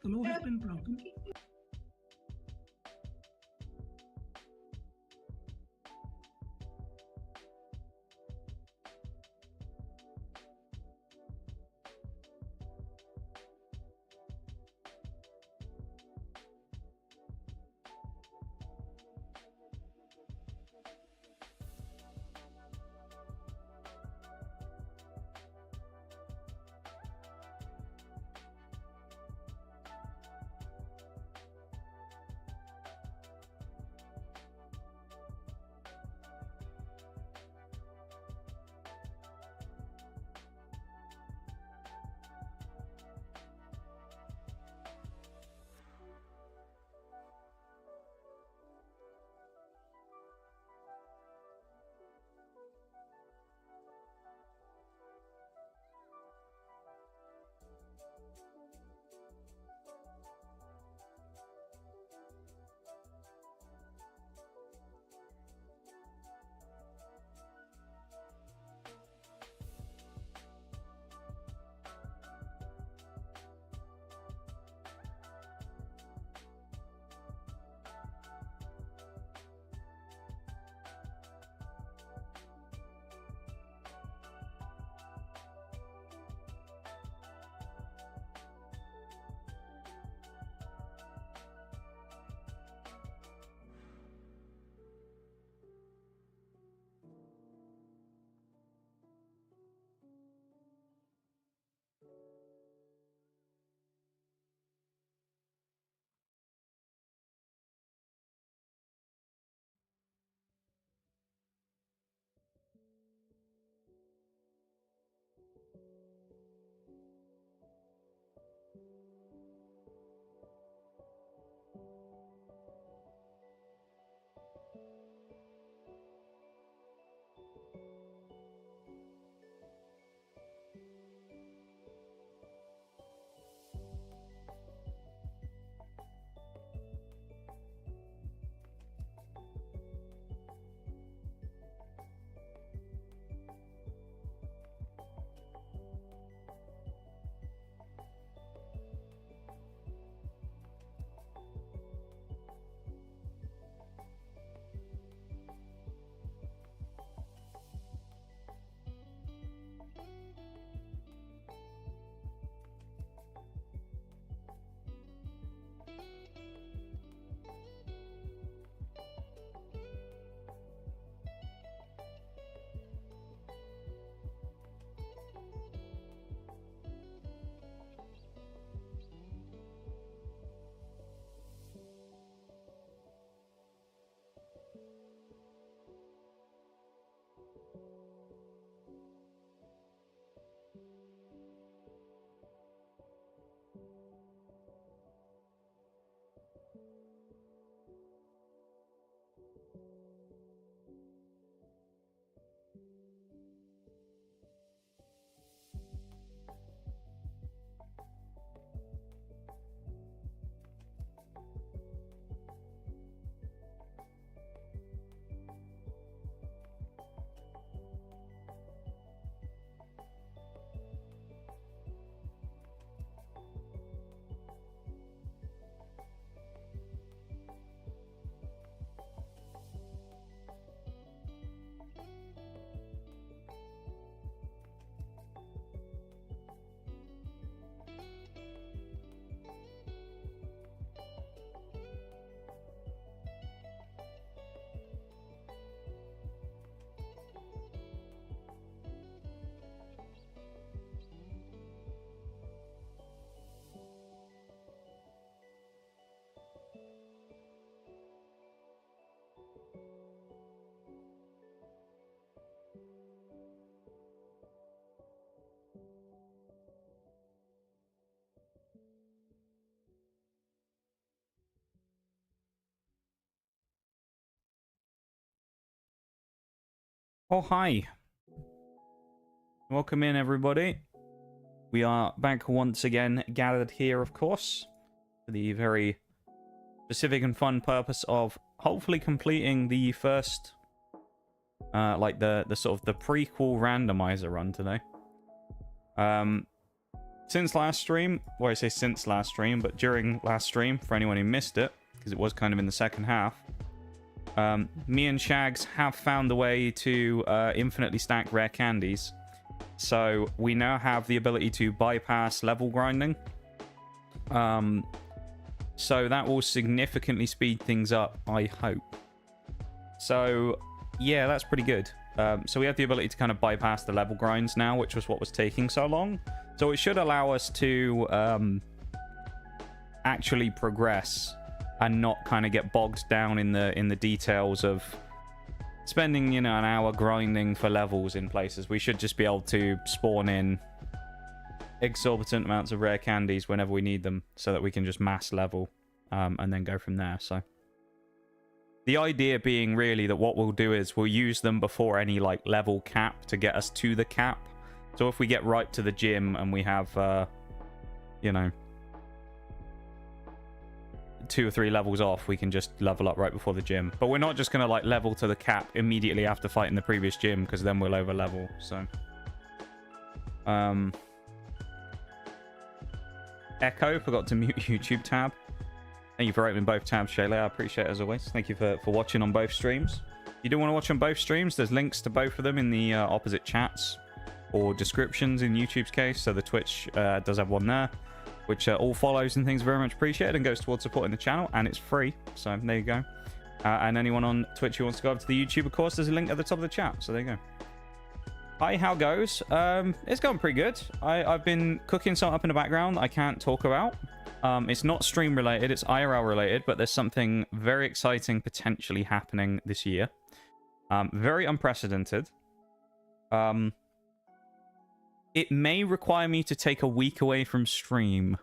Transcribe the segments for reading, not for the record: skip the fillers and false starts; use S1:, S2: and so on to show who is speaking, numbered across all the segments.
S1: The law has been broken.
S2: Oh, hi. Welcome in, everybody. We are back once again, gathered here, of course, for the very specific and fun purpose of hopefully completing the first, like the sort of the prequel randomizer run today. since last stream, well, I say since last stream, but during last stream, for anyone who missed it, because it was kind of in the second half, me and Shags have found the way to infinitely stack rare candies. So we now have the ability to bypass level grinding. So that will significantly speed things up, I hope. So yeah, that's pretty good. So we have the ability to kind of bypass the level grinds now, which was what was taking so long. So it should allow us to actually progress and not kind of get bogged down in the details of spending, you know, an hour grinding for levels in places. We should just be able to spawn in exorbitant amounts of rare candies whenever we need them, so that we can just mass level and then go from there. So the idea being really that what we'll do is we'll use them before any like level cap to get us to the cap. So if we get right to the gym and we have you know, 2 or 3 levels off, we can just level up right before the gym. But we're not just gonna like level to the cap immediately after fighting the previous gym, because then we'll over level. So Echo forgot to mute YouTube tab. Thank you for opening both tabs, Shayla. I appreciate it as always. Thank you for watching on both streams. If you do want to watch on both streams, there's links to both of them in the opposite chats or descriptions in YouTube's case. So the Twitch does have one there, which all follows and things very much appreciated and goes towards supporting the channel, and it's free. So there you go. And anyone on Twitch who wants to go over to the YouTube, of course, there's a link at the top of the chat. So there you go. Hi, how goes? It's going pretty good. I've been cooking something up in the background I can't talk about. It's not stream related, it's IRL related, but there's something very exciting potentially happening this year. Very unprecedented. It may require me to take a week away from stream.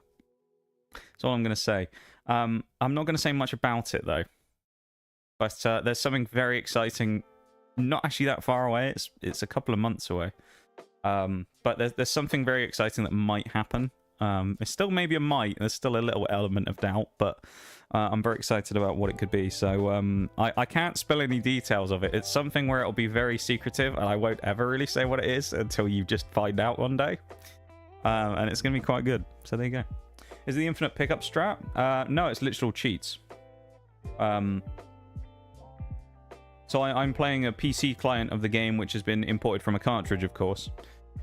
S2: That's all I'm going to say. I'm not going to say much about it, though. But there's something very exciting. Not actually that far away. It's a couple of months away. But there's something very exciting that might happen. It's still maybe a might. There's still a little element of doubt, but I'm very excited about what it could be. So I can't spill any details of it. It's something where it'll be very secretive, and I won't ever really say what it is until you just find out one day. And it's going to be quite good. So there you go. Is it the infinite pickup strat? No, it's literal cheats. So I'm playing a PC client of the game, which has been imported from a cartridge, of course.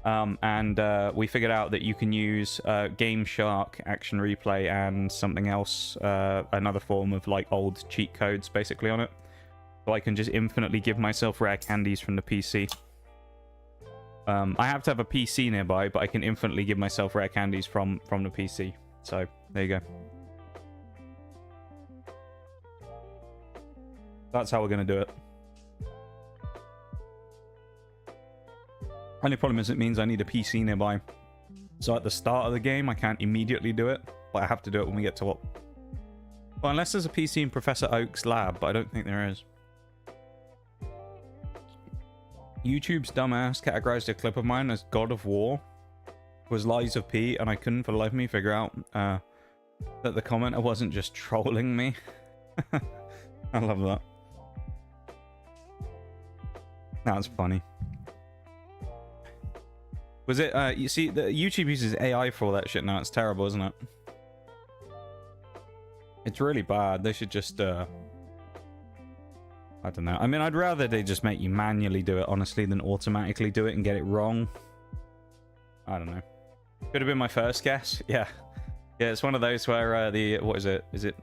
S2: And we figured out that you can use Game Shark, Action Replay, and something else, another form of like old cheat codes basically on it. So I can just infinitely give myself rare candies from the PC. I have to have a PC nearby, but I can infinitely give myself rare candies from the PC. So there you go. That's how we're going to do it. Only problem is it means I need a PC nearby. So at the start of the game, I can't immediately do it, but I have to do it when we get to what? Well, unless there's a PC in Professor Oak's lab, but I don't think there is. YouTube's dumbass categorized a clip of mine as God of War was Lies of P, and I couldn't for the life of me figure out that the commenter wasn't just trolling me. I love that. That's funny. Was it, you see, YouTube uses AI for all that shit now. It's terrible, isn't it? It's really bad. They should just, I don't know. I mean, I'd rather they just make you manually do it, honestly, than automatically do it and get it wrong. I don't know. Could have been my first guess. Yeah. Yeah, it's one of those where what is it? Is it...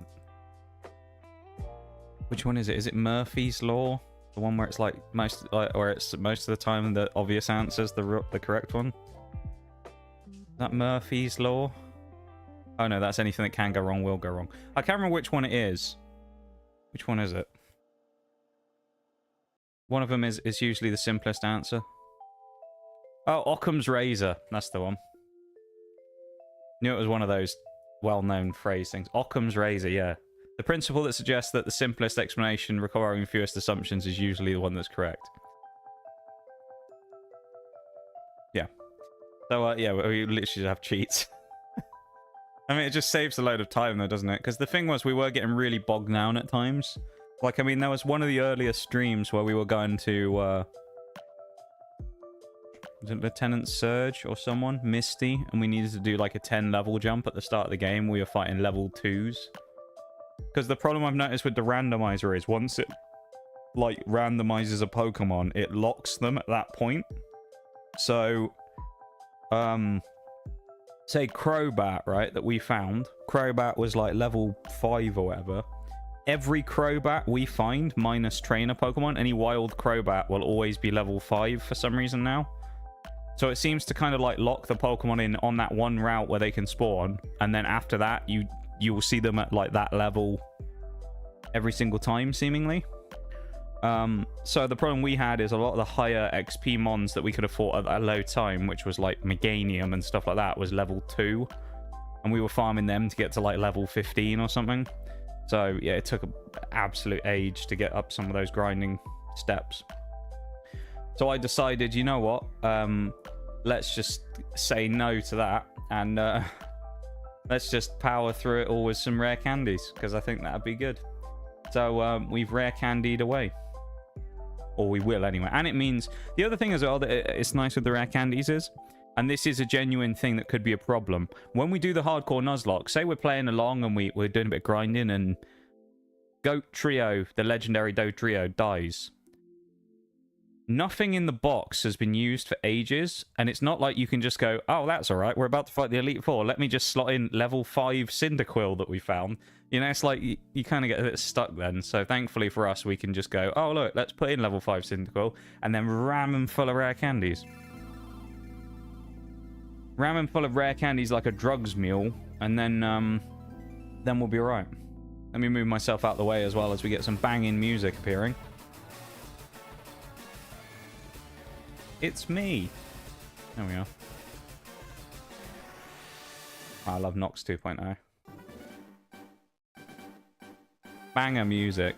S2: Which one is it? Is it Murphy's Law? The one where it's like where it's most of the time the obvious answer's the correct one. Is that Murphy's Law? Oh no, that's anything that can go wrong will go wrong. I can't remember which one it is. Which one is it? One of them is usually the simplest answer. Oh, Occam's razor. That's the one. Knew it was one of those well-known phrase things. Occam's razor, yeah. The principle that suggests that the simplest explanation requiring fewest assumptions is usually the one that's correct. Yeah. So, yeah, we literally have cheats. I mean, it just saves a load of time, though, doesn't it? Because the thing was, we were getting really bogged down at times. Like, I mean, there was one of the earliest streams where we were going to... Lieutenant Surge or someone, Misty, and we needed to do like a 10 level jump at the start of the game. We were fighting level 2s. Because the problem I've noticed with the randomizer is once it like randomizes a Pokemon, it locks them at that point. So, say Crobat, right, that we found. Crobat was like level 5 or whatever. Every Crobat we find, minus trainer Pokemon, any wild Crobat will always be level 5 for some reason now. So it seems to kind of like lock the Pokemon in on that one route where they can spawn, and then after that you will see them at like that level every single time, seemingly. So the problem we had is a lot of the higher XP mons that we could have fought at that low time, which was like Meganium and stuff like that, was level 2. And we were farming them to get to like level 15 or something. So yeah, it took an absolute age to get up some of those grinding steps. So I decided, you know what? Let's just say no to that. And let's just power through it all with some rare candies, because I think that'd be good. So we've rare candied away. Or we will anyway. And it means, the other thing as well that it's nice with the rare candies is, and this is a genuine thing that could be a problem, when we do the hardcore Nuzlocke, say we're playing along and we're doing a bit of grinding and Goat Trio, the legendary Goat Trio, dies. Nothing in the box has been used for ages, and it's not like you can just go, oh, that's alright, we're about to fight the Elite Four, let me just slot in level 5 Cyndaquil that we found. You know, it's like you kind of get a bit stuck then. So thankfully for us, we can just go, oh, look, let's put in level 5 Cyndaquil, and then ram them full of rare candies. Ram them full of rare candies like a drugs mule, and then we'll be alright. Let me move myself out the way as well as we get some banging music appearing. It's me. There we are. I love Nox 2.0. Banger music.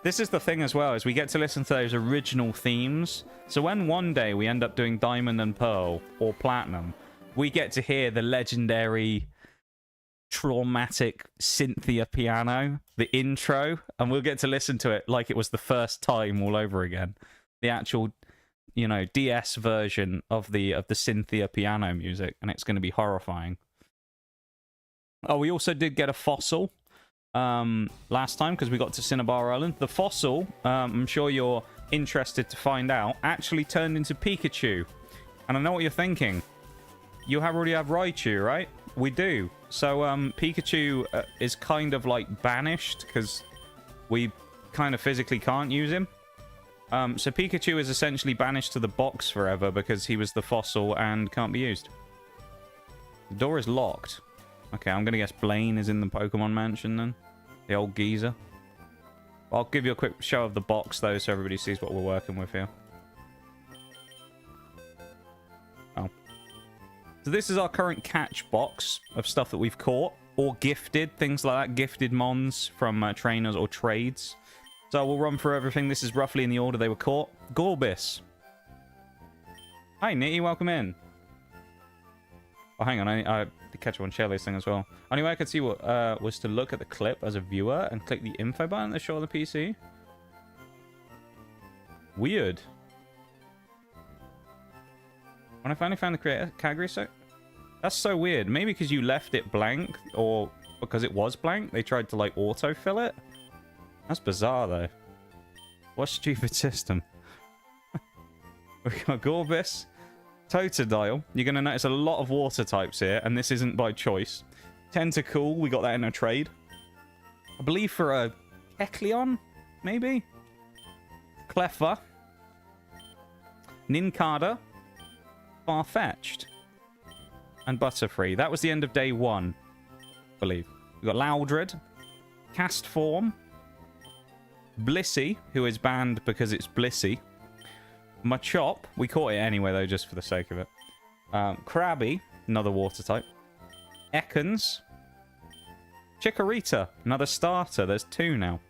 S2: This is the thing as well, is we get to listen to those original themes. So when one day we end up doing Diamond and Pearl or Platinum, we get to hear the legendary traumatic Cynthia piano, the intro, and we'll get to listen to it like it was the first time all over again. The actual, you know, DS version of the Cynthia piano music, and it's going to be horrifying. Oh, we also did get a fossil last time because we got to Cinnabar Island. The fossil, I'm sure you're interested to find out, actually turned into Pikachu. And I know what you're thinking. You already have Raichu, right? We do. So Pikachu is kind of like banished because we kind of physically can't use him. So Pikachu is essentially banished to the box forever because he was the fossil and can't be used. The door is locked. Okay, I'm going to guess Blaine is in the Pokemon Mansion then. The old geezer. I'll give you a quick show of the box though so everybody sees what we're working with here. Oh. So this is our current catch box of stuff that we've caught or gifted. Things like that. Gifted mons from trainers or trades. So we'll run through everything. This is roughly in the order they were caught. Gorbis. Hi, Nitty. Welcome in. Oh, hang on. I to catch up on Shelley's thing as well. Only way I could see what was to look at the clip as a viewer and click the info button to show on the PC. Weird. When I finally found the creator category, so that's so weird. Maybe because you left it blank, or because it was blank, they tried to like autofill it. That's bizarre though. What a stupid system. We got Gorbis. Totodile. You're going to notice a lot of water types here, and this isn't by choice. Tentacool, we got that in a trade. I believe for a Kecleon, maybe? Cleffa. Nincada. Farfetch'd. And Butterfree. That was the end of day 1, I believe. We got Loudred. Castform. Blissey, who is banned because it's Blissey. Machop, we caught it anyway though, just for the sake of it. Krabby, another water type. Ekans. Chikorita, another starter. There's 2 now.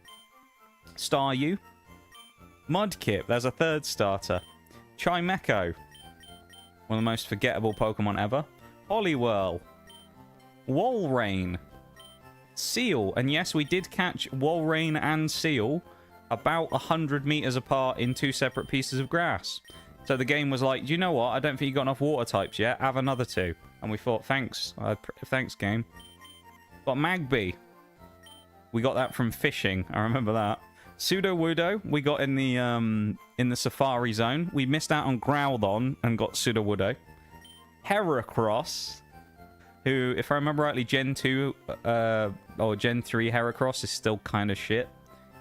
S2: Staryu. Mudkip, there's a 3rd starter. Chimecho, one of the most forgettable Pokemon ever. Poliwhirl. Walrein. Seal, and yes, we did catch Walrein and Seal about 100 meters apart in 2 separate pieces of grass. So the game was like, do you know what? I don't think you got enough water types yet. Have another 2. And we thought, thanks. Thanks, game. Got Magby. We got that from fishing. I remember that. Sudowoodo we got in the Safari Zone. We missed out on Groudon and got Sudowoodo. Heracross, who, if I remember rightly, Gen 2 or Gen 3 Heracross is still kind of shit.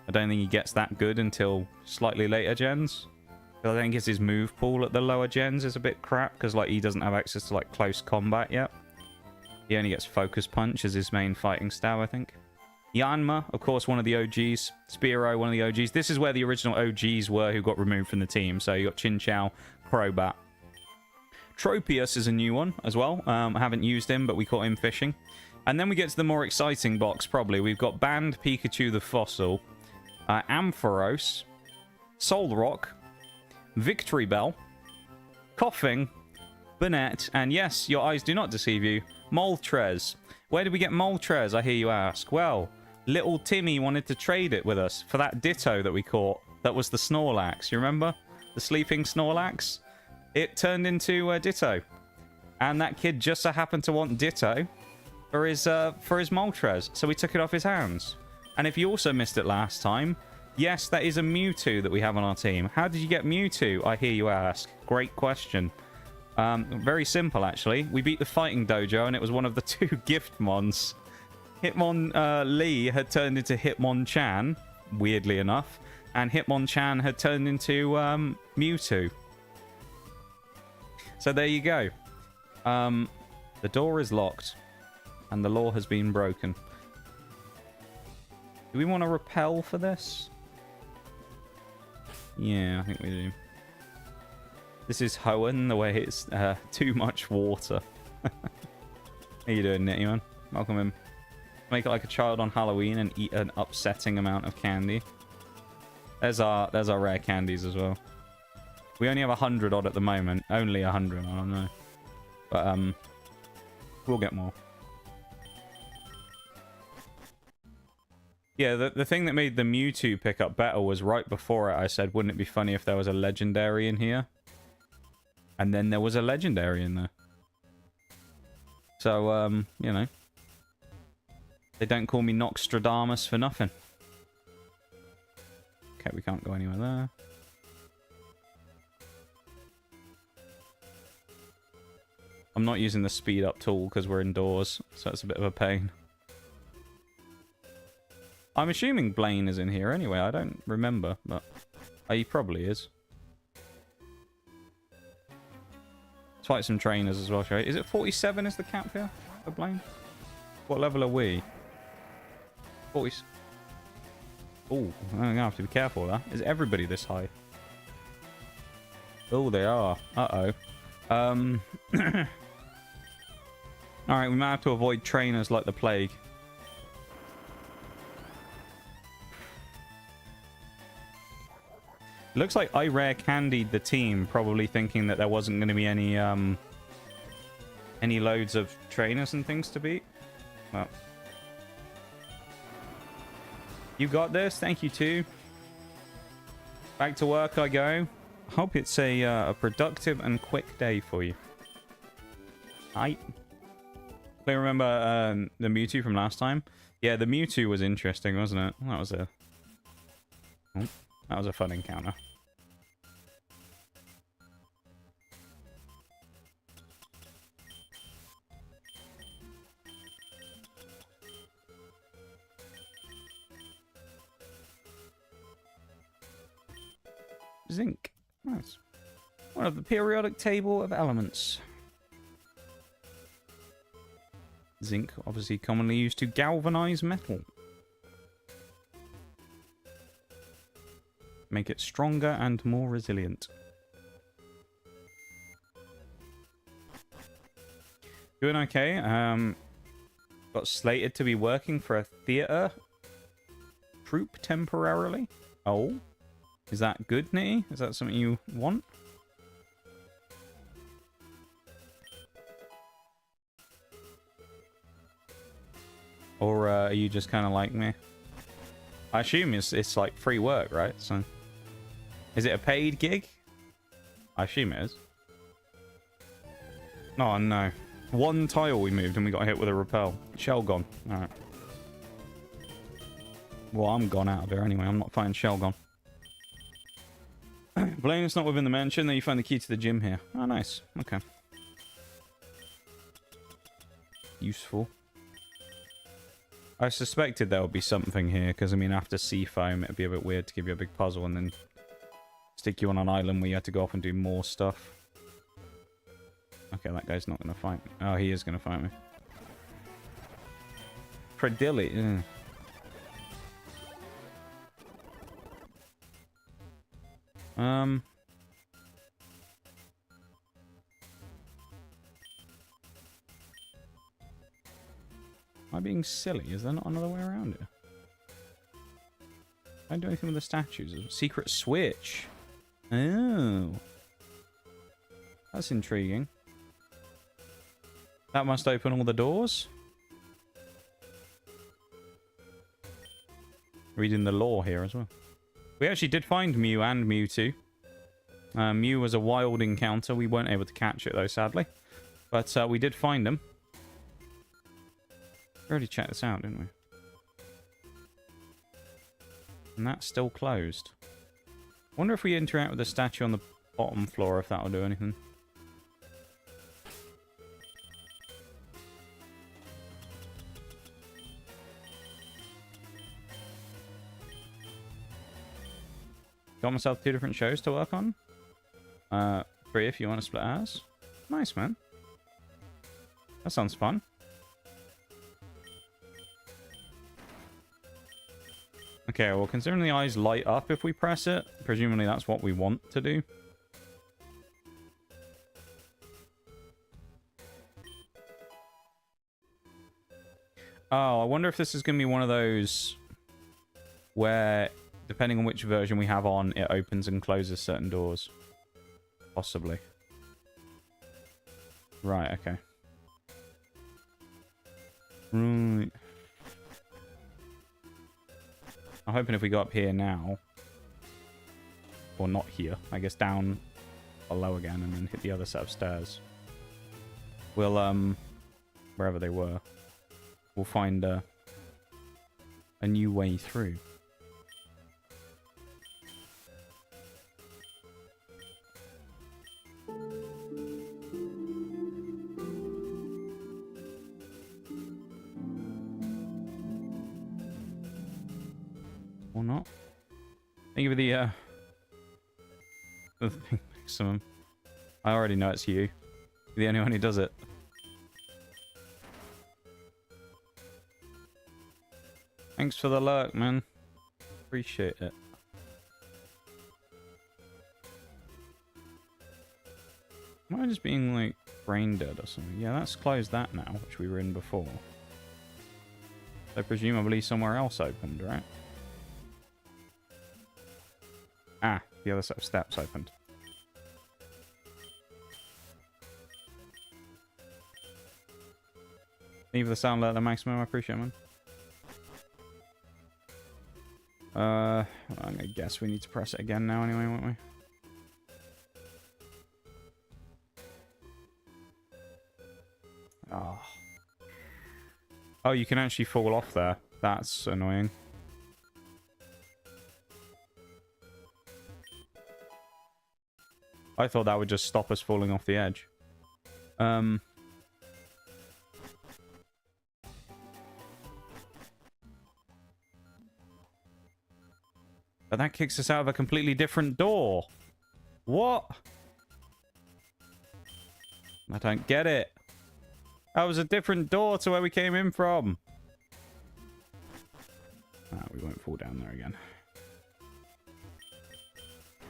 S2: I don't think he gets that good until slightly later gens. I think his move pool at the lower gens is a bit crap because like he doesn't have access to like close combat yet. He only gets Focus Punch as his main fighting style, I think. Yanma, of course, one of the OGs. Spearow, one of the OGs. This is where the original OGs were who got removed from the team. So you got Chinchou, Crobat. Tropius is a new one as well. I haven't used him, but we caught him fishing. And then we get to the more exciting box, probably. We've got Banned Pikachu the Fossil, Ampharos, Solrock, Victory Bell, Coughing, Banette, and yes, your eyes do not deceive you, Moltres. Where did we get Moltres, I hear you ask? Well, little Timmy wanted to trade it with us for that Ditto that we caught. That was the Snorlax, you remember? The sleeping Snorlax? It turned into Ditto. And that kid just so happened to want Ditto for his Moltres, so we took it off his hands. And if you also missed it last time, yes, that is a Mewtwo that we have on our team. How did you get Mewtwo, I hear you ask? Great question. Very simple, actually. We beat the Fighting Dojo, and it was one of the 2 gift mons. Hitmonchan had turned into Hitmonchan, weirdly enough, and Hitmonchan had turned into Mewtwo. So there you go. The door is locked, and the law has been broken. Do we want to repel for this? Yeah, I think we do. This is Hoenn, the way it's too much water. How you doing, Nitty, man? Welcome in. Make it like a child on Halloween and eat an upsetting amount of candy. There's our rare candies as well. We only have 100 odd at the moment. Only 100, I don't know. But, we'll get more. Yeah, the thing that made the Mewtwo pick up better was right before it, I said, wouldn't it be funny if there was a legendary in here? And then there was a legendary in there. So, you know. They don't call me Noxtradamus for nothing. Okay, we can't go anywhere there. I'm not using the speed up tool because we're indoors, so it's a bit of a pain. I'm assuming Blaine is in here anyway. I don't remember, but he probably is. Let's fight some trainers as well, shall we? Is it 47 is the cap here for Blaine? What level are we? 40. Oh, I'm going to have to be careful of that. Is everybody this high? Oh, they are. Uh-oh. Alright, we might have to avoid trainers like the plague. It looks like I rare candied the team, probably thinking that there wasn't going to be any loads of trainers and things to beat. Well, you got this. Thank you too. Back to work I go. Hope it's a productive and quick day for you. I remember the Mewtwo from last time. Yeah, the Mewtwo was interesting, wasn't it? That was a fun encounter. Zinc. Nice. One of the periodic table of elements. Zinc, obviously commonly used to galvanize metal. Make it stronger and more resilient. Doing okay. Got slated to be working for a theater troupe temporarily. Oh. Is that good, Nitty? Is that something you want? Or are you just kind of like me? I assume it's like free work, right? So, is it a paid gig? I assume it is. Oh, no. One tile we moved and we got hit with a repel. Shell gone. Alright. Well, I'm gone out of here anyway. I'm not fighting Shell gone. Blame it's not within the mansion. Then you find the key to the gym here. Oh, nice. Okay. Useful. I suspected there would be something here, because, I mean, after sea foam, it'd be a bit weird to give you a big puzzle and then stick you on an island where you had to go off and do more stuff. Okay, that guy's not going to fight me. Oh, he is going to fight me. Predilly. Am I being silly? Is there not another way around it? I don't do anything with the statues. A secret switch. Oh. That's intriguing. That must open all the doors. Reading the lore here as well. We actually did find Mew and Mewtwo. Mew was a wild encounter. We weren't able to catch it though, sadly. But we did find them. We already checked this out, didn't we? And that's still closed. I wonder if we interact with the statue on the bottom floor, if that will do anything. Got myself 2 different shows to work on. 3 if you want to split ours. Nice, man. That sounds fun. Okay, well, considering the eyes light up if we press it, presumably that's what we want to do. Oh, I wonder if this is going to be one of those where, depending on which version we have on, it opens and closes certain doors. Possibly. Right, okay. Right. I'm hoping if we go up here now, or not here, I guess down below again and then hit the other set of stairs, we'll, wherever they were, we'll find a new way through. Or not. Think of the thing next to him. I already know it's you. You're the only one who does it. Thanks for the lurk, man. Appreciate it. Am I just being like brain dead or something? Yeah, let's close that now, which we were in before. So presumably somewhere else opened, right? Ah, the other set of steps opened. Leave the sound alert at the maximum, I appreciate it, man. I'm gonna guess we need to press it again now anyway, won't we? Oh. Oh, you can actually fall off there. That's annoying. I thought that would just stop us falling off the edge. But that kicks us out of a completely different door. What? I don't get it. That was a different door to where we came in from. Ah, we won't fall down there again.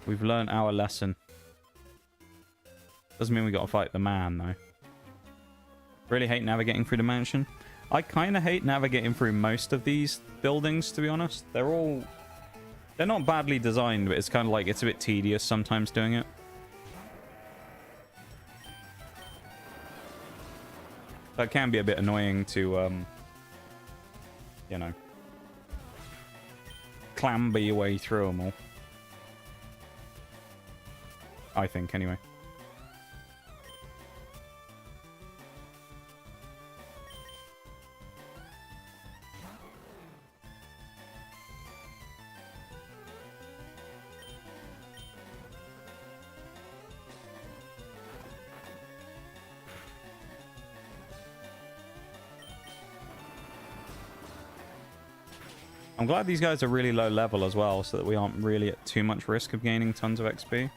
S2: We've learned our lesson. Doesn't mean we gotta fight the man, though. Really hate navigating through the mansion. I kind of hate navigating through most of these buildings, to be honest. They're not badly designed, but it's kind of like it's a bit tedious sometimes doing it. That can be a bit annoying to, you know, clamber your way through them all. I think, anyway. I'm glad these guys are really low level as well, so that we aren't really at too much risk of gaining tons of XP.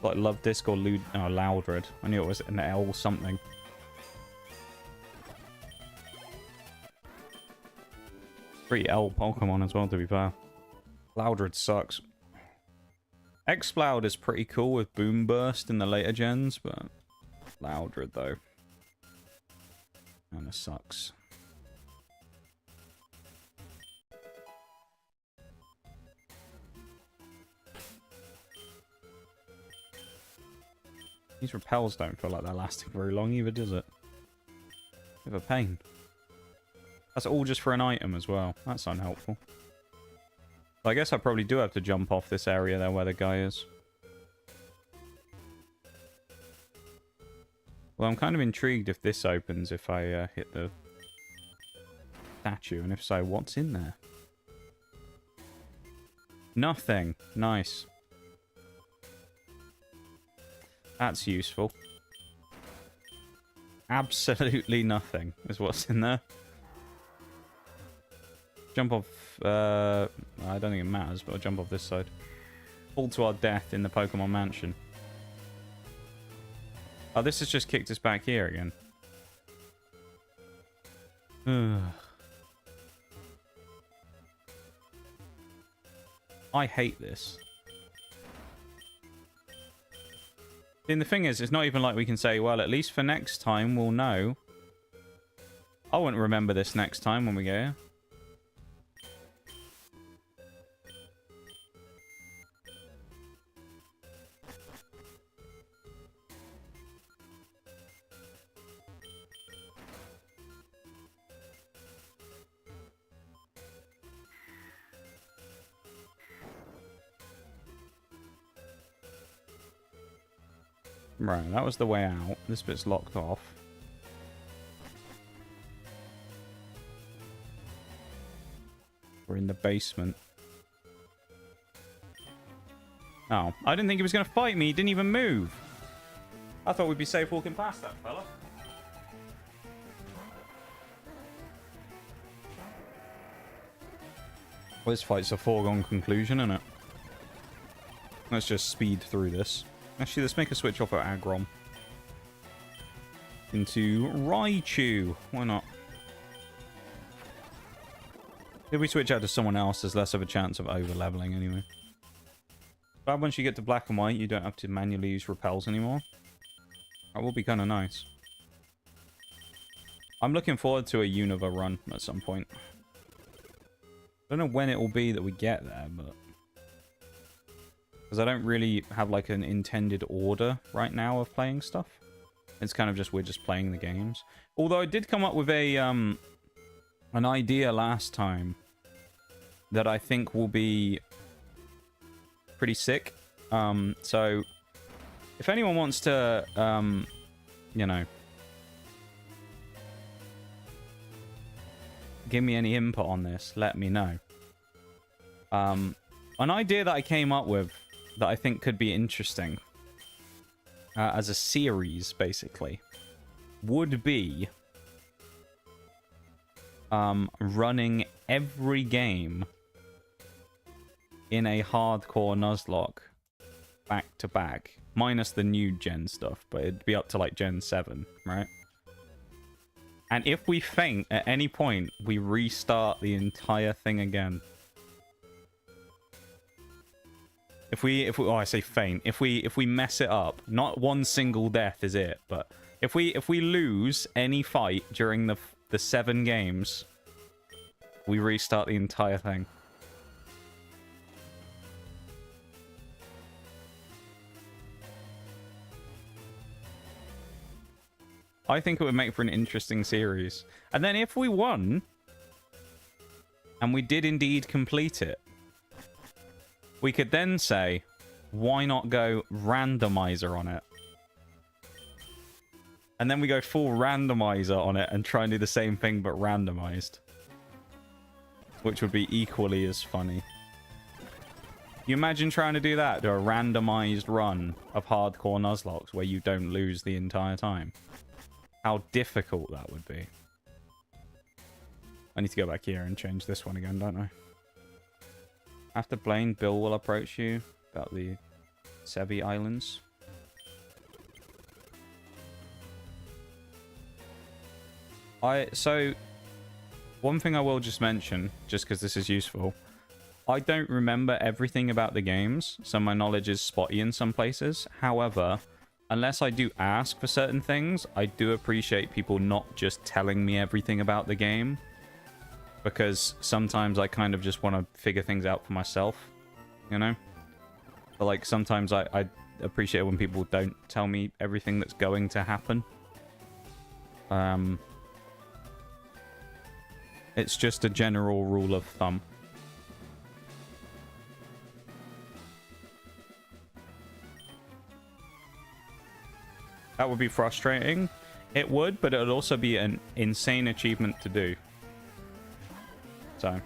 S2: Like Love Disc or Loudred. I knew it was an L something. Pretty L Pokemon as well, to be fair. Loudred sucks. Exploud is pretty cool with Boom Burst in the later gens, but Loudred though. Kinda sucks. These repels don't feel like they're lasting very long either, does it? Bit of a pain. That's all just for an item as well. That's unhelpful. I guess I probably do have to jump off this area there where the guy is. Well, I'm kind of intrigued if this opens if I hit the statue. And if so, what's in there? Nothing. Nice. That's useful. Absolutely nothing is what's in there. Jump off... I don't think it matters, but I'll jump off this side. Fall to our death in the Pokemon Mansion. Oh, this has just kicked us back here again. I hate this. And the thing is, it's not even like we can say, well, at least for next time, we'll know. I won't remember this next time when we go here. Right, that was the way out. This bit's locked off. We're in the basement. Oh, I didn't think he was going to fight me. He didn't even move. I thought we'd be safe walking past that fella. Well, this fight's a foregone conclusion, isn't it? Let's just speed through this. Actually, let's make a switch off at Agrom. Into Raichu. Why not? If we switch out to someone else, there's less of a chance of over-leveling anyway. But once you get to black and white, you don't have to manually use repels anymore. That will be kind of nice. I'm looking forward to a Unova run at some point. I don't know when it will be that we get there, but... because I don't really have like an intended order right now of playing stuff. It's kind of just, we're just playing the games. Although I did come up with a an idea last time that I think will be pretty sick. So if anyone wants to, you know, give me any input on this, let me know. An idea that I came up with that I think could be interesting as a series, basically, would be running every game in a hardcore Nuzlocke back to back, minus the new gen stuff, but it'd be up to like Gen 7, right? And if we faint at any point, we restart the entire thing again. If we oh, I say faint. If we mess it up, not one single death is it, but if we lose any fight during the 7 games, we restart the entire thing. I think it would make for an interesting series. And then if we won, and we did indeed complete it, We could then say, why not go randomizer on it? And then we go full randomizer on it and try and do the same thing but randomized. Which would be equally as funny. You imagine trying to do that? Do a randomized run of hardcore Nuzlocke where you don't lose the entire time. How difficult that would be. I need to go back here and change this one again, don't I? After playing, Bill will approach you about the Sevi Islands. So, one thing I will just mention, just because this is useful, I don't remember everything about the games, so my knowledge is spotty in some places. However, unless I do ask for certain things, I do appreciate people not just telling me everything about the game, because sometimes I kind of just want to figure things out for myself, you know? But like, sometimes I appreciate when people don't tell me everything that's going to happen. It's just a general rule of thumb. That would be frustrating. It would, but it would also be an insane achievement to do. So.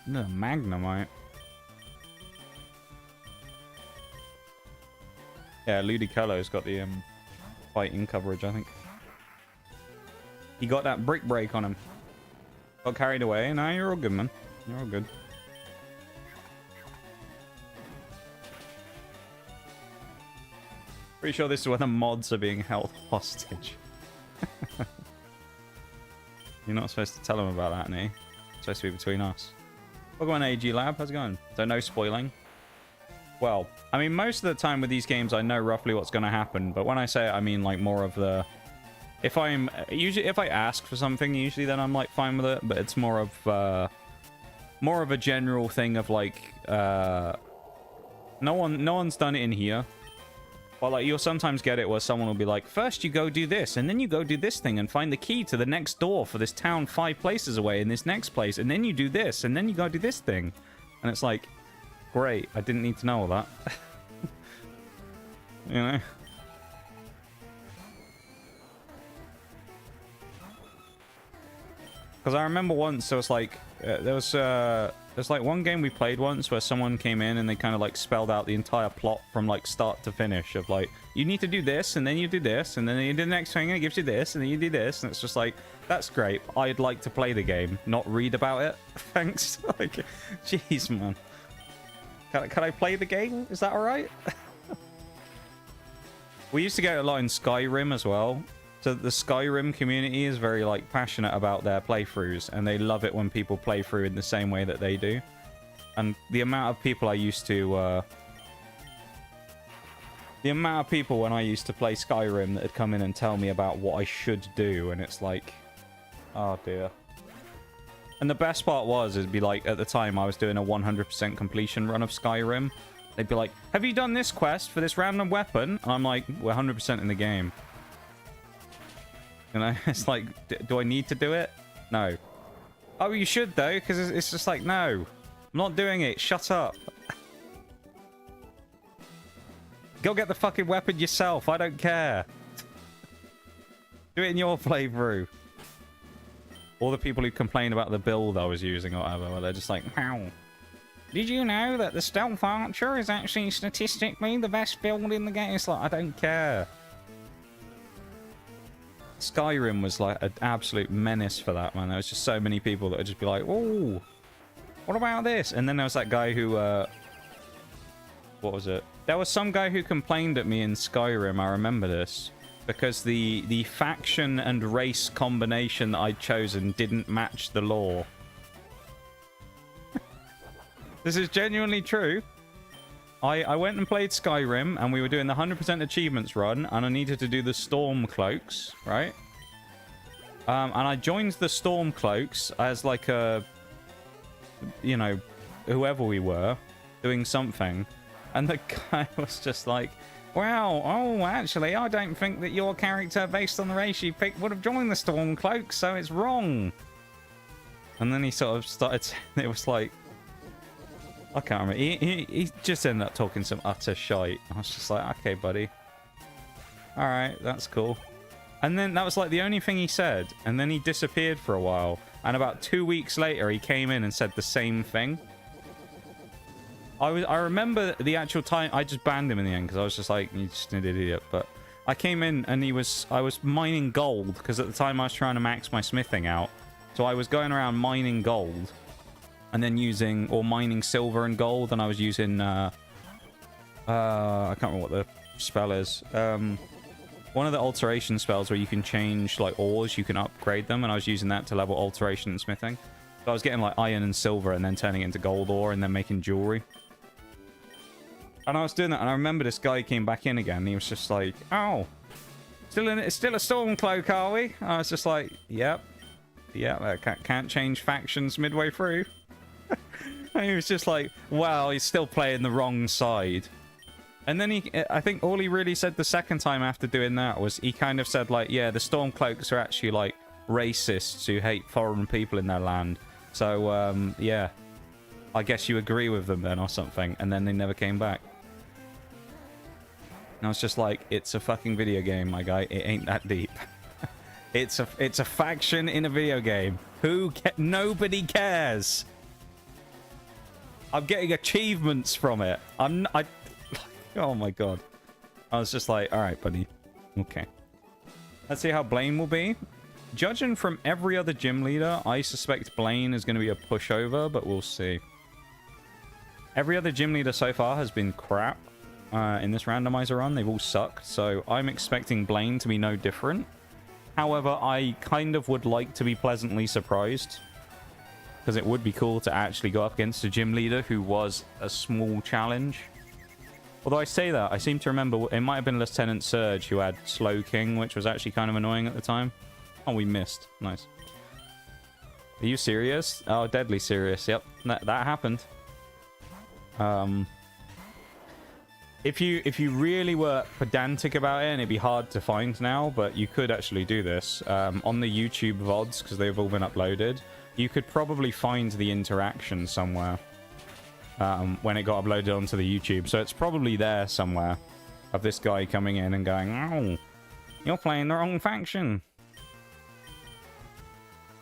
S2: No, Magnemite. Yeah, Ludicolo's got the fighting coverage, I think. He got that brick break on him. Got carried away. No, you're all good, man. You're all good. Pretty sure this is where the mods are being held hostage. You're not supposed to tell him about that, Nee. It's supposed to be between us. Welcome on AG Lab. How's it going? So no spoiling. Well, I mean, most of the time with these games, I know roughly what's going to happen. But when I say it, I mean like more of the... If I ask for something, usually then I'm like fine with it. But it's more of a general thing of like, no one's done it in here. But like you'll sometimes get it where someone will be like, first you go do this, and then you go do this thing and find the key to the next door for this town 5 places away in this next place, and then you do this, and then you go do this thing. And it's like, great, I didn't need to know all that. You know? Because I remember once there was like, there's like one game we played once where someone came in and they kind of like spelled out the entire plot from like start to finish of like, you need to do this, and then you do this, and then you do the next thing and it gives you this, and then you do this, and it's just like, that's great. I'd like to play the game, not read about it. Thanks. Like, jeez, man. Can I play the game? Is that alright? We used to get a lot in Skyrim as well. So the Skyrim community is very like passionate about their playthroughs, and they love it when people play through in the same way that they do. And the amount of people I used to when I used to play Skyrim that had come in and tell me about what I should do, and it's like, oh dear. And the best part was, it'd be like, at the time I was doing a 100% completion run of Skyrim. They'd be like, have you done this quest for this random weapon? And I'm like, we're 100% in the game. You know, it's like, do I need to do it? No. Oh, you should though, because it's just like, no. I'm not doing it. Shut up. Go get the fucking weapon yourself. I don't care. Do it in your playthrough. All the people who complain about the build I was using or whatever, where they're just like, how? Did you know that the stealth archer is actually statistically the best build in the game? It's like, I don't care. Skyrim was like an absolute menace for that, man. There was just so many people that would just be like, oh, what about this? And then there was that guy who, what was it? There was some guy who complained at me in Skyrim, I remember this, because the faction and race combination that I'd chosen didn't match the lore. This is genuinely true. I went and played Skyrim, and we were doing the 100% achievements run, and I needed to do the Stormcloaks, right? And I joined the Stormcloaks as like a you know, whoever we were, doing something. And the guy was just like, wow, oh, actually, I don't think that your character, based on the race you picked, would have joined the Stormcloak, so it's wrong. And then he sort of started, it was like, I can't remember. He just ended up talking some utter shite. I was just like, okay, buddy. All right, that's cool. And then that was like the only thing he said. And then he disappeared for a while. And about 2 weeks later, he came in and said the same thing. I remember the actual time. I just banned him in the end because I was just like, you're just an idiot. But I came in and I was mining gold because at the time I was trying to max my smithing out. So I was going around mining gold and then mining silver and gold. And I was using, I can't remember what the spell is. One of the alteration spells where you can change like ores, you can upgrade them. And I was using that to level alteration and smithing. So I was getting like iron and silver and then turning it into gold ore and then making jewelry. And I was doing that, and I remember this guy came back in again, and he was just like, oh, still a Stormcloak, are we? And I was just like, yep. Can't change factions midway through. And he was just like, well, he's still playing the wrong side. And then I think all he really said the second time after doing that was he kind of said like, yeah, the Stormcloaks are actually like racists who hate foreign people in their land. So, yeah, I guess you agree with them then or something. And then they never came back. And I was just like, it's a fucking video game, my guy. It ain't that deep. It's a faction in a video game. Nobody cares. I'm getting achievements from it. Oh my god. I was just like, all right, buddy. Okay. Let's see how Blaine will be. Judging from every other gym leader, I suspect Blaine is going to be a pushover, but we'll see. Every other gym leader so far has been crap. In this randomizer run, they've all sucked, so I'm expecting Blaine to be no different. However, I kind of would like to be pleasantly surprised, because it would be cool to actually go up against a gym leader who was a small challenge. Although I say that, I seem to remember it might have been Lieutenant Surge who had Slow King, which was actually kind of annoying at the time. Oh, we missed. Nice. Are you serious? Oh, deadly serious. Yep, that happened. If you really were pedantic about it, and it'd be hard to find now, but you could actually do this on the YouTube VODs because they've all been uploaded. You could probably find the interaction somewhere when it got uploaded onto the YouTube. So it's probably there somewhere of this guy coming in and going, "Oh, you're playing the wrong faction."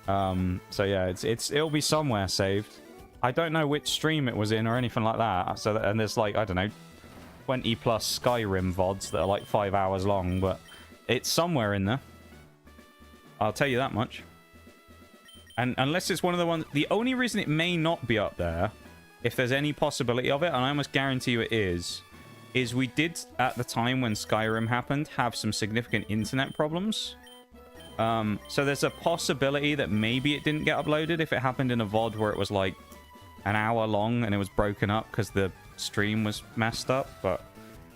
S2: So yeah, it'll be somewhere saved. I don't know which stream it was in or anything like that. So and there's like, I don't know, 20 plus Skyrim VODs that are like 5 hours long, but it's somewhere in there. I'll tell you that much. And unless it's one of the ones, the only reason it may not be up there, if there's any possibility of it, and I almost guarantee you it is we did at the time when Skyrim happened have some significant internet problems. So there's a possibility that maybe it didn't get uploaded if it happened in a VOD where it was like an hour long and it was broken up because the stream was messed up, but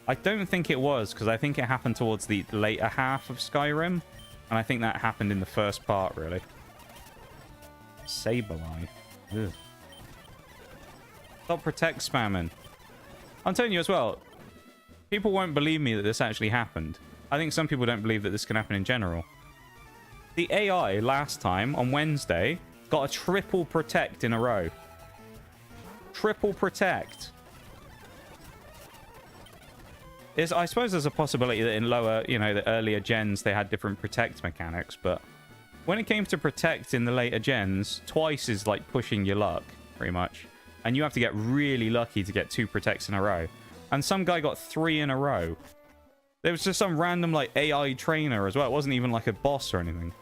S2: I don't think it was, because I think it happened towards the later half of Skyrim, and I think that happened in the first part, really. Sableye. Ugh. Stop protect spamming. I'm telling you as well, people won't believe me that this actually happened. I think some people don't believe that this can happen in general. The AI last time, on Wednesday, got a triple protect in a row. Triple protect. I suppose there's a possibility that in lower, the earlier gens, they had different protect mechanics, but when it came to protect in the later gens, twice is like pushing your luck, pretty much. And you have to get really lucky to get 2 protects in a row. And some guy got 3 in a row. There was just some random like AI trainer as well. It wasn't even like a boss or anything.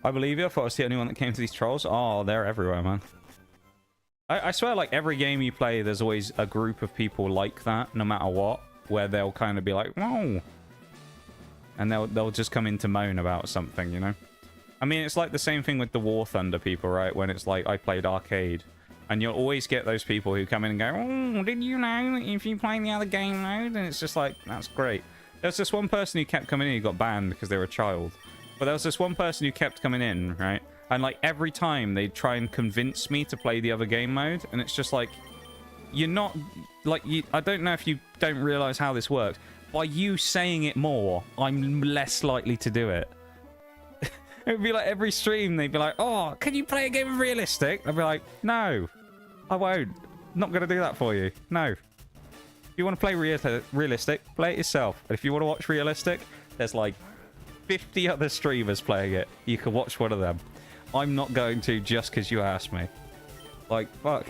S2: I believe you. I thought I was the only one that came to these trolls. Oh, they're everywhere, man. I swear, like, every game you play, there's always a group of people like that, no matter what, where they'll kind of be like, whoa. And they'll just come in to moan about something, you know? I mean, it's like the same thing with the War Thunder people, right? When it's like, I played arcade. And you'll always get those people who come in and go, oh, did you know if you play the other game mode? And it's just like, that's great. There's this one person who kept coming in who got banned because they were a child. But there was this one person who kept coming in, right? And like every time they'd try and convince me to play the other game mode, and it's just like, you're not like I don't know if you don't realize how this works. By you saying it more, I'm less likely to do it. It would be like every stream they'd be like, "Oh, can you play a game of realistic?" I'd be like, "No, I won't. Not gonna do that for you. No. If you want to play realistic, play it yourself. And if you want to watch realistic, there's like 50 other streamers playing it. You can watch one of them. I'm not going to just because you asked me. Like, fuck."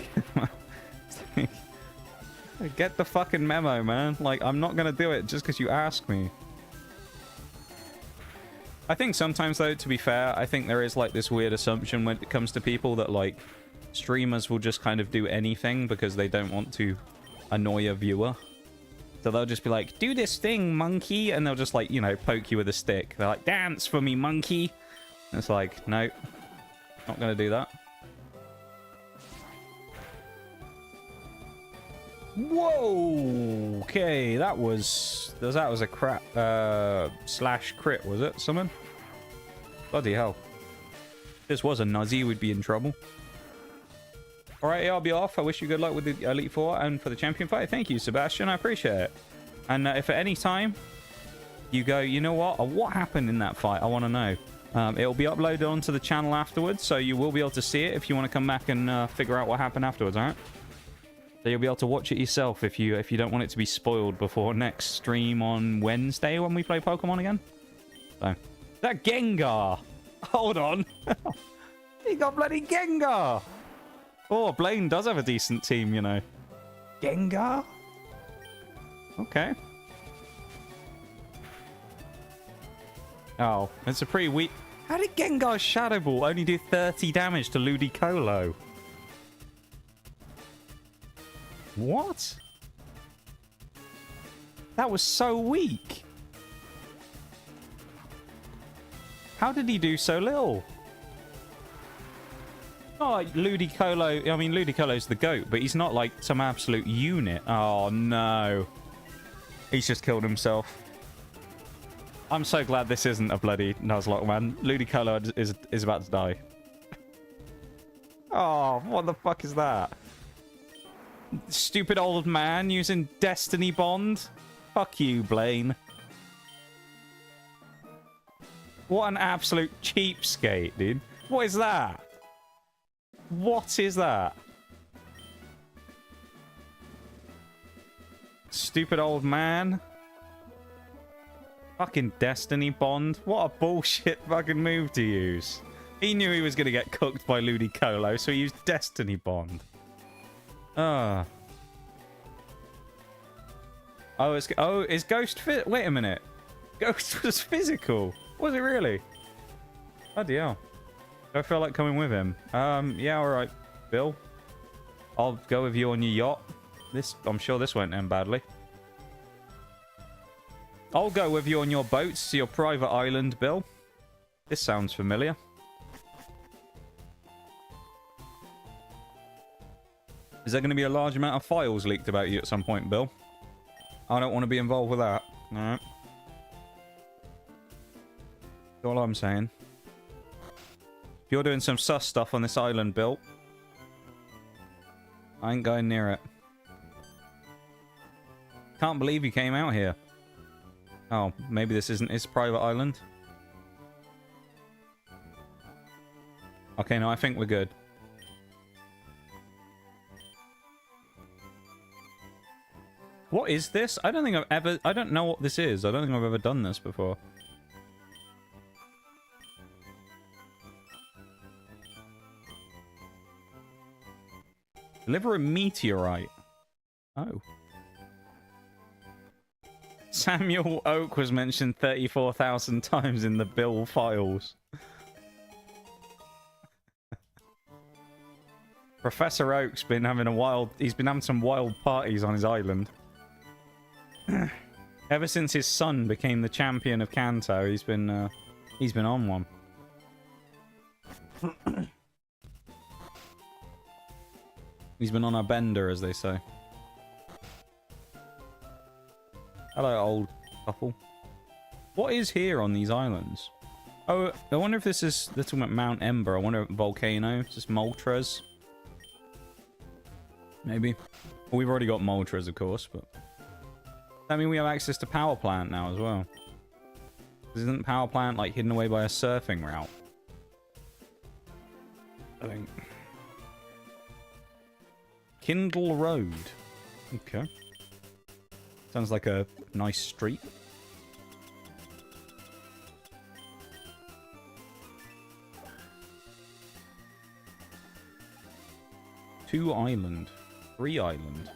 S2: Get the fucking memo, man. Like, I'm not gonna do it just because you ask me. I think sometimes, though, to be fair, I think there is, like, this weird assumption when it comes to people that, like, streamers will just kind of do anything because they don't want to annoy a viewer. So they'll just be like, "Do this thing, monkey," and they'll just, like, you know, poke you with a stick. They're like, "Dance for me, monkey." And it's like, no, not gonna do that. Whoa! Okay, that was a crap slash crit, was it? Someone? Bloody hell! If this was a nuzzy, we'd be in trouble. All right, I'll be off. I wish you good luck with the Elite Four and for the champion fight. Thank you, Sebastian. I appreciate it. And if at any time you go, you know what happened in that fight? I want to know. It'll be uploaded onto the channel afterwards, so you will be able to see it if you want to come back and figure out what happened afterwards. All right. So you'll be able to watch it yourself if you don't want it to be spoiled before next stream on Wednesday when we play Pokemon again. So, that Gengar! Hold on! He got bloody Gengar! Oh, Blaine does have a decent team, you know. Gengar? Okay. Oh, it's a pretty weak... How did Gengar's Shadow Ball only do 30 damage to Ludicolo? What? That was so weak. How did he do so little? Not like Ludicolo. I mean, Ludicolo's the GOAT, but he's not like some absolute unit. Oh, no. He's just killed himself. I'm so glad this isn't a bloody Nuzlocke, man. Ludicolo is about to die. Oh, what the fuck is that? Stupid old man using Destiny Bond. Fuck you, Blaine. What an absolute cheapskate, dude. What is that? What is that? Stupid old man. Fucking Destiny Bond. What a bullshit fucking move to use. He knew he was going to get cooked by Ludicolo, so he used Destiny Bond. Oh, is Ghost wait a minute. Ghost was physical. Was it really? Bloody hell. Do I feel like coming with him? Yeah, alright, Bill. I'll go with you on your yacht. I'm sure this won't end badly. I'll go with you on your boats to your private island, Bill. This sounds familiar. Is there going to be a large amount of files leaked about you at some point, Bill? I don't want to be involved with that. Alright. That's all I'm saying. If you're doing some sus stuff on this island, Bill, I ain't going near it. Can't believe you came out here. Oh, maybe this isn't his private island. Okay, no, I think we're good. What is this? I don't think I've ever... I don't know what this is. I don't think I've ever done this before. Deliver a meteorite. Oh. Samuel Oak was mentioned 34,000 times in the Bill files. Professor Oak's been having a wild... He's been having some wild parties on his island. Ever since his son became the champion of Kanto, he's been on one. He's been on a bender, as they say. Hello, old couple. What is here on these islands? Oh, I wonder if this is... They're talking about Mount Ember. I wonder if volcano. Is this Moltres? Maybe. Well, we've already got Moltres, of course, but... I mean, we have access to power plant now as well. Isn't power plant, like, hidden away by a surfing route? I think. Kindle Road. Okay. Sounds like a nice street. Two island. 3 island.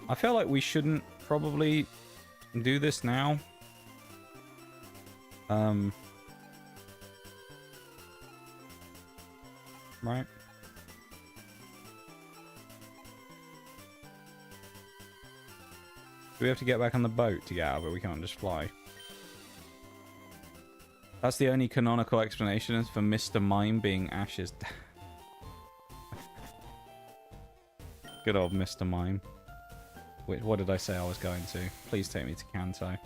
S2: I feel like we shouldn't probably do this now. Right. Do we have to get back on the boat to get out of it? We can't just fly. That's the only canonical explanation for Mr. Mime being Ash's dad. Good old Mr. Mime. Wait, what did I say I was going to? Please take me to Kanto.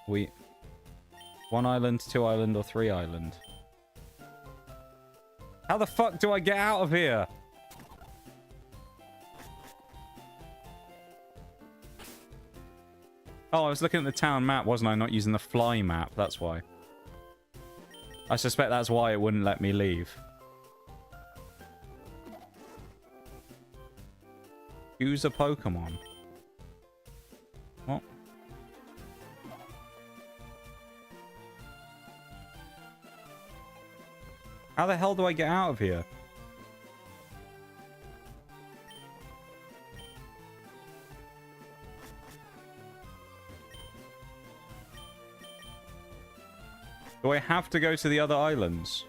S2: We... 1 island, 2 island, or 3 island? How the fuck do I get out of here? Oh, I was looking at the town map, wasn't I? Not using the fly map, that's why. I suspect that's why it wouldn't let me leave. Use a Pokemon. What? How the hell do I get out of here? Do I have to go to the other islands?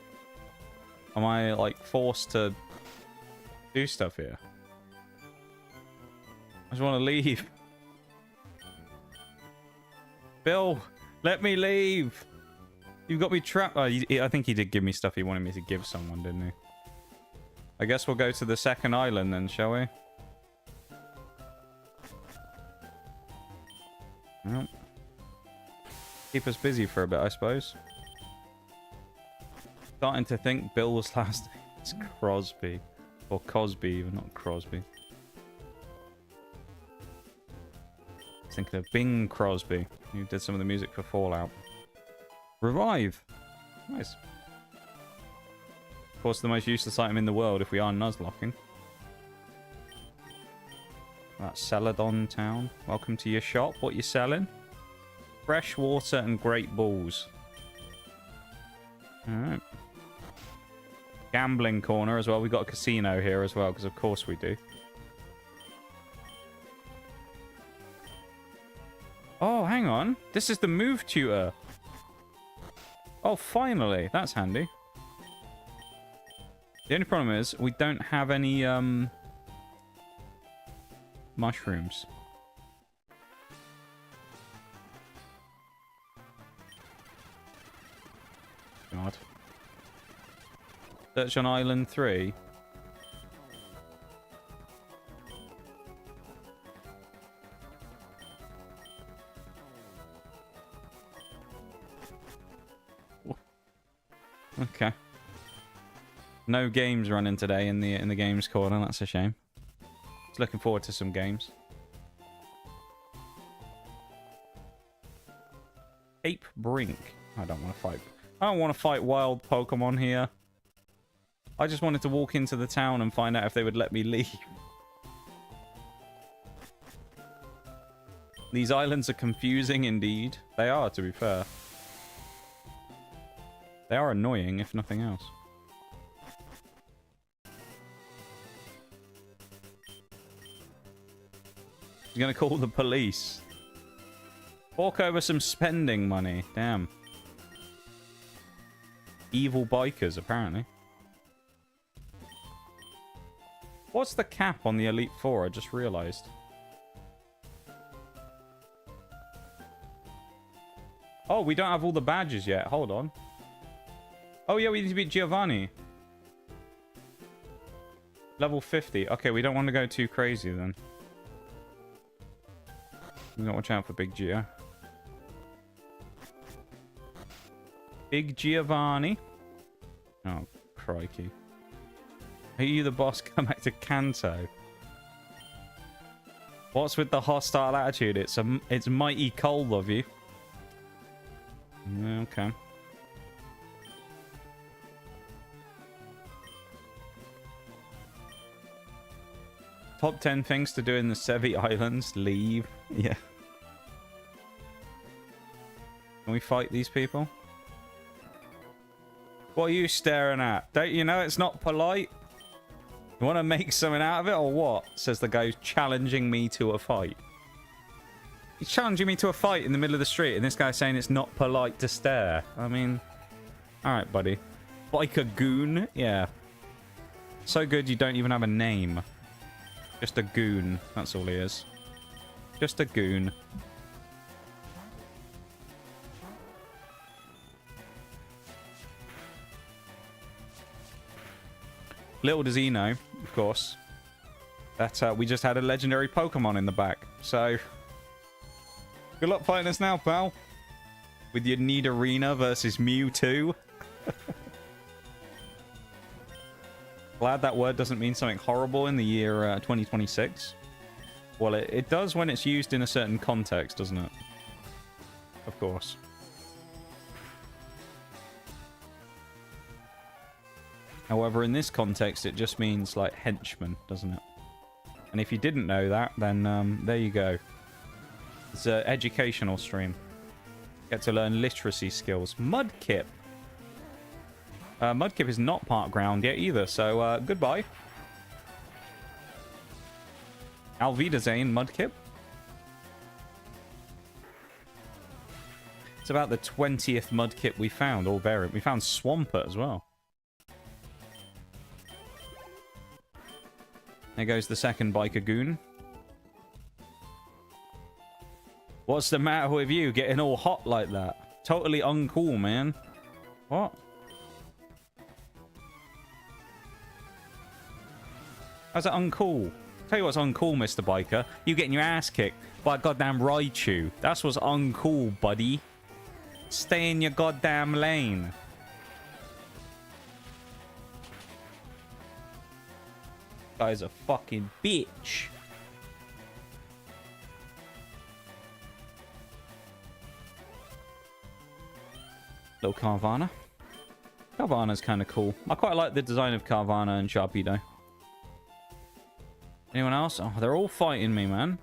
S2: Am I, like, forced to do stuff here? I just want to leave. Bill, let me leave. You've got me trapped. Oh, I think he did give me stuff he wanted me to give someone, didn't he? I guess we'll go to the second island then, shall we? Well, keep us busy for a bit, I suppose. Starting to think Bill's last name is Crosby. Or Cosby, not Crosby. Thinking of Bing Crosby, who did some of the music for Fallout. Revive! Nice. Of course, the most useless item in the world if we are nuzlocking. That's Celadon Town. Welcome to your shop. What you selling? Fresh water and great balls. Alright. Gambling corner as well. We've got a casino here as well, because of course we do. Oh, hang on. This is the move tutor. Oh, finally. That's handy. The only problem is we don't have any mushrooms. God. Search on Island 3. Okay. No games running today in the games corner. That's a shame. Just looking forward to some games. Ape Brink. I don't want to fight. I don't want to fight wild Pokemon here. I just wanted to walk into the town and find out if they would let me leave. These islands are confusing indeed. They are, to be fair. They are annoying, if nothing else. He's gonna call the police. Fork over some spending money. Damn. Evil bikers, apparently. What's the cap on the Elite Four? I just realised. Oh, we don't have all the badges yet. Hold on. Oh, yeah, we need to beat Giovanni. Level 50. Okay, we don't want to go too crazy then. We gotta watch out for Big Gio. Big Giovanni. Oh, crikey. Are you the boss? Come back to Kanto. What's with the hostile attitude? It's mighty cold of you. Okay. Top 10 things to do in the Sevi Islands. Leave. Yeah. Can we fight these people? What are you staring at? Don't you know it's not polite? You want to make something out of it or what? Says the guy who's challenging me to a fight. He's challenging me to a fight in the middle of the street, and this guy's saying it's not polite to stare. I mean, alright, buddy. Biker goon? Yeah. So good you don't even have a name. Just a goon. That's all he is. Just a goon. Little does he know, of course, that we just had a legendary Pokemon in the back. So, good luck fighting us now, pal. With your Nidorina versus Mewtwo. Glad that word doesn't mean something horrible in the year 2026. Well, it does when it's used in a certain context, doesn't it? Of course. However, in this context, it just means, like, henchman, doesn't it? And if you didn't know that, then there you go. It's an educational stream. Get to learn literacy skills. Mudkip. Mudkip is not part ground yet either, so goodbye. Alvida Zane, Mudkip. It's about the 20th Mudkip we found, all variant. We found Swampert as well. There goes the second biker goon. What's the matter with you getting all hot like that? Totally uncool, man. What? How's that uncool? Tell you what's uncool, Mr. Biker. You getting your ass kicked by a goddamn Raichu. That's what's uncool, buddy. Stay in your goddamn lane. Guy's a fucking bitch. Little Carvana. Carvana's kind of cool. I quite like the design of Carvana and Sharpedo. Anyone else? Oh, they're all fighting me, man.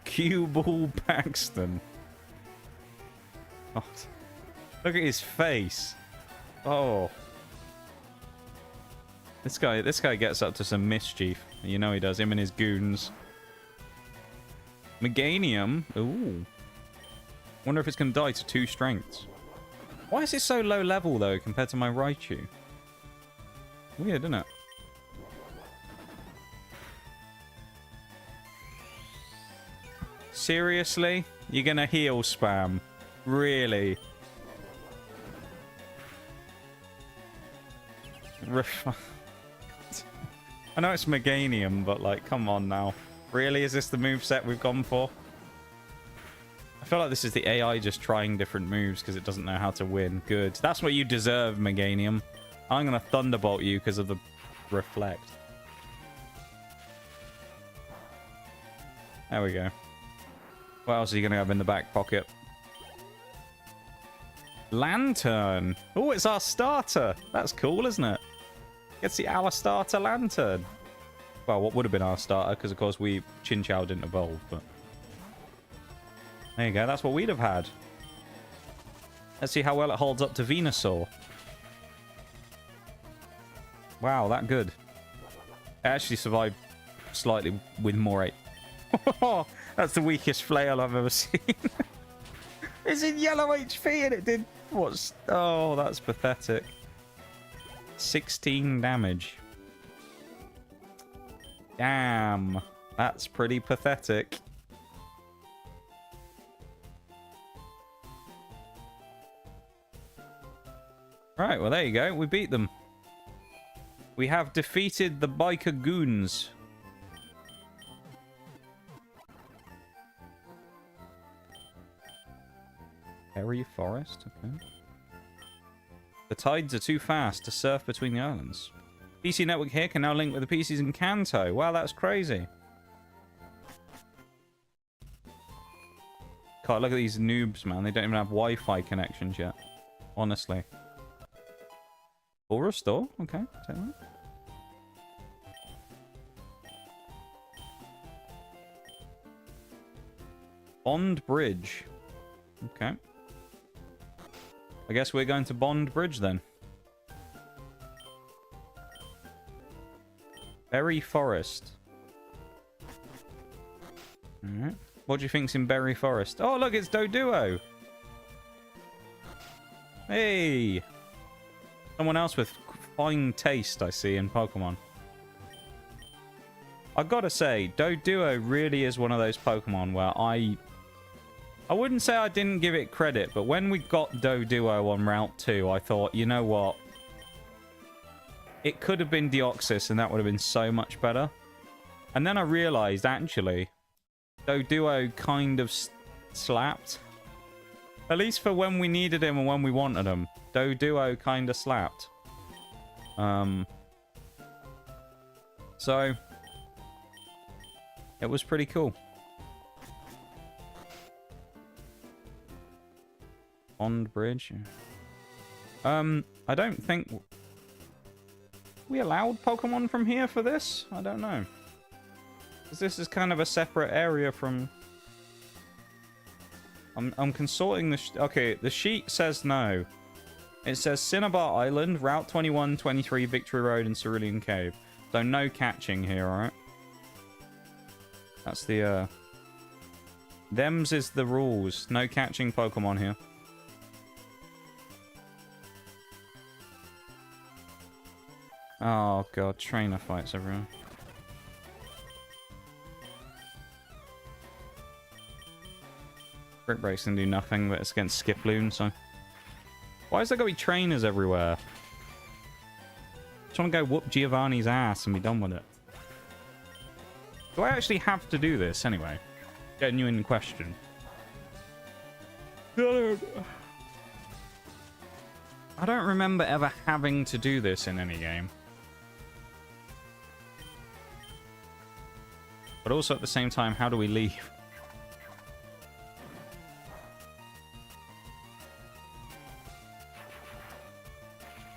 S2: Cue-ball Paxton. Oh, look at his face. Oh. This guy gets up to some mischief. You know he does. Him and his goons. Meganium. Ooh. Wonder if it's going to die to 2 strengths. Why is it so low level, though, compared to my Raichu? Weird, isn't it? Seriously? You're going to heal spam? Really? I know it's Meganium, but, like, come on now. Really? Is this the moveset we've gone for? I feel like this is the AI just trying different moves because it doesn't know how to win. Good. That's what you deserve, Meganium. I'm going to Thunderbolt you because of the Reflect. There we go. What else are you going to have in the back pocket? Lantern. Oh, it's our starter. That's cool, isn't it? Get to see our starter Lantern. Well, what would have been our starter, because, of course, Chinchou didn't evolve, but... There you go, that's what we'd have had. Let's see how well it holds up to Venusaur. Wow, that good. It actually survived slightly with more 8. That's the weakest flail I've ever seen. It's in yellow HP and it did... What's... Oh, that's pathetic. 16 damage. Damn. That's pretty pathetic. Right, well, there you go. We beat them. We have defeated the biker goons. Berry Forest, okay. The tides are too fast to surf between the islands. PC network here can now link with the PCs in Kanto. Wow, that's crazy. God, look at these noobs, man. They don't even have Wi-Fi connections yet. Honestly. Full restore? Okay, take that. Bond Bridge. Okay. I guess we're going to Bond Bridge then. Berry Forest. Alright. What do you think's in Berry Forest? Oh, look, it's Doduo. Hey. Someone else with fine taste, I see, in Pokemon. I gotta say, Doduo really is one of those Pokemon where I wouldn't say I didn't give it credit, but when we got Doduo on Route 2, I thought, you know what? It could have been Deoxys, and that would have been so much better. And then I realized, actually, Doduo kind of slapped. At least for when we needed him and when we wanted him. Doduo kind of slapped. So, it was pretty cool. Bond Bridge. I don't think we allowed Pokemon from here for this. I don't know. Because this is kind of a separate area from... I'm consorting the... Okay, the sheet says no. It says Cinnabar Island, Route 21, 23, Victory Road, and Cerulean Cave. So no catching here, alright? That's the, Thems is the rules. No catching Pokemon here. Oh god, trainer fights everyone. Brick Breaks can do nothing, but it's against Skiploon, so... Why is there going to be trainers everywhere? Just want to go whoop Giovanni's ass and be done with it. Do I actually have to do this anyway? Genuine question. I don't remember ever having to do this in any game. But also at the same time, how do we leave?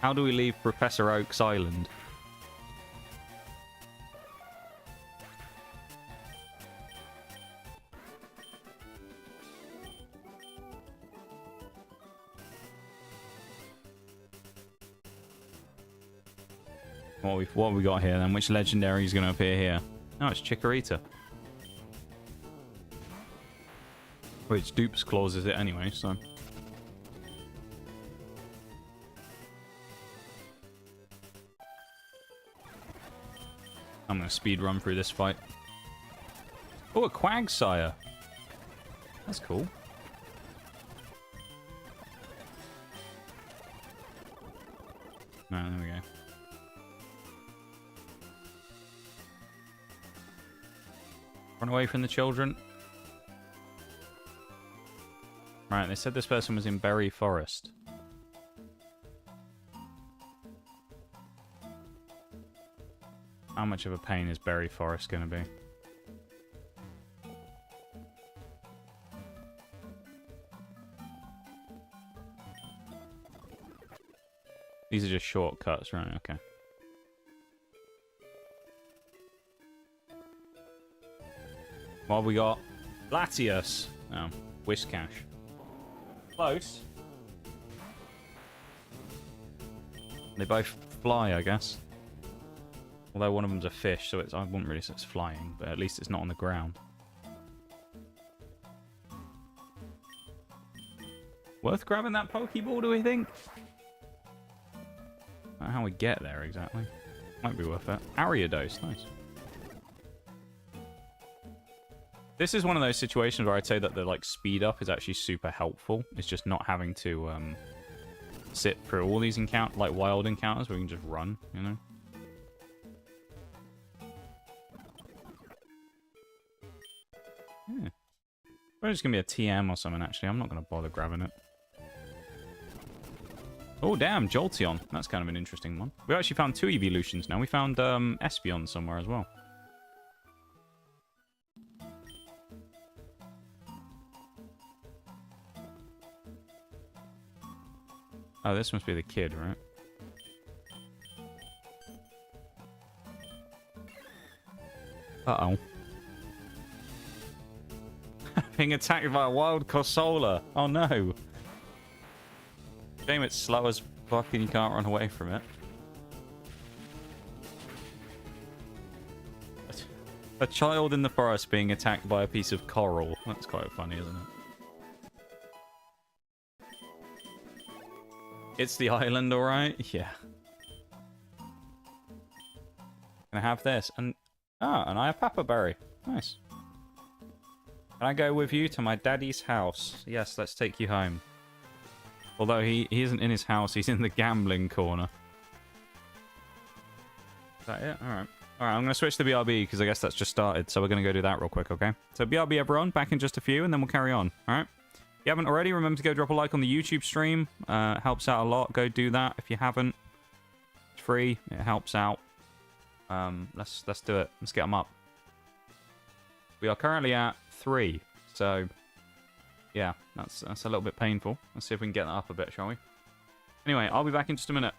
S2: How do we leave Professor Oak's island? What have we got here then? Which legendary is going to appear here? Oh, it's Chikorita. Which dupes claws is it anyway, so... I'm going to speed run through this fight. Oh, a Quagsire. That's cool. No, there we go. Run away from the children. Right, they said this person was in Berry Forest. How much of a pain is Berry Forest going to be? These are just shortcuts, right? Okay. What have we got? Latias. Oh, Whiscash. Close. They both fly, I guess. Although one of them's a fish, so I wouldn't really say it's flying, but at least it's not on the ground. Worth grabbing that Pokeball, do we think? Not how we get there exactly. Might be worth it. Ariados, nice. This is one of those situations where I'd say that the like speed up is actually super helpful. It's just not having to sit through all these wild encounters where we can just run, you know. Yeah. It's just gonna be a TM or something. Actually, I'm not gonna bother grabbing it. Oh, damn, Jolteon. That's kind of an interesting one. We actually found 2 evolutions now. We found Espeon somewhere as well. Oh, this must be the kid, right? Uh-oh. Being attacked by a wild Corsola. Oh, no. Shame it's slow as fuck and you can't run away from it. A child in the forest being attacked by a piece of coral. That's quite funny, isn't it? It's the island, alright? Yeah. Can I have this? And and I have Papa Berry. Nice. Can I go with you to my daddy's house? Yes, let's take you home. Although he isn't in his house, he's in the gambling corner. Is that it? Alright. Alright, I'm going to switch to BRB because I guess that's just started. So we're going to go do that real quick, okay? So BRB everyone, back in just a few and then we'll carry on. Alright? If you haven't already, remember to go drop a like on the YouTube stream. Helps out a lot. Go do that if you haven't. It's free. It helps out. Let's do it. Let's get them up. We are currently at 3. So, yeah, that's a little bit painful. Let's see if we can get that up a bit, shall we? Anyway, I'll be back in just a minute.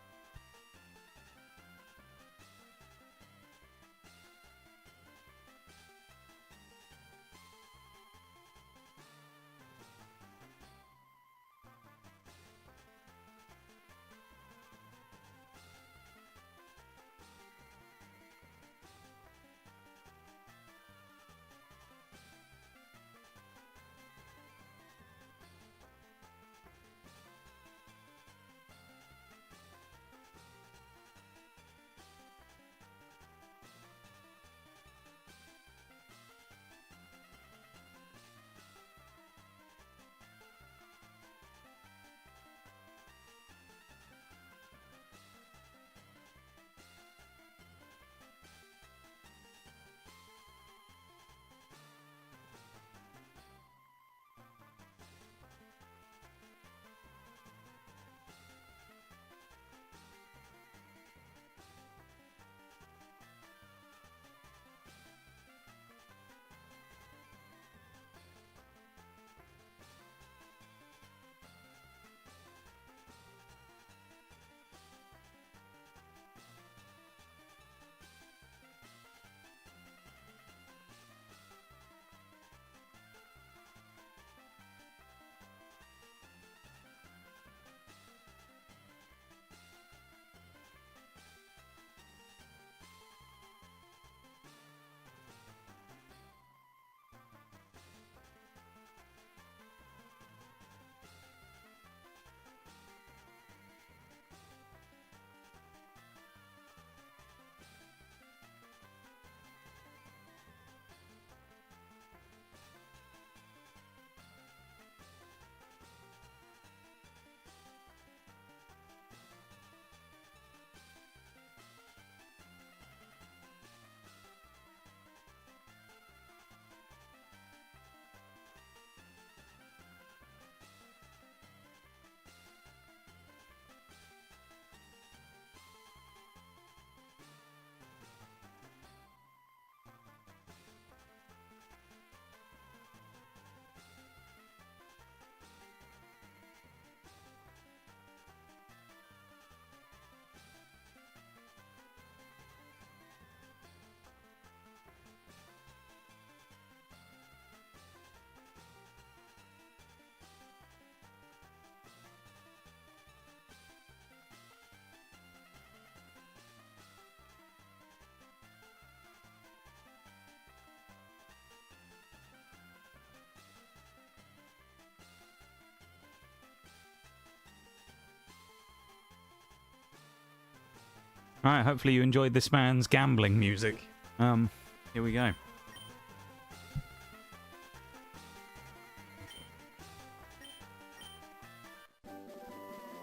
S2: Alright, hopefully you enjoyed this man's gambling music. Here we go.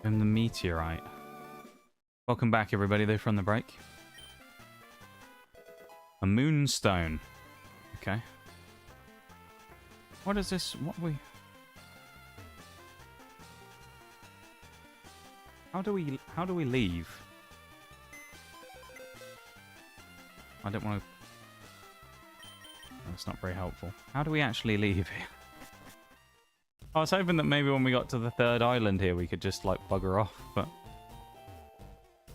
S2: And the meteorite. Welcome back, everybody, though, from the break. A moonstone. Okay. What is this? What we... How do we leave? I don't want to... That's not very helpful. How do we actually leave here? I was hoping that maybe when we got to the third island here, we could just, like, bugger off, but...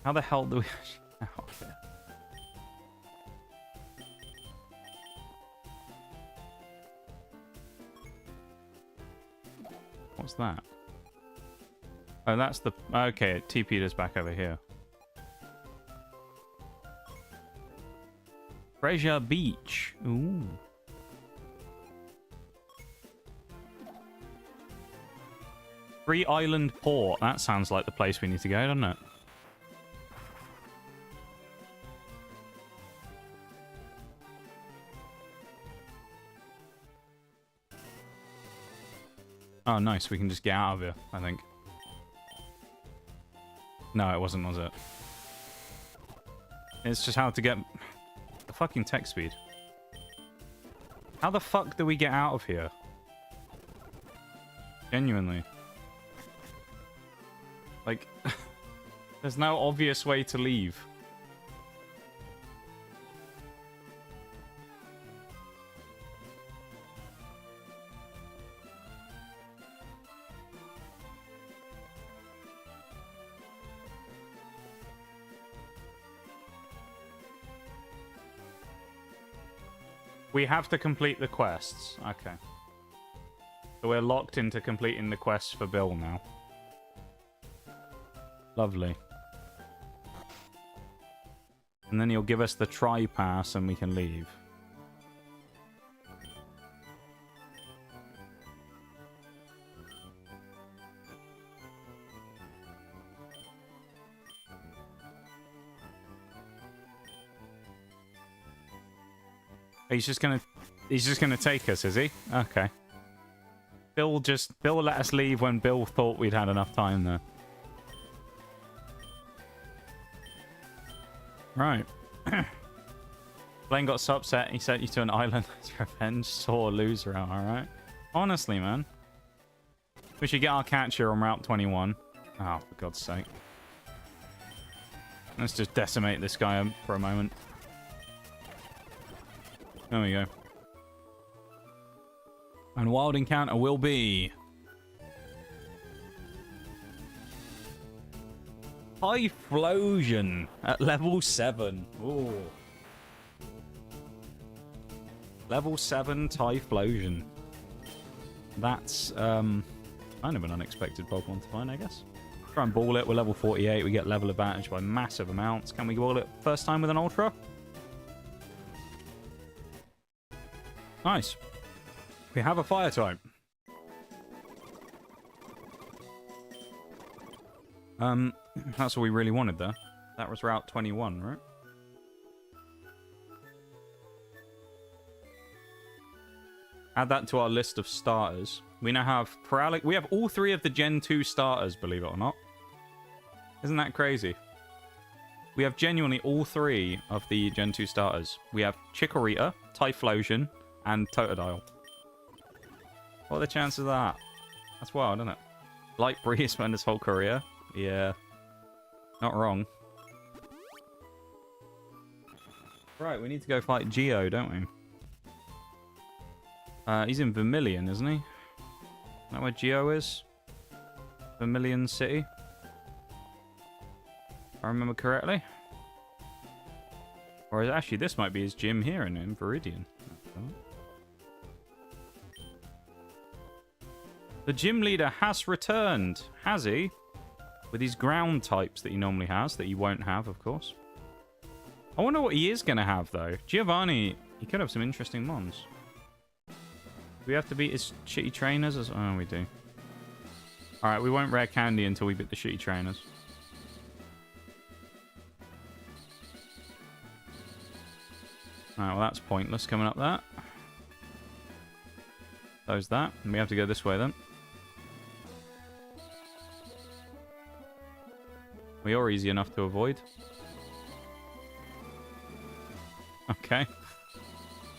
S2: How the hell do we actually get out of here? What's that? Oh, that's the... Okay, it TP'd us back over here. Treasure Beach. Ooh. Free Island Port. That sounds like the place we need to go, doesn't it? Oh, nice. We can just get out of here, I think. No, it wasn't, was it? It's just how to get... The fucking text speed. How the fuck do we get out of here? Genuinely. Like... There's no obvious way to leave. We have to complete the quests. Okay. So we're locked into completing the quests for Bill now. Lovely. And then he'll give us the tri-pass and we can leave. He's just gonna take us, is he? Okay. Bill let us leave when Bill thought we'd had enough time there. Right. Blaine got so upset he sent you to an island as revenge. Sore loser out, alright? Honestly, man. We should get our catcher on Route 21. Oh, for God's sake. Let's just decimate this guy for a moment. There we go. And wild encounter will be... Typhlosion at level 7. Ooh. Level 7 Typhlosion. That's kind of an unexpected Pokemon to find, I guess. Try and ball it. We're level 48. We get level advantage by massive amounts. Can we ball it first time with an Ultra? Nice. We have a fire type. That's what we really wanted there. That was Route 21, right? Add that to our list of starters. We now have Paralyc. We have all 3 of the Gen 2 starters, believe it or not. Isn't that crazy? We have genuinely all 3 of the Gen 2 starters. We have Chikorita, Typhlosion, and Totodile. What are the chances of that? That's wild, isn't it? Light Breeze spent his whole career. Yeah. Not wrong. Right, we need to go fight Geo, don't we? He's in Vermilion, isn't he? Is that where Geo is? Vermilion City? If I remember correctly. Or actually, this might be his gym here in Viridian. The gym leader has returned. Has he? With his ground types that he normally has, that he won't have, of course. I wonder what he is going to have, though. Giovanni, he could have some interesting mons. Do we have to beat his shitty trainers? Oh, we do. Alright, we won't rare candy until we beat the shitty trainers. Alright, well that's pointless coming up that. Close that. And we have to go this way then. We are easy enough to avoid. Okay.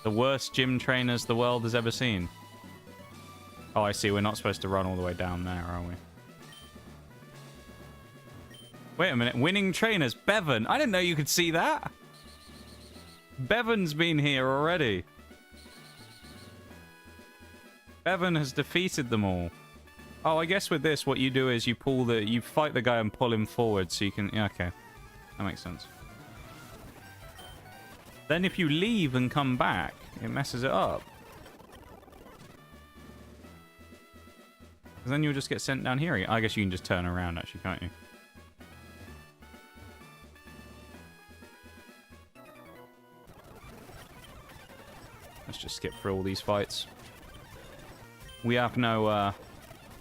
S2: The worst gym trainers the world has ever seen. Oh, I see. We're not supposed to run all the way down there, are we? Wait a minute. Winning trainers. Bevan. I didn't know you could see that. Bevan's been here already. Bevan has defeated them all. Oh, I guess with this, what you do is you fight the guy and pull him forward so you can... Yeah, okay. That makes sense. Then if you leave and come back, it messes it up. Because then you'll just get sent down here. I guess you can just turn around, actually, can't you? Let's just skip through all these fights. We have no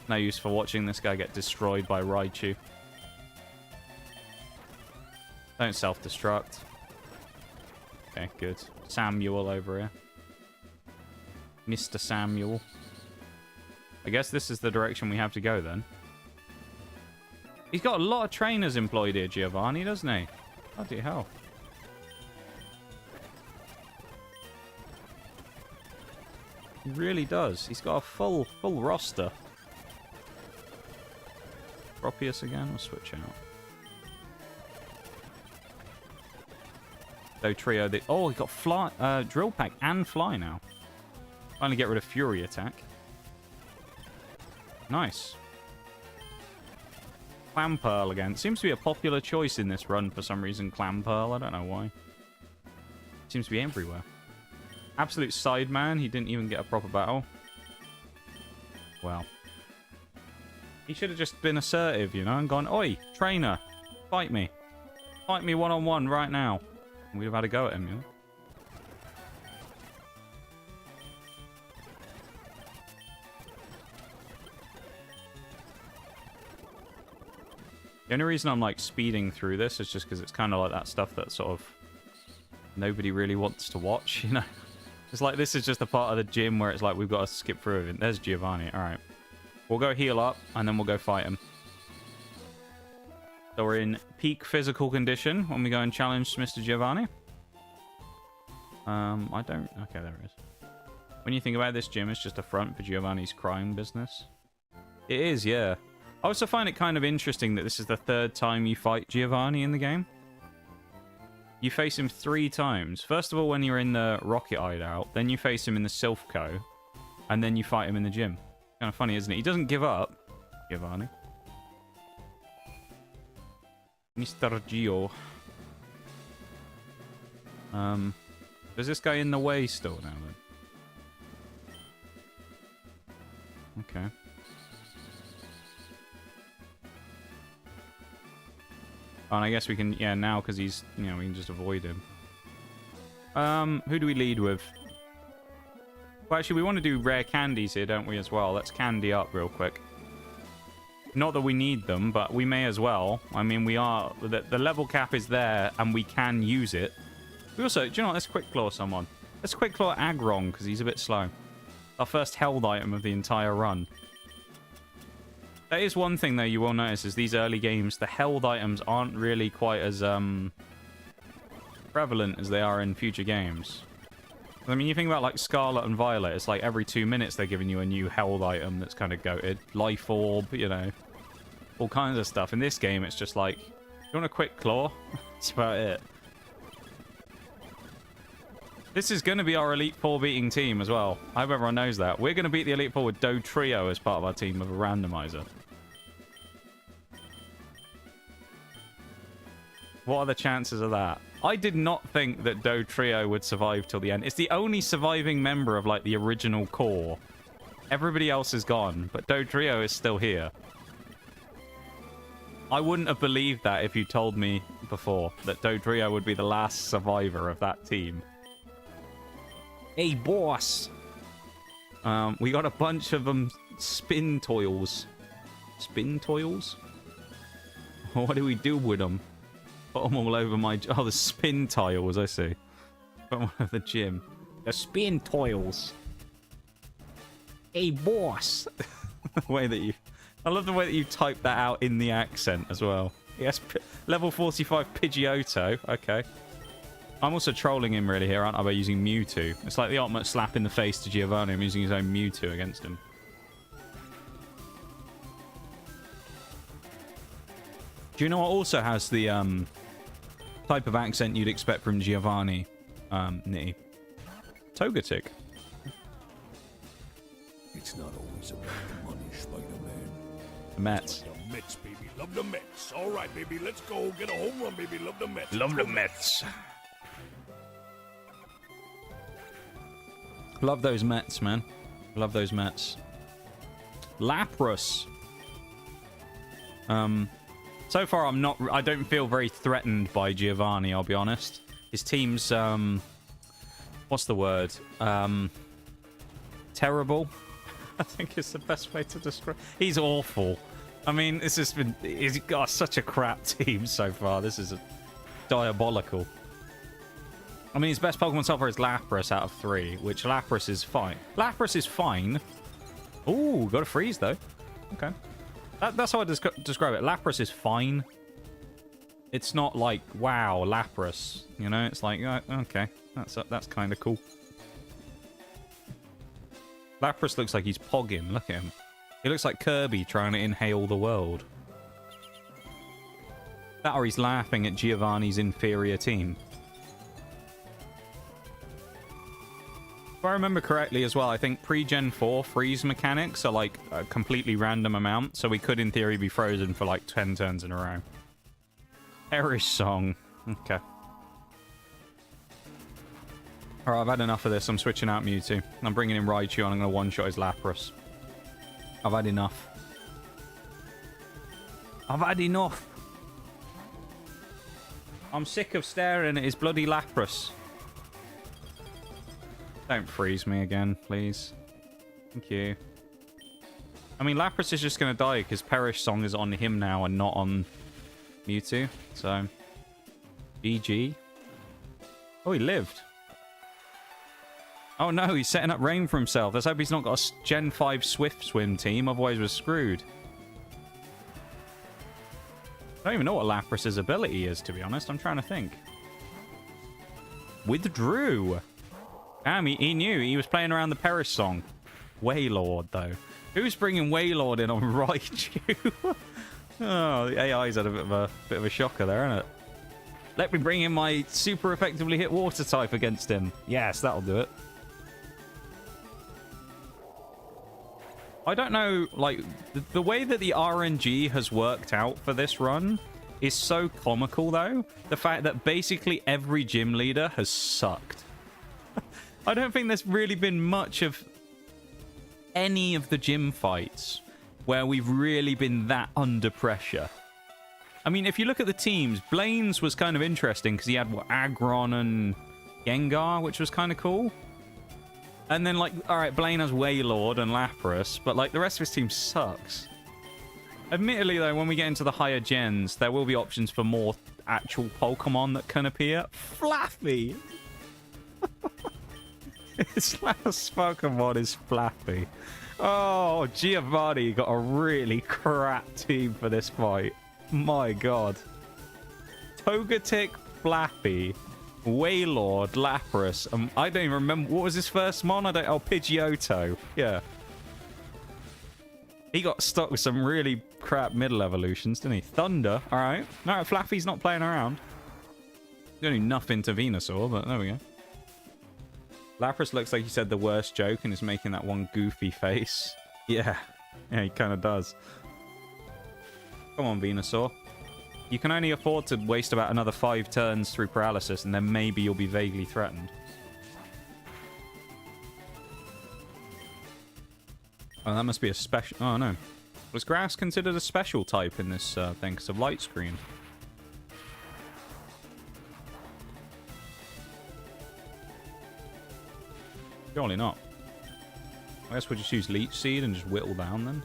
S2: use for watching this guy get destroyed by Raichu. Don't self-destruct. Okay, good. Samuel over here. Mr. Samuel. I guess this is the direction we have to go then. He's got a lot of trainers employed here, Giovanni, doesn't he? Bloody hell. He really does. He's got a full roster. Propius again? We'll switch out. So trio. Oh, he got fly, drill pack and fly now. Finally get rid of Fury attack. Nice. Clamperl again. Seems to be a popular choice in this run for some reason. Clamperl. I don't know why. Seems to be everywhere. Absolute sideman. He didn't even get a proper battle. Well. He should have just been assertive, you know, and gone, oi, trainer, fight me. Fight me one-on-one right now. And we'd have had a go at him, you know. The only reason I'm, like, speeding through this is just because it's kind of like that stuff that sort of nobody really wants to watch, you know. It's like this is just a part of the gym where it's like we've got to skip through it. There's Giovanni. All right. We'll go heal up and then we'll go fight him. So we're in peak physical condition when we go and challenge Mr. Giovanni. I don't... Okay, there it is. When you think about it, this gym, it's just a front for Giovanni's crime business. It is, yeah. I also find it kind of interesting that this is the third time you fight Giovanni in the game. You face him 3 times. First of all, when you're in the Rocket Hideout, then you face him in the Silphco, and then you fight him in the gym. Kind of funny, isn't it? He doesn't give up, Giovanni. Mr. Gio. Is this guy in the way still now, then? Okay. Oh, and I guess we can, yeah, now, because he's, you know, we can just avoid him. Who do we lead with? Well, actually, we want to do rare candies here, don't we, as well? Let's candy up real quick. Not that we need them, but we may as well. I mean, we are... The level cap is there, and we can use it. We also... Do you know what? Let's quick claw someone. Let's quick claw Agron, because he's a bit slow. Our first held item of the entire run. That is one thing, though, you will notice, is these early games, the held items aren't really quite as prevalent as they are in future games. I mean, you think about, like, Scarlet and Violet, it's like every 2 minutes they're giving you a new held item that's kind of goated. Life Orb, you know, all kinds of stuff. In this game, it's just like, you want a quick claw? That's about it. This is going to be our Elite Four beating team as well. I hope everyone knows that. We're going to beat the Elite Four with Do Trio as part of our team of a randomizer. What are the chances of that? I did not think that Do Trio would survive till the end. It's the only surviving member of, like, the original core. Everybody else is gone, but Do Trio is still here. I wouldn't have believed that if you told me before that Do Trio would be the last survivor of that team. Hey, boss! We got a bunch of them spin toils. Spin toils? What do we do with them? Put them all over my... Oh, the spin tiles, I see. Put them all over the gym. The spin toils. Hey, boss! The way that you... I love the way that you type that out in the accent as well. Yes, level 45 Pidgeotto. Okay. I'm also trolling him really here, aren't I, by using Mewtwo. It's like the ultimate slap in the face to Giovanni. I'm using his own Mewtwo against him. Do you know what also has the type of accent you'd expect from Giovanni, Nitty? Togetic.
S1: It's not always about the money, Spider-Man.
S2: The Mets.
S1: The Mets, baby. Love the Mets. All right, baby. Let's go. Get a home run, baby. Love the Mets.
S2: Love the Mets. Love those Mets, man. Love those Mets. Lapras. So far I don't feel very threatened by Giovanni, I'll be honest. His team's what's the word? Terrible. I think it's the best way to describe. He's awful. I mean, he's got such a crap team so far. This is diabolical. I mean, his best Pokemon so far is Lapras out of 3, which Lapras is fine. Lapras is fine. Ooh, got a freeze though. Okay. That's how I describe it. Lapras is fine. It's not like, wow, Lapras. You know, it's like, okay, that's kind of cool. Lapras looks like he's pogging. Look at him. He looks like Kirby trying to inhale the world. That or he's laughing at Giovanni's inferior team. If I remember correctly as well, I think pre-Gen 4 freeze mechanics are like a completely random amount, so we could in theory be frozen for like 10 turns in a row. Perish Song. Okay. Alright, I've had enough of this. I'm switching out Mewtwo. I'm bringing in Raichu and I'm going to one-shot his Lapras. I've had enough. I've had enough. I'm sick of staring at his bloody Lapras. Don't freeze me again, please. Thank you. I mean, Lapras is just going to die because Perish Song is on him now and not on Mewtwo. So, GG. Oh, he lived. Oh no, he's setting up rain for himself. Let's hope he's not got a Gen 5 Swift Swim team, otherwise we're screwed. I don't even know what Lapras' ability is, to be honest. I'm trying to think. Withdrew. Damn, he knew. He was playing around the Perish Song. Wailord, though. Who's bringing Wailord in on Raichu? Oh, the AI's had a bit of a shocker there, isn't it? Let me bring in my super effectively hit water type against him. Yes, that'll do it. I don't know, like, the way that the RNG has worked out for this run is so comical, though. The fact that basically every gym leader has sucked. I don't think there's really been much of any of the gym fights where we've really been that under pressure. I mean, if you look at the teams, Blaine's was kind of interesting because he had, what, Aggron and Gengar, which was kind of cool. And then, like, alright, Blaine has Wailord and Lapras, but, like, the rest of his team sucks. Admittedly, though, when we get into the higher gens, there will be options for more actual Pokemon that can appear. Flaffy! His last Pokemon is Flaffy. Oh, Giovanni got a really crap team for this fight. My god. Togetic, Flaffy, Wailord, Lapras. I don't even remember. What was his first mon? Oh, Pidgeotto. Yeah. He got stuck with some really crap middle evolutions, didn't he? Thunder. Alright. Alright, Flaffy's not playing around. He's only nothing to Venusaur, but there we go. Lapras looks like he said the worst joke and is making that one goofy face. Yeah. Yeah, he kind of does. Come on, Venusaur. You can only afford to waste about another 5 turns through paralysis, and then maybe you'll be vaguely threatened. Oh, that must be a special... Oh, no. Was grass considered a special type in this thing because of light screen? Surely not. I guess we'll just use Leech Seed and just whittle down then.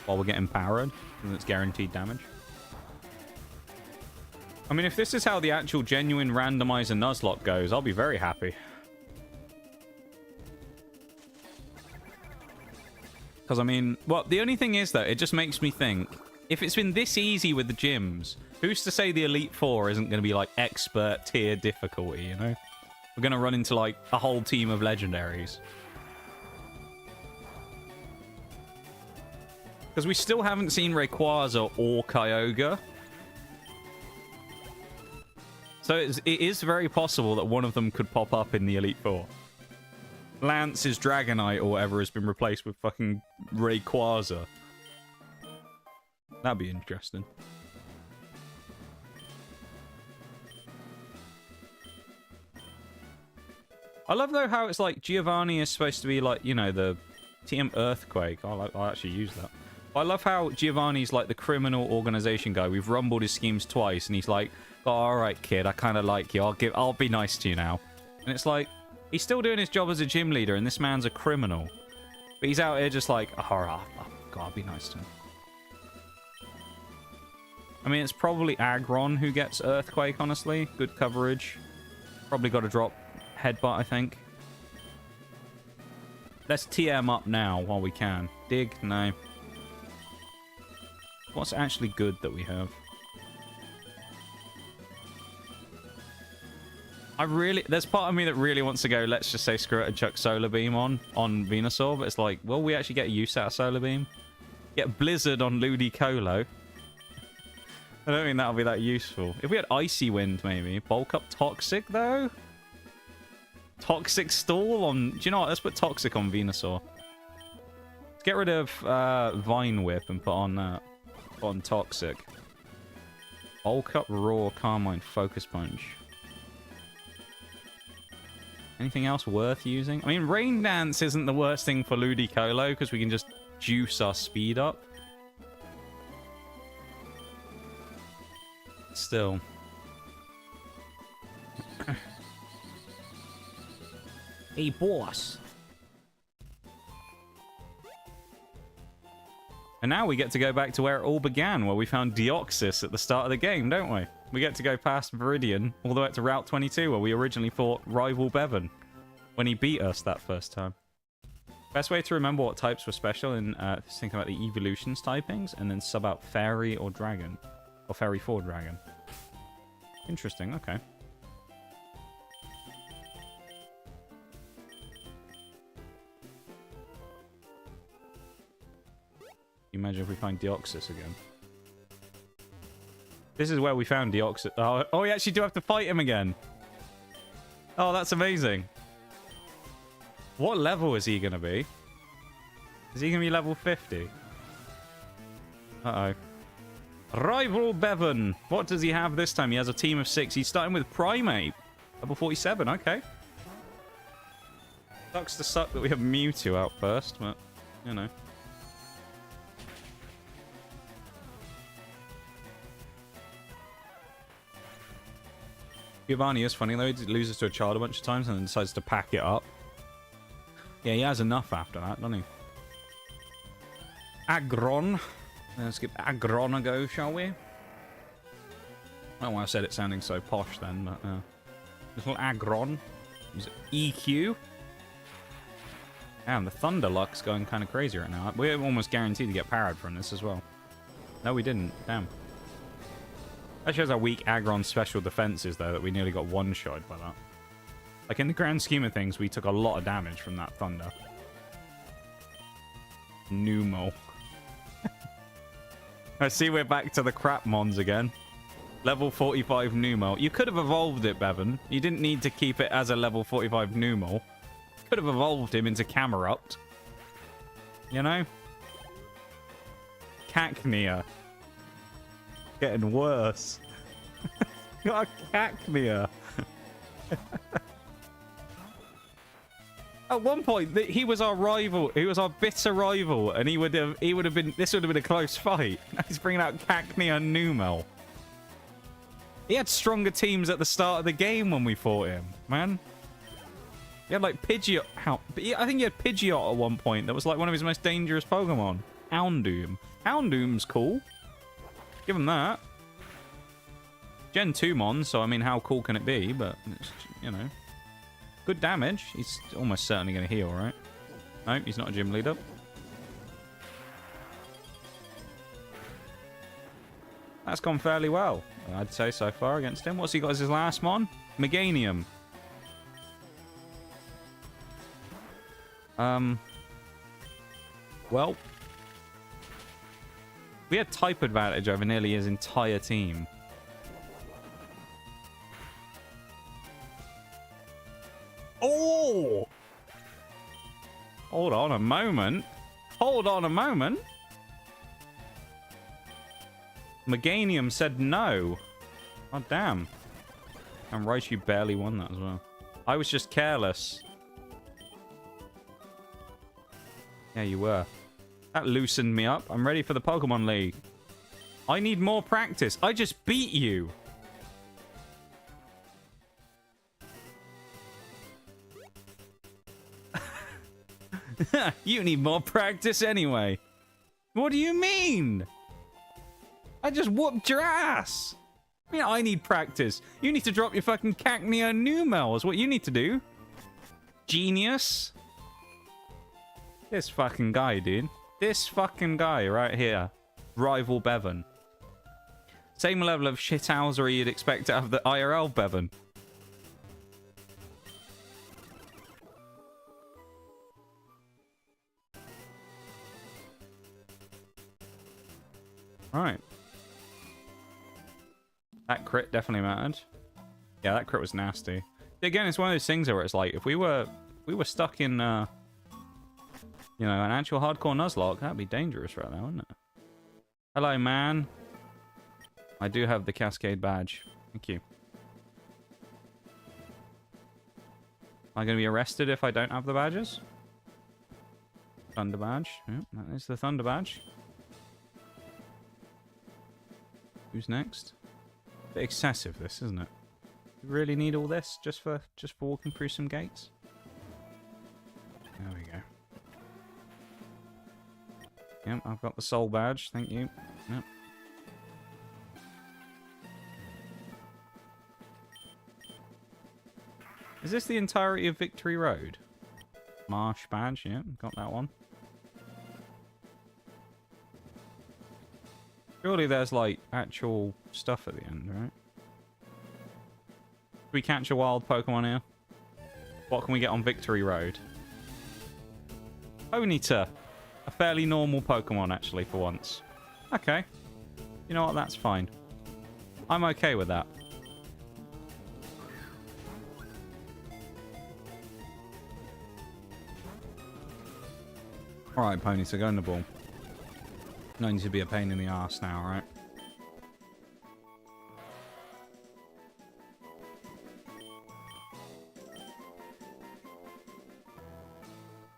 S2: While we're getting powered. And it's guaranteed damage. I mean, if this is how the actual genuine randomizer Nuzlocke goes, I'll be very happy. Because, I mean... Well, the only thing is, though, it just makes me think... If it's been this easy with the gyms, who's to say the Elite Four isn't going to be, like, expert tier difficulty, you know? We're going to run into, like, a whole team of legendaries. Because we still haven't seen Rayquaza or Kyogre. So it is very possible that one of them could pop up in the Elite Four. Lance's Dragonite or whatever has been replaced with fucking Rayquaza. That'd be interesting. I love though how it's like Giovanni is supposed to be like, you know, the Team Earthquake. I'll actually use that. But I love how Giovanni's like the criminal organization guy. We've rumbled his schemes twice, and he's like, oh, "All right, kid, I kind of like you. I'll be nice to you now." And it's like he's still doing his job as a gym leader, and this man's a criminal. But he's out here just like, "Oh, God, I'll be nice to him." I mean, it's probably Aggron who gets Earthquake. Honestly, good coverage. Probably got to drop Headbutt, I think. Let's TM up now while we can. Dig? No. What's actually good that we have? There's part of me that really wants to go, let's just say screw it and chuck Solar Beam on Venusaur, but it's like, will we actually get use out of Solar Beam? Get Blizzard on Ludicolo. I don't think that'll be that useful. If we had Icy Wind, maybe. Bulk up Toxic, though? Toxic Stall on... Do you know what? Let's put Toxic on Venusaur. Let's get rid of Vine Whip and put on that. Put on Toxic. Bulk up Raw, Carmine, Focus Punch. Anything else worth using? I mean, Rain Dance isn't the worst thing for Ludicolo because we can just juice our speed up. Still. Hey, boss. And now we get to go back to where it all began, where we found Deoxys at the start of the game, don't we? We get to go past Viridian all the way up to Route 22, where we originally fought rival Bevan when he beat us that first time. Best way to remember what types were special in think about the evolutions typings and then sub out Fairy or Dragon. Or Fairy 4 Dragon. Interesting, okay. Imagine if we find Deoxys again. This is where we found Deoxys. Oh, we actually do have to fight him again. Oh, that's amazing. What level is he going to be? Is he going to be level 50? Uh-oh. Rival Bevan. What does he have this time? He has a team of 6. He's starting with Primate. Level 47, okay. Sucks to suck that we have Mewtwo out first, but, you know. Giovanni is funny though, he loses to a child a bunch of times and then decides to pack it up. Yeah, he has enough after that, doesn't he? Aggron. Let's give Aggron a go, shall we? I don't know why I said it sounding so posh then, but little Aggron. Use EQ. Damn, the Thunder Luck's going kind of crazy right now. We're almost guaranteed to get parried from this as well. No, we didn't. Damn. That shows how weak Aggron's special defense is, though, that we nearly got one-shot by that. Like, in the grand scheme of things, we took a lot of damage from that Thunder. Numo. I see we're back to the crap mons again. Level 45 Numo. You could have evolved it, Bevan. You didn't need to keep it as a level 45 Numo. Could have evolved him into Camerupt. You know? Cacnea. Getting worse. Got a Cacnea. At one point, he was our rival. He was our bitter rival, and he would have been. This would have been a close fight. Now he's bringing out Cacnea and Numel. He had stronger teams at the start of the game when we fought him, man. He had like Pidgeot. I think he had Pidgeot at one point. That was like one of his most dangerous Pokemon. Houndoom. Houndoom's cool. Give him that. Gen 2 mon, so I mean, how cool can it be? But, it's, you know. Good damage. He's almost certainly going to heal, right? No, he's not a gym leader. That's gone fairly well, I'd say, so far against him. What's he got as his last mon? Meganium. Well, we had type advantage over nearly his entire team. Oh! Hold on a moment. Hold on a moment. Meganium said no. Oh, damn. I'm right, you barely won that as well. I was just careless. Yeah, you were. That loosened me up. I'm ready for the Pokemon League. I need more practice. I just beat you. You need more practice anyway. What do you mean? I just whooped your ass. I mean, I need practice. You need to drop your fucking Cacnea Numel is what you need to do. Genius. This fucking guy, dude. This fucking guy right here. Rival Bevan. Same level of shithousery you'd expect to have the IRL Bevan. Right. That crit definitely mattered. Yeah, that crit was nasty. Again, it's one of those things where it's like, if we were stuck in, you know, an actual hardcore Nuzlocke, that'd be dangerous right now, wouldn't it? Hello, man. I do have the Cascade badge. Thank you. Am I going to be arrested if I don't have the badges? Thunder badge. Yep, that is the Thunder badge. Who's next? A bit excessive, this, isn't it? You really need all this just for walking through some gates? There we go. Yep, I've got the soul badge. Thank you. Yep. Is this the entirety of Victory Road? Marsh badge, yeah, got that one. Surely there's, like, actual stuff at the end, right? Can we catch a wild Pokemon here? What can we get on Victory Road? Ponyta. A fairly normal Pokemon, actually, for once. Okay. You know what? That's fine. I'm okay with that. Alright, Ponyta, go in the ball. No need to be a pain in the arse now, right?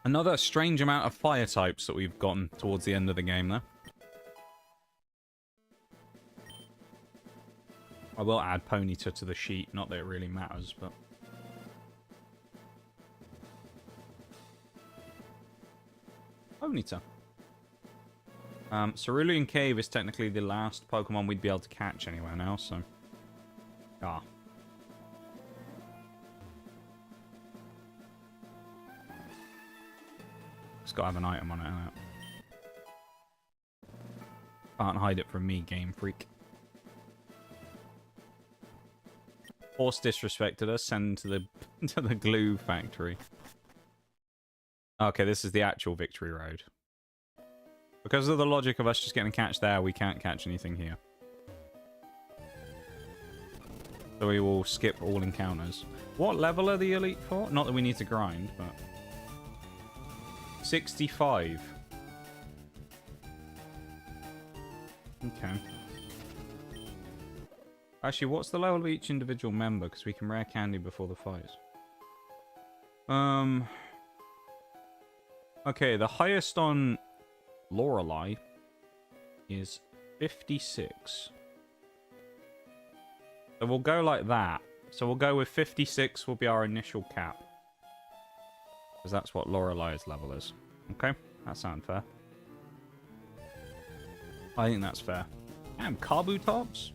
S2: Another strange amount of fire types that we've gotten towards the end of the game there. I will add Ponyta to the sheet, not that it really matters, but... Ponyta. Cerulean Cave is technically the last Pokemon we'd be able to catch anywhere now, so... Ah. It's got to have an item on it, hasn't it? Can't hide it from me, Game Freak. Horse disrespected us, send to the to the glue factory. Okay, this is the actual Victory Road. Because of the logic of us just getting a catch there, we can't catch anything here. So we will skip all encounters. What level are the Elite Four? Not that we need to grind, but... 65. Okay. Actually, what's the level of each individual member? Because we can rare candy before the fights. Okay, the highest on Lorelei is 56. So we'll go like that. So we'll go with 56 will be our initial cap. Because that's what Lorelei's level is. Okay, that sounds fair. I think that's fair. Damn, Kabutops?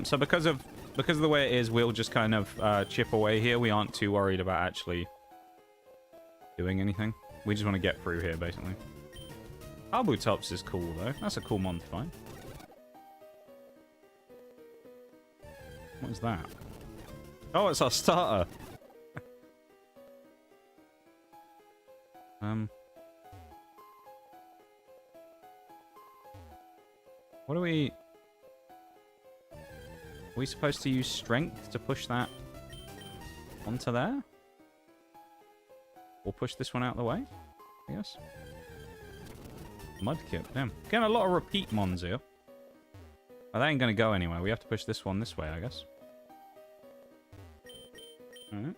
S2: So because of the way it is, we'll just kind of chip away here. We aren't too worried about actually doing anything. We just want to get through here, basically. Kabutops is cool, though. That's a cool mon to find. What is that? Oh, it's our starter. What are we... Are we supposed to use strength to push that? onto there. We'll push this one out of the way, I guess. Mudkip, damn. Getting a lot of repeat mons here. Oh, that ain't gonna go anywhere. We have to push this one this way, I guess. Alright.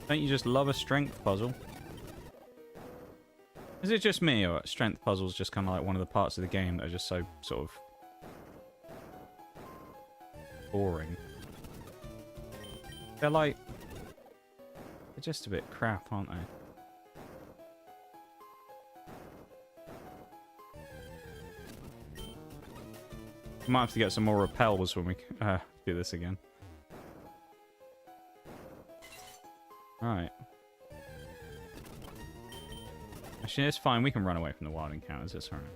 S2: Don't you just love a strength puzzle? Is it just me, or strength puzzles just kind of like one of the parts of the game that are just so sort of boring? They're like... They're just a bit crap, aren't they? We might have to get some more repels when we do this again. Right. Actually, it's fine. We can run away from the wild encounters. It's alright.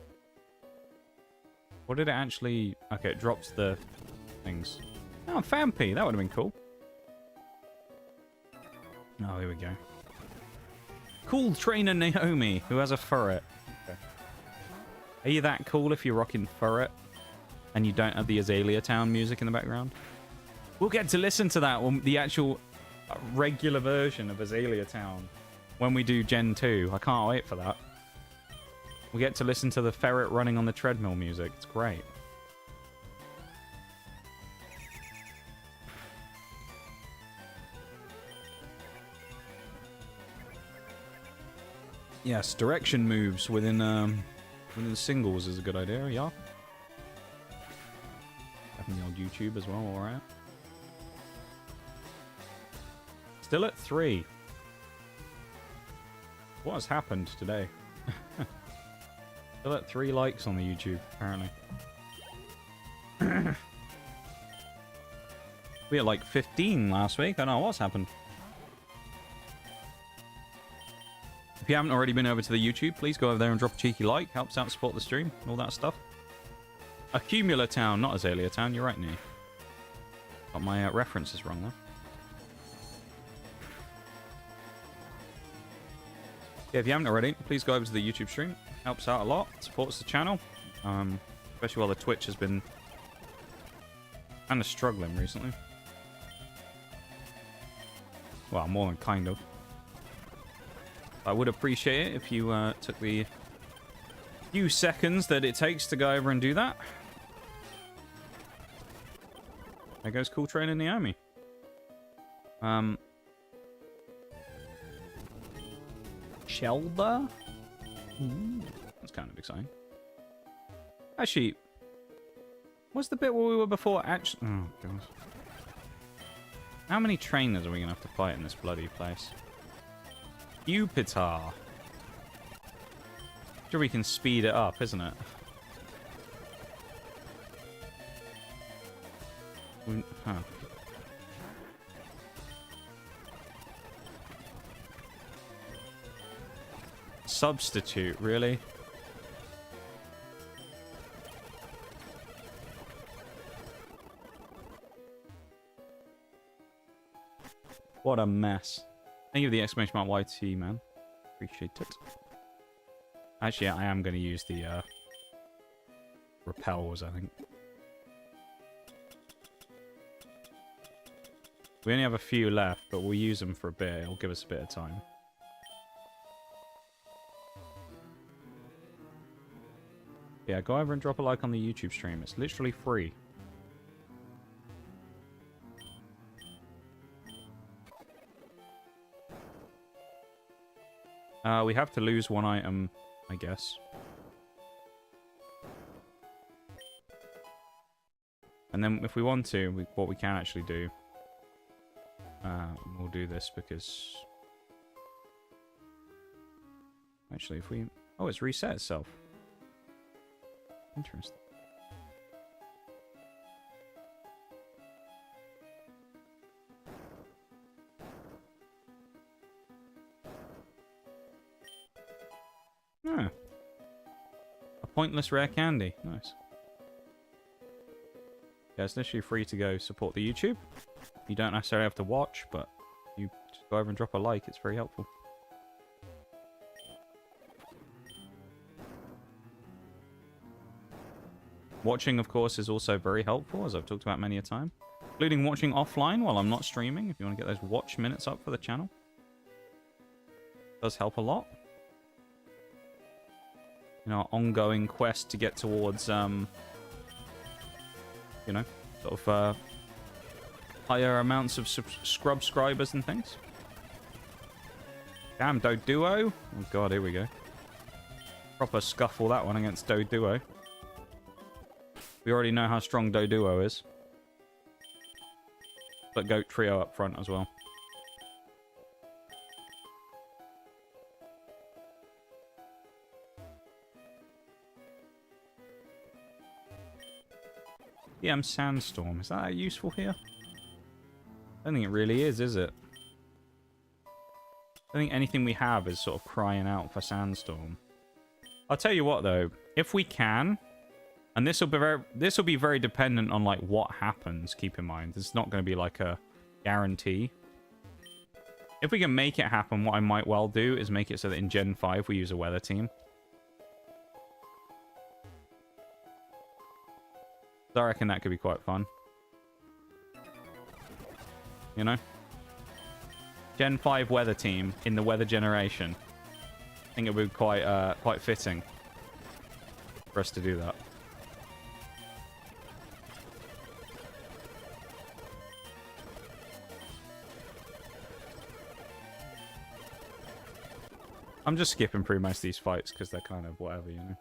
S2: What did it actually... Okay, it drops the things. Oh, Fampy. That would have been cool. Oh, here we go. Cool trainer Naomi, who has a furret. Okay. Are you that cool if you're rocking furret and you don't have the Azalea Town music in the background? We'll get to listen to that when the actual regular version of Azalea Town when we do Gen 2. I can't wait for that. We get to listen to the ferret running on the treadmill music. It's great. Yes, direction moves within the singles is a good idea, yeah. Having the old YouTube as well, alright. Still at 3. What has happened today? Still at 3 likes on the YouTube, apparently. We had like 15 last week. I don't know what's happened. If you haven't already been over to the YouTube, please go over there and drop a cheeky like. Helps out support the stream and all that stuff. Accumula Town, not Azalea Town. You're right, Nee. Got my references wrong there. Yeah, if you haven't already, please go over to the YouTube stream. Helps out a lot. Supports the channel. Especially while the Twitch has been kind of struggling recently. Well, more than kind of. I would appreciate it if you took the few seconds that it takes to go over and do that. There goes Cool Trainer Naomi. Shelda? That's kind of exciting. Actually, what's the bit where we were before? Actually, oh god. How many trainers are we gonna have to fight in this bloody place? Jupiter. Sure, we can speed it up, isn't it? Huh. Substitute, really? What a mess. Thank you for the exclamation mark YT, man. Appreciate it. Actually, I am going to use the repels, I think. We only have a few left, but we'll use them for a bit. It'll give us a bit of time. Yeah, go over and drop a like on the YouTube stream. It's literally free. We have to lose one item, I guess. And then if we want to, what we can actually do, we'll do this because... Actually, if we... Oh, it's reset itself. Interesting. Oh. A pointless rare candy. Nice. Yeah, it's literally free to go support the YouTube. You don't necessarily have to watch, but you just go over and drop a like. It's very helpful. Watching, of course, is also very helpful, as I've talked about many a time. Including watching offline while I'm not streaming, if you want to get those watch minutes up for the channel. Does help a lot. In our ongoing quest to get towards, you know, sort of higher amounts of subscribers and things. Damn, Doduo. Oh god, here we go. Proper scuffle that one against Doduo. We already know how strong Doduo is. But Goat Trio up front as well. Sandstorm. Is that useful here? I don't think it really is it? I don't think anything we have is sort of crying out for Sandstorm. I'll tell you what, though. If we can, and this will be very dependent on like what happens. Keep in mind, it's not going to be like a guarantee. If we can make it happen, what I might well do is make it so that in Gen 5 we use a weather team. So I reckon that could be quite fun. You know? Gen 5 weather team in the weather generation. I think it would be quite fitting for us to do that. I'm just skipping through most of these fights because they're kind of whatever, you know.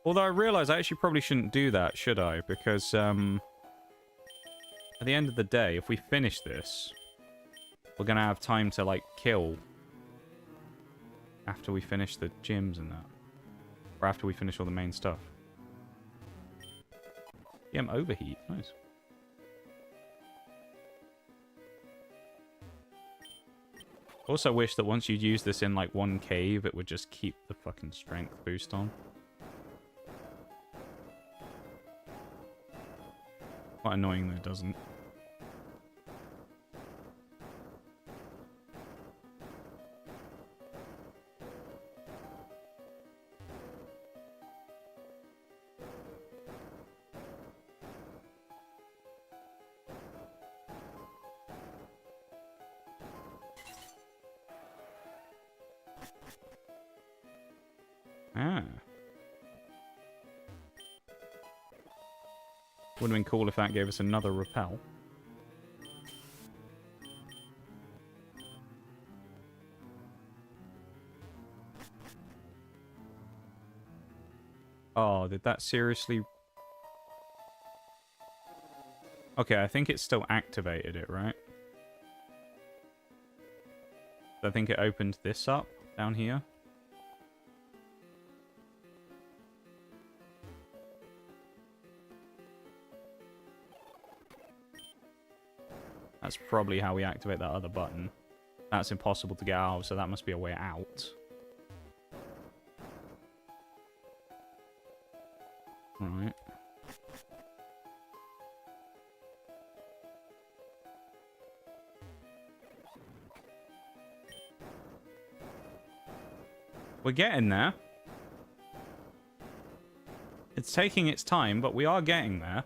S2: Although I realise I actually probably shouldn't do that, should I? Because, at the end of the day, if we finish this, we're going to have time to, like, kill after we finish the gyms and that. Or after we finish all the main stuff. Yeah, overheat. Nice. Also wish that once you use this in, like, one cave, it would just keep the fucking strength boost on. Quite annoying that it doesn't. Would have been cool if that gave us another repel. Oh, did that seriously... Okay, I think it still activated it, right? I think it opened this up down here. That's probably how we activate that other button. That's impossible to get out of, so that must be a way out. Alright. We're getting there. It's taking its time, but we are getting there.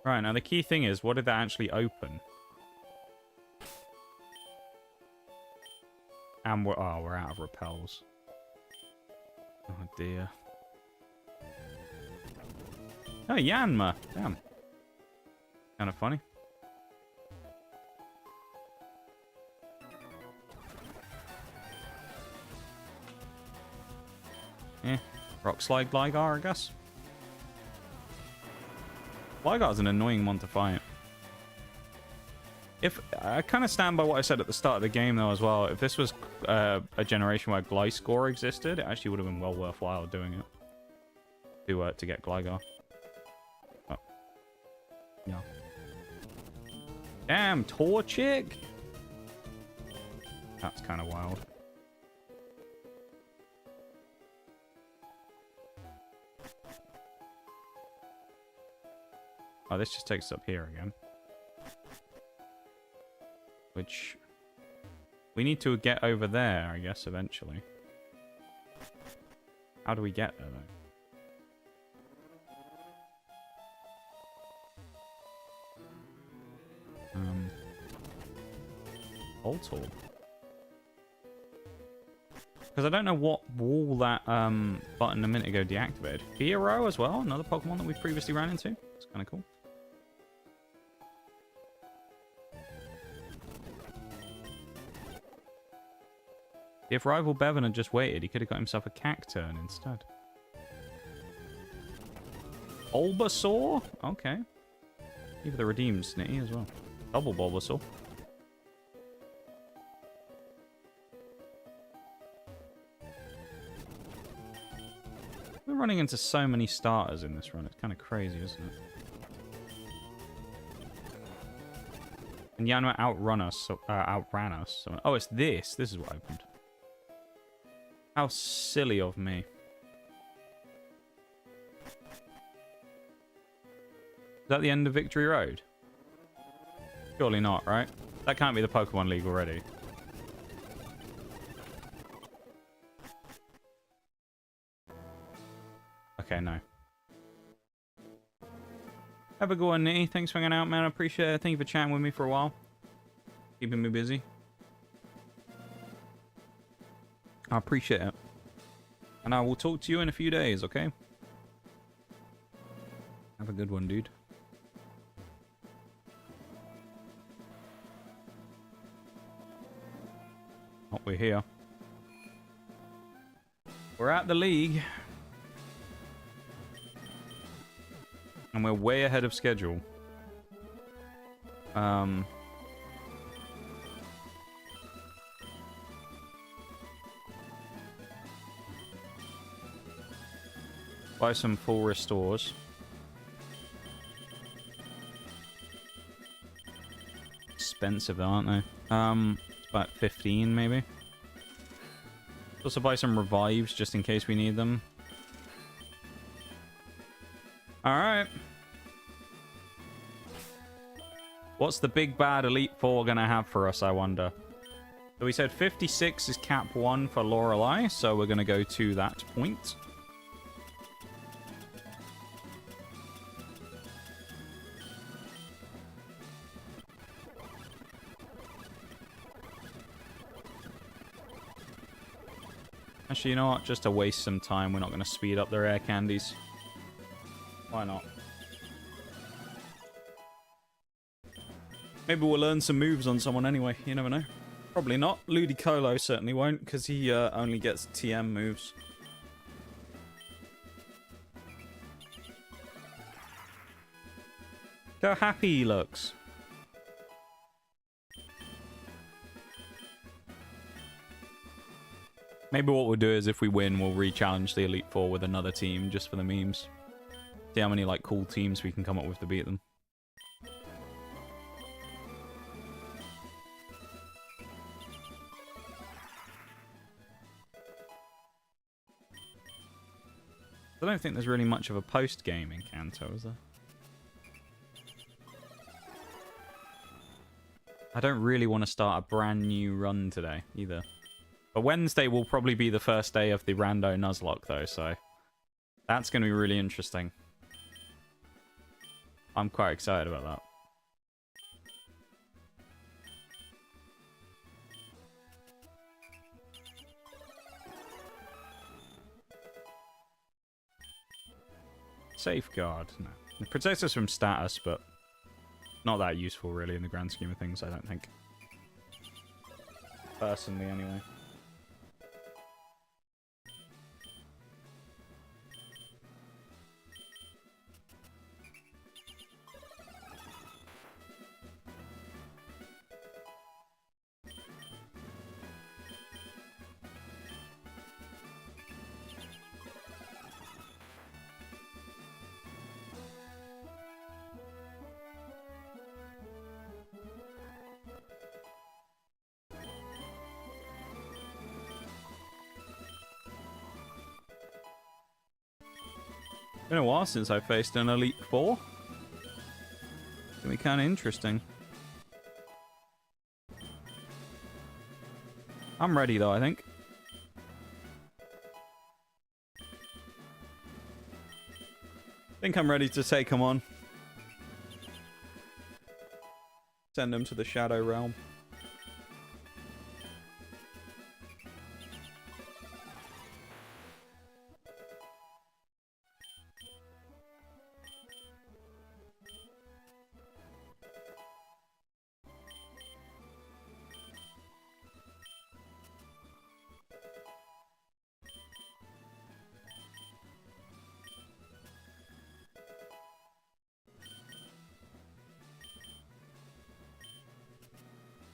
S2: Right, now the key thing is, what did that actually open? And we're out of repels. Oh dear. Oh, Yanma. Damn. Kind of funny. Rock Slide Gligar, I guess. Gligar's an annoying one to fight. If I kind of stand by what I said at the start of the game, though, as well. If this was a generation where Gliscor existed, it actually would have been well worthwhile doing it to get Gligar. Oh. Yeah. Damn, Torchic! That's kind of wild. Oh, this just takes us up here again. Which... we need to get over there, I guess, eventually. How do we get there, though? Bolt Orb. Because I don't know what wall that button a minute ago deactivated. Hero as well, another Pokemon that we previously ran into. It's kind of cool. If rival Bevan had just waited, he could have got himself a Cacturn instead. Bulbasaur? Okay. Even the redeemed Snitty as well. Double Bulbasaur. We're running into so many starters in this run. It's kind of crazy, isn't it? And Yanma outran us. So, oh, it's this. This is what opened. How silly of me. Is that the end of Victory Road? Surely not, right? That can't be the Pokemon League already. Okay, no. Have a good one, Nitty. Thanks for hanging out, man. I appreciate it. Thank you for chatting with me for a while. Keeping me busy. I appreciate it. And I will talk to you in a few days, okay? Have a good one, dude. Oh, we're here. We're at the league. And we're way ahead of schedule. Buy some full restores. Expensive, aren't they? It's about 15 maybe. Also buy some revives just in case we need them. Alright. What's the big bad Elite Four gonna have for us, I wonder? So we said 56 is cap 1 for Lorelei, so we're gonna go to that point. Actually, you know what? Just to waste some time, we're not going to speed up their air candies. Why not? Maybe we'll learn some moves on someone anyway. You never know. Probably not. Ludicolo certainly won't, because he only gets TM moves. Look how happy he looks. Maybe what we'll do is if we win, we'll re-challenge the Elite Four with another team just for the memes. See how many like cool teams we can come up with to beat them. I don't think there's really much of a post-game in Kanto, is there? I don't really want to start a brand new run today, either. But Wednesday will probably be the first day of the Rando Nuzlocke, though, so... that's going to be really interesting. I'm quite excited about that. Safeguard. No. It protects us from status, but not that useful, really, in the grand scheme of things, I don't think. Personally, anyway. Been a while since I faced an Elite Four. It's gonna be kind of interesting. I'm ready though, I think. think I'm ready to take them on. Send them to the Shadow Realm.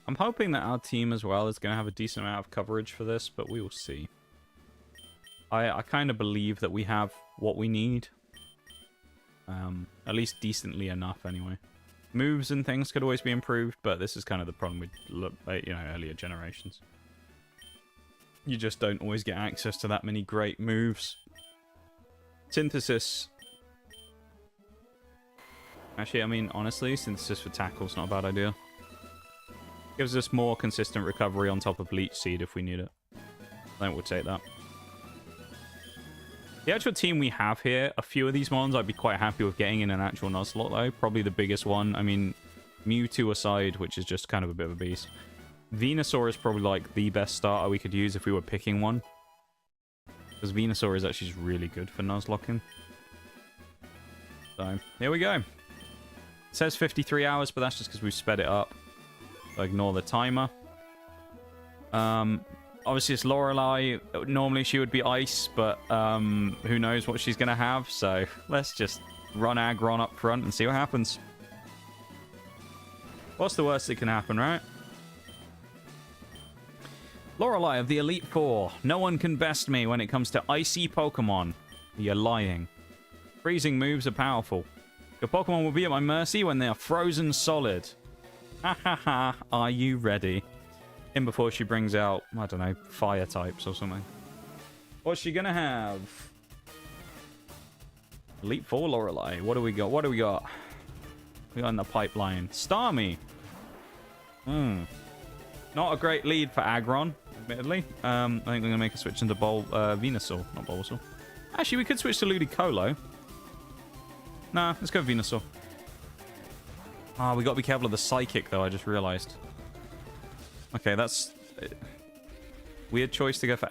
S2: I'm hoping that our team as well is going to have a decent amount of coverage for this, but we will see. I kind of believe that we have what we need. At least decently enough, anyway. Moves and things could always be improved, but this is kind of the problem with, you know, earlier generations. You just don't always get access to that many great moves. Synthesis. Actually, I mean, honestly, synthesis for tackle's not a bad idea. Gives us more consistent recovery on top of Leech Seed if we need it. I think we'll take that. The actual team we have here, a few of these ones I'd be quite happy with getting in an actual Nuzlocke though. Probably the biggest one. I mean, Mewtwo aside, which is just kind of a bit of a beast. Venusaur is probably like the best starter we could use if we were picking one. Because Venusaur is actually just really good for Nuzlocking. So, here we go. It says 53 hours, but that's just because we've sped it up. So ignore the timer. Obviously, it's Lorelei. Normally, she would be ice, but who knows what she's going to have. So let's just run Aggron up front and see what happens. What's the worst that can happen, right? Lorelei of the Elite Four. No one can best me when it comes to icy Pokemon. You're lying. Freezing moves are powerful. Your Pokemon will be at my mercy when they are frozen solid. Ha ha ha, are you ready? In before she brings out, I don't know, fire types or something. What's she gonna have? Elite Four Lorelei. What do we got? What do we got? We got in the pipeline. Starmie. Not a great lead for Aggron, admittedly. I think we're gonna make a switch into Venusaur, not Bulbasaur. Actually, we could switch to Ludicolo. Nah, let's go Venusaur. Ah, we got to be careful of the Psychic, though, I just realized. Okay, that's... weird choice to go for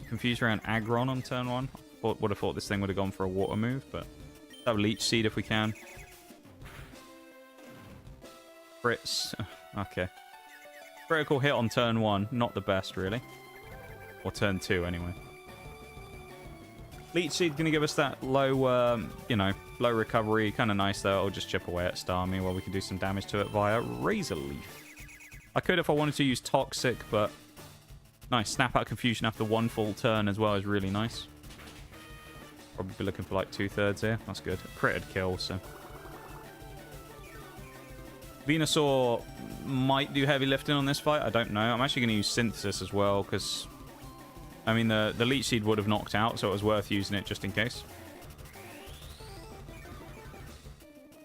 S2: Confuse around Aggron on turn 1. Would have thought this thing would have gone for a water move, but... let's have Leech Seed if we can. Fritz. Okay. Critical hit on turn 1. Not the best, really. Or turn 2, anyway. Leech Seed going to give us that low, you know, low recovery. Kind of nice, though. It'll just chip away at Starmie while we can do some damage to it via Razor Leaf. I could if I wanted to use Toxic, but... nice. Snap out Confusion after one full turn as well is really nice. Probably be looking for like 2/3 here. That's good. Critted kill, so... Venusaur might do heavy lifting on this fight. I don't know. I'm actually going to use Synthesis as well, because... I mean, the Leech Seed would have knocked out, so it was worth using it just in case.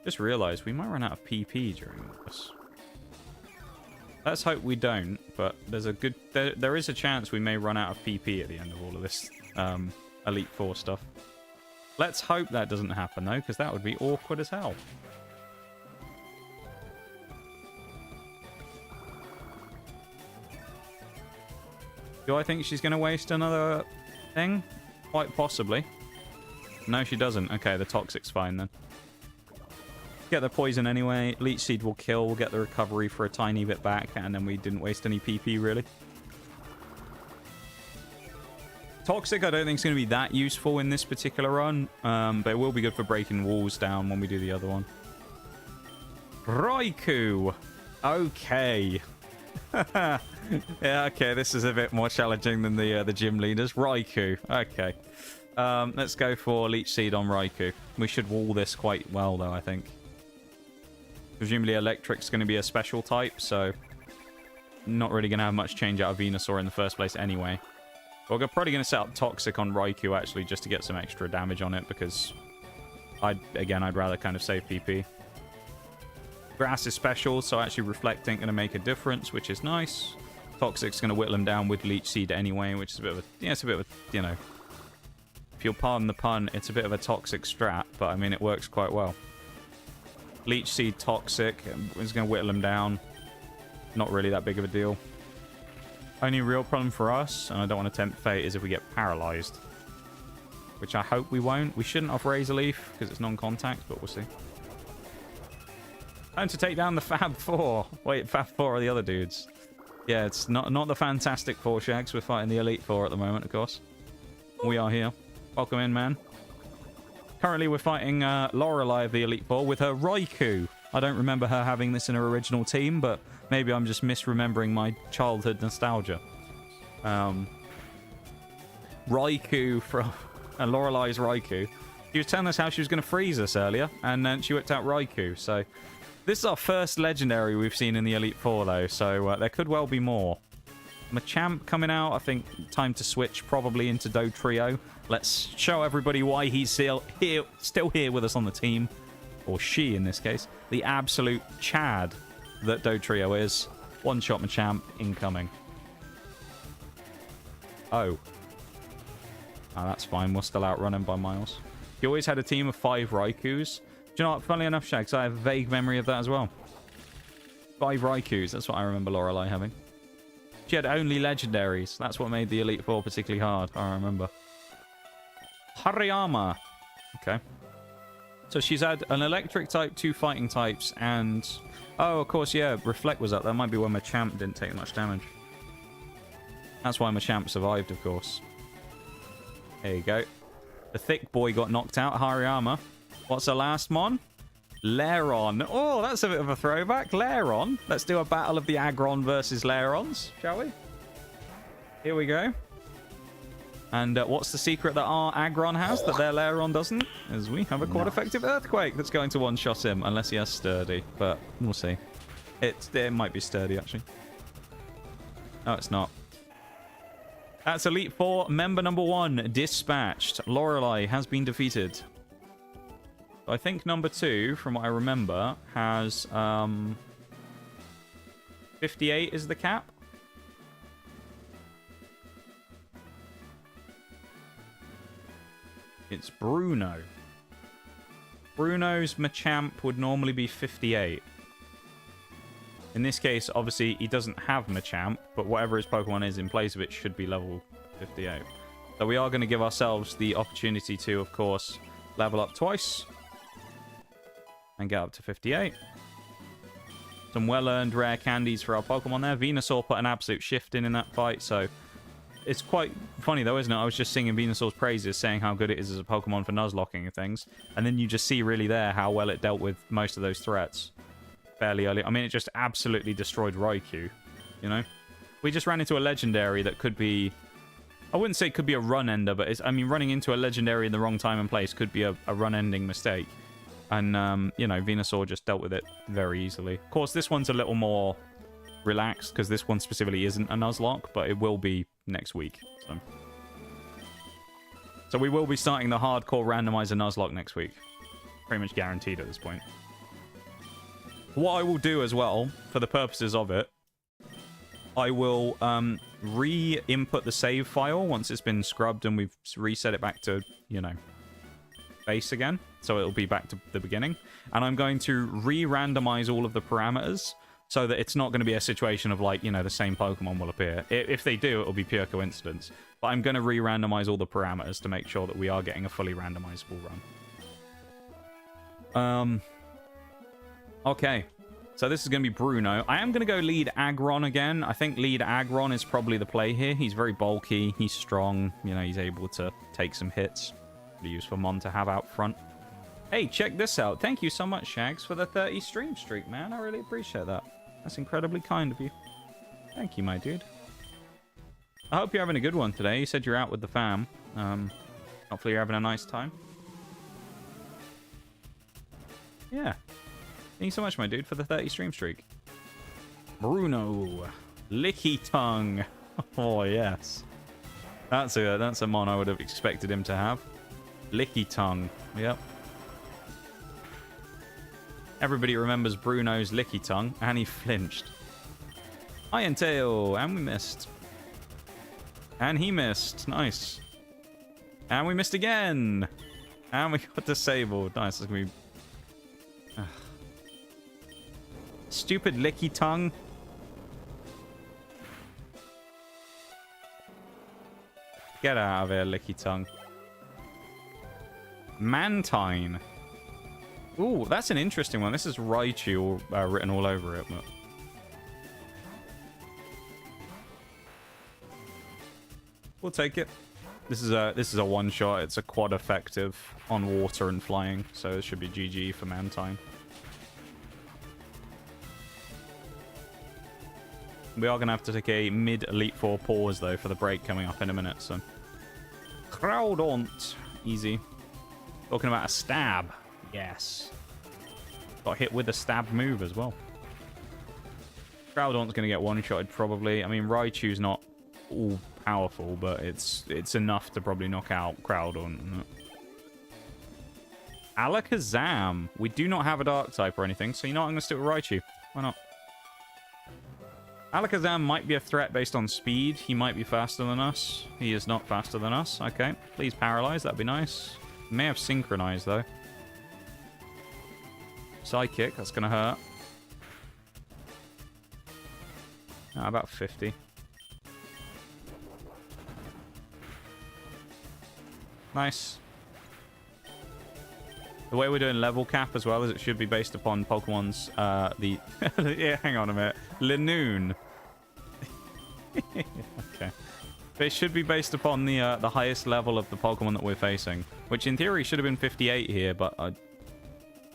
S2: Just realized we might run out of PP during this. Let's hope we don't, but there's a good... There is a chance we may run out of PP at the end of all of this Elite Four stuff. Let's hope that doesn't happen, though, because that would be awkward as hell. Do I think she's going to waste another thing? Quite possibly. No, she doesn't. Okay, the Toxic's fine then. Get the poison anyway. Leech Seed will kill. We'll get the recovery for a tiny bit back, and then we didn't waste any PP, really. Toxic, I don't think is going to be that useful in this particular run, but it will be good for breaking walls down when we do the other one. Raikou! Okay. Yeah, okay, this is a bit more challenging than the gym leaders. Raikou, okay. Let's go for Leech Seed on Raikou. We should wall this quite well, though, I think. Presumably Electric's going to be a special type, so... not really going to have much change out of Venusaur in the first place anyway. But we're probably going to set up Toxic on Raikou, actually, just to get some extra damage on it, because... I'd rather kind of save PP. Grass is special, so actually Reflect ain't going to make a difference, which is nice. Toxic's going to whittle him down with Leech Seed anyway, which is a bit of a... yeah, it's a bit of a, you know... if you'll pardon the pun, it's a bit of a toxic strat, but I mean, it works quite well. Leech Seed toxic. It's going to whittle him down. Not really that big of a deal. Only real problem for us, and I don't want to tempt fate, is if we get paralyzed. Which I hope we won't. We shouldn't off Razor Leaf because it's non-contact, but we'll see. Time to take down the Fab Four. Wait, Fab Four are the other dudes. Yeah, it's not the Fantastic Four, Shags. We're fighting the Elite Four at the moment, of course. We are here. Welcome in, man. Currently, we're fighting Lorelei of the Elite Four with her Raikou. I don't remember her having this in her original team, but maybe I'm just misremembering my childhood nostalgia. Raikou from... Lorelei's Raikou. She was telling us how she was going to freeze us earlier, and then she whipped out Raikou, so... This is our first legendary we've seen in the Elite Four, though, so there could well be more. Machamp coming out. I think time to switch probably into Dotrio. Let's show everybody why he's still here with us on the team. Or she, in this case. The absolute Chad that Dotrio is. One-shot Machamp incoming. Oh. Oh, that's fine. We're still outrunning by miles. He always had a team of 5 Raikous. Do you know what? Funnily enough, Shags, I have a vague memory of that as well. 5 Raikous. That's what I remember Lorelei having. She had only legendaries. That's what made the Elite Four particularly hard, I remember. Hariyama. Okay. So she's had an electric type, 2 fighting types, and... Oh, of course, yeah, Reflect was up. That might be why Machamp didn't take much damage. That's why Machamp survived, of course. There you go. The thick boy got knocked out, Hariyama. What's the last mon? Lairon. Oh, that's a bit of a throwback. Lairon. Let's do a battle of the Aggron versus Lairons, shall we? Here we go. And what's the secret that our Aggron has that their Lairon doesn't? Is we have a quite effective Earthquake that's going to one-shot him, unless he has Sturdy. But we'll see. It might be Sturdy, actually. No, it's not. That's Elite Four. Member number 1 dispatched. Lorelei has been defeated. I think number 2, from what I remember, has 58 is the cap. It's Bruno. Bruno's Machamp would normally be 58. In this case, obviously, he doesn't have Machamp, but whatever his Pokemon is in place of it should be level 58. So we are going to give ourselves the opportunity to, of course, level up twice. And get up to 58. Some well-earned rare candies for our Pokemon there. Venusaur put an absolute shift in that fight, so... It's quite funny, though, isn't it? I was just singing Venusaur's praises, saying how good it is as a Pokemon for Nuzlocking and things. And then you just see really there how well it dealt with most of those threats. Fairly early. I mean, it just absolutely destroyed Raikou, you know? We just ran into a Legendary that could be... I wouldn't say it could be a run-ender, but I mean, running into a Legendary in the wrong time and place could be a run-ending mistake. And, you know, Venusaur just dealt with it very easily. Of course, this one's a little more relaxed, because this one specifically isn't a Nuzlocke, but it will be next week. So we will be starting the hardcore randomizer Nuzlocke next week. Pretty much guaranteed at this point. What I will do as well, for the purposes of it, I will re-input the save file once it's been scrubbed and we've reset it back to, you know, base again. So it'll be back to the beginning. And I'm going to re-randomize all of the parameters so that it's not going to be a situation of, like, you know, the same Pokemon will appear. If they do, it'll be pure coincidence. But I'm going to re-randomize all the parameters to make sure that we are getting a fully randomizable run. Okay. So this is going to be Bruno. I am going to go lead Aggron again. I think lead Aggron is probably the play here. He's very bulky. He's strong. You know, he's able to take some hits. Pretty useful mon to have out front. Hey, check this out. Thank you so much, Shags, for the 30 stream streak, man. I really appreciate that. That's incredibly kind of you. Thank you, my dude. I hope you're having a good one today. You said you're out with the fam. Hopefully you're having a nice time. Yeah. Thank you so much, my dude, for the 30 stream streak. Bruno. Licky Tongue. Oh, yes. That's a mon I would have expected him to have. Licky Tongue. Yep. Everybody remembers Bruno's Licky Tongue, and he flinched. Iron Tail, and we missed. And he missed. Nice. And we missed again. And we got disabled. Nice. That's gonna be... Stupid licky tongue. Get out of here, licky tongue. Mantine. Ooh, that's an interesting one. This is Raichu written all over it, but... We'll take it. This is a one shot. It's a quad effective on water and flying, so it should be GG for Mantine. We are gonna have to take a mid Elite Four pause though for the break coming up in a minute. So Groudon, easy. Talking about a stab, yes. Got hit with a stab move as well. Groudon's gonna get one-shotted probably. I mean, Raichu's not all powerful, but it's enough to probably knock out Groudon. Alakazam. We do not have a dark type or anything, so you know what? I'm gonna stick with Raichu. Why not? Alakazam might be a threat based on speed. He might be faster than us. He is not faster than us. Okay, please paralyze. That'd be nice. May have synchronized though. Psychic. That's gonna hurt. About 50. Nice. The way we're doing level cap as well is it should be based upon Pokemon's yeah, hang on a minute. Linoon. Okay. But it should be based upon the highest level of the Pokemon that we're facing, which in theory should have been 58 here, but I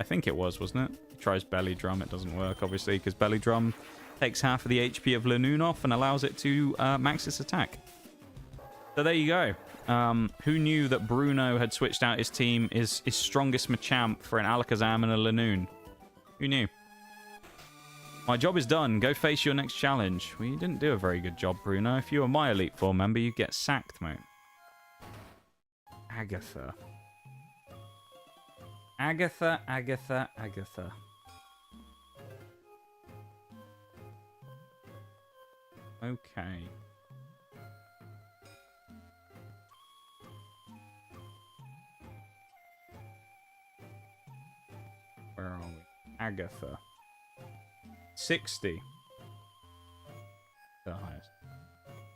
S2: think it was, wasn't it? It tries Belly Drum, it doesn't work obviously because Belly Drum takes half of the HP of Linoon off and allows it to max its attack. So there you go. Who knew that Bruno had switched out his team, his strongest Machamp for an Alakazam and a Linoon? Who knew? My job is done. Go face your next challenge. Well, you didn't do a very good job, Bruno. If you were my Elite Four member, you'd get sacked, mate. Agatha. Agatha, Agatha, Agatha. Okay. Where are we? Agatha. 60. The highest.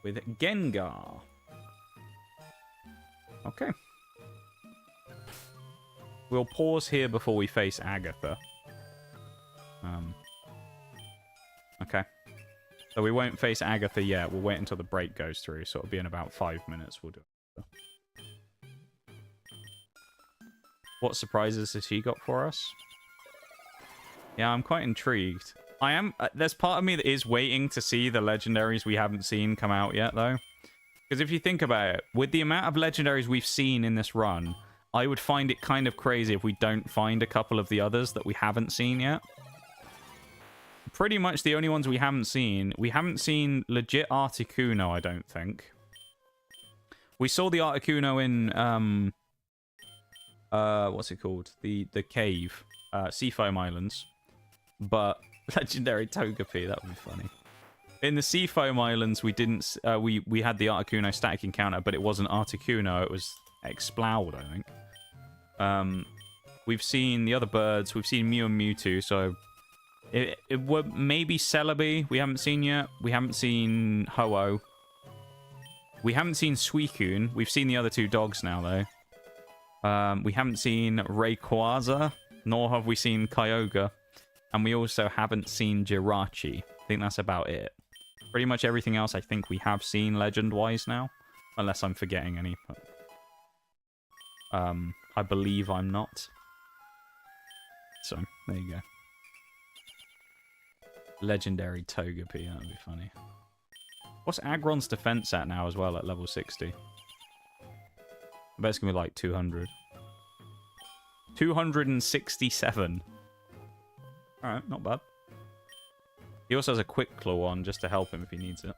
S2: With Gengar. Okay. We'll pause here before we face Agatha. Okay. So we won't face Agatha yet. We'll wait until the break goes through. So it'll be in about 5 minutes. We'll do it. What surprises has he got for us? Yeah, I'm quite intrigued. I am. There's part of me that is waiting to see the legendaries we haven't seen come out yet, though. Because if you think about it, with the amount of legendaries we've seen in this run, I would find it kind of crazy if we don't find a couple of the others that we haven't seen yet. Pretty much the only ones we haven't seen legit Articuno, I don't think. We saw the Articuno in, what's it called? The cave, Seafoam Islands. But legendary Togepi, that would be funny. In the Seafoam Islands, we didn't. We had the Articuno static encounter, but it wasn't Articuno. It was Exploud, I think. We've seen the other birds. We've seen Mew and Mewtwo. So it would maybe Celebi. We haven't seen yet. We haven't seen Ho-Oh. We haven't seen Suicune. We've seen the other two dogs now, though. We haven't seen Rayquaza, nor have we seen Kyogre. And we also haven't seen Jirachi. I think that's about it. Pretty much everything else I think we have seen legend-wise now. Unless I'm forgetting any. But, I believe I'm not. So, there you go. Legendary Togepi, that would be funny. What's Aggron's defense at now as well at level 60? I bet it's going to be like 200. 267. Alright, not bad. He also has a Quick Claw on just to help him if he needs it.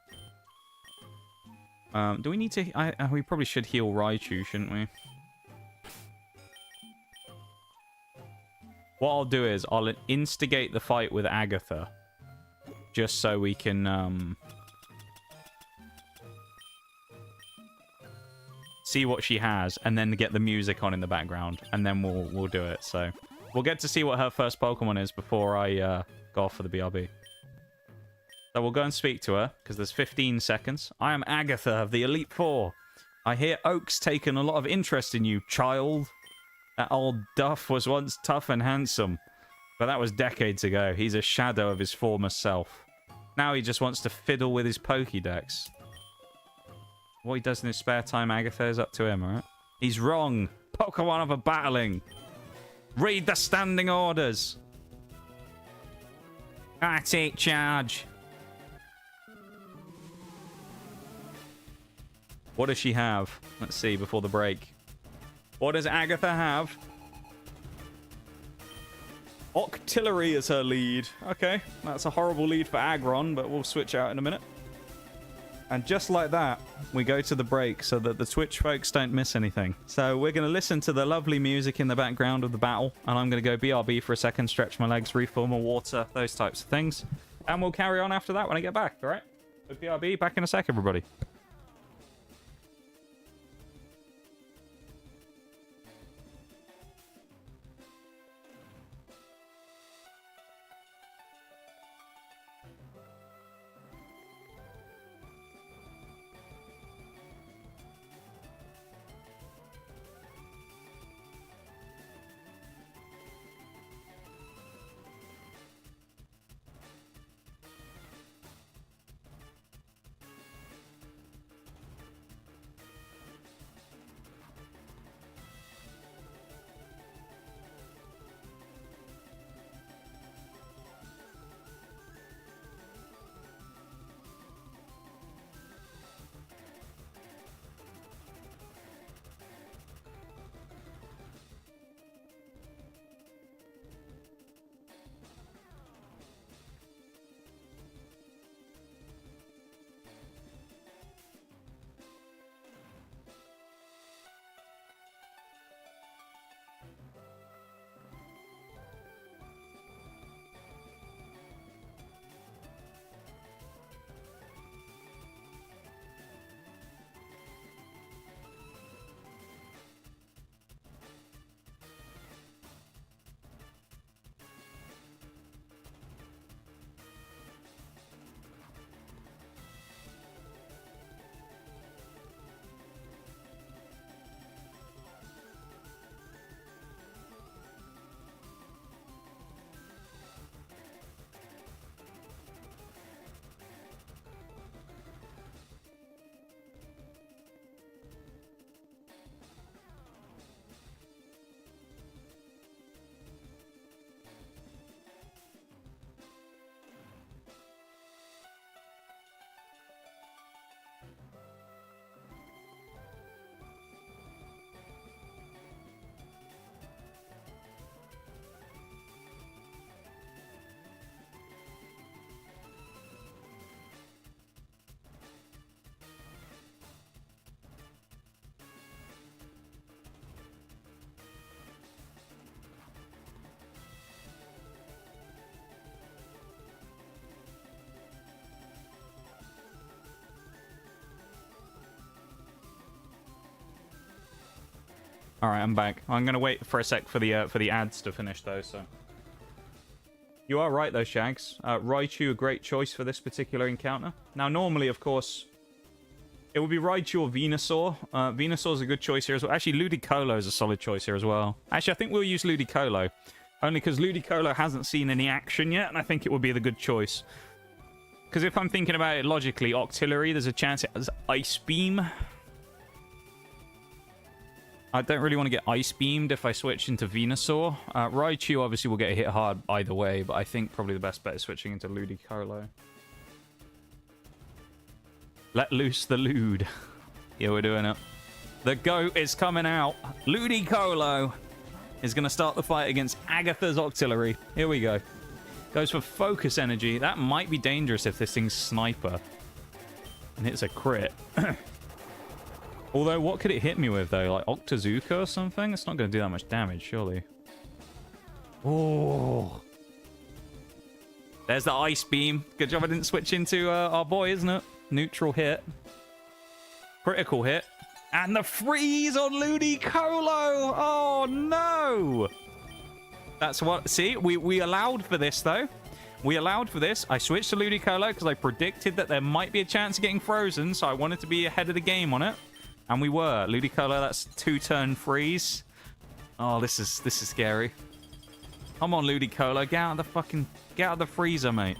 S2: Do we need to... we probably should heal Raichu, shouldn't we? What I'll do is I'll instigate the fight with Agatha. Just so we can... see what she has, and then get the music on in the background, and then we'll do it. So we'll get to see what her first Pokemon is before I go off for the BRB. So we'll go and speak to her, because there's 15 seconds. I am Agatha of the Elite Four. I hear Oak's taken a lot of interest in you, child. That old Duff was once tough and handsome, but that was decades ago. He's a shadow of his former self. Now he just wants to fiddle with his Pokédex. What he does in his spare time, Agatha, is up to him, alright? He's wrong. Pokemon are battling. Read the standing orders. I take charge. What does she have? Let's see before the break. What does Agatha have? Octillery is her lead. Okay, that's a horrible lead for Aggron, but we'll switch out in a minute. And just like that, we go to the break so that the Twitch folks don't miss anything. So we're going to listen to the lovely music in the background of the battle, and I'm going to go BRB for a second, stretch my legs, refill my water, those types of things. And we'll carry on after that when I get back, all right? So BRB, back in a sec, everybody. All right, I'm back. I'm gonna wait for a sec for the ads to finish though. So you are right though, Shags. Raichu, a great choice for this particular encounter. Now, normally, of course, it would be Raichu or Venusaur. Venusaur's a good choice here as well. Actually, Ludicolo is a solid choice here as well. Actually, I think we'll use Ludicolo, only because Ludicolo hasn't seen any action yet, and I think it would be the good choice. Because if I'm thinking about it logically, Octillery, there's a chance it has Ice Beam. I don't really want to get Ice Beamed if I switch into Venusaur. Raichu obviously will get hit hard either way, but I think probably the best bet is switching into Ludicolo. Let loose the Lude. Yeah, we're doing it. The GOAT is coming out. Ludicolo is going to start the fight against Agatha's Octillery. Here we go. Goes for Focus Energy. That might be dangerous if this thing's Sniper. And hits a crit. Although, what could it hit me with, though? Like Octazooka or something? It's not going to do that much damage, surely. Oh. There's the Ice Beam. Good job I didn't switch into our boy, isn't it? Neutral hit. Critical hit. And the freeze on Ludicolo. Oh, no. That's what... See, we allowed for this, though. We allowed for this. I switched to Ludicolo because I predicted that there might be a chance of getting frozen, so I wanted to be ahead of the game on it. And we were. Ludicolo, that's 2-turn freeze. Oh, this is scary. Come on, Ludicolo. Get out of the freezer, mate.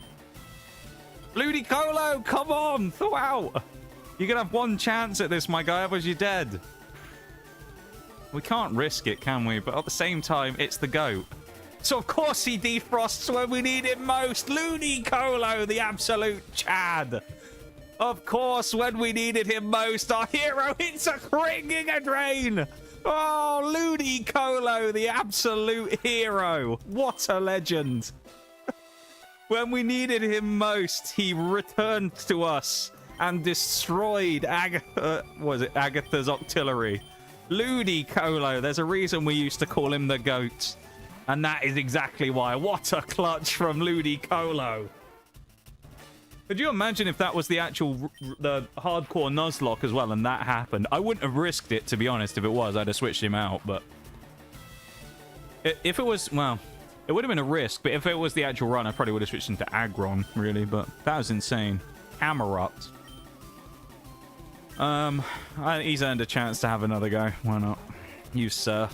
S2: Ludicolo, come on. Thaw out. You're going to have one chance at this, my guy, otherwise you're dead. We can't risk it, can we? But at the same time, it's the GOAT. So, of course, he defrosts when we need him most. Ludicolo, the absolute Chad. Of course, when we needed him most, our hero hits a crit Giga Drain. Oh, Ludicolo, the absolute hero. What a legend. When we needed him most, he returned to us and destroyed Agatha's Octillery. Ludicolo, there's a reason we used to call him the GOAT. And that is exactly why. What a clutch from Ludicolo. Could you imagine if that was the hardcore Nuzlocke as well and that happened? I wouldn't have risked it, to be honest. If it was, I'd have switched him out. But if it was, well, it would have been a risk. But if it was the actual run, I probably would have switched into Aggron, really. But that was insane. Camerupt. He's earned a chance to have another go. Why not? Use Surf.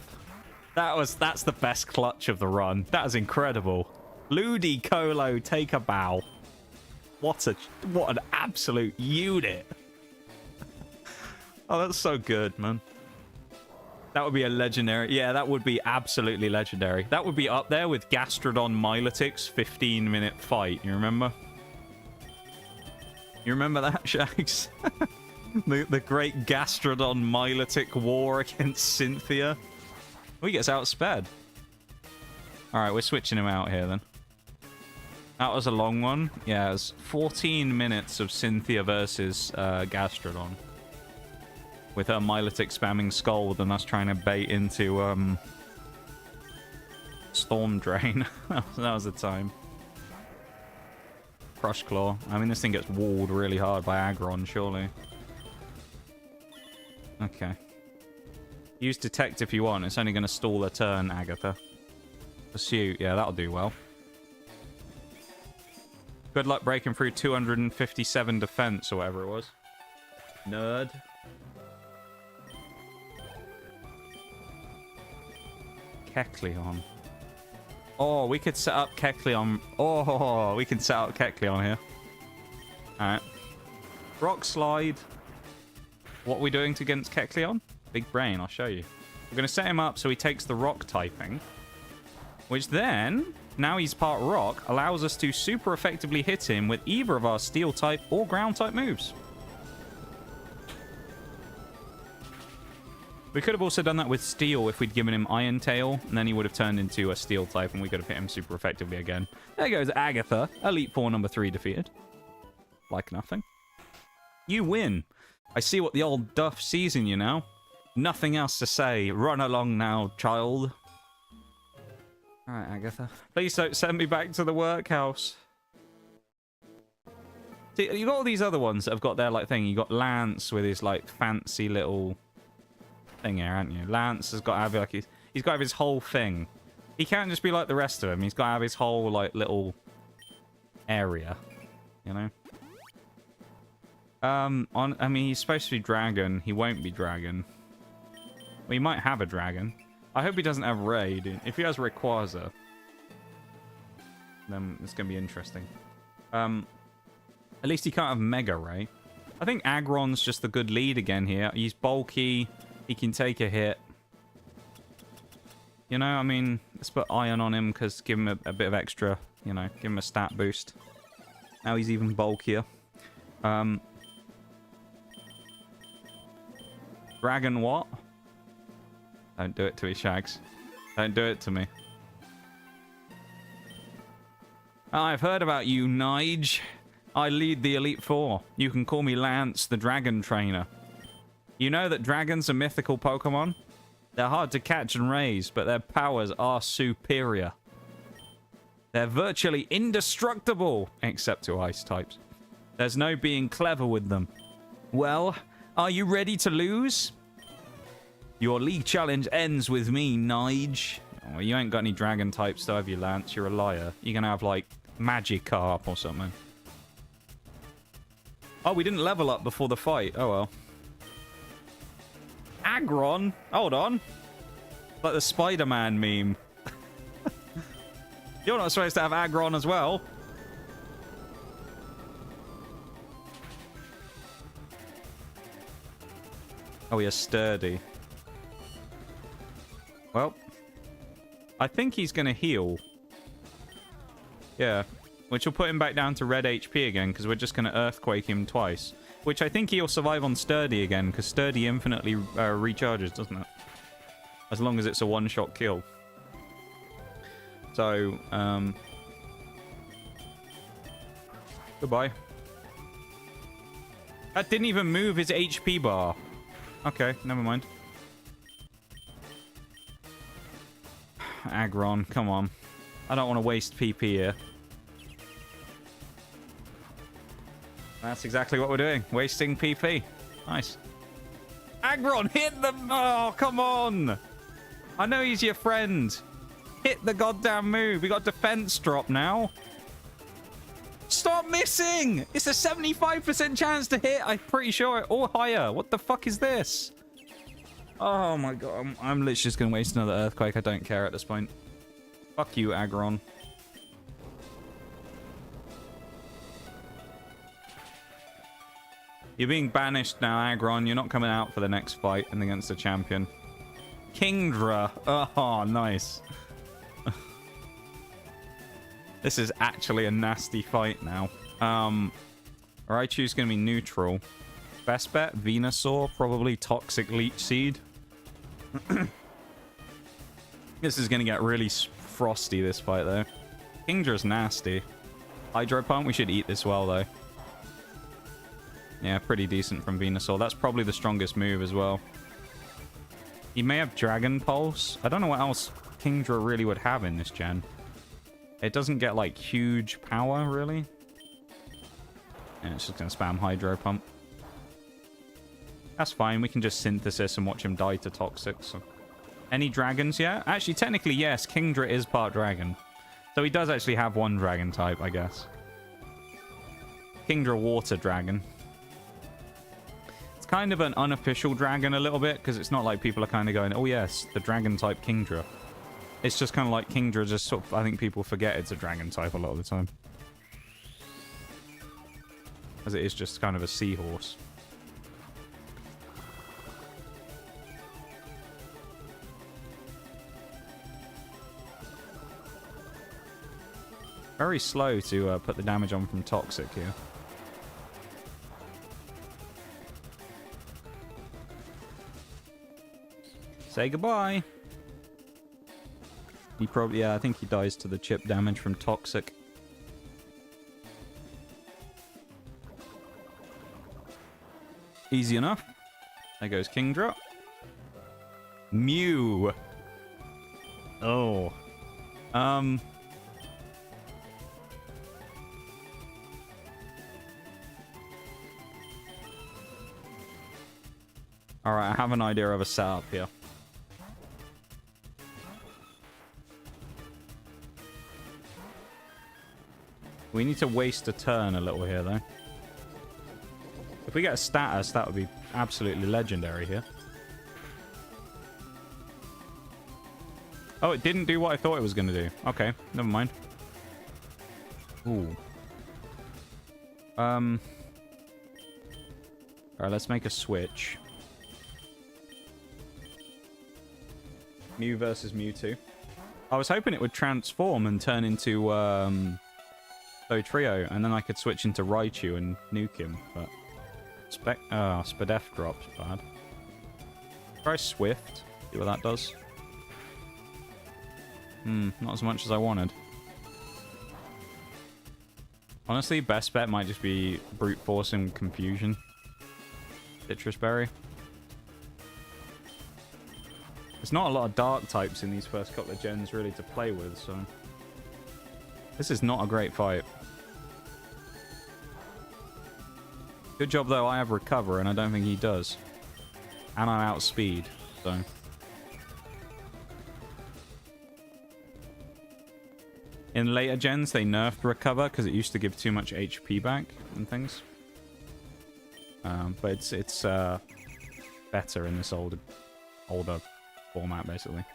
S2: That's the best clutch of the run. That is incredible. Ludicolo, take a bow. What an absolute unit. Oh, that's so good, man. That would be a legendary. Yeah, that would be absolutely legendary. That would be up there with Gastrodon Milotic's 15-minute fight. You remember? You remember that, Shags? the great Gastrodon Milotic war against Cynthia. Oh, he gets outsped. Alright, we're switching him out here, then. That was a long one. Yeah, it was 14 minutes of Cynthia versus Gastrodon. With her Milotic spamming Scald and us trying to bait into Storm Drain. That was the time. Crush Claw. I mean, this thing gets walled really hard by Aggron, surely. Okay. Use Detect if you want. It's only going to stall a turn, Agatha. Pursuit. Yeah, that'll do well. Good luck breaking through 257 defense or whatever it was. Nerd. Kecleon. Oh, we could set up Kecleon. Oh, we can set up Kecleon here. Alright. Rock Slide. What are we doing against Kecleon? Big brain, I'll show you. We're going to set him up so he takes the rock typing. Which then, now he's part rock, allows us to super effectively hit him with either of our steel type or ground type moves. We could have also done that with steel if we'd given him Iron Tail, and then he would have turned into a steel type and we could have hit him super effectively again. There goes Agatha, Elite Four number 3 defeated. Like nothing. You win. I see what the old Duff sees in you now. Nothing else to say. Run along now, child. Alright, Agatha. Please don't send me back to the workhouse. See, you got all these other ones that have got their, like, thing. You got Lance with his, like, fancy little thing here, haven't you? Lance has got to have, like, he's got to have his whole thing. He can't just be like the rest of them. He's got to have his whole, like, little area. You know? I mean, he's supposed to be dragon. He won't be dragon. Well, he might have a dragon. I hope he doesn't have Raid. If he has Rayquaza, then it's going to be interesting. At least he can't have Mega Ray. I think Aggron's just the good lead again here. He's bulky. He can take a hit. You know, I mean, let's put Iron on him because give him a bit of extra, you know, give him a stat boost. Now he's even bulkier. Dragon what? Don't do it to me, Shags. Don't do it to me. I've heard about you, Nige. I lead the Elite Four. You can call me Lance, the Dragon Trainer. You know that dragons are mythical Pokemon? They're hard to catch and raise, but their powers are superior. They're virtually indestructible, except to ice types. There's no being clever with them. Well, are you ready to lose? Your league challenge ends with me, Nige. Oh, you ain't got any dragon types, though, have you, Lance? You're a liar. You're gonna have, like, Magikarp or something. Oh, we didn't level up before the fight. Oh, well. Aggron? Hold on. Like the Spider-Man meme. You're not supposed to have Aggron as well. Oh, you're sturdy. Well, I think he's going to heal. Yeah, which will put him back down to red HP again, because we're just going to Earthquake him twice. Which I think he'll survive on Sturdy again, because Sturdy infinitely recharges, doesn't it? As long as it's a one-shot kill. So, goodbye. That didn't even move his HP bar. Okay, never mind. Aggron, come on. I don't want to waste PP here. That's exactly what we're doing. Wasting PP. Nice. Aggron, hit them! Oh, come on! I know he's your friend. Hit the goddamn move. We got defense drop now. Stop missing! It's a 75% chance to hit, I'm pretty sure. Or higher. What the fuck is this? Oh my god. I'm literally just going to waste another Earthquake. I don't care at this point. Fuck you, Aggron. You're being banished now, Aggron. You're not coming out for the next fight and against the champion. Kingdra. Oh, nice. This is actually a nasty fight now. Raichu's going to be neutral. Best bet, Venusaur. Probably Toxic Leech Seed. This is going to get really frosty, this fight, though. Kingdra's nasty. Hydro Pump, we should eat this well, though. Yeah, pretty decent from Venusaur. That's probably the strongest move as well. He may have Dragon Pulse. I don't know what else Kingdra really would have in this gen. It doesn't get, like, huge power, really. And it's just going to spam Hydro Pump. That's fine. We can just Synthesis and watch him die to Toxic. So. Any dragons yet? Actually, technically, yes. Kingdra is part dragon. So he does actually have one dragon type, I guess. Kingdra Water Dragon. It's kind of an unofficial dragon a little bit, because it's not like people are kind of going, oh yes, the dragon type Kingdra. It's just kind of like Kingdra just sort of, I think people forget it's a dragon type a lot of the time. As it is just kind of a seahorse. Very slow to put the damage on from Toxic here. Say goodbye. He probably, yeah, I think he dies to the chip damage from Toxic. Easy enough. There goes Kingdra. Mew. Oh. Alright, I have an idea of a setup here. We need to waste a turn a little here, though. If we get a status, that would be absolutely legendary here. Oh, it didn't do what I thought it was going to do. Okay, never mind. Ooh. Alright, let's make a switch. Mew versus Mewtwo. I was hoping it would transform and turn into Trio, and then I could switch into Raichu and nuke him, but Spadef drops bad. Try Swift, see what that does. Not as much as I wanted. Honestly, best bet might just be Brute Force and Confusion. Citrus Berry. There's not a lot of dark types in these first couple of gens really to play with, so... This is not a great fight. Good job, though, I have Recover, and I don't think he does. And I'm outspeed. So in later gens, they nerfed recover because it used to give too much HP back and things. But it's better in this older format, basically.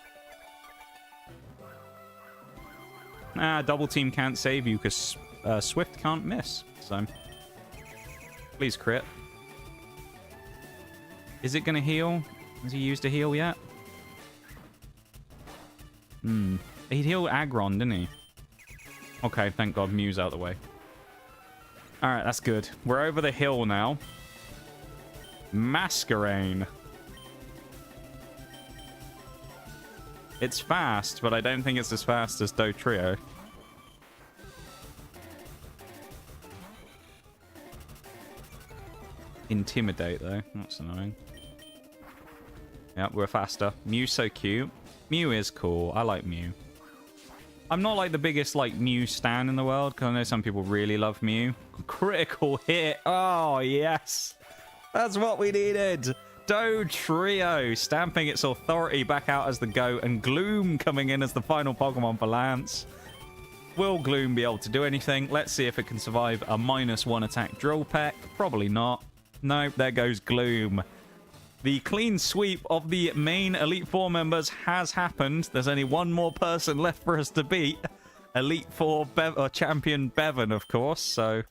S2: Double team can't save you because Swift can't miss. So please crit. Is it gonna heal? Has he used a heal yet? He healed Aggron, didn't he? Okay, thank God, Mew's out of the way. Alright, that's good. We're over the hill now. Masquerain. It's fast, but I don't think it's as fast as Do Trio. Intimidate, though. That's annoying. Yep, we're faster. Mew's so cute. Mew is cool. I like Mew. I'm not like the biggest like Mew stan in the world, because I know some people really love Mew. Critical hit. Oh, yes. That's what we needed. Do Trio stamping its authority back out as the GOAT, and Gloom coming in as the final Pokemon for Lance. Will Gloom be able to do anything? Let's see if it can survive a -1 attack Drill Peck. Probably not. Nope, there goes Gloom. The clean sweep of the main Elite Four members has happened. There's only one more person left for us to beat. Elite Four champion Bevan, of course. So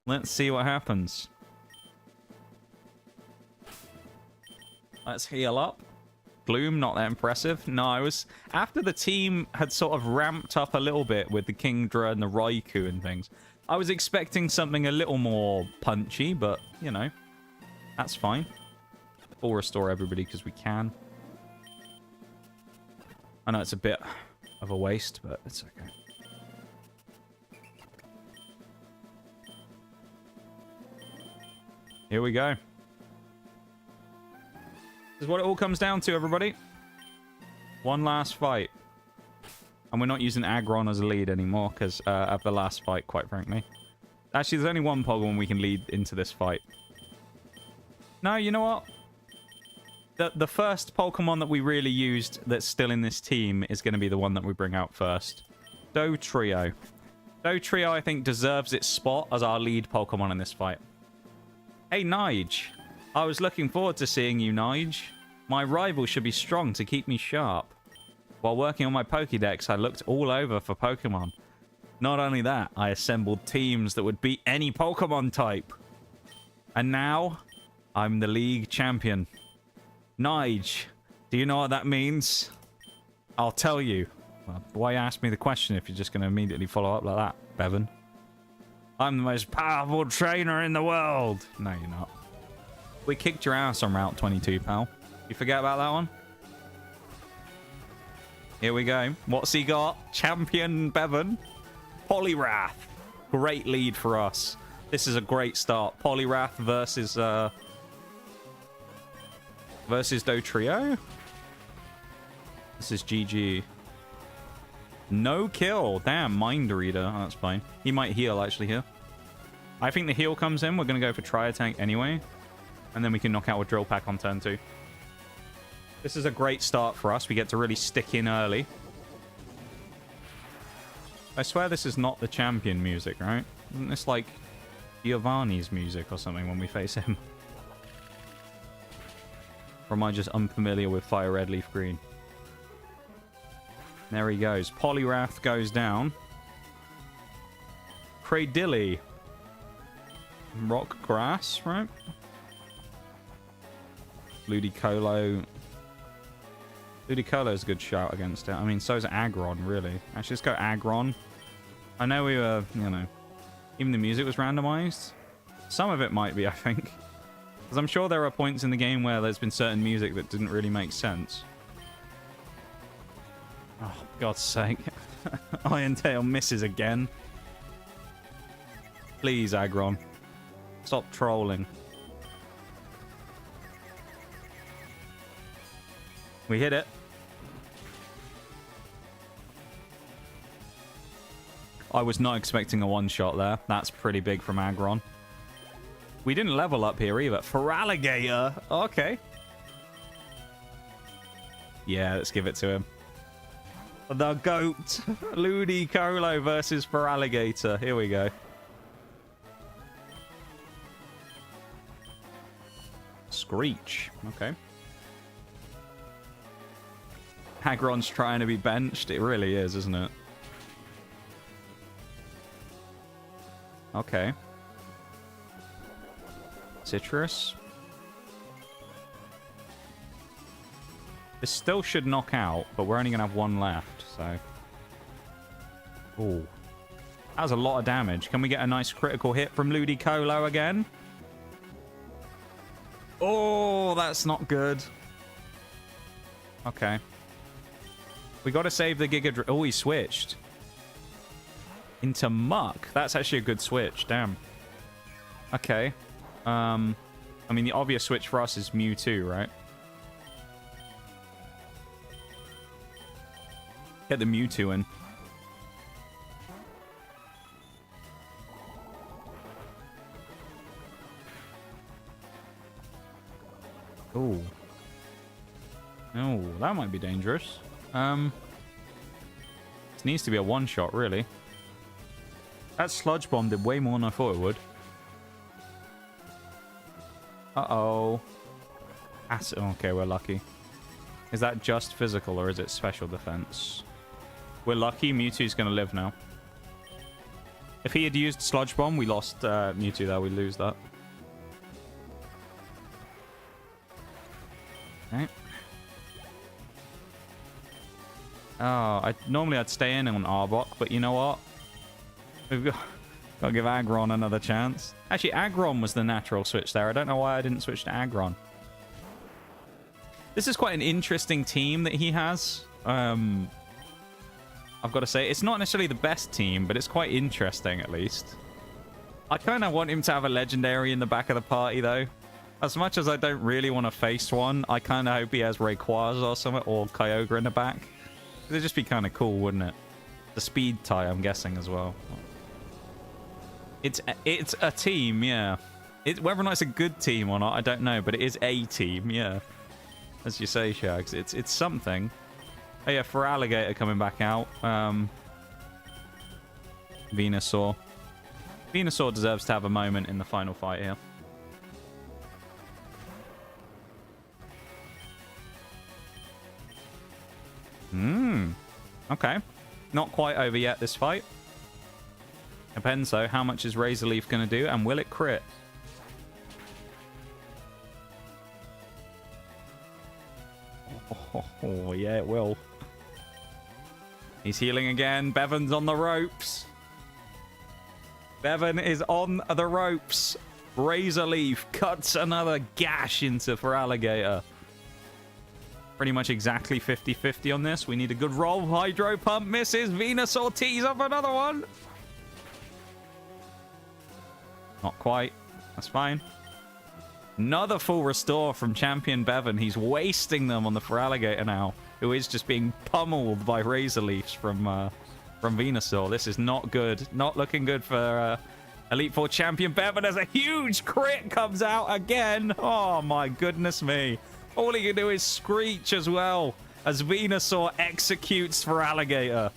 S2: let's see what happens. Let's heal up. Gloom, not that impressive. No, I was... After the team had sort of ramped up a little bit with the Kingdra and the Raikou and things, I was expecting something a little more punchy, but, you know, that's fine. We'll restore everybody because we can. I know it's a bit of a waste, but it's okay. Here we go. This is what it all comes down to, everybody. One last fight. And we're not using Aggron as a lead anymore because of the last fight, quite frankly. Actually, there's only one Pokemon we can lead into this fight. No, you know what? The first Pokemon that we really used that's still in this team is going to be the one that we bring out first. Do Trio. Do Trio, I think, deserves its spot as our lead Pokemon in this fight. Hey, Nige. I was looking forward to seeing you, Nige. My rival should be strong to keep me sharp. While working on my Pokédex, I looked all over for Pokemon. Not only that, I assembled teams that would beat any Pokemon type. And now, I'm the league champion. Nige, do you know what that means? I'll tell you. Well, why ask me the question if you're just going to immediately follow up like that, Bevan? I'm the most powerful trainer in the world. No, you're not. We kicked your ass on Route 22, pal. You forget about that one? Here we go. What's he got? Champion Bevan. Poliwrath. Great lead for us. This is a great start. Poliwrath versus Do Trio. This is GG. No kill. Damn, Mind Reader. Oh, that's fine. He might heal, actually, here. I think the heal comes in. We're going to go for Tri-Attack anyway. And then we can knock out with Drill Pack on turn 2. This is a great start for us. We get to really stick in early. I swear this is not the champion music, right? Isn't this like Giovanni's music or something when we face him? Or am I just unfamiliar with Fire Red, Leaf Green? There he goes. Poliwrath goes down. Cradilly. Rock Grass, right? Ludicolo. Ludicolo is a good shout against it. I mean, so is Aggron, really. Actually, let's go Aggron. I know we were, you know, even the music was randomized. Some of it might be, I think. Because I'm sure there are points in the game where there's been certain music that didn't really make sense. Oh, for God's sake. Iron Tail misses again. Please, Aggron. Stop trolling. We hit it. I was not expecting a one-shot there. That's pretty big from Aggron. We didn't level up here either. For Alligator. Okay. Yeah, let's give it to him. The GOAT. Ludicolo versus Feraligatr. Here we go. Screech. Okay. Aggron's trying to be benched. It really is, isn't it? Okay. Citrus. This still should knock out, but we're only going to have one left, so... Ooh. That was a lot of damage. Can we get a nice critical hit from Ludicolo again? Oh, that's not good. Okay. We got to save the Giga... Oh, he switched. Into Muck. That's actually a good switch. Damn. Okay. I mean, the obvious switch for us is Mewtwo, right? Get the Mewtwo in. Ooh. Oh, that might be dangerous. This needs to be a one-shot, really. That Sludge Bomb did way more than I thought it would. Uh-oh. Okay, we're lucky. Is that just physical, or is it special defense? We're lucky. Mewtwo's going to live now. If he had used Sludge Bomb, we lost Mewtwo there. We lose that. Okay. Oh, normally I'd stay in on Arbok, but you know what? We've got to give Aggron another chance. Actually, Aggron was the natural switch there. I don't know why I didn't switch to Aggron. This is quite an interesting team that he has. I've got to say, it's not necessarily the best team, but it's quite interesting at least. I kind of want him to have a legendary in the back of the party, though. As much as I don't really want to face one, I kind of hope he has Rayquaza or something, or Kyogre in the back. It'd just be kind of cool, wouldn't it? The speed tie, I'm guessing, as well. It's a team, yeah. Whether or not it's a good team or not, I don't know, but it is a team, yeah. As you say, Shags, it's something. Oh yeah, Feraligatr coming back out. Venusaur. Venusaur deserves to have a moment in the final fight here. Okay. Not quite over yet, this fight. Depends, though. How much is Razor Leaf going to do, and will it crit? Oh, yeah, it will. He's healing again. Bevan's on the ropes. Bevan is on the ropes. Razor Leaf cuts another gash into Feraligatr. Pretty much exactly 50-50 on this. We need a good roll. Hydro Pump misses. Venusaur tees up another one. Not quite. That's fine. Another full restore from Champion Bevan. He's wasting them on the Feraligatr now, who is just being pummeled by Razor Leafs from Venusaur. This is not good. Not looking good for Elite Four Champion Bevan as a huge crit comes out again. Oh, my goodness me. All he can do is screech as well as Venusaur executes Feraligatr.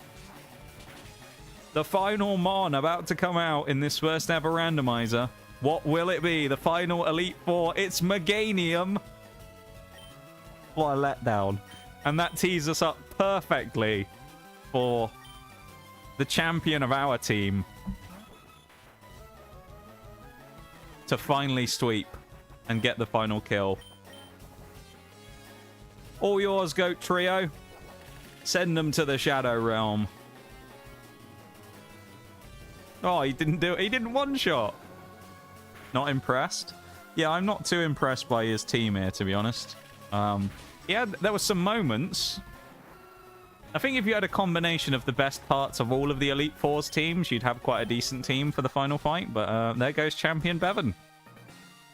S2: The final Mon about to come out in this first ever randomizer. What will it be? The final Elite Four. It's Meganium. What a letdown. And that tees us up perfectly for the champion of our team to finally sweep and get the final kill. All yours, Goat Trio. Send them to the Shadow Realm. Oh, he didn't do it. He didn't one-shot. Not impressed. Yeah, I'm not too impressed by his team here, to be honest. Yeah, there were some moments. I think if you had a combination of the best parts of all of the Elite Four's teams, you'd have quite a decent team for the final fight. But there goes Champion Bevan.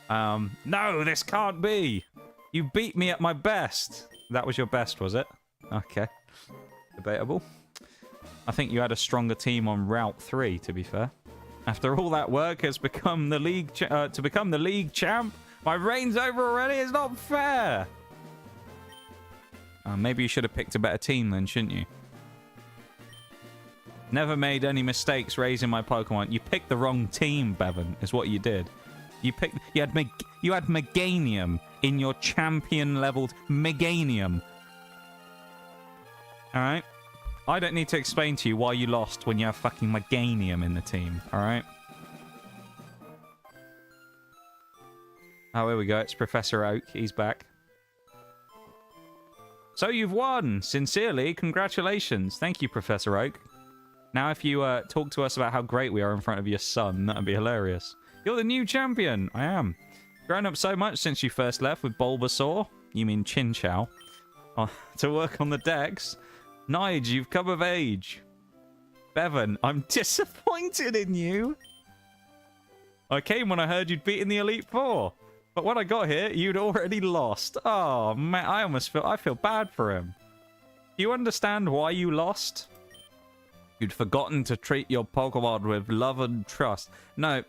S2: No, this can't be. You beat me at my best. That was your best, was it? Okay. Debatable. I think you had a stronger team on Route 3, to be fair. After all that work has become the league to become the league champ, my reign's over already. It's not fair. Maybe you should have picked a better team then, shouldn't you? Never made any mistakes raising my Pokemon. You picked the wrong team, Bevan, is what you did. You had Meganium in your champion-leveled Meganium. Alright? I don't need to explain to you why you lost when you have fucking Meganium in the team, alright? Oh, here we go. It's Professor Oak. He's back. So you've won! Sincerely, congratulations. Thank you, Professor Oak. Now if you talk to us about how great we are in front of your son, that'd be hilarious. You're the new champion! I am. Grown up so much since you first left with Bulbasaur. You mean Chinchou. To work on the decks. Nige, you've come of age. Bevan, I'm disappointed in you. I came when I heard you'd beaten the Elite Four. But when I got here, you'd already lost. Oh, man, I feel bad for him. Do you understand why you lost? You'd forgotten to treat your Pokemon with love and trust. No,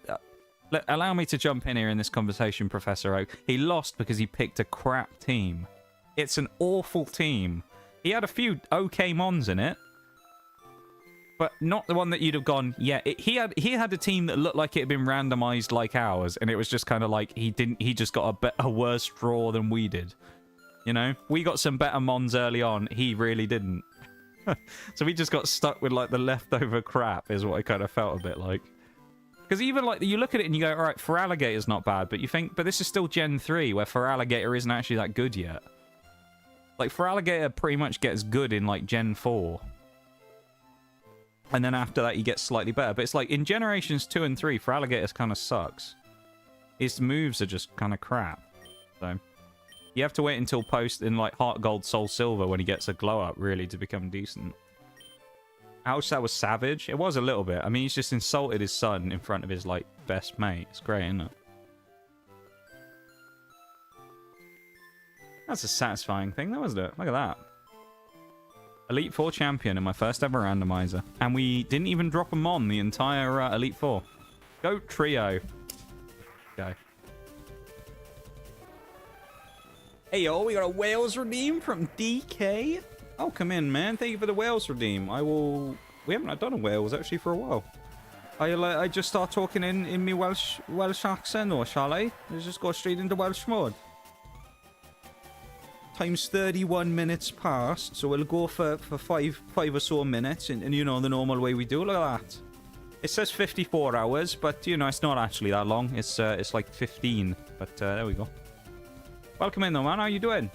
S2: allow me to jump in here in this conversation, Professor Oak. He lost because he picked a crap team. It's an awful team. He had a few okay mons in it, but not the one that you'd have gone, yeah, he had a team that looked like it had been randomized like ours, and it was just kind of like he just got a worse draw than we did. You know? We got some better mons early on, he really didn't. So we just got stuck with like the leftover crap is what I kind of felt a bit like. Because even like you look at it and you go, all right, Feraligator's not bad, but you think, but this is still Gen 3 where Feraligator isn't actually that good yet. Like Feraligator pretty much gets good in like Gen 4. And then after that, he gets slightly better. But it's like in Generations 2 and 3, Feraligator kind of sucks. His moves are just kind of crap. So you have to wait until post in like Heart Gold, Soul Silver when he gets a glow up really to become decent. Ouch, that was savage. It was a little bit. I mean, he's just insulted his son in front of his like best mate. It's great, isn't it? That's a satisfying thing, though, isn't it? Look at that. Elite Four champion in my first ever randomizer. And we didn't even drop him on the entire Elite Four. Goat Trio. Go. Hey, yo, we got a Wales redeem from DK. Oh, come in, man. Thank you for the Wales redeem. We haven't done a Wales, actually, for a while. I just start talking in me Welsh accent, or shall I? Let's just go straight into Welsh mode. Time's 31 minutes past, so we'll go for five or so minutes, and you know, the normal way we do. Look at that. It says 54 hours, but, you know, it's not actually that long. It's like 15, but there we go. Welcome in, though, man. How you doing?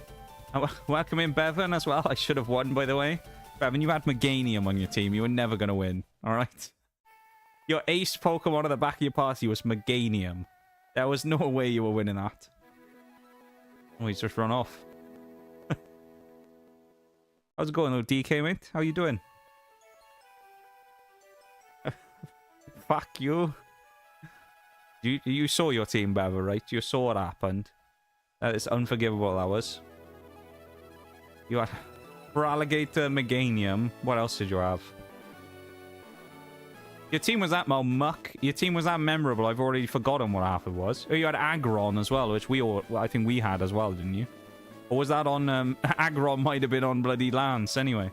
S2: Welcome in, Bevan, as well. I should have won, by the way. Bevan, you had Meganium on your team. You were never going to win, all right? Your ace Pokemon at the back of your party was Meganium. There was no way you were winning that. Oh, he's just run off. How's it going, though, DK, mate? How you doing? Fuck you. You saw your team, Bevan, right? You saw what happened. That is unforgivable, that was. You had Feraligator, Meganium. What else did you have? Your team was that muck. Your team was that memorable. I've already forgotten what half it was. Oh, you had Aggron as well, which I think we had as well, didn't you? Or was that on... Aggron might have been on bloody Lance, anyway.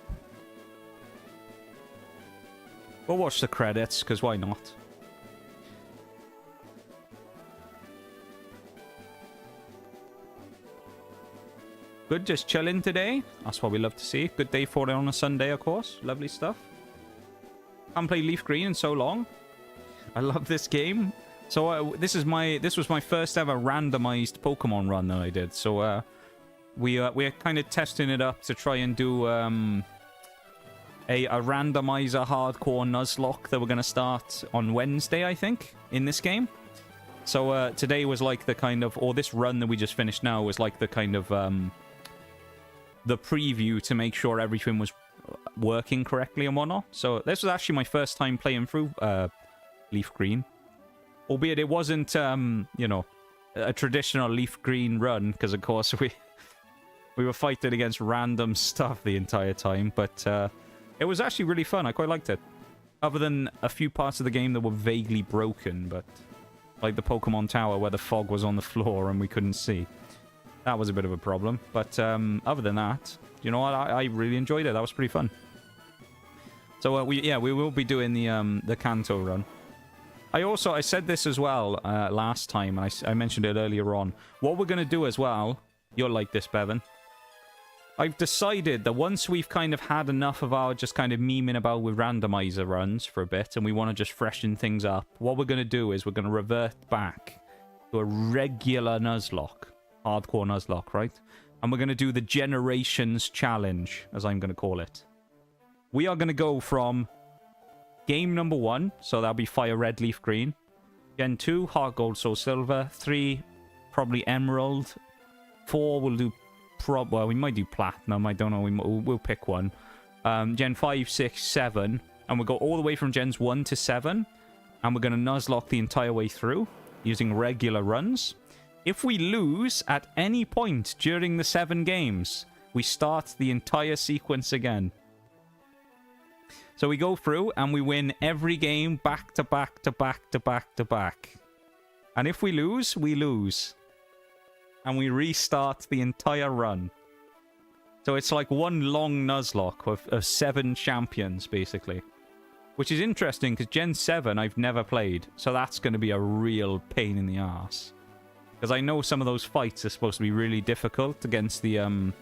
S2: We'll watch the credits, because why not? Good, just chilling today. That's what we love to see. Good day for it on a Sunday, of course. Lovely stuff. Haven't played Leaf Green in so long. I love this game. So this was my first ever randomized Pokemon run that I did. So we're kind of testing it up to try and do a randomizer hardcore Nuzlocke that we're going to start on Wednesday, I think, in this game. So today was like the kind of, or this run that we just finished now was like the kind of the preview to make sure everything was working correctly and whatnot. So this was actually my first time playing through Leaf Green. Albeit it wasn't, you know, a traditional Leaf Green run, because of course we were fighting against random stuff the entire time. But it was actually really fun. I quite liked it. Other than a few parts of the game that were vaguely broken, but like the Pokemon Tower where the fog was on the floor and we couldn't see. That was a bit of a problem. But other than that, You know what? I really enjoyed it. That was pretty fun. So we will be doing the Kanto run. I said this as well last time, and I mentioned it earlier on. What we're going to do as well, you'll like this, Bevan. I've decided that once we've kind of had enough of our just kind of memeing about with randomizer runs for a bit, and we want to just freshen things up, what we're going to do is we're going to revert back to a regular Nuzlocke. Hardcore Nuzlocke, right? And we're going to do the Generations Challenge, as I'm going to call it. We are going to go from game number 1, so that'll be Fire Red, Leaf Green. Gen 2, Heart Gold, Soul Silver. 3, probably Emerald. 4, we'll do... well, we might do Platinum. I don't know. We'll pick one. Gen 5, 6, 7. And we'll go all the way from Gens 1 to 7. And we're going to Nuzlocke the entire way through using regular runs. If we lose at any point during the 7 games, we start the entire sequence again. So we go through and we win every game back to back to back to back to back. And if we lose, we lose. And we restart the entire run. So it's like one long Nuzlocke of 7 champions, basically. Which is interesting, because Gen 7 I've never played. So that's going to be a real pain in the ass. Because I know some of those fights are supposed to be really difficult against the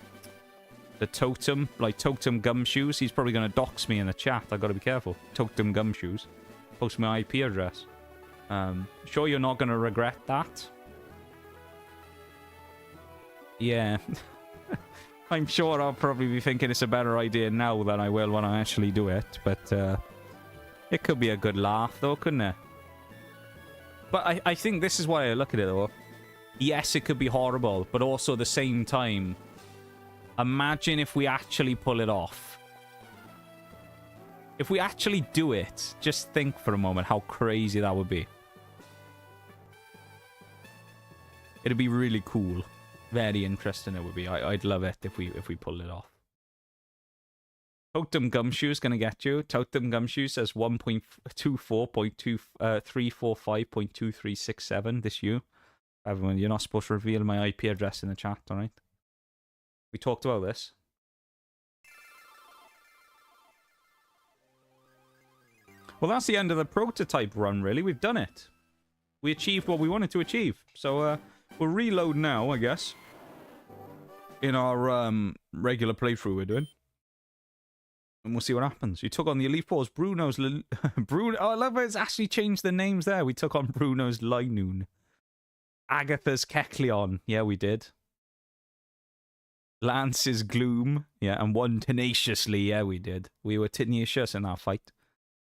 S2: Totem, like Totem Gumshoes. He's probably going to dox me in the chat. I've got to be careful. Totem Gumshoes. Post my IP address. Sure you're not going to regret that? Yeah. I'm sure I'll probably be thinking it's a better idea now than I will when I actually do it. But it could be a good laugh though, couldn't it? But I think this is why I look at it though. Yes, it could be horrible, but also at the same time, imagine if we actually pull it off. If we actually do it, just think for a moment how crazy that would be. It'd be really cool. Very interesting it would be. I'd love it if we pulled it off. Totem Gumshoe is going to get you. Totem Gumshoe says 1.24.345.2367 this year. Everyone, you're not supposed to reveal my IP address in the chat, alright? We talked about this. Well, that's the end of the prototype run, really. We've done it. We achieved what we wanted to achieve. So, we'll reload now, I guess. In our regular playthrough we're doing. And we'll see what happens. We took on the Elite Force. Bruno's... Bruno... Oh, I love it. It's actually changed the names there. We took on Bruno's Linoon. Agatha's Kecleon. Yeah, we did. Lance's Gloom. Yeah, and one Tenaciously. Yeah, we did. We were tenacious in our fight.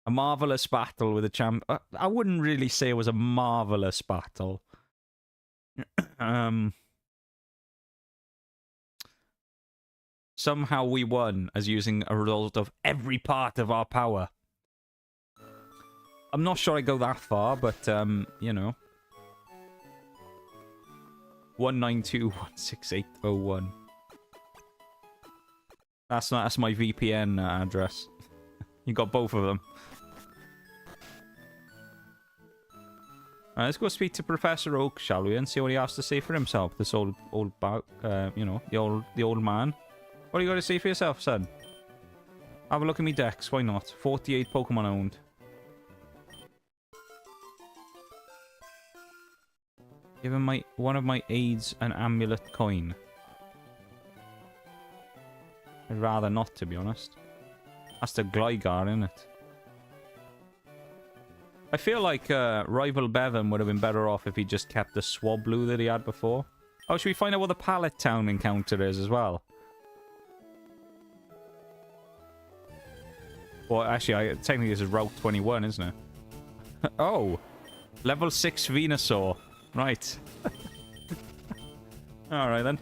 S2: A marvelous battle with a champ... I wouldn't really say it was a marvelous battle. Somehow we won as using a result of every part of our power. I'm not sure I go that far, but, you know. 192.168.01. That's my VPN address. You got both of them. Let's go speak to Professor Oak, shall we, and see what he has to say for himself. This old you know, the old man. What do you got to say for yourself, son? Have a look at me decks. Why not? 48 Pokemon owned. Give him one of my aids an amulet coin. I'd rather not, to be honest. That's the Gligar, isn't it? I feel like Rival Bevan would have been better off if he just kept the Swablu that he had before. Oh, should we find out what the Pallet Town encounter is as well? Well, actually, technically this is Route 21, isn't it? Oh! Level 6 Venusaur. Right. Alright then.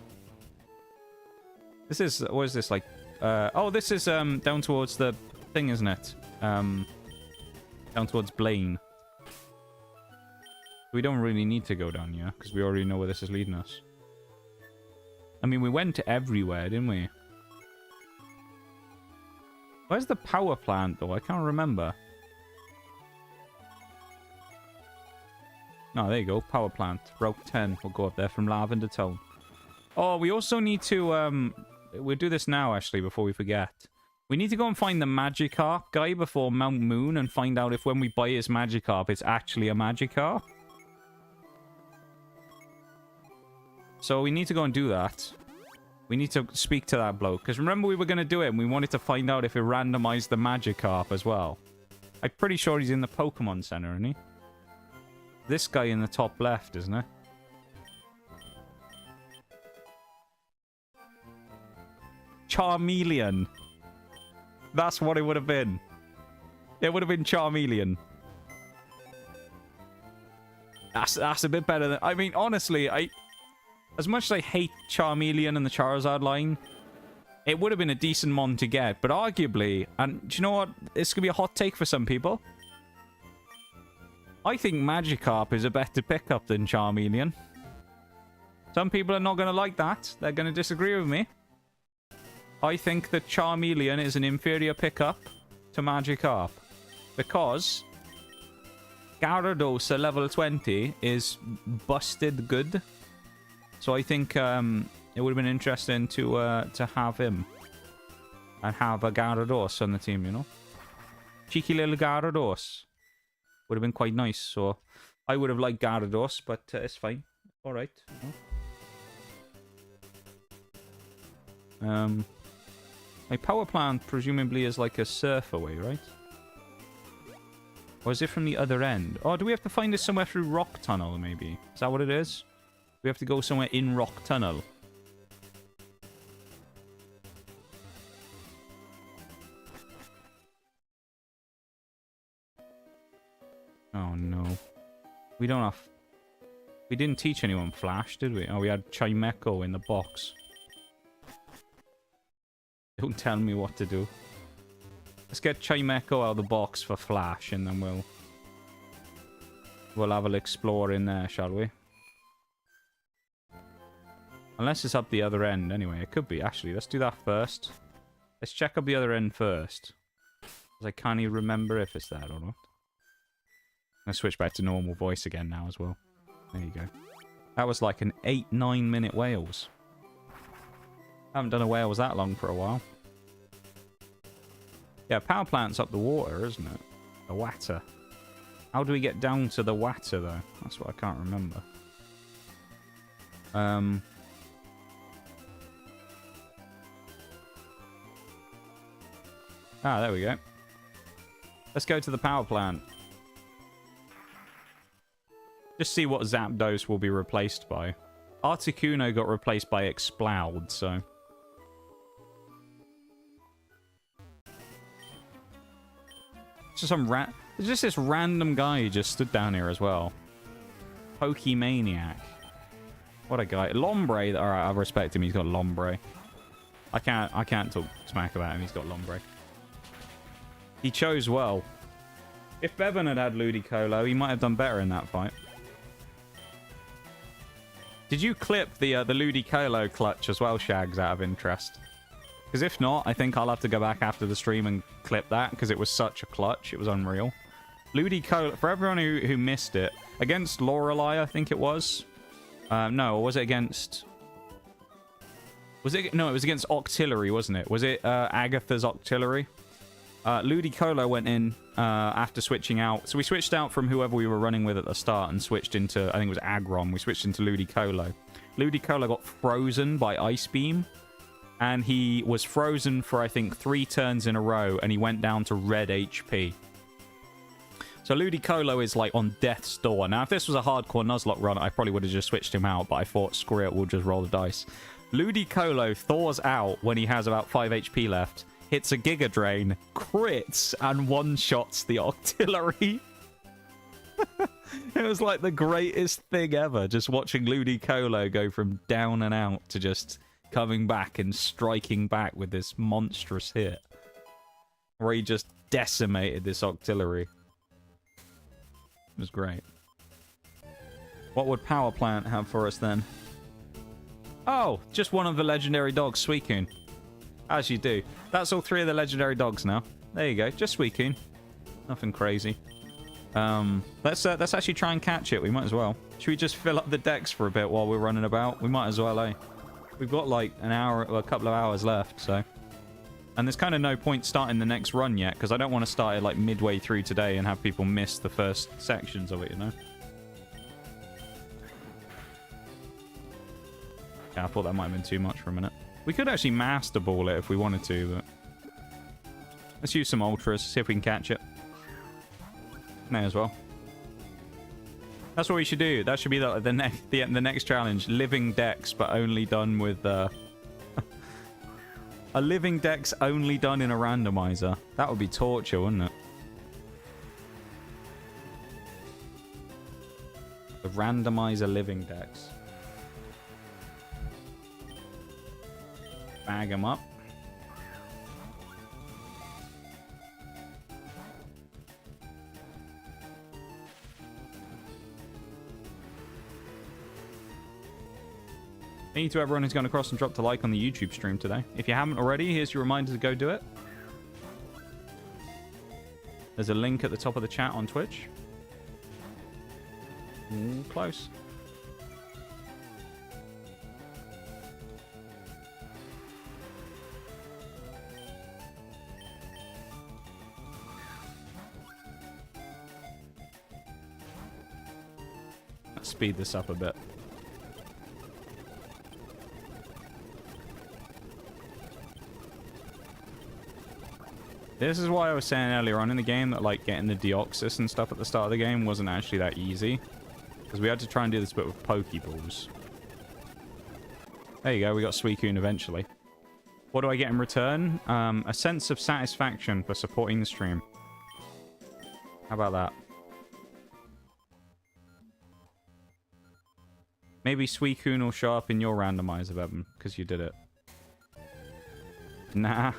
S2: This is... What is this, like... oh, this is down towards the thing, isn't it? Down towards Blaine. We don't really need to go down here, because we already know where this is leading us. I mean, we went everywhere, didn't we? Where's the power plant, though? I can't remember. Oh, there you go. Power plant. Route 10. We'll go up there from Lavender Town. Oh, we also need to we'll do this now, actually, before we forget. We need to go and find the Magikarp guy before Mount Moon and find out if when we buy his Magikarp, it's actually a Magikarp. So we need to go and do that. We need to speak to that bloke. Because remember we were going to do it and we wanted to find out if it randomized the Magikarp as well. I'm pretty sure he's in the Pokemon Center, isn't he? This guy in the top left, isn't it? Charmeleon. That's what it would have been. It would have been Charmeleon. That's a bit better than... I mean, honestly, as much as I hate Charmeleon and the Charizard line, it would have been a decent mon to get. But arguably, and do you know what? This could be a hot take for some people. I think Magikarp is a better pickup than Charmeleon. Some people are not going to like that. They're going to disagree with me. I think that Charmeleon is an inferior pickup to Magikarp. Because Gyarados at level 20 is busted good. So I think it would have been interesting to have him. And have a Gyarados on the team, you know? Cheeky little Gyarados. Would have been quite nice. So I would have liked Gyarados, but it's fine. Alright. My power plant presumably is like a surf away, right? Or is it from the other end? Oh, do we have to find it somewhere through Rock Tunnel, maybe? Is that what it is? We have to go somewhere in Rock Tunnel. Oh, no. We don't have... We didn't teach anyone Flash, did we? Oh, we had Chimecho in the box. Don't tell me what to do. Let's get Chimecho out of the box for Flash, and then we'll have a little explore in there, shall we? Unless it's up the other end, anyway. It could be, actually. Let's do that first. Let's check up the other end first. Because I can't even remember if it's that or not. I'm going to switch back to normal voice again now as well. There you go. That was like an 8-9 minute Wales. I haven't done a Wales that long for a while. Yeah, power plant's up the water, isn't it? The water. How do we get down to the water, though? That's what I can't remember. Ah, there we go. Let's go to the power plant. Just see what Zapdos will be replaced by. Articuno got replaced by Exploud, so... There's just this random guy who just stood down here as well. Pokemaniac. What a guy. Lombre. Alright, I respect him. He's got Lombre. I can't talk smack about him. He's got Lombre. He chose well. If Bevan had had Ludicolo, he might have done better in that fight. Did you clip the Ludicolo clutch as well, Shags, out of interest? Because if not, I think I'll have to go back after the stream and clip that, because it was such a clutch. It was unreal. Ludicolo, for everyone who missed it, against Lorelei, I think it was. No, or was it against... No, it was against Octillery, wasn't it? Was it Agatha's Octillery? Ludicolo went in after switching out. So we switched out from whoever we were running with at the start and switched into, I think it was Aggron. We switched into Ludicolo. Ludicolo got frozen by Ice Beam. And he was frozen for, I think, 3 turns in a row. And he went down to red HP. So Ludicolo is, like, on death's door. Now, if this was a hardcore Nuzlocke run, I probably would have just switched him out. But I thought, screw it, we'll just roll the dice. Ludicolo thaws out when he has about 5 HP left. Hits a Giga Drain, crits, and one-shots the Octillery. It was like the greatest thing ever, just watching Ludicolo go from down and out to just coming back and striking back with this monstrous hit. Where he just decimated this Octillery. It was great. What would Power Plant have for us then? Oh, just one of the legendary dogs, Suicune. As you do. That's all 3 of the legendary dogs now. There you go. Just Suicune. Nothing crazy. Let's actually try and catch it. We might as well. Should we just fill up the decks for a bit while we're running about? We might as well, eh? We've got like an hour, or a couple of hours left, so. And there's kind of no point starting the next run yet, because I don't want to start it like midway through today and have people miss the first sections of it, you know? Yeah, I thought that might have been too much for a minute. We could actually master ball it if we wanted to, but... Let's use some ultras, see if we can catch it. May as well. That's what we should do. That should be the next challenge. Living decks, but only done with... a living deck's only done in a randomizer. That would be torture, wouldn't it? The randomizer living decks. Bag them up. Thank you to everyone who's gone across and dropped a like on the YouTube stream today. If you haven't already, here's your reminder to go do it. There's a link at the top of the chat on Twitch. Ooh, close. Let's speed this up a bit. This is why I was saying earlier on in the game that, like, getting the Deoxys and stuff at the start of the game wasn't actually that easy. Because we had to try and do this bit with Pokeballs. There you go, we got Suicune eventually. What do I get in return? A sense of satisfaction for supporting the stream. How about that? Maybe Suicune will show up in your randomizer, Bevan, because you did it. Nah.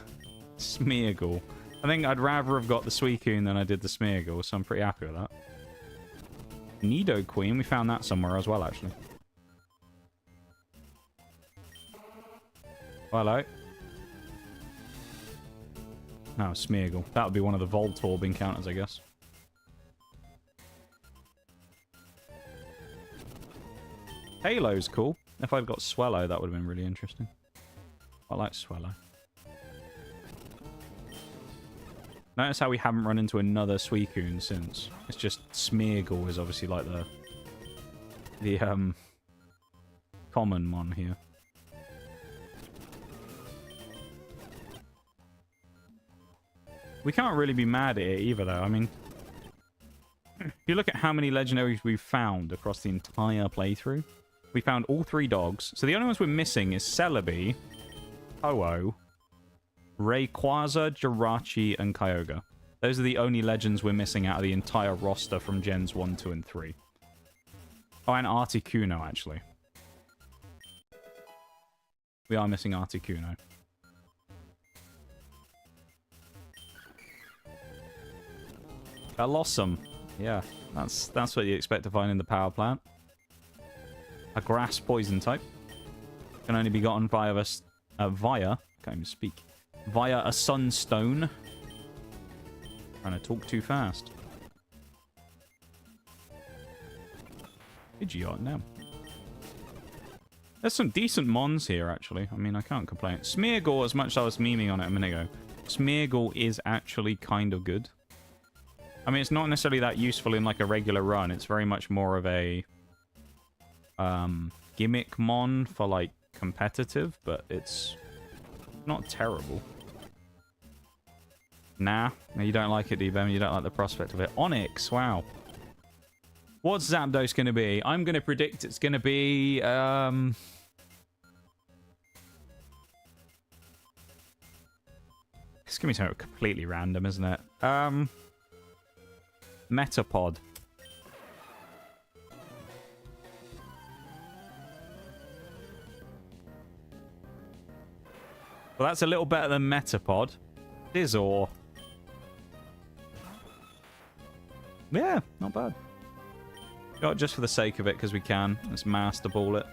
S2: Smeargle. I think I'd rather have got the Suicune than I did the Smeargle, so I'm pretty happy with that. Nidoqueen, we found that somewhere as well, actually. Hello. No, Smeargle. That would be one of the Voltorb encounters, I guess. Halo's cool. If I'd got Swellow, that would have been really interesting. I like Swellow. Notice how we haven't run into another Suicune since. It's just Smeargle is obviously like the common one here. We can't really be mad at it either, though. I mean, if you look at how many legendaries we've found across the entire playthrough, we found all 3 dogs. So the only ones we're missing is Celebi, Ho-Oh, Rayquaza, Jirachi, and Kyogre. Those are the only legends we're missing out of the entire roster from Gens 1, 2, and 3. Oh, and Articuno, actually. We are missing Articuno. Bellossom. Yeah, that's what you expect to find in the power plant. A grass poison type. Can only be gotten via can't even speak. Via a sunstone. Trying to talk too fast. Pidgeot now. There's some decent mons here, actually. I mean, I can't complain. Smeargle, as much as I was memeing on it a minute ago, Smeargle is actually kind of good. I mean, it's not necessarily that useful in, like, a regular run. It's very much more of a gimmick mon for, like, competitive, but it's not terrible. Nah, you don't like it, D-Bem. You don't like the prospect of it. Onyx, wow. What's Zapdos going to be? I'm going to predict it's going to be... It's going to be something completely random, isn't it? Metapod. Well, that's a little better than Metapod. Dizzor. Yeah, not bad. Got it just for the sake of it, because we can. Let's master ball it.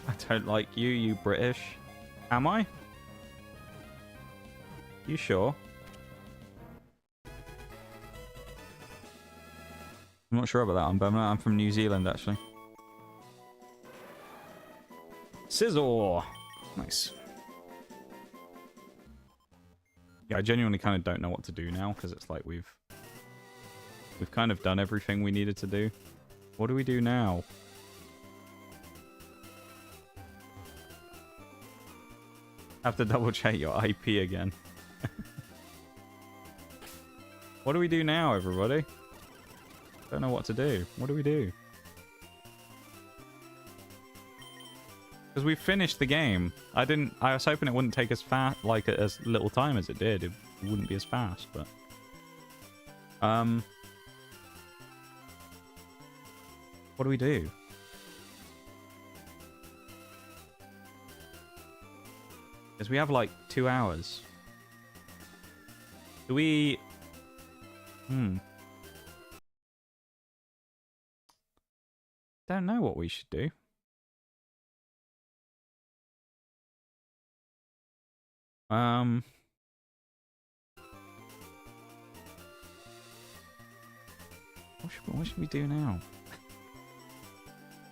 S2: I don't like you, you British. Am I? You sure? I'm not sure about that one, but I'm from New Zealand, actually. Scissor. Nice. Yeah, I genuinely kind of don't know what to do now, because it's like we've kind of done everything we needed to do. What do we do now? Have to double check your IP again. What do we do now, everybody? Don't know what to do. What do we do? Because we finished the game. I was hoping it wouldn't take as fast, like as little time as it did. It wouldn't be as fast, but what do we do? Because we have like 2 hours. Do we? Don't know what we should do. What should we do now?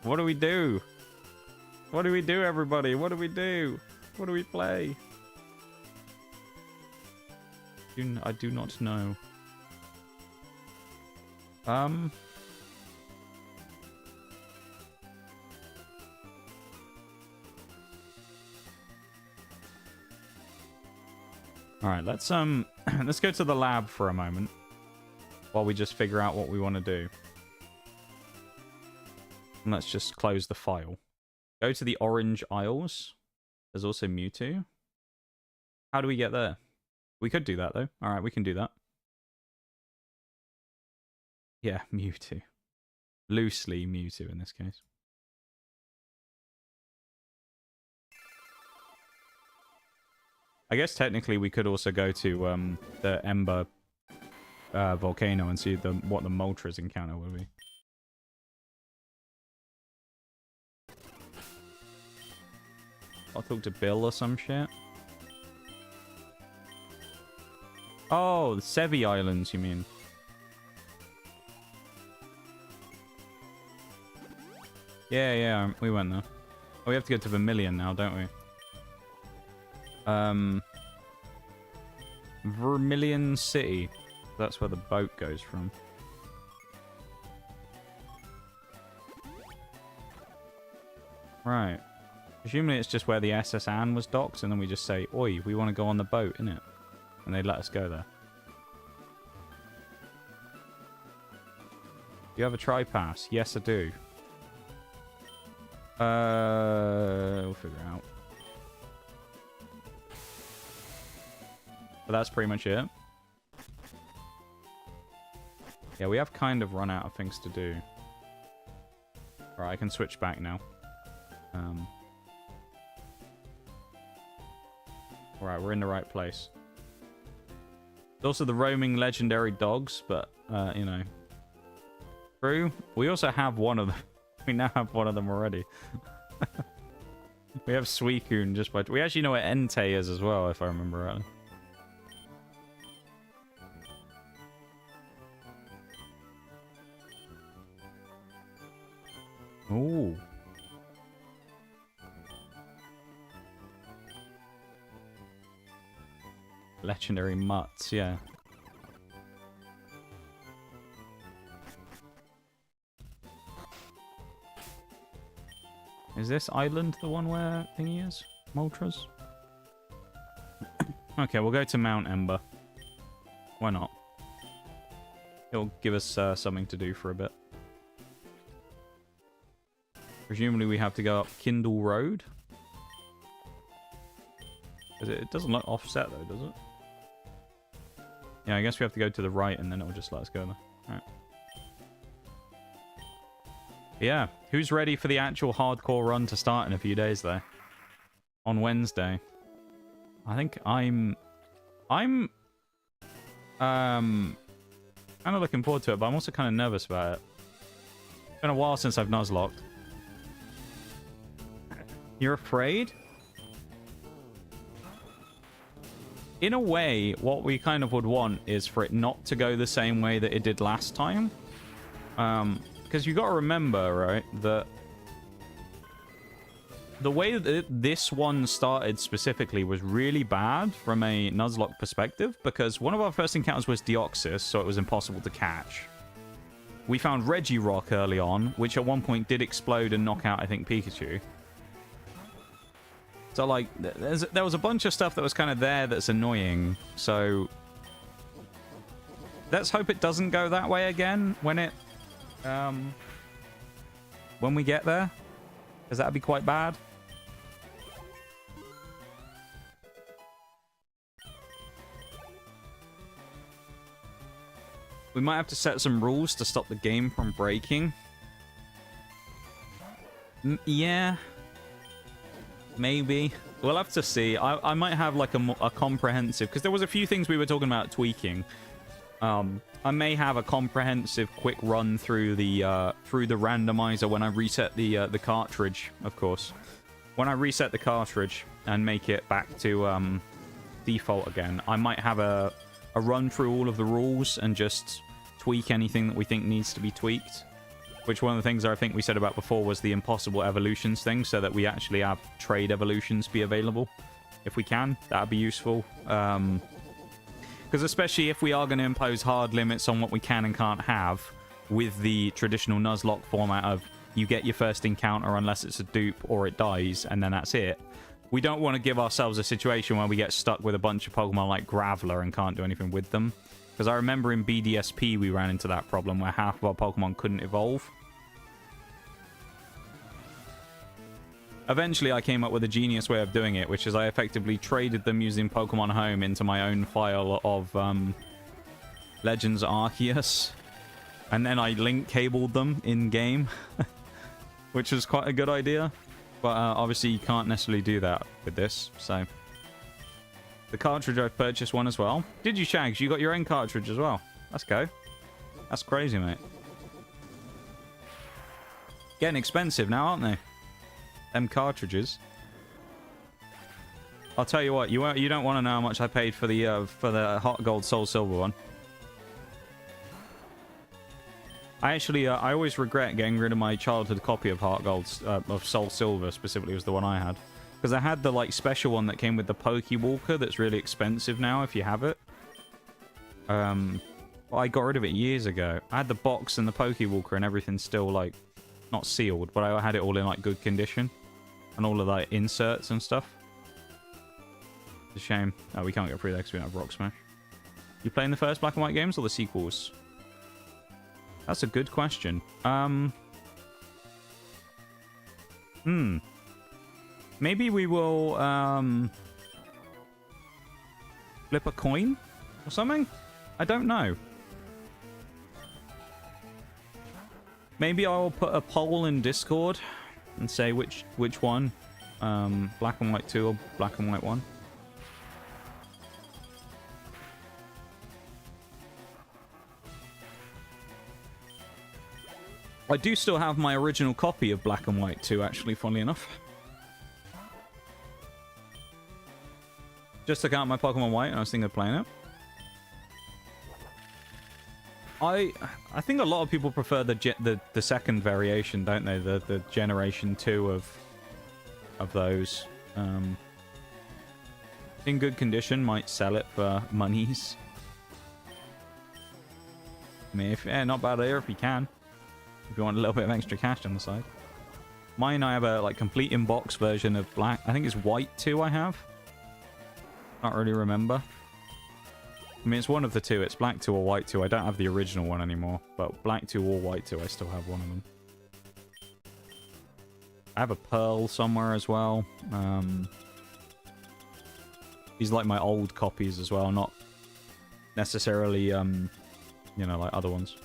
S2: What do we do? What do we do, everybody? What do we do? What do we play? I do not know. All right, let's let's go to the lab for a moment while we just figure out what we want to do. And let's just close the file. Go to the orange aisles. There's also Mewtwo. How do we get there? We could do that, though. All right, we can do that. Yeah, Mewtwo. Loosely Mewtwo in this case. I guess technically we could also go to the Ember volcano and see what the Moltres encounter will be. I'll talk to Bill or some shit. Oh, the Sevi Islands, you mean? Yeah, we went there. Oh, we have to go to Vermilion now, don't we? Vermilion City. That's where the boat goes from. Right. Presumably it's just where the SS Anne was docked, and then we just say, oi, we want to go on the boat, innit? And they let us go there. Do you have a tri-pass? Yes, I do. We'll figure it out. But that's pretty much it. Yeah, we have kind of run out of things to do. Alright, I can switch back now. Alright, we're in the right place. There's also the roaming legendary dogs, but, you know. True. We also have one of them. We now have one of them already. We have Suicune just by... We actually know where Entei is as well, if I remember rightly. Ooh. Legendary mutts, yeah. Is this island the one where thingy is? Moltres? Okay, we'll go to Mount Ember. Why not? It'll give us something to do for a bit. Presumably we have to go up Kindle Road. It doesn't look offset though, does it? Yeah, I guess we have to go to the right and then it'll just let us go there. Alright. Yeah, who's ready for the actual hardcore run to start in a few days though? On Wednesday. I think I'm kind of looking forward to it, but I'm also kind of nervous about it. It's been a while since I've Nuzlocked. You're afraid? In a way, what we kind of would want is for it not to go the same way that it did last time. Because you got to remember, right, that the way that this one started specifically was really bad from a Nuzlocke perspective, because one of our first encounters was Deoxys, so it was impossible to catch. We found Regirock early on, which at one point did explode and knock out, I think, Pikachu. So, like, there was a bunch of stuff that was kind of there that's annoying. So, let's hope it doesn't go that way again when we get there, because that'd be quite bad. We might have to set some rules to stop the game from breaking. Yeah. Maybe. We'll have to see. I might have like a comprehensive... Because there was a few things we were talking about tweaking. I may have a comprehensive quick run through the randomizer when I reset the cartridge, of course. When I reset the cartridge and make it back to default again, I might have a run through all of the rules and just tweak anything that we think needs to be tweaked. Which one of the things I think we said about before was the impossible evolutions thing, so that we actually have trade evolutions be available. If we can, that'd be useful. Because especially if we are going to impose hard limits on what we can and can't have with the traditional Nuzlocke format of you get your first encounter unless it's a dupe or it dies, and then that's it. We don't want to give ourselves a situation where we get stuck with a bunch of Pokemon like Graveler and can't do anything with them. Because I remember in BDSP we ran into that problem where half of our Pokemon couldn't evolve. Eventually I came up with a genius way of doing it, which is I effectively traded them using Pokemon Home into my own file of Legends Arceus. And then I link cabled them in-game, which was quite a good idea. But obviously you can't necessarily do that with this, so... The cartridge, I've purchased one as well. Did you, Shags? You got your own cartridge as well. Let's go. That's crazy, mate. Getting expensive now, aren't they? Them cartridges. I'll tell you what, you don't want to know how much I paid for the Heart Gold Soul Silver one. I actually, I always regret getting rid of my childhood copy of Heart Gold, of Soul Silver specifically, was the one I had. Because I had the, like, special one that came with the Pokewalker that's really expensive now if you have it. Well, I got rid of it years ago. I had the box and the Pokewalker and everything still, like, not sealed, but I had it all in, like, good condition. And all of, like, inserts and stuff. It's a shame. Oh, we can't get through there because we don't have Rock Smash. You playing the first Black and White games or the sequels? That's a good question. Maybe we will, flip a coin or something? I don't know. Maybe I'll put a poll in Discord and say which one. Black and White 2 or Black and White 1. I do still have my original copy of Black and White 2, actually, funnily enough. Just took out my Pokemon White and I was thinking of playing it. I think a lot of people prefer the second variation, don't they? The Generation 2 of those. In good condition, might sell it for monies. I mean, not bad here if you can. If you want a little bit of extra cash on the side. Mine, I have a like complete in-box version of Black. I think it's White 2 I have. Can't really remember. I mean, it's one of the two. It's Black 2 or White 2. I don't have the original one anymore. But Black 2 or White 2, I still have one of them. I have a Pearl somewhere as well. These are like my old copies as well. Not necessarily, you know, like other ones.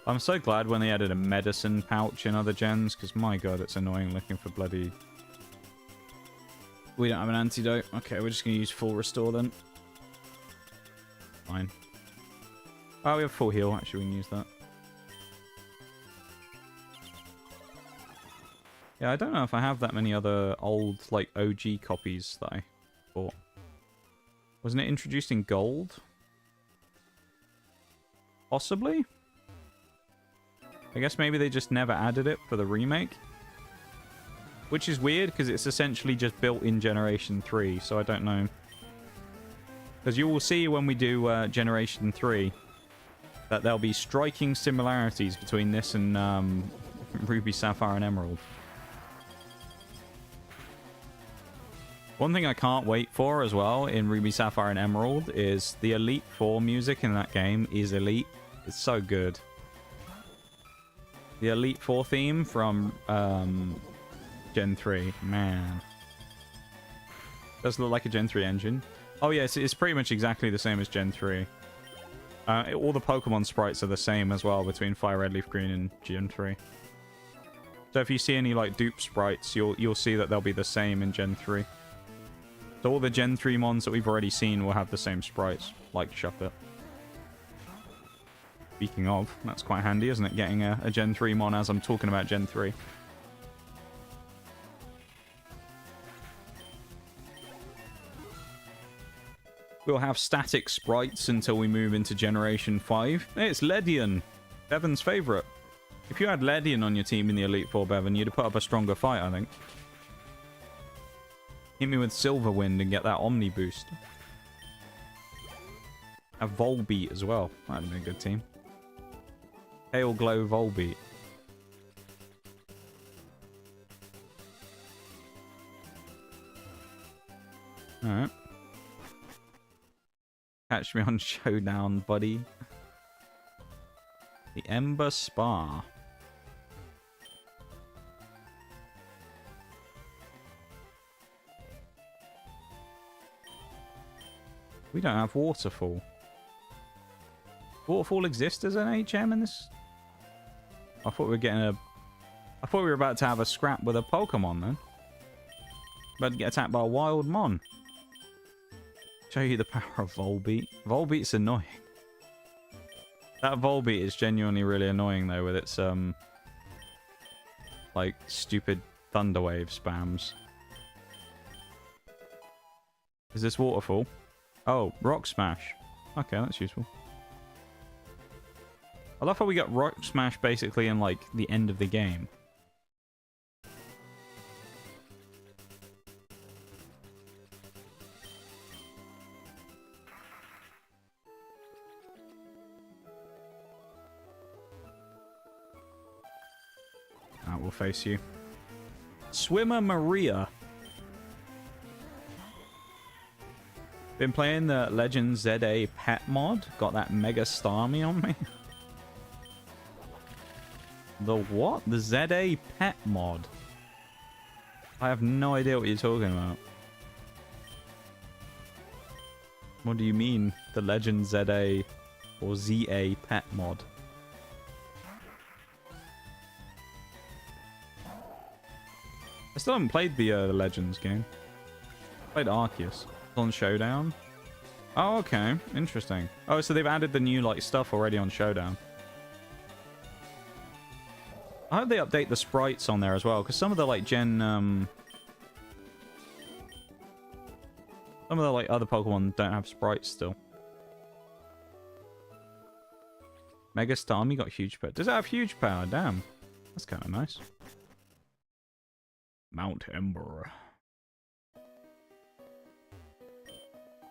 S2: I'm so glad when they added a medicine pouch in other gens. Because, my god, it's annoying looking for bloody... We don't have an antidote. Okay, we're just going to use full restore then. Fine. Oh, we have full heal. Actually, we can use that. Yeah, I don't know if I have that many other old, like, OG copies that I bought. Wasn't it introduced in gold? Possibly? I guess maybe they just never added it for the remake. Which is weird, because it's essentially just built in Generation 3, so I don't know. Because you will see when we do Generation 3 that there'll be striking similarities between this and Ruby, Sapphire, and Emerald. One thing I can't wait for as well in Ruby, Sapphire, and Emerald is the Elite Four music in that game is elite. It's so good. The Elite Four theme from Gen 3, man. Does look like a Gen 3 engine. Oh yeah, it's pretty much exactly the same as Gen 3. All the Pokemon sprites are the same as well between Fire Red, Leaf Green, and Gen 3. So if you see any like dupe sprites, you'll see that they'll be the same in Gen 3. So all the Gen 3 mons that we've already seen will have the same sprites, like Shuppet. Speaking of, that's quite handy, isn't it? Getting a Gen 3 mon as I'm talking about Gen 3. We'll have static sprites until we move into Generation 5. Hey, it's Ledian, Bevan's favourite. If you had Ledian on your team in the Elite Four, Bevan, you'd have put up a stronger fight, I think. Hit me with Silverwind and get that Omni boost. Have Volbeat as well. That'd be a good team. Pale Glow Volbeat. Alright. Catch me on Showdown, buddy. The Ember Spa. We don't have Waterfall. Waterfall exists as an HM in this? I thought we were getting a... I thought we were about to have a scrap with a Pokemon then. About to get attacked by a wild mon. Show you the power of Volbeat. Volbeat's annoying. That Volbeat is genuinely really annoying though with its like stupid Thunderwave spams. Is this Waterfall? Oh, Rock Smash. Okay, that's useful. I love how we got Rock Smash basically in like the end of the game. I will face you. Swimmer Maria. Been playing the Legend ZA pet mod. Got that Mega Starmie on me. The what? The ZA pet mod. I have no idea what you're talking about. What do you mean? The Legend ZA or ZA pet mod? I still haven't played the Legends game. Played Arceus. It's on Showdown. Oh, okay. Interesting. Oh, so they've added the new like stuff already on Showdown. I hope they update the sprites on there as well, because some of the like some of the like other Pokemon don't have sprites still. Mega Starmie got huge power. Does it have huge power? Damn. That's kind of nice. Mount Ember.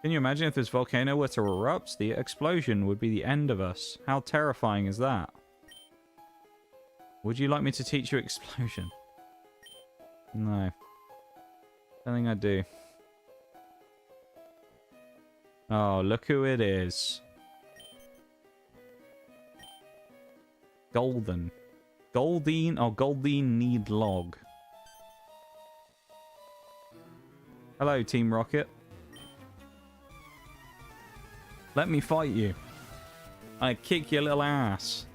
S2: Can you imagine if this volcano were to erupt? The explosion would be the end of us. How terrifying is that? Would you like me to teach you explosion? No. Don't think I do. Oh, look who it is. Golden. Goldeen. Oh, Goldeen need log. Hello, Team Rocket. Let me fight you. I kick your little ass.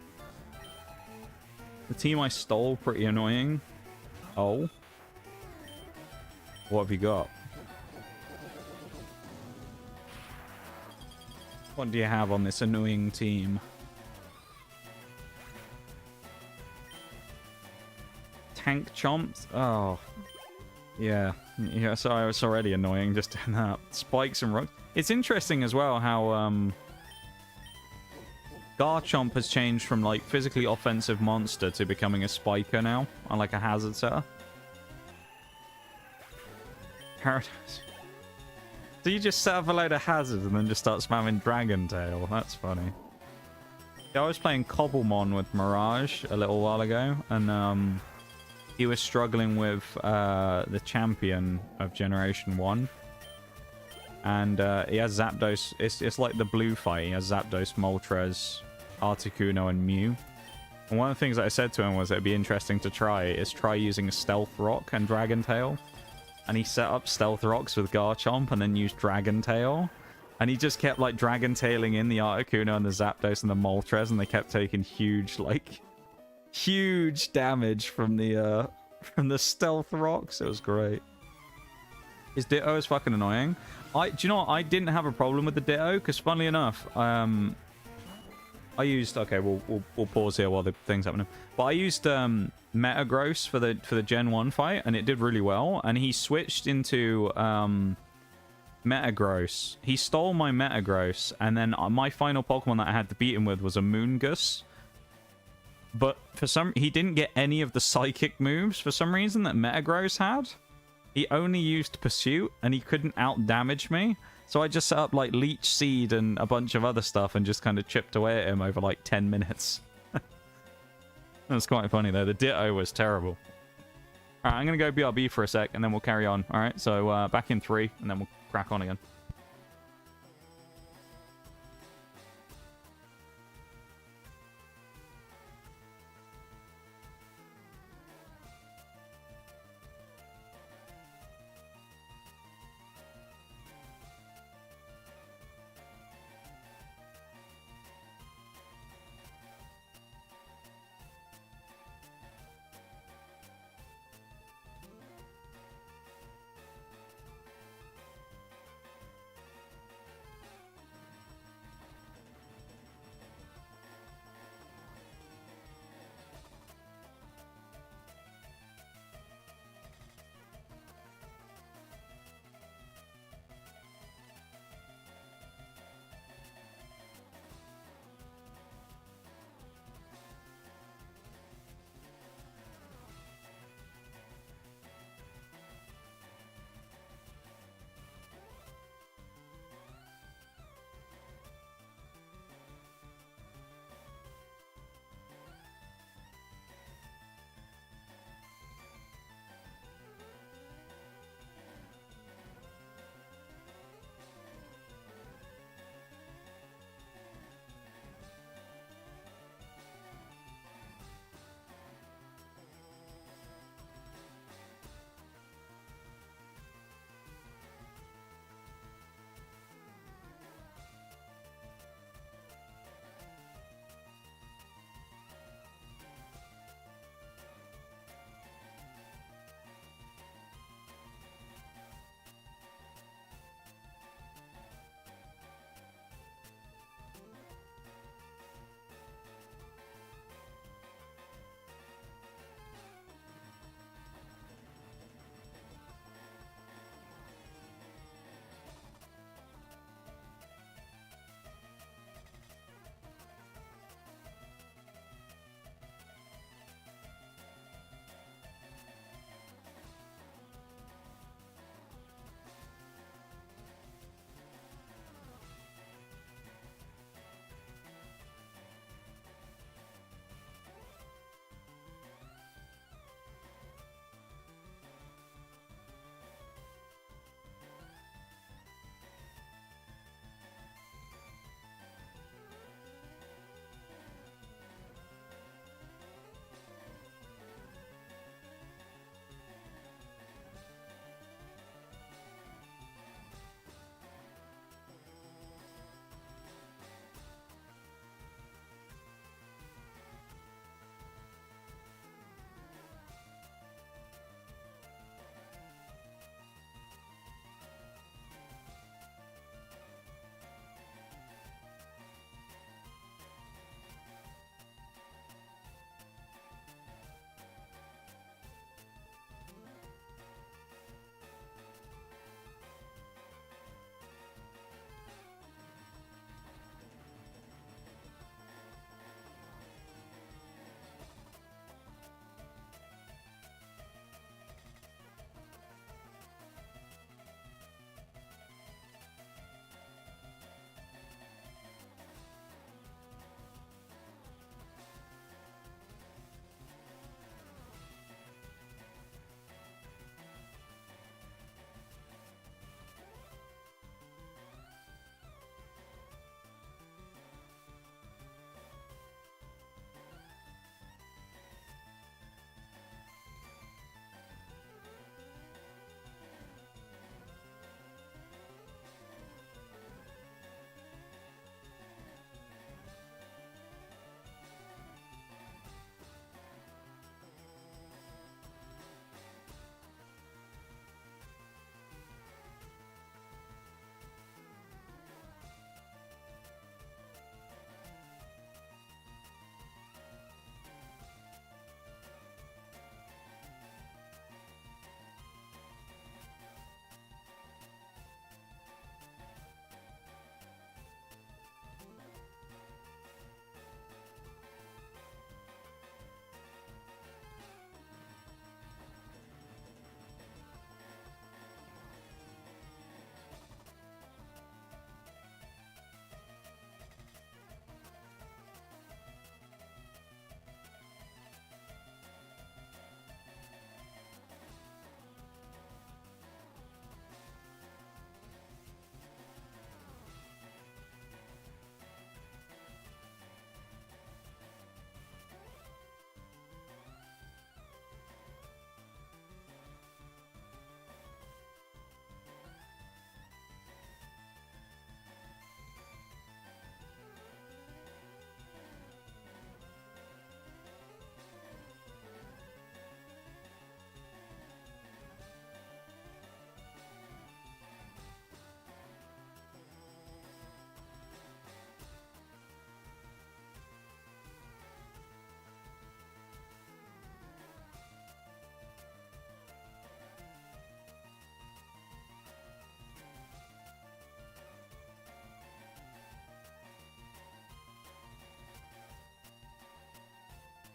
S2: The team I stole, pretty annoying. Oh. What have you got? What do you have on this annoying team? Tank Chomps? Oh. Yeah. Yeah, sorry, it's already annoying just doing that. Spikes and rocks. It's interesting as well how Garchomp has changed from like physically offensive monster to becoming a spiker now, and like a hazard setter. Paradise. So you just set up a load of hazards and then just start spamming Dragon Tail. That's funny. Yeah, I was playing Cobblemon with Mirage a little while ago, and he was struggling with the champion of Generation 1. And he has Zapdos. It's like the blue fight. He has Zapdos, Moltres, Articuno, and Mew. And one of the things that I said to him was it'd be interesting to try using a Stealth Rock and Dragon Tail. And he set up Stealth Rocks with Garchomp and then used Dragon Tail. And he just kept, like, Dragon Tailing in the Articuno and the Zapdos and the Moltres, and they kept taking huge, like, huge damage from the Stealth Rocks. It was great. His Ditto is fucking annoying. Do you know what? I didn't have a problem with the Ditto, because funnily enough, I used... Okay, we'll pause here while the thing's happening. But I used Metagross for the Gen 1 fight, and it did really well. And he switched into Metagross. He stole my Metagross, and then my final Pokemon that I had to beat him with was a Moongus. But for some... He didn't get any of the Psychic moves for some reason that Metagross had. He only used Pursuit, and he couldn't out-damage me. So I just set up, like, Leech Seed and a bunch of other stuff and just kind of chipped away at him over, like, 10 minutes. That's quite funny, though. The Ditto was terrible. Alright, I'm going to go BRB for a sec, and then we'll carry on. Alright, so back in 3, and then we'll crack on again.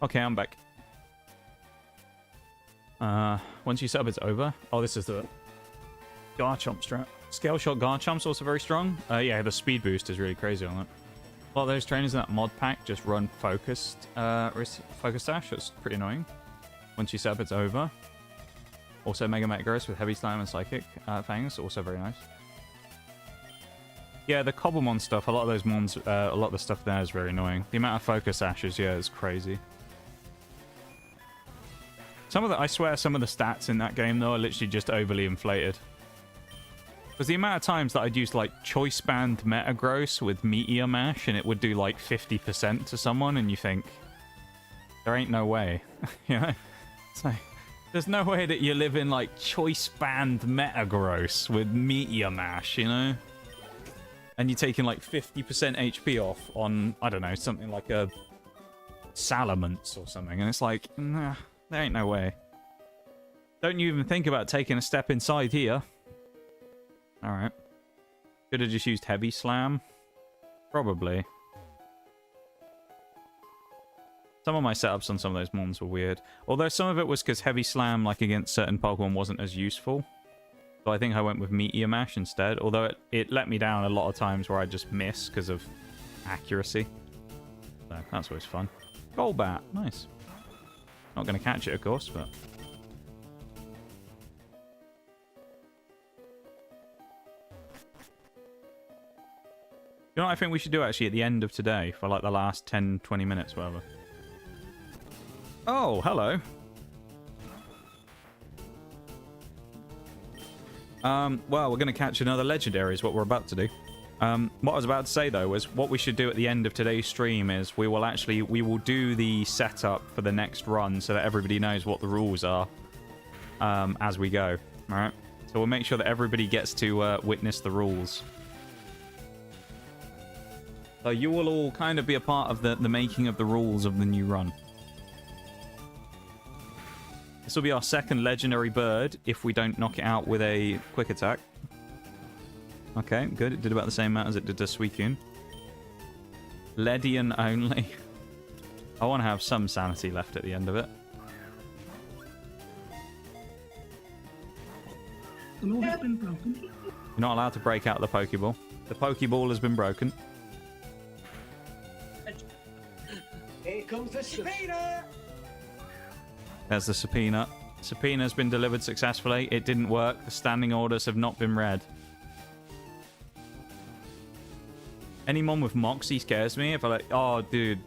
S2: Okay, I'm back. Once you set up, it's over. Oh, this is the Garchomp strat. Scale Shot Garchomp's also very strong. Yeah, the speed boost is really crazy on it. A lot of those trainers in that mod pack just run focused dash. That's pretty annoying. Once you set up, it's over. Also, Mega Metagross with Heavy Slime and Psychic Fangs, also very nice. Yeah, the Cobblemon stuff, a lot of those mons, a lot of the stuff there is very annoying. The amount of focus ashes, yeah, is crazy. I swear some of the stats in that game, though, are literally just overly inflated. Because the amount of times that I'd use, like, Choice Band Metagross with Meteor Mash, and it would do, like, 50% to someone, and you think, there ain't no way. You know? It's like, there's no way that you live in, like, Choice Band Metagross with Meteor Mash, you know? And you're taking, like, 50% HP off on, I don't know, something like a Salamence or something. And it's like, nah, there ain't no way. Don't you even think about taking a step inside here. Alright. Could have just used Heavy Slam. Probably. Some of my setups on some of those mons were weird. Although some of it was because Heavy Slam, like, against certain Pokemon wasn't as useful. So I think I went with Meteor Mash instead. Although it let me down a lot of times where I just miss because of accuracy. So that's always fun. Golbat. Nice. Not going to catch it, of course, but... You know what I think we should do, actually, at the end of today, for, like, the last 10, 20 minutes, whatever. Oh, hello. Well, we're going to catch another legendary is what we're about to do. What I was about to say, though, was what we should do at the end of today's stream is we will do the setup for the next run so that everybody knows what the rules are as we go. All right? So we'll make sure that everybody gets to witness the rules. So you will all kind of be a part of the making of the rules of the new run. This will be our second legendary bird if we don't knock it out with a quick attack. Okay, good. It did about the same amount as it did to Suicune. Ledian only. I want to have some sanity left at the end of it.
S3: The law has been broken.
S2: You're not allowed to break out the Pokeball. The Pokeball has been broken.
S4: Here comes the subpoena!
S2: There's the subpoena. Subpoena's been delivered successfully. It didn't work. The standing orders have not been read. Anyone with Moxie scares me. If I like, oh, dude,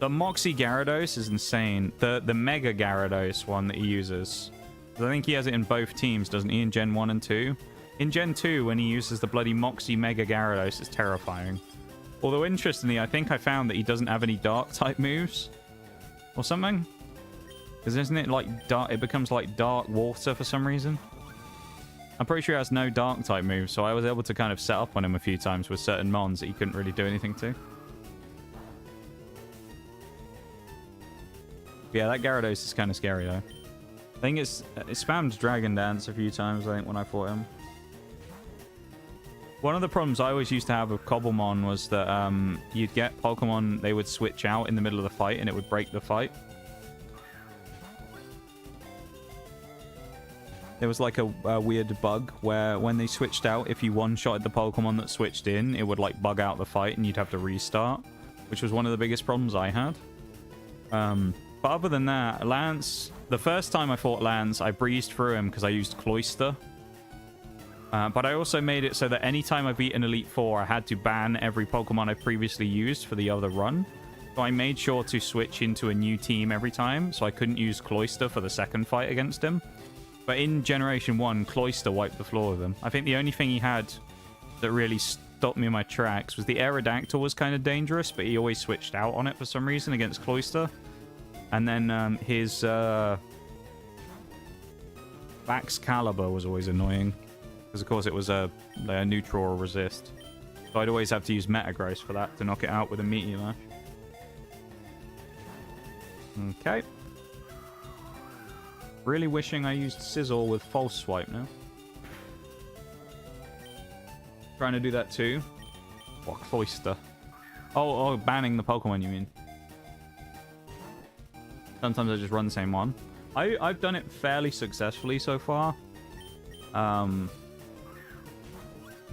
S2: the Moxie Gyarados is insane. The Mega Gyarados one that he uses. I think he has it in both teams, doesn't he? In Gen 1 and 2. In Gen 2, when he uses the bloody Moxie Mega Gyarados, it's terrifying. Although, interestingly, I think I found that he doesn't have any Dark-type moves. Or something. Because isn't it like dark? It becomes like dark water for some reason. I'm pretty sure he has no dark type moves, so I was able to kind of set up on him a few times with certain mons that he couldn't really do anything to. Yeah, that Gyarados is kind of scary though. I think it spammed Dragon Dance a few times, I think, when I fought him. One of the problems I always used to have with Cobblemon was that you'd get Pokemon, they would switch out in the middle of the fight and it would break the fight. There was like a weird bug where when they switched out, if you one-shotted the Pokemon that switched in, it would like bug out the fight and you'd have to restart, which was one of the biggest problems I had. But other than that, Lance, the first time I fought Lance, I breezed through him because I used Cloyster. But I also made it so that anytime I beat an Elite Four, I had to ban every Pokemon I previously used for the other run. So I made sure to switch into a new team every time, so I couldn't use Cloyster for the second fight against him. But in Generation 1, Cloyster wiped the floor with him. I think the only thing he had that really stopped me in my tracks was the Aerodactyl was kind of dangerous, but he always switched out on it for some reason against Cloyster. And then his Baxcalibur was always annoying. Because, of course, it was a neutral or resist. So I'd always have to use Metagross for that to knock it out with a Meteor Mash. Okay. Really wishing I used Sizzle with False Swipe now. Trying to do that too. What, Cloyster? Oh, banning the Pokemon, you mean? Sometimes I just run the same one. I've done it fairly successfully so far. I'm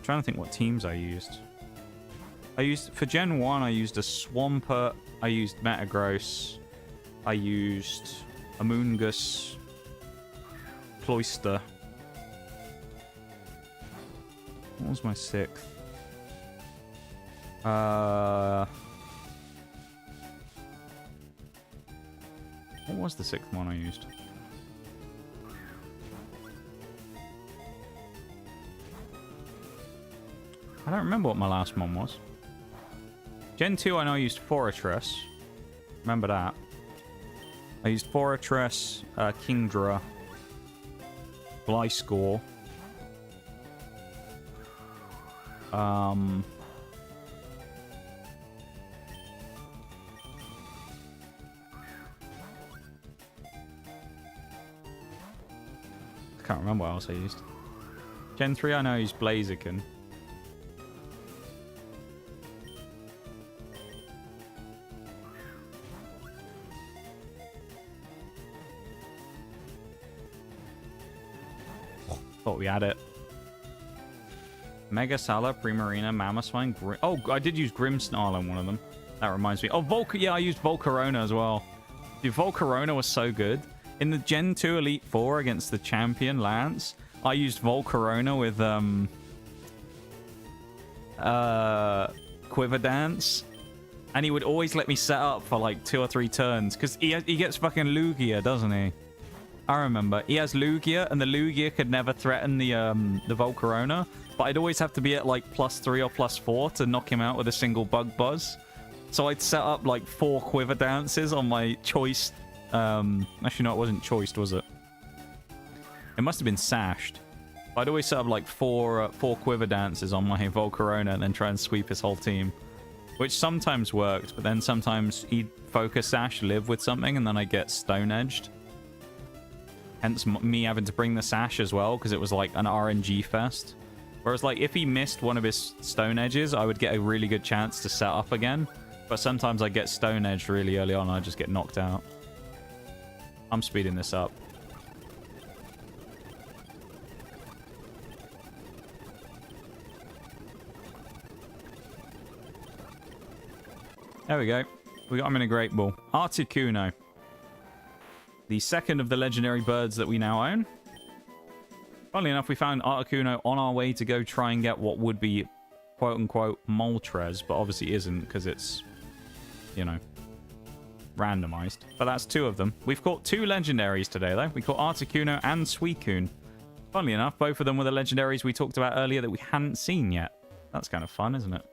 S2: trying to think what teams I used. For Gen 1, I used a Swampert, I used Metagross, I used Amoonguss, Cloyster. What was my 6th? What was the 6th one I used? I don't remember what my last one was. Gen 2, I know I used Fortress. Remember that. I used Fortress, Kingdra, Gliscor. I can't remember what else I used. Gen 3, I know I used Blaziken. Thought we had it. Mega Sala, Primarina, Mamoswine, oh, I did use Grimmsnarl on one of them. That reminds me. Oh, yeah, I used Volcarona as well. Dude, Volcarona was so good. In the Gen 2 Elite Four against the champion Lance, I used Volcarona with Quiver Dance, and he would always let me set up for like 2 or 3 turns because he gets fucking Lugia, doesn't he? I remember he has Lugia, and the Lugia could never threaten the Volcarona, but I'd always have to be at like +3 or +4 to knock him out with a single Bug Buzz. So I'd set up like 4 Quiver Dances on my choice. Actually, no, it wasn't choiced, was it? It must have been sashed. I'd always set up like 4 Quiver Dances on my Volcarona and then try and sweep his whole team. Which sometimes worked, but then sometimes he'd focus sash, live with something, and then I'd get Stone Edged. Hence me having to bring the sash as well, because it was like an RNG fest. Whereas like if he missed one of his Stone Edges, I would get a really good chance to set up again. But sometimes I get Stone Edged really early on and I just get knocked out. I'm speeding this up. There we go. We got him in a Great Ball. Articuno. The second of the legendary birds that we now own. Funnily enough, we found Articuno on our way to go try and get what would be quote-unquote Moltres, but obviously isn't because it's, you know, randomized. But that's 2 of them. We've caught 2 legendaries today, though. We caught Articuno and Suicune. Funnily enough, both of them were the legendaries we talked about earlier that we hadn't seen yet. That's kind of fun, isn't it?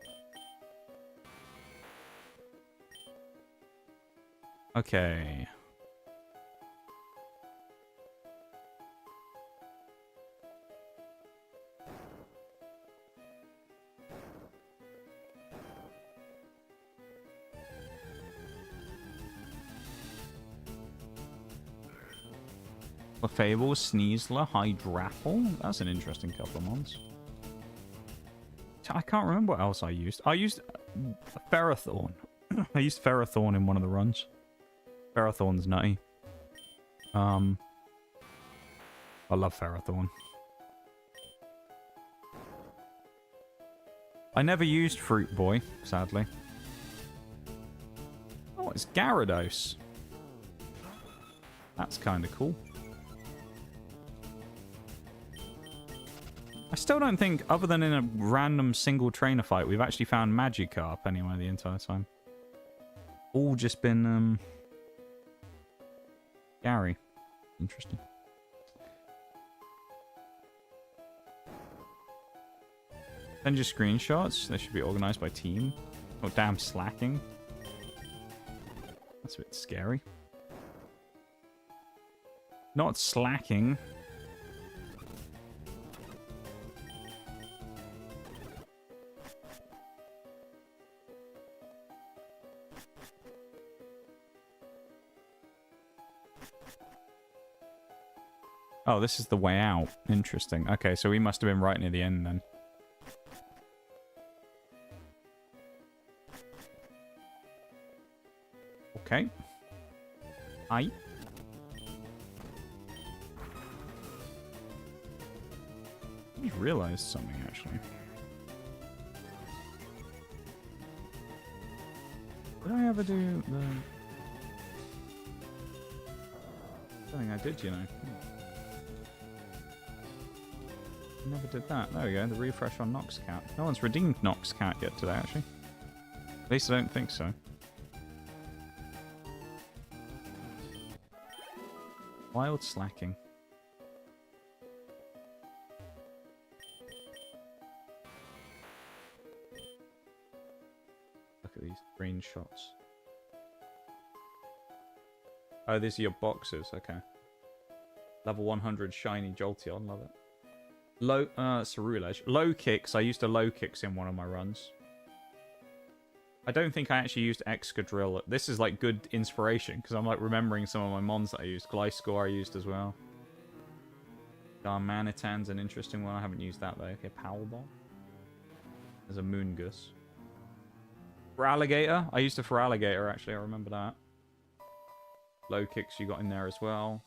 S2: Okay. Clefable, Sneasler, Hydrapple. That's an interesting couple of mons. I can't remember what else I used. I used Ferrothorn. I used Ferrothorn in one of the runs. Ferrothorn's nutty. I love Ferrothorn. I never used Fruit Boy, sadly. Oh, it's Gyarados. That's kind of cool. I still don't think, other than in a random single trainer fight, we've actually found Magikarp anyway the entire time. All just been, Gary. Interesting. Send your screenshots. They should be organized by team. Oh, damn, slacking. That's a bit scary. Not slacking. Oh, this is the way out. Interesting. Okay, so we must have been right near the end then. Okay. Aye. I just realized something, actually. Did I ever do the... I don't think I did, you know. Never did that. There we go, the refresh on Nox Cat. No one's redeemed Nox Cat yet today, actually. At least I don't think so. Wild slacking. Look at these green shots. Oh, these are your boxes. Okay. Level 100 shiny Jolteon. Love it. Low, Cerulege. Low kicks. I used a low kicks in one of my runs. I don't think I actually used Excadrill. This is like good inspiration because I'm like remembering some of my mons that I used. Gliscor I used as well. Darmanitan's an interesting one. I haven't used that though. Okay, Powellball. There's a Moongus. For Alligator. I used it for Alligator actually. I remember that. Low kicks you got in there as well.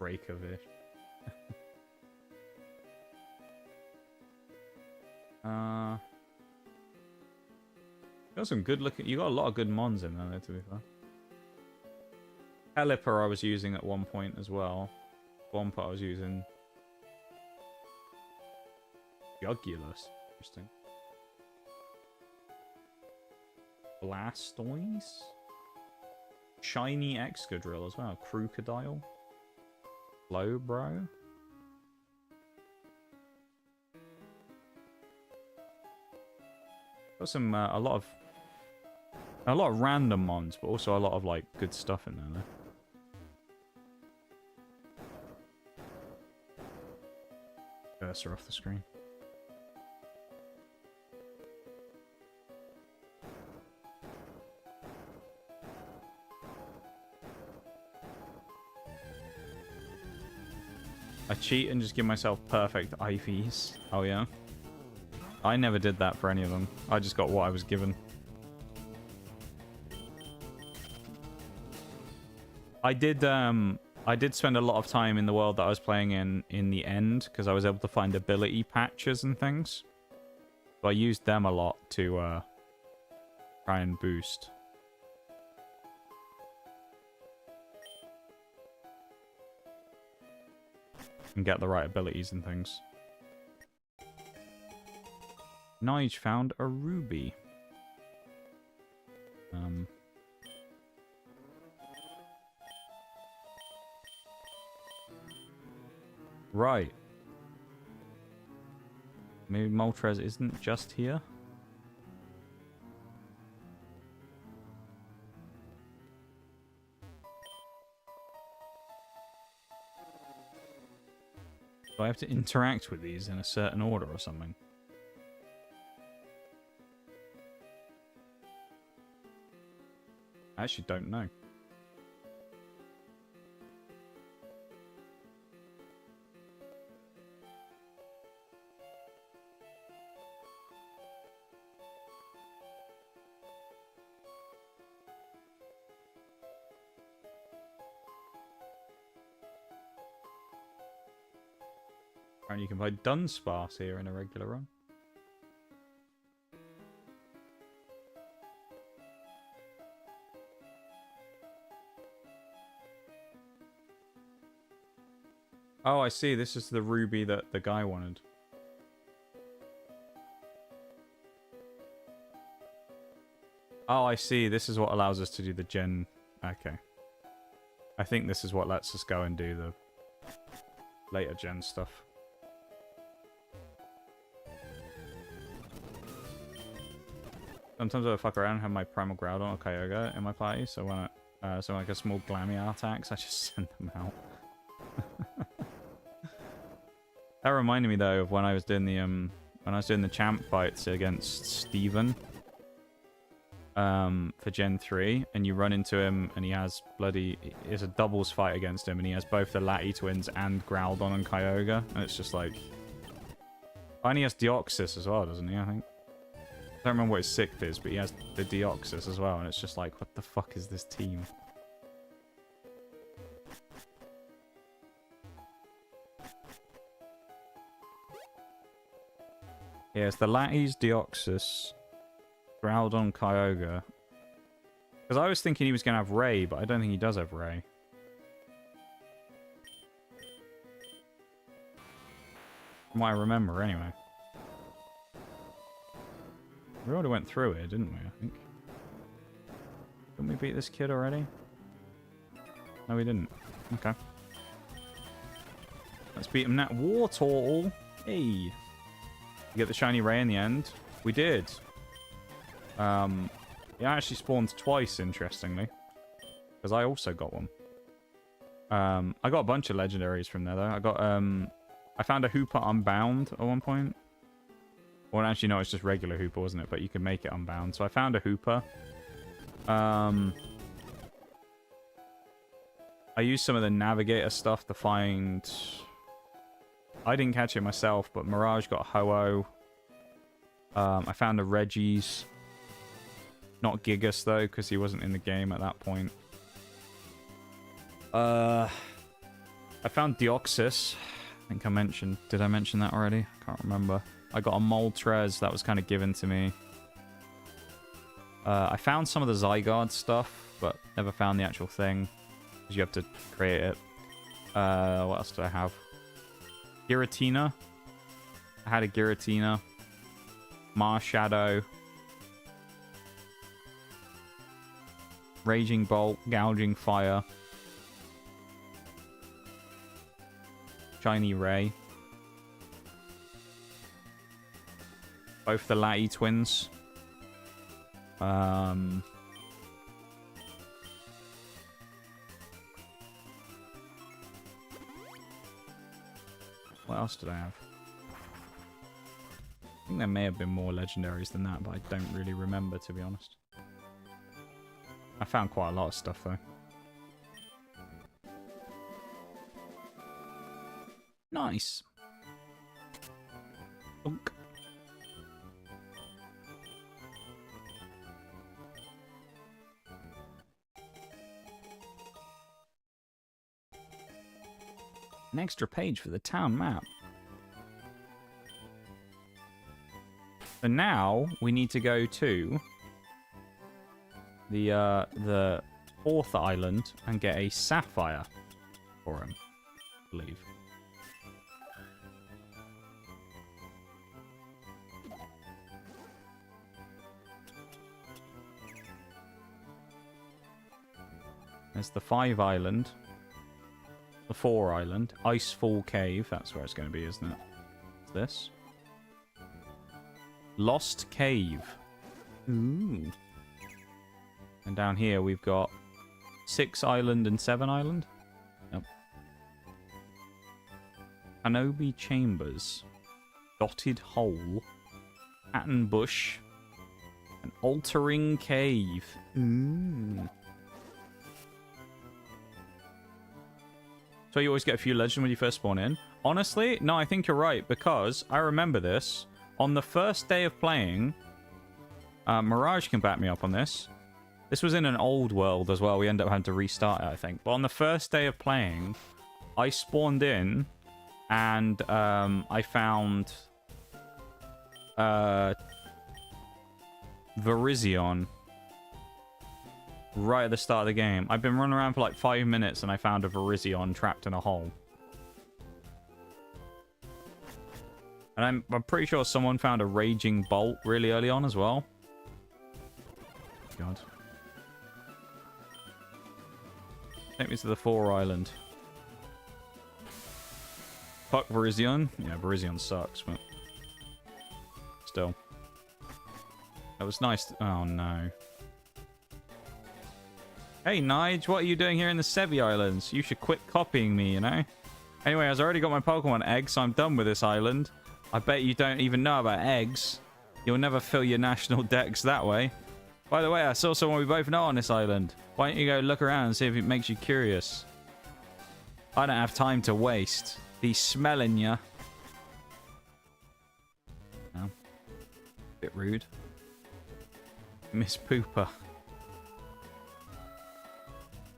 S2: Breakovish. Got some good looking. You got a lot of good mons in there, to be fair. Pelipper I was using at one point as well. Bompa I was using. Jugulus. Interesting. Blastoise. Shiny Excadrill as well. Crocodile. Slowbro. Got some a lot of random mons, but also a lot of like good stuff in there. Cursor off the screen. I cheat and just give myself perfect IVs. Oh yeah. I never did that for any of them. I just got what I was given. I did spend a lot of time in the world that I was playing in the end because I was able to find ability patches and things. So I used them a lot to try and boost. And get the right abilities and things. Nige found a ruby. Right. Maybe Moltres isn't just here? Do I have to interact with these in a certain order or something? I actually don't know. And you can buy Dunsparce here in a regular run. Oh, I see. This is the ruby that the guy wanted. Oh, I see. This is what allows us to do the gen... Okay. I think this is what lets us go and do the later gen stuff. Sometimes I fuck around and have my Primal Groudon or Kyogre in my party, so when so like a small Glameow attacks, I just send them out. That reminded me though of when I was doing the champ fights against Steven for Gen 3, and you run into him and he has it's a doubles fight against him and he has both the Lati twins and Groudon and Kyogre, and it's just like, oh, and he has Deoxys as well, doesn't he, I think? don't remember what his sixth is, but he has the Deoxys as well, and it's just like, what the fuck is this team? Yeah, it's the Lati's, Deoxys, Groudon, Kyogre. Because I was thinking he was going to have Ray, but I don't think he does have Ray. From what I remember, anyway. We already went through it, didn't we, I think? Didn't we beat this kid already? No, we didn't. Okay. Let's beat him now. Wartortle! Hey! You get the shiny Ray in the end. We did. It actually spawns twice, interestingly. Because I also got one. I got a bunch of legendaries from there, though. I got, I found a Hooper Unbound at one point. Well, actually, no, it's just regular Hooper, wasn't it? But you can make it Unbound. So I found a Hooper. I used some of the Navigator stuff to find... I didn't catch it myself, but Mirage got a Ho-Oh. I found a Reggie's. Not Gigas, though, because he wasn't in the game at that point. I found Deoxys. I think I mentioned... Did I mention that already? I can't remember. I got a Moltres. That was kind of given to me. I found some of the Zygarde stuff, but never found the actual thing. Because you have to create it. What else do I have? Giratina. I had a Giratina. Marshadow. Raging Bolt. Gouging Fire. Shiny Ray. Both the Lati twins. What else did I have? I think there may have been more legendaries than that, but I don't really remember, to be honest. I found quite a lot of stuff, though. Nice. Unk. An extra page for the town map. So now we need to go to the fourth island and get a sapphire for him, I believe. There's the 5 island. The 4 island. Icefall Cave. That's where it's going to be, isn't it? What's this? Lost Cave. Ooh. And down here we've got 6 island and 7 island. Yep. Kanobi Chambers. Dotted Hole. Pattern Bush. An Altering Cave. Ooh. So you always get a few legend when you first spawn in. Honestly, no, I think you're right, because I remember this. On the first day of playing, Mirage can back me up on this. This was in an old world as well. We ended up having to restart it, I think. But on the first day of playing, I spawned in, and I found Virizion right at the start of the game. I've been running around for like 5 minutes and I found a Virizion trapped in a hole. And I'm pretty sure someone found a Raging Bolt really early on as well. God. Take me to the 4 island. Fuck Virizion. Yeah, Virizion sucks, but still. That was nice. Oh no. Hey, Nige, what are you doing here in the Sevi Islands? You should quit copying me, you know? Anyway, I've already got my Pokemon egg, so I'm done with this island. I bet you don't even know about eggs. You'll never fill your national decks that way. By the way, I saw someone we both know on this island. Why don't you go look around and see if it makes you curious? I don't have time to waste. He's smelling ya. Oh. Bit rude. Miss Pooper.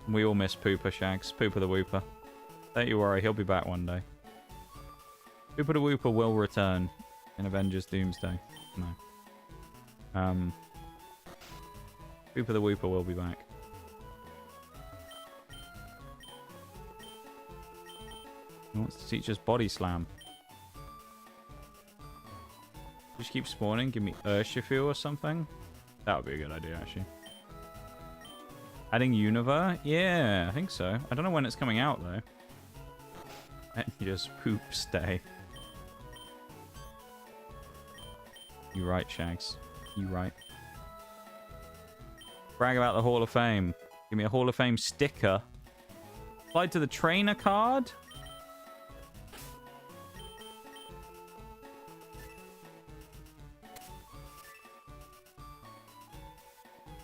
S2: We all miss Pooper, Shags. Pooper the Wooper. Don't you worry, he'll be back one day. Pooper the Wooper will return in Avengers Doomsday. No. Pooper the Wooper will be back. He wants to teach us Body Slam. Just keep spawning. Give me Urshifu or something. That would be a good idea, actually. Adding Univer? Yeah, I think so. I don't know when it's coming out, though. Just poop stay. You right, Shags. You right. Brag about the Hall of Fame. Give me a Hall of Fame sticker. Applied to the trainer card?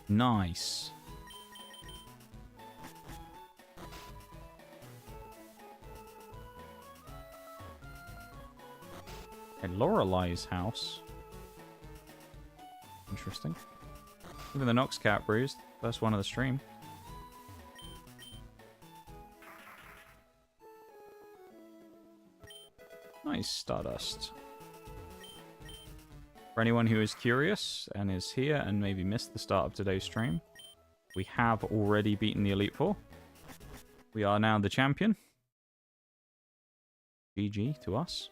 S2: Nice. Okay, Lorelei's house. Interesting. Even the Nox Cat bruised. First one of the stream. Nice Stardust. For anyone who is curious and is here and maybe missed the start of today's stream, we have already beaten the Elite Four. We are now the champion. GG to us.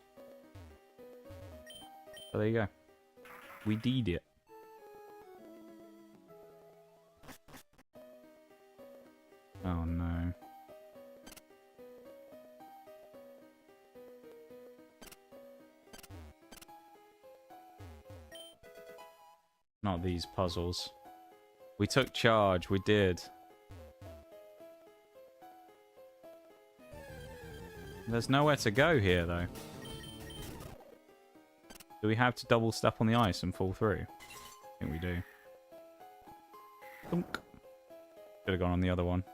S2: So there you go. We did it. Oh no. Not these puzzles. We took charge. We did. There's nowhere to go here, though. Do we have to double step on the ice and fall through? I think we do. Thunk. Should have gone on the other one.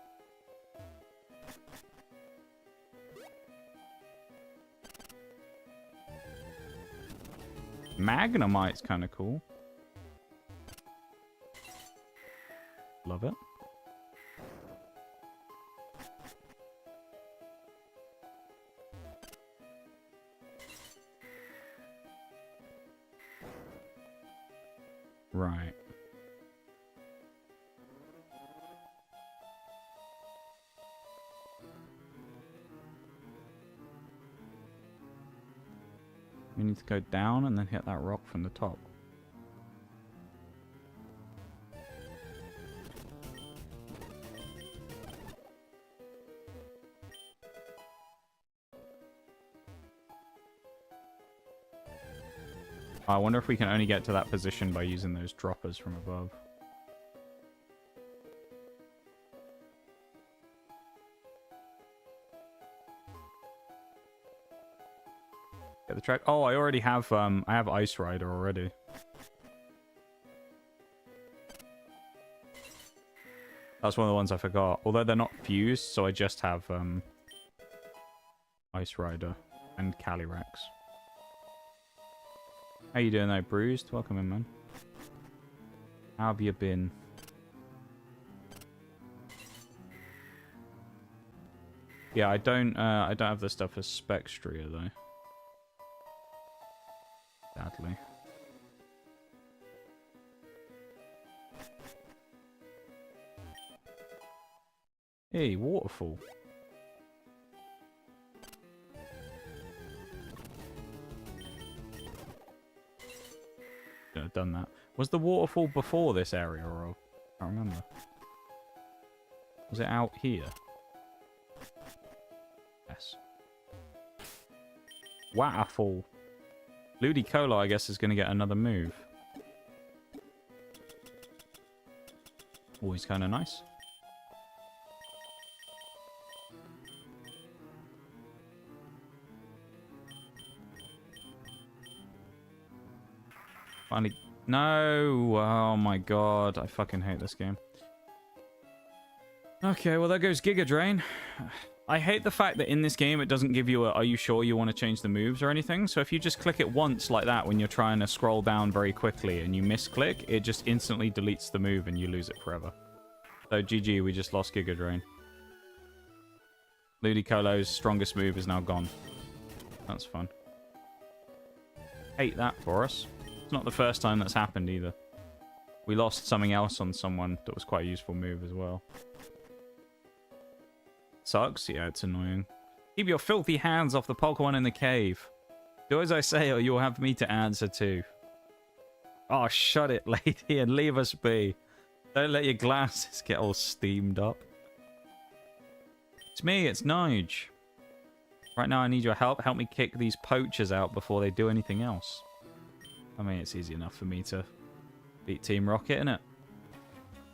S2: Magnemite's kind of cool. Love it. Right. We need to go down and then hit that rock from the top. I wonder if we can only get to that position by using those droppers from above. Get the track. Oh, I already have I have Ice Rider already. That's one of the ones I forgot. Although they're not fused, so I just have Ice Rider and Calyrex. How you doing though, Bruised? Welcome in, man. How have you been? Yeah, I don't have the stuff for Spectria though. Sadly. Hey, waterfall. Should have done that. Was the waterfall before this area, or I can't remember. Was it out here? Yes. Waterfall. Ludicolo, I guess, is going to get another move. Always kind of nice. Finally. No! Oh my god. I fucking hate this game. Okay, well there goes Giga Drain. I hate the fact that in this game it doesn't give you a, are you sure you want to change the moves or anything? So if you just click it once like that when you're trying to scroll down very quickly and you misclick, it just instantly deletes the move and you lose it forever. So GG, we just lost Giga Drain. Ludicolo's strongest move is now gone. That's fun. Hate that for us. It's not the first time that's happened either. We lost something else on someone that was quite a useful move as well. Sucks? Yeah, it's annoying. Keep your filthy hands off the Pokemon in the cave. Do as I say or you'll have me to answer to. Oh, shut it, lady, and leave us be. Don't let your glasses get all steamed up. It's me, it's Nige. Right now I need your help. Help me kick these poachers out before they do anything else. I mean, it's easy enough for me to beat Team Rocket, innit?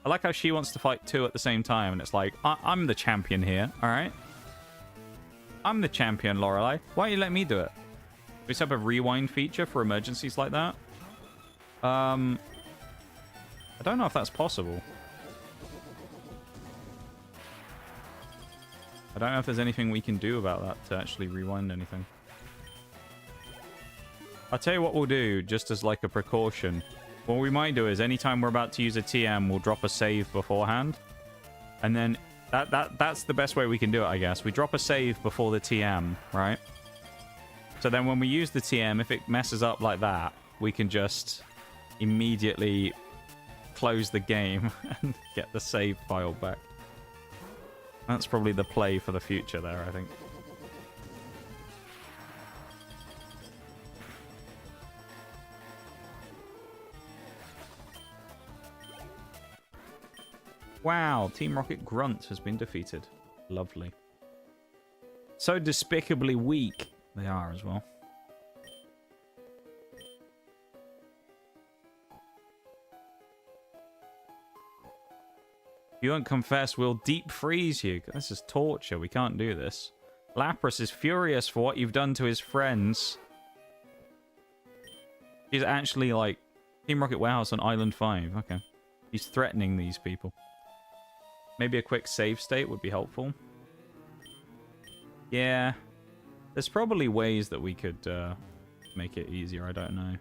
S2: I like how she wants to fight two at the same time, and it's like, I'm the champion here, alright? I'm the champion, Lorelei. Why don't you let me do it? We just have a rewind feature for emergencies like that. I don't know if that's possible. I don't know if there's anything we can do about that to actually rewind anything. I'll tell you what we'll do, just as like a precaution. What we might do is anytime we're about to use a TM, we'll drop a save beforehand. And then that's the best way we can do it, I guess. We drop a save before the TM, right? So then when we use the TM, if it messes up like that, we can just immediately close the game and get the save file back. That's probably the play for the future there, I think. Wow, Team Rocket Grunt has been defeated. Lovely. So despicably weak they are as well. If you won't confess, we'll deep freeze you. This is torture. We can't do this. Lapras is furious for what you've done to his friends. He's actually like Team Rocket Warehouse on Island 5. Okay. He's threatening these people. Maybe a quick save state would be helpful. Yeah. There's probably ways that we could make it easier. I don't know.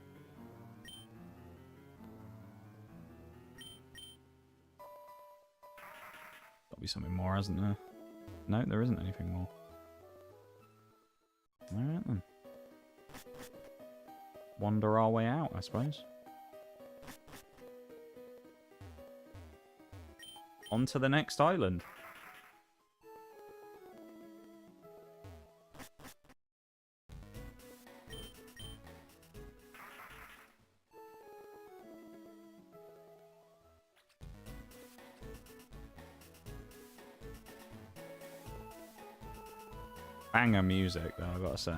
S2: There'll be something more, hasn't there? No, there isn't anything more. Alright then. Wander our way out, I suppose. On to the next island. Banger music, though, I've got to say.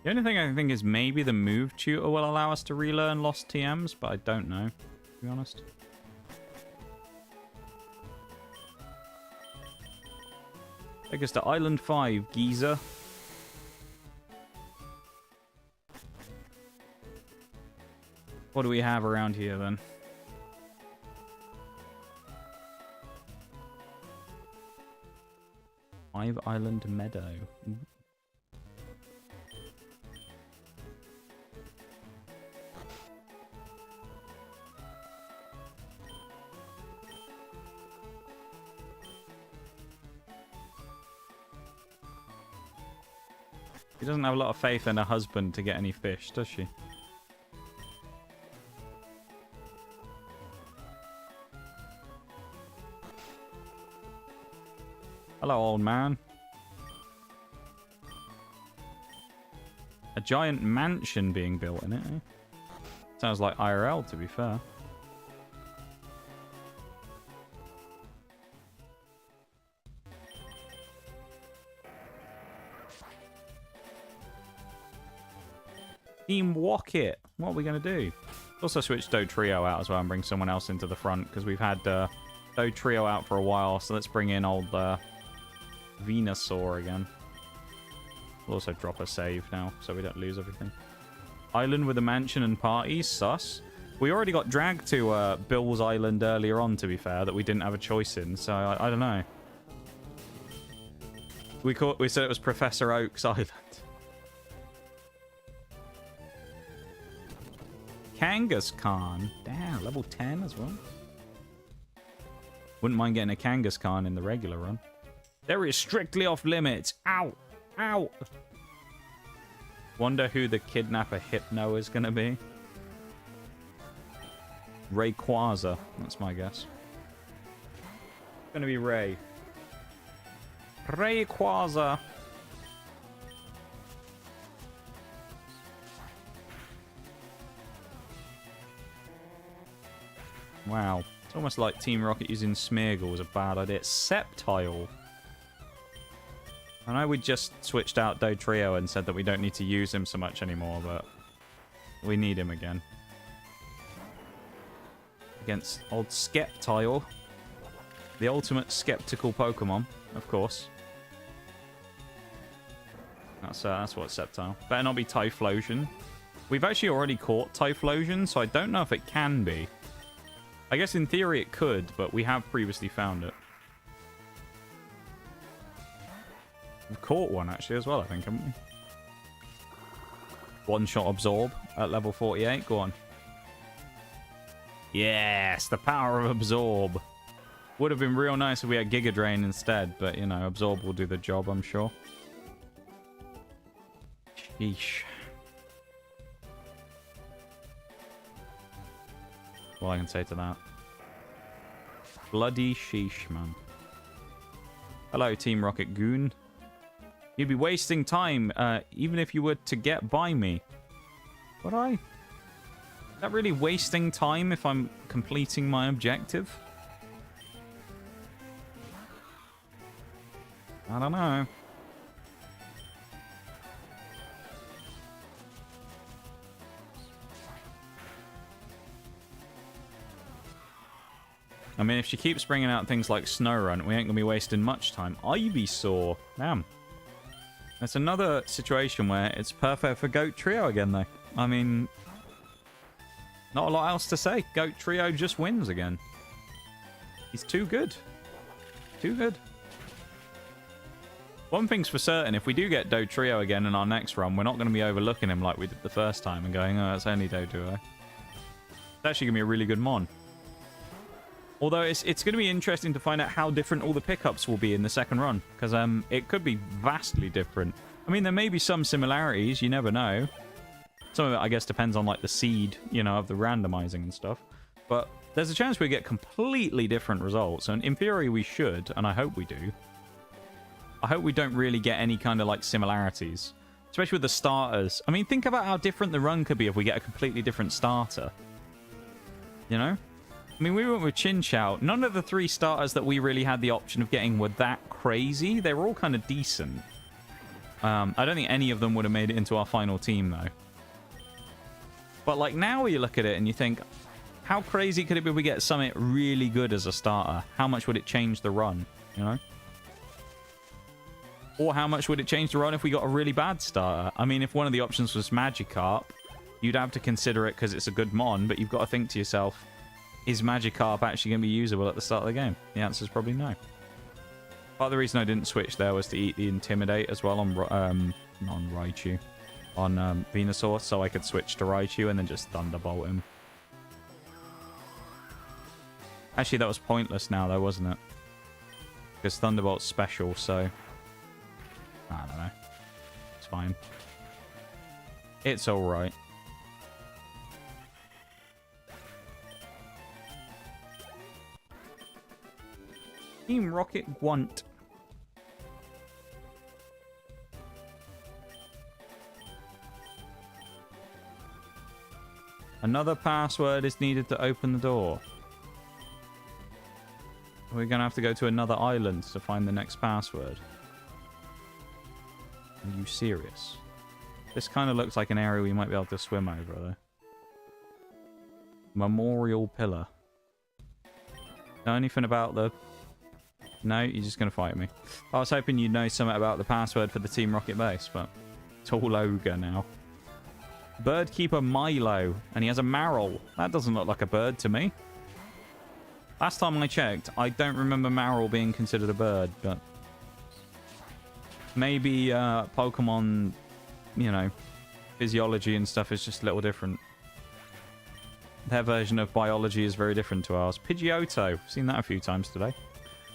S2: The only thing I think is maybe the move tutor will allow us to relearn lost TMs, but I don't know, to be honest. Take us to Island 5, geezer. What do we have around here, then? Five Island Meadow. She doesn't have a lot of faith in her husband to get any fish, does she? Hello, old man. A giant mansion being built in it, eh? Sounds like IRL, to be fair. Team Rocket. What are we going to do? Also switch Do Trio out as well and bring someone else into the front, because we've had Do Trio out for a while, so let's bring in old Venusaur again. We'll also drop a save now, so we don't lose everything. Island with a mansion and parties, sus. We already got dragged to Bill's Island earlier on, to be fair, that we didn't have a choice in, so I don't know. We said it was Professor Oak's Island. Kangaskhan. Damn, level 10 as well. Wouldn't mind getting a Kangaskhan in the regular run. There is strictly off limits. Ow! Ow! Wonder who the kidnapper Hypno is going to be. Rayquaza. That's my guess. It's going to be Ray. Rayquaza. Wow. It's almost like Team Rocket using Smeargle was a bad idea. Sceptile. I know we just switched out Dotrio and said that we don't need to use him so much anymore, but we need him again. Against old Sceptile. The ultimate skeptical Pokemon, of course. That's what Sceptile. Better not be Typhlosion. We've actually already caught Typhlosion, so I don't know if it can be. I guess in theory it could, but we have previously found it. We've caught one actually as well, I think, haven't we? One-shot Absorb at level 48. Go on. Yes, the power of Absorb. Would have been real nice if we had Giga Drain instead, but, you know, Absorb will do the job, I'm sure. Sheesh. All I can say to that. Bloody sheesh, man. Hello, Team Rocket Goon. You'd be wasting time, even if you were to get by me. Would I? Is that really wasting time if I'm completing my objective? I don't know. I mean, if she keeps bringing out things like Snorunt, we ain't gonna be wasting much time. Ivysaur. Damn. That's another situation where it's perfect for Goat Trio again, though. I mean, not a lot else to say. Goat Trio just wins again. He's too good. Too good. One thing's for certain, if we do get Do Trio again in our next run, we're not going to be overlooking him like we did the first time and going, oh, it's only Do Duo. It's actually going to be a really good mon. Although it's going to be interesting to find out how different all the pickups will be in the second run. Because it could be vastly different. I mean, there may be some similarities. You never know. Some of it, I guess, depends on like the seed, you know, of the randomizing and stuff. But there's a chance we get completely different results. And in theory, we should. And I hope we do. I hope we don't really get any kind of like similarities. Especially with the starters. I mean, think about how different the run could be if we get a completely different starter. You know? I mean, we went with Chinchou. None of the 3 starters that we really had the option of getting were that crazy. They were all kind of decent. I don't think any of them would have made it into our final team, though. But, like, now you look at it and you think, how crazy could it be if we get something really good as a starter? How much would it change the run, you know? Or how much would it change the run if we got a really bad starter? I mean, if one of the options was Magikarp, you'd have to consider it because it's a good mon, but you've got to think to yourself, is Magikarp actually going to be usable at the start of the game? The answer is probably no. Part of the reason I didn't switch there was to eat the Intimidate as well on Raichu. On Venusaur, so I could switch to Raichu and then just Thunderbolt him. Actually, that was pointless now, though, wasn't it? Because Thunderbolt's special, so... I don't know. It's fine. It's alright. Team Rocket Gwent. Another password is needed to open the door. We're going to have to go to another island to find the next password. Are you serious? This kind of looks like an area we might be able to swim over, though. Memorial Pillar. Know anything about the... No, you're just going to fight me. I was hoping you'd know something about the password for the Team Rocket base, but it's all ogre now. Bird keeper Milo, and he has a Maril. That doesn't look like a bird to me. Last time I checked, I don't remember Maril being considered a bird, but maybe Pokemon, you know, physiology and stuff is just a little different. Their version of biology is very different to ours. Pidgeotto. Seen that a few times today.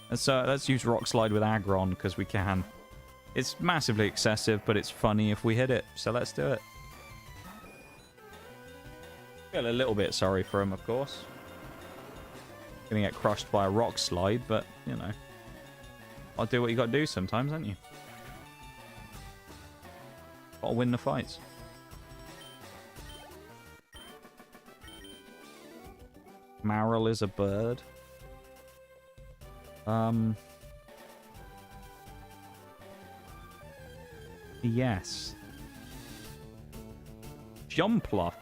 S2: Let's use Rock Slide with Aggron because we can. It's massively excessive, but it's funny if we hit it. So let's do it. Feel a little bit sorry for him, of course. Gonna get crushed by a Rock Slide, but, you know. I'll do what you gotta do sometimes, don't you? Gotta win the fights. Maril is a bird. Yes. Jumpluff.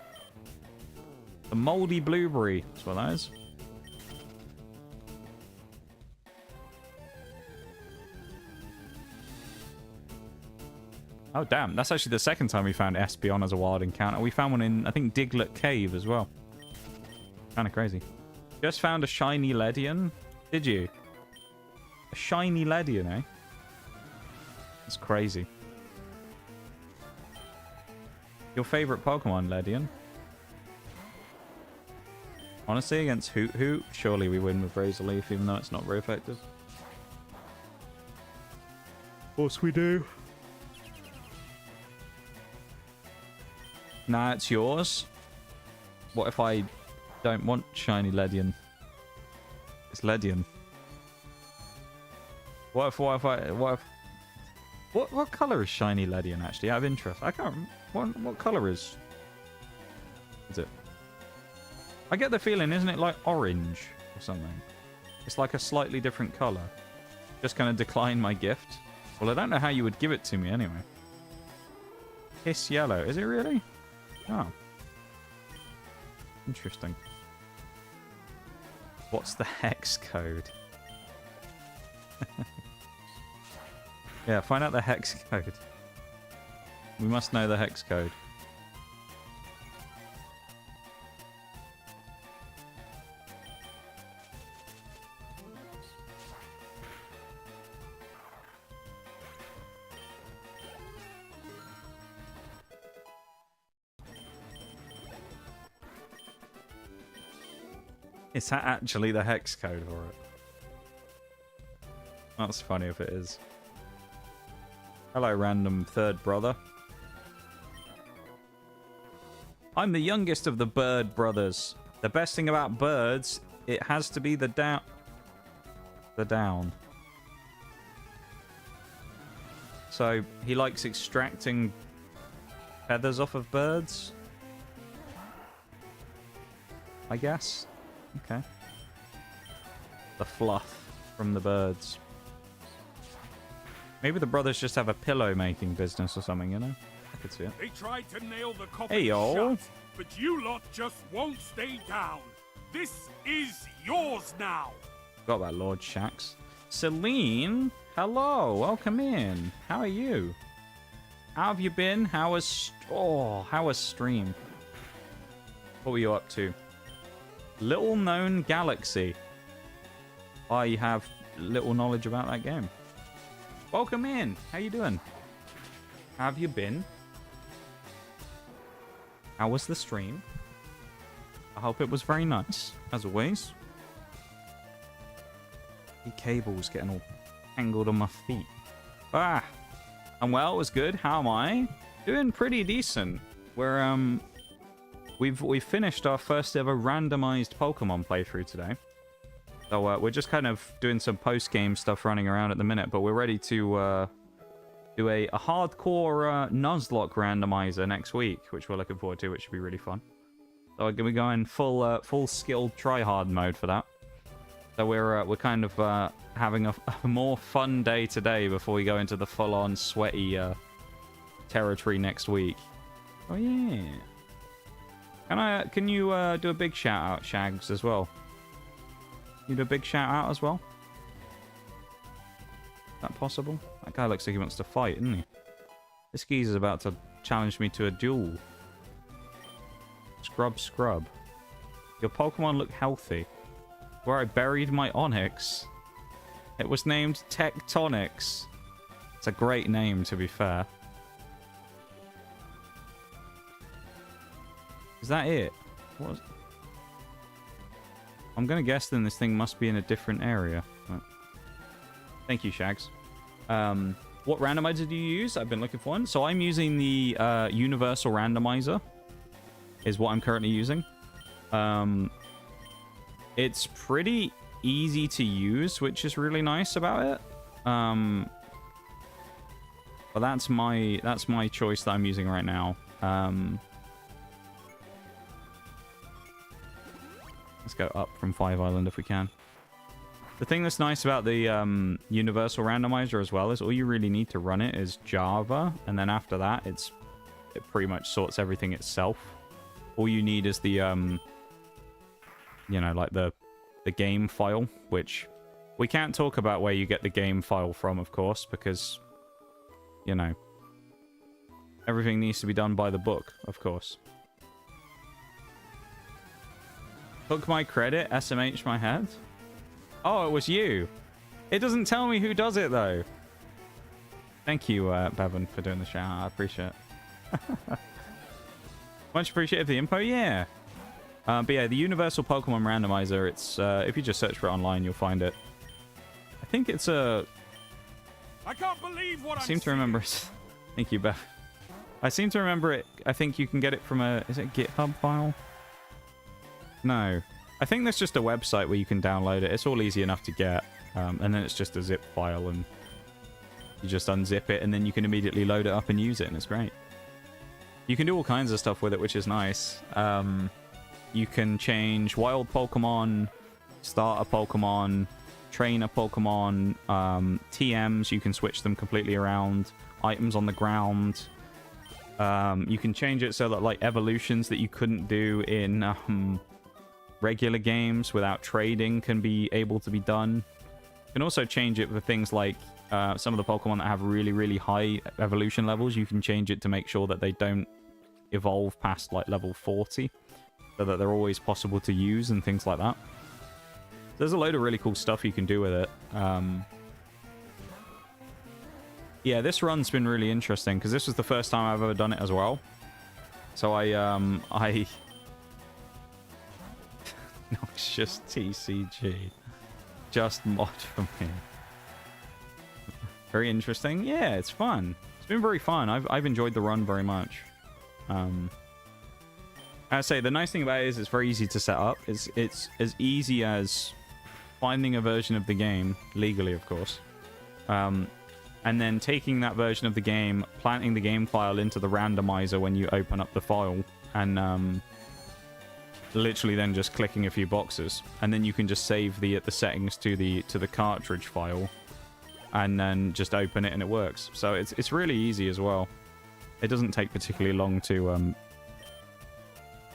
S2: The moldy blueberry. That's what that is. Oh, damn. That's actually the second time we found Espeon as a wild encounter. We found one in, I think, Diglett Cave as well. Kind of crazy. Just found a shiny Ledian. Did you? A shiny Ledian, eh? That's crazy. Your favorite Pokemon, Ledian? Honestly, against Hoot Hoot, surely we win with Razor Leaf, even though it's not very effective. Of course we do. Nah, it's yours. What if I don't want shiny Ledian? It's Ledian. What color is shiny Ledian actually? Out of interest, I can't. What color is it? I get the feeling, isn't it like orange or something? It's like a slightly different color. Just gonna decline my gift. Well, I don't know how you would give it to me anyway. Kiss yellow, is it really? Oh, interesting. What's the hex code? Yeah, find out the hex code. We must know the hex code. Is that actually the hex code for it? That's funny if it is. Hello, random third brother. I'm the youngest of the bird brothers. The best thing about birds, it has to be the down. The down. So, he likes extracting feathers off of birds? I guess. Okay. The fluff from the birds. Maybe the brothers just have a pillow making business or something, you know? I could see it.
S1: They tried to nail the coffin
S2: Hey, y'all.
S1: shut, but you lot just won't stay down. This is yours now.
S2: Forgot about Lord Shax. Celine, hello, welcome in. How are you? How have you been? How was stream? What were you up to? Little known galaxy. I have little knowledge about that game. Welcome in. How you doing? How have you been? How was the stream? I hope it was very nice, as always. The cable's getting all tangled on my feet. Ah! And well, it was good. How am I? Doing pretty decent. We're, we've finished our first ever randomized Pokemon playthrough today. So we're just kind of doing some post-game stuff running around at the minute, but we're ready to do a hardcore Nuzlocke randomizer next week, which we're looking forward to, which should be really fun. So we're going to be going full skilled try-hard mode for that. So we're kind of having a more fun day today before we go into the full-on sweaty territory next week. Oh yeah. Can you do a big shout out, Shags, as well? You do a big shout out as well? Is that possible? That guy looks like he wants to fight, isn't he? This geezer's about to challenge me to a duel. Scrub, scrub. Your Pokemon look healthy. Where I buried my Onix. It was named Tectonics. It's a great name, to be fair. Is that it? What? I'm gonna guess then this thing must be in a different area. But... Thank you, Shags. What randomizer do you use? I've been looking for one. So I'm using the universal randomizer. Is what I'm currently using. It's pretty easy to use, which is really nice about it. But that's my choice that I'm using right now. Let's go up from 5 Island if we can. The thing that's nice about the universal randomizer as well is all you really need to run it is Java, and then after that it pretty much sorts everything itself. All you need is the you know, like the game file, which we can't talk about where you get the game file from, of course, because, you know, everything needs to be done by the book, of course. Hook my credit, SMH my head. Oh, it was you. It doesn't tell me who does it, though. Thank you, Bevan, for doing the shout. I appreciate it. Much appreciated the info, yeah. But yeah, the Universal Pokemon Randomizer, it's, if you just search for it online, you'll find it. I think it's a...
S1: I can't believe what
S2: I seem to remember it. Thank you, Beth. I seem to remember it. I think you can get it from a... Is it a GitHub file? No. I think there's just a website where you can download it. It's all easy enough to get. And then it's just a zip file, and you just unzip it, and then you can immediately load it up and use it, and it's great. You can do all kinds of stuff with it, which is nice. You can change wild Pokemon, starter Pokemon, trainer Pokemon, TMs. You can switch them completely around. Items on the ground. You can change it so that, like, evolutions that you couldn't do in regular games without trading can be able to be done. You can also change it for things like some of the Pokemon that have really, really high evolution levels. You can change it to make sure that they don't evolve past, like, level 40. So that they're always possible to use and things like that. There's a load of really cool stuff you can do with it. Yeah, this run's been really interesting because this was the first time I've ever done it as well. So no, it's just TCG. Just mod for me. Very interesting. Yeah, it's fun. It's been very fun. I've enjoyed the run very much. I say the nice thing about it is it's very easy to set up. It's as easy as finding a version of the game, legally of course, and then taking that version of the game, planting the game file into the randomizer when you open up the file, and literally then just clicking a few boxes, and then you can just save the settings to the cartridge file, and then just open it and it works. So it's really easy as well. It doesn't take particularly long to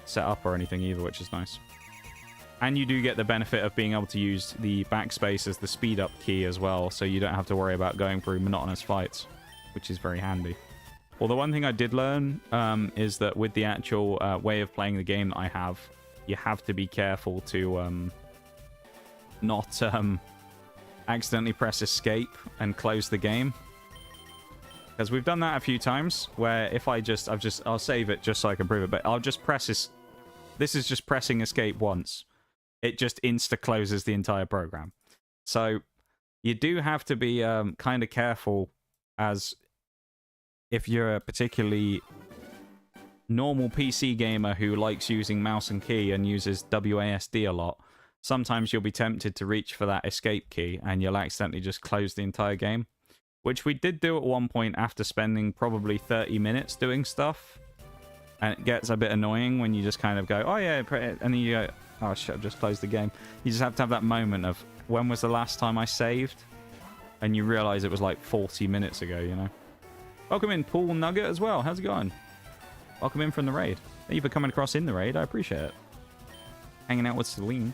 S2: set up or anything either, which is nice. And you do get the benefit of being able to use the backspace as the speed up key as well, so you don't have to worry about going through monotonous fights, which is very handy. Well, the one thing I did learn is that with the actual way of playing the game that I have, you have to be careful to not accidentally press escape and close the game. Because we've done that a few times, where if I'll save it just so I can prove it, but I'll just press this is just pressing escape once. It just insta-closes the entire program. So you do have to be kind of careful, as if you're a particularly normal PC gamer who likes using mouse and key and uses WASD a lot, sometimes you'll be tempted to reach for that escape key and you'll accidentally just close the entire game. Which we did do at one point after spending probably 30 minutes doing stuff. And it gets a bit annoying when you just kind of go, oh yeah, and then you go, oh shit, I've just closed the game. You just have to have that moment of, when was the last time I saved? And you realize it was like 40 minutes ago, you know? Welcome in, Paul Nugget, as well. How's it going? Welcome in from the raid. Thank you for coming across in the raid. I appreciate it. Hanging out with Celine.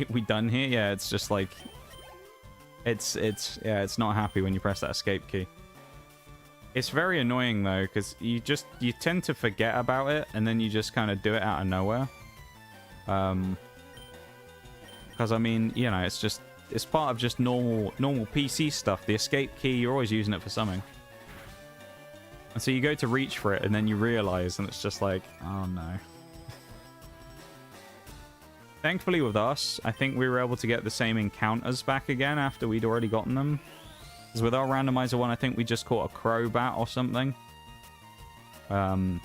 S2: We done here? Yeah, it's just like... It's not happy when you press that escape key. It's very annoying though, because you tend to forget about it, and then you just kind of do it out of nowhere. Because I mean, you know, it's part of just normal PC stuff. The escape key, you're always using it for something. And so you go to reach for it, and then you realize, and it's just like, oh no. Thankfully with us, I think we were able to get the same encounters back again after we'd already gotten them. Because with our randomizer one, I think we just caught a crowbat or something. And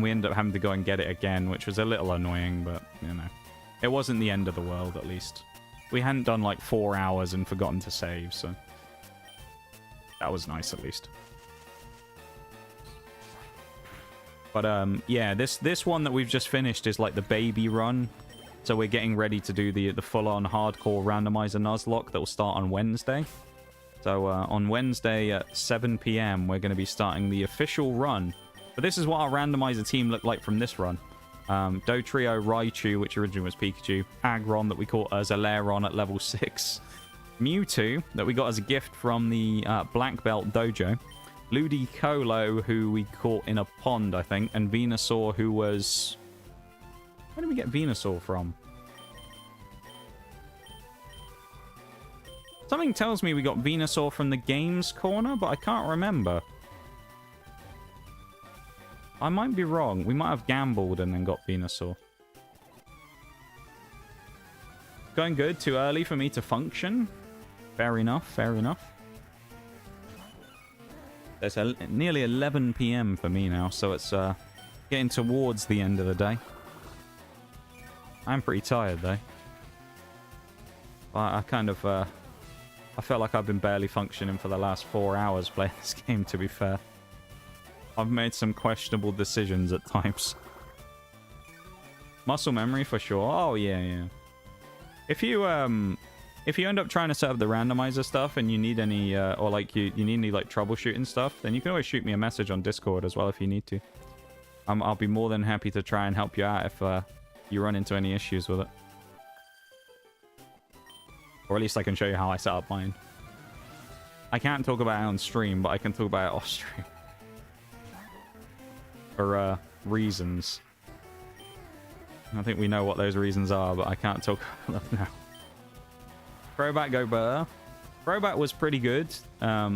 S2: we ended up having to go and get it again, which was a little annoying, but, you know. It wasn't the end of the world, at least. We hadn't done like 4 hours and forgotten to save, so... That was nice, at least. But, yeah, this one that we've just finished is like the baby run. So we're getting ready to do the full-on hardcore randomizer Nuzlocke that will start on Wednesday. So on Wednesday at 7 PM, we're going to be starting the official run. But this is what our randomizer team looked like from this run. Dotrio, Raichu, which originally was Pikachu. Aggron, that we caught as a Lairon at level 6. Mewtwo, that we got as a gift from the Black Belt Dojo. Ludicolo, who we caught in a pond, I think. And Venusaur, who was... Where did we get Venusaur from? Something tells me we got Venusaur from the games corner, but I can't remember. I might be wrong. We might have gambled and then got Venusaur. Going good. Too early for me to function. Fair enough. Fair enough. It's nearly 11 PM for me now, so it's getting towards the end of the day. I'm pretty tired, though. I kind of... I felt like I've been barely functioning for the last 4 hours playing this game, to be fair. I've made some questionable decisions at times. Muscle memory for sure. Oh, yeah. If you end up trying to set up the randomizer stuff and you need any, or like you need any like troubleshooting stuff, then you can always shoot me a message on Discord as well if you need to. I'll be more than happy to try and help you out if you run into any issues with it. Or at least I can show you how I set up mine. I can't talk about it on stream, but I can talk about it off stream. For reasons. I think we know what those reasons are, but I can't talk about them now. Crobat Go Burr. Crobat was pretty good.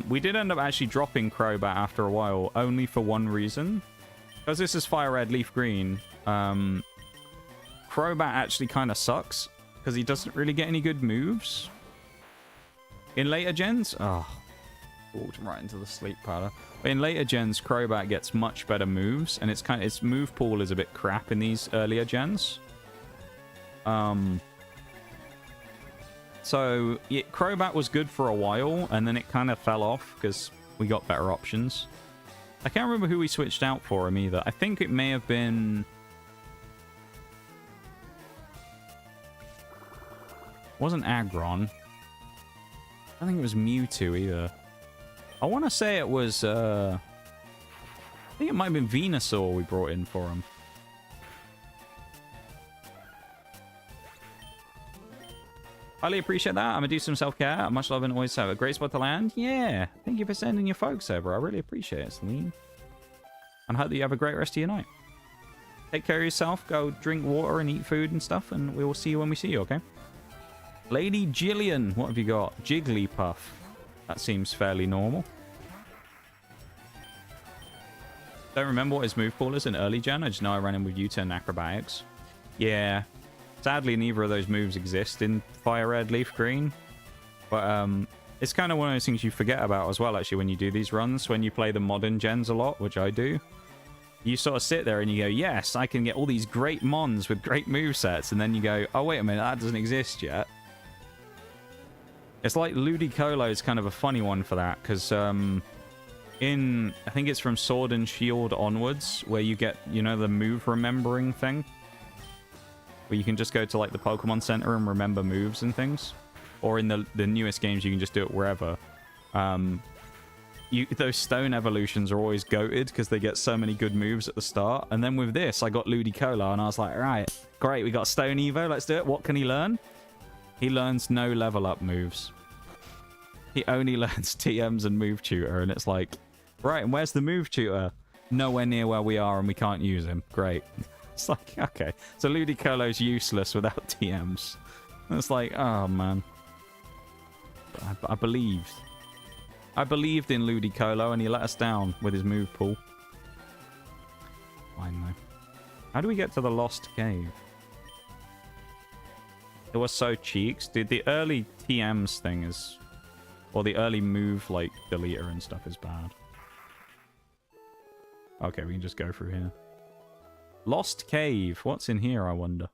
S2: We did end up actually dropping Crobat after a while, only for one reason. Because this is Fire Red, Leaf Green, Crobat actually kind of sucks. Because he doesn't really get any good moves. In later gens... Oh, walked right into the sleep powder. But in later gens, Crobat gets much better moves. And its move pool is a bit crap in these earlier gens. So, yeah, Crobat was good for a while. And then it kind of fell off because we got better options. I can't remember who we switched out for him either. I think it may have been... It wasn't Aggron. I don't think it was Mewtwo either. I want to say it was... I think it might have been Venusaur we brought in for him. Highly appreciate that. I'm going to do some self-care. Much love and always have a great spot to land. Yeah. Thank you for sending your folks over. I really appreciate it, Celine. And I hope that you have a great rest of your night. Take care of yourself. Go drink water and eat food and stuff. And we will see you when we see you, okay? Lady Jillian, what have you got? Jigglypuff. That seems fairly normal. Don't remember what his move pool is in early gen. I just know I ran him with U-turn acrobatics. Yeah. Sadly, neither of those moves exist in Fire Red, Leaf Green. But it's kind of one of those things you forget about as well, actually, when you do these runs. When you play the modern gens a lot, which I do. You sort of sit there and you go, yes, I can get all these great mons with great movesets. And then you go, oh, wait a minute, that doesn't exist yet. It's like Ludicolo is kind of a funny one for that, because I think it's from Sword and Shield onwards, where you get, you know, the move remembering thing. Where you can just go to, like, the Pokemon Center and remember moves and things. Or in the newest games, you can just do it wherever. Those stone evolutions are always goated, because they get so many good moves at the start. And then with this, I got Ludicolo, and I was like, right, great, we got Stone Evo, let's do it. What can he learn? He learns no level up moves. He only learns TMs and Move Tutor, and it's like, Right, and where's the move tutor? Nowhere near where we are and we can't use him. Great. It's like, okay. So Ludicolo's useless without TMs. It's like, oh, man. I believed. I believed in Ludicolo and he let us down with his move pool. Fine, though. How do we get to the lost cave? It was so cheeks. Dude, the early TMs thing is... Or the early move, like, deleter and stuff is bad. Okay, we can just go through here. Lost cave. What's in here, I wonder?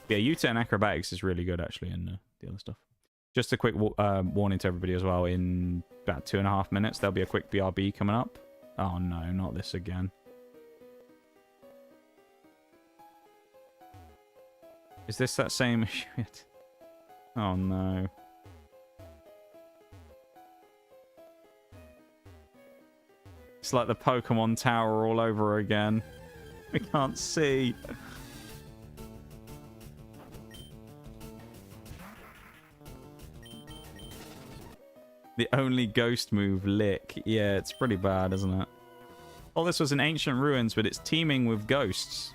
S2: Yeah, U-turn acrobatics is really good, actually, in the other stuff. Just a quick warning to everybody as well. In about 2.5 minutes, there'll be a quick BRB coming up. Oh, no, not this again. Is this that same shit? Oh, no. It's like the Pokemon Tower all over again. We can't see. The only ghost move, Lick. Yeah, it's pretty bad, isn't it? Oh, this was in ancient ruins, but it's teeming with ghosts.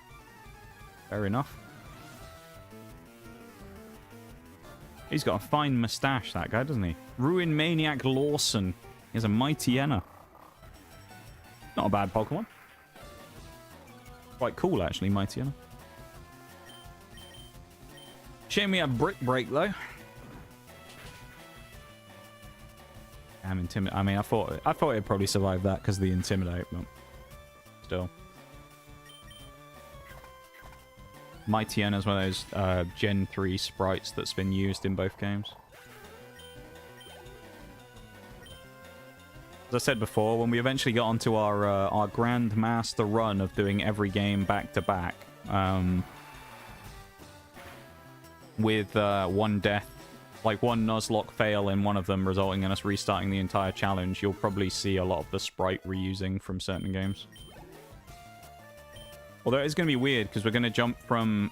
S2: Fair enough. He's got a fine mustache, that guy, doesn't he? Ruin Maniac Lawson. He has a mighty Enna. Not a bad Pokemon. Quite cool, actually, mighty Enna. Shame we have Brick Break, though. I'm intimidated. I mean, I thought it'd probably survive that because of the Intimidate, but still. Mighty Enna is one of those Gen 3 sprites that's been used in both games. As I said before, when we eventually got onto our Grandmaster run of doing every game back-to-back, with one death, like one Nuzlocke fail in one of them resulting in us restarting the entire challenge, you'll probably see a lot of the sprite reusing from certain games. Although it's going to be weird, because we're going to jump from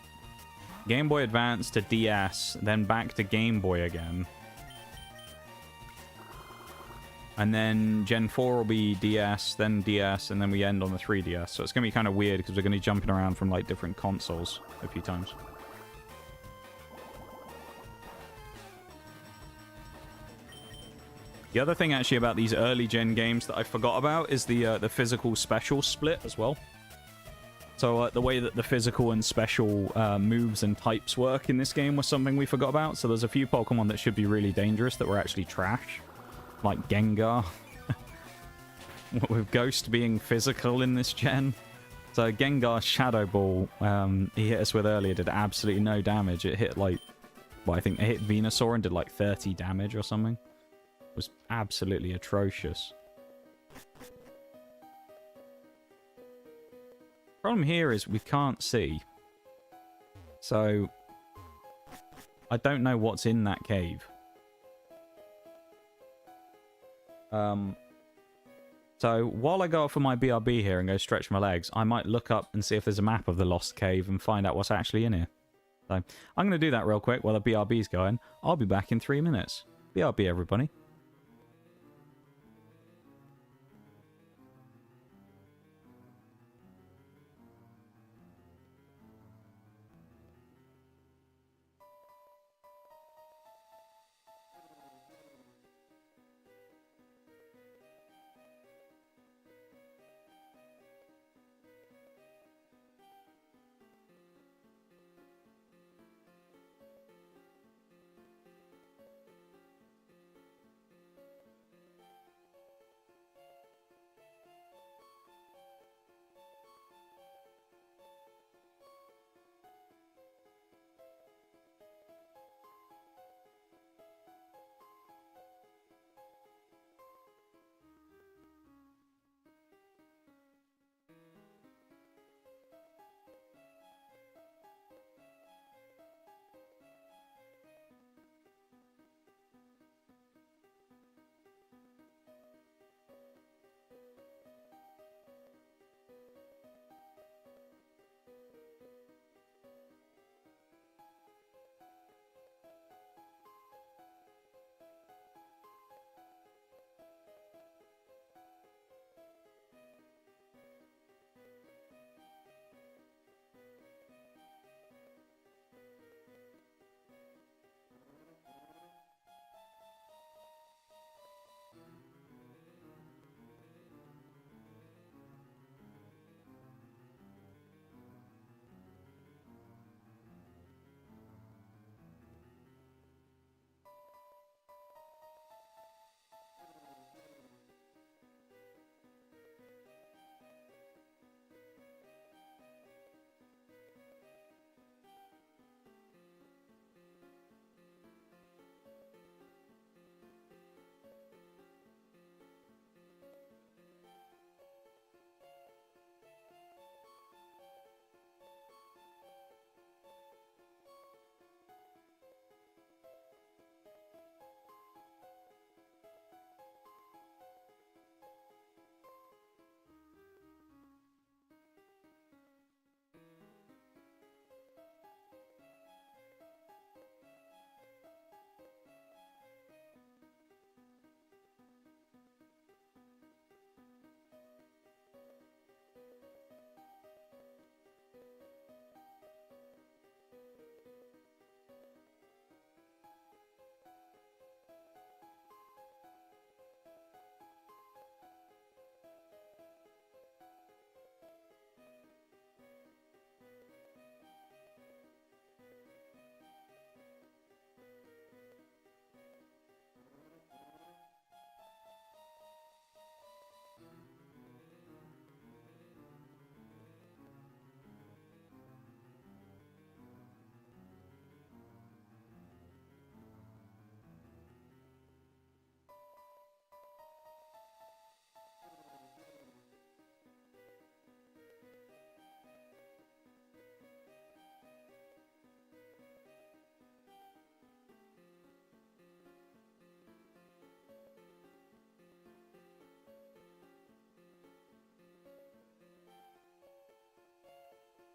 S2: Game Boy Advance to DS, then back to Game Boy again. And then Gen 4 will be DS, then DS, and then we end on the 3DS. So it's going to be kind of weird, because we're going to be jumping around from, like, different consoles a few times. The other thing, actually, about these early-gen games that I forgot about is the physical special split as well. So the way that the physical and special moves and types work in this game was something we forgot about. So there's a few Pokemon that should be really dangerous that were actually trash. Like Gengar. With Ghost being physical in this gen. So Gengar's Shadow Ball, he hit us with earlier, did absolutely no damage. It hit like... Well, I think it hit Venusaur and did like 30 damage or something. It was absolutely atrocious. Problem here is we can't see. So I don't know what's in that cave. So while I go up for my BRB here and go stretch my legs, I might look up and see if there's a map of the lost cave and find out what's actually in here. So I'm going to do that real quick while the BRB's going. I'll be back in 3 minutes. BRB, everybody.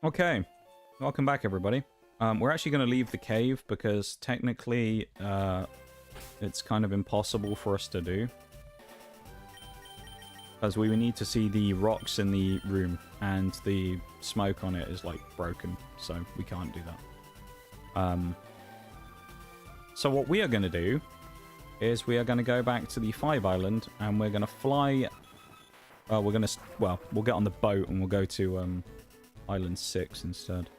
S2: Okay, welcome back, everybody. We're actually going to leave the cave because technically it's kind of impossible for us to do. Because we need to see the rocks in the room, and the smoke on it is, like, broken, so we can't do that. So what we are going to do is we are going to go back to the 5 island, and we're going to fly... we'll get on the boat, and we'll go to island 6 instead.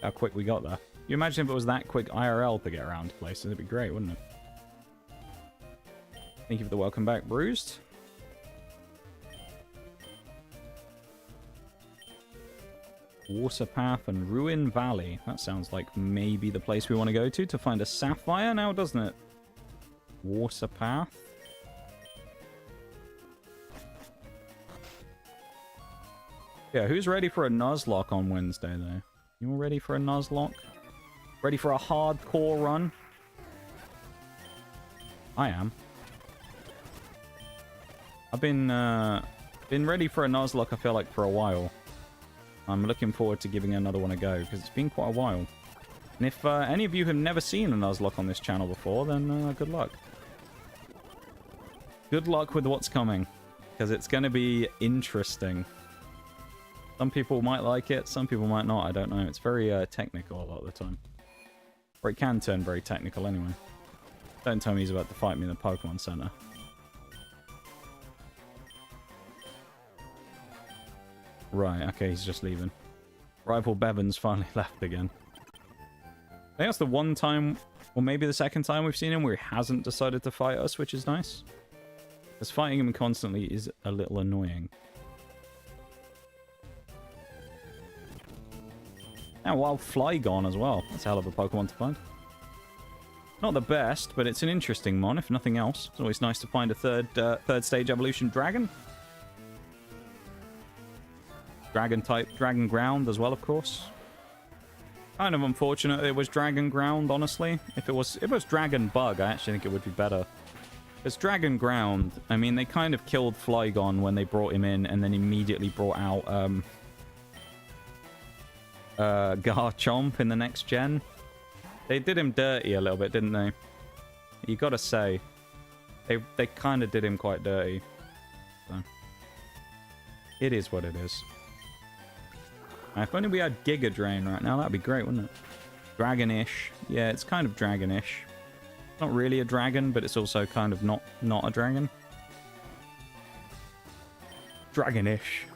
S2: How quick we got there. You imagine if it was that quick IRL to get around places? It'd be great, wouldn't it? Thank you for the welcome back, Bruised. Water Path and Ruin Valley. That sounds like maybe the place we want to go to find a sapphire now, doesn't it? Water Path. Yeah, who's ready for a Nuzlocke on Wednesday, though? You all ready for a Nuzlocke? Ready for a hardcore run? I am. I've been ready for a Nuzlocke, I feel like, for a while. I'm looking forward to giving another one a go, because it's been quite a while. And if any of you have never seen a Nuzlocke on this channel before, then good luck. Good luck with what's coming, because it's going to be interesting. Some people might like it, some people might not, I don't know. It's very technical a lot of the time. Or it can turn very technical anyway. Don't tell me he's about to fight me in the Pokemon Center. Right, okay, he's just leaving. Rival Bevan's finally left again. I think that's the one time, or maybe the second time we've seen him where he hasn't decided to fight us, which is nice. Because fighting him constantly is a little annoying. And wild Flygon as well. That's a hell of a Pokemon to find. Not the best, but it's an interesting mon, if nothing else. It's always nice to find a third stage evolution dragon. Dragon type, Dragon Ground as well, of course. Kind of unfortunate it was Dragon Ground, honestly. If it was Dragon Bug, I actually think it would be better. It's Dragon Ground. I mean, they kind of killed Flygon when they brought him in, and then immediately brought out Garchomp in the next gen. They did him dirty a little bit, didn't they? You gotta say. They kind of did him quite dirty. So. It is what it is. If only we had Giga Drain right now, that'd be great, wouldn't it? Dragonish. Yeah, it's kind of dragonish. Not really a dragon, but it's also kind of not a dragon. Dragonish.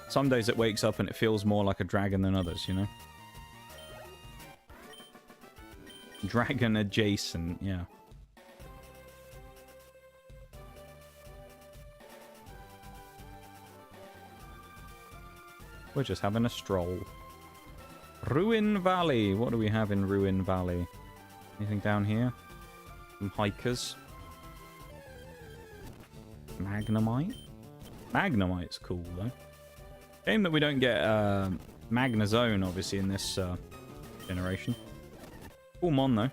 S2: Some days it wakes up and it feels more like a dragon than others, you know? Dragon adjacent, yeah. We're just having a stroll. Ruin Valley. What do we have in Ruin Valley? Anything down here? Some hikers. Magnemite? Magnemite's cool, though. Shame that we don't get Magnezone, obviously, in this generation. Cool mon, though.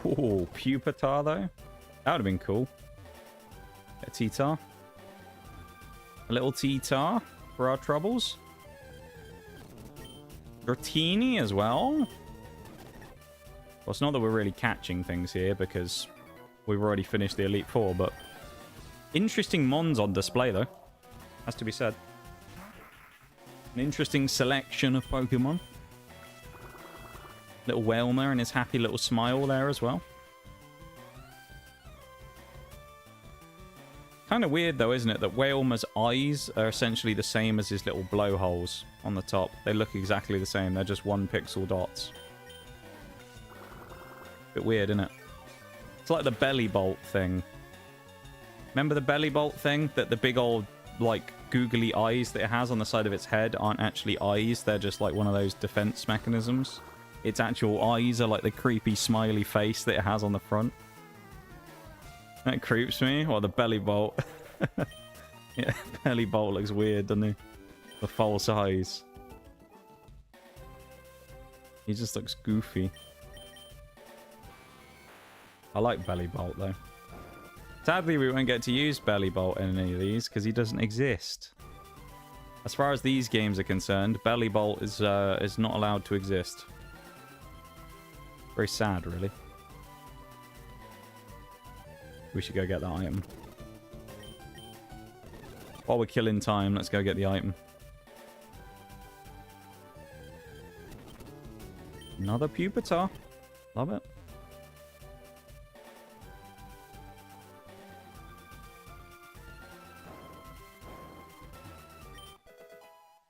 S2: Oh, Pupitar, though. That would have been cool. A T-Tar. A little T-Tar for our troubles. Dratini as well. Well, it's not that we're really catching things here because we've already finished the Elite Four, but interesting mons on display, though. Has to be said. An interesting selection of Pokemon. Little Whalmer and his happy little smile there as well. Kind of weird, though, isn't it? That Whalmer's eyes are essentially the same as his little blowholes on the top. They look exactly the same. They're just 1 pixel dots. Bit weird, isn't it? It's like the belly bolt thing. Remember the belly bolt thing? That the big old, like, googly eyes that it has on the side of its head aren't actually eyes. They're just like one of those defense mechanisms. its actual eyes are like the creepy smiley face that it has on the front. That creeps me. Or the belly bolt. Yeah, belly bolt looks weird, doesn't he? The false eyes. He just looks goofy. I like belly bolt though. Sadly, we won't get to use belly bolt in any of these because he doesn't exist. As far as these games are concerned, belly bolt is not allowed to exist. Very sad, really. We should go get that item. While we're killing time, let's go get the item. Another pupitar. Love it.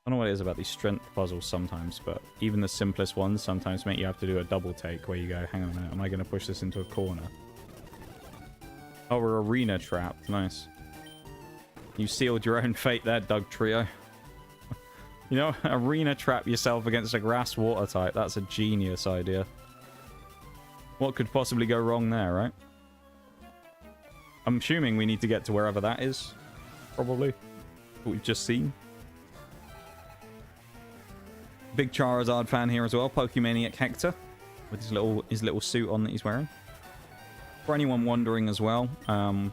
S2: I don't know what it is about these strength puzzles sometimes, but even the simplest ones sometimes make you have to do a double take where you go, hang on a minute, am I going to push this into a corner? Oh, we're arena trapped. Nice. You sealed your own fate there, Doug Trio. You know, arena trap yourself against a grass water type. That's a genius idea. What could possibly go wrong there, right? I'm assuming we need to get to wherever that is. Probably. What we've just seen. Big Charizard fan here as well. Pokemaniac Hector. With his little suit on that he's wearing. For anyone wondering as well, and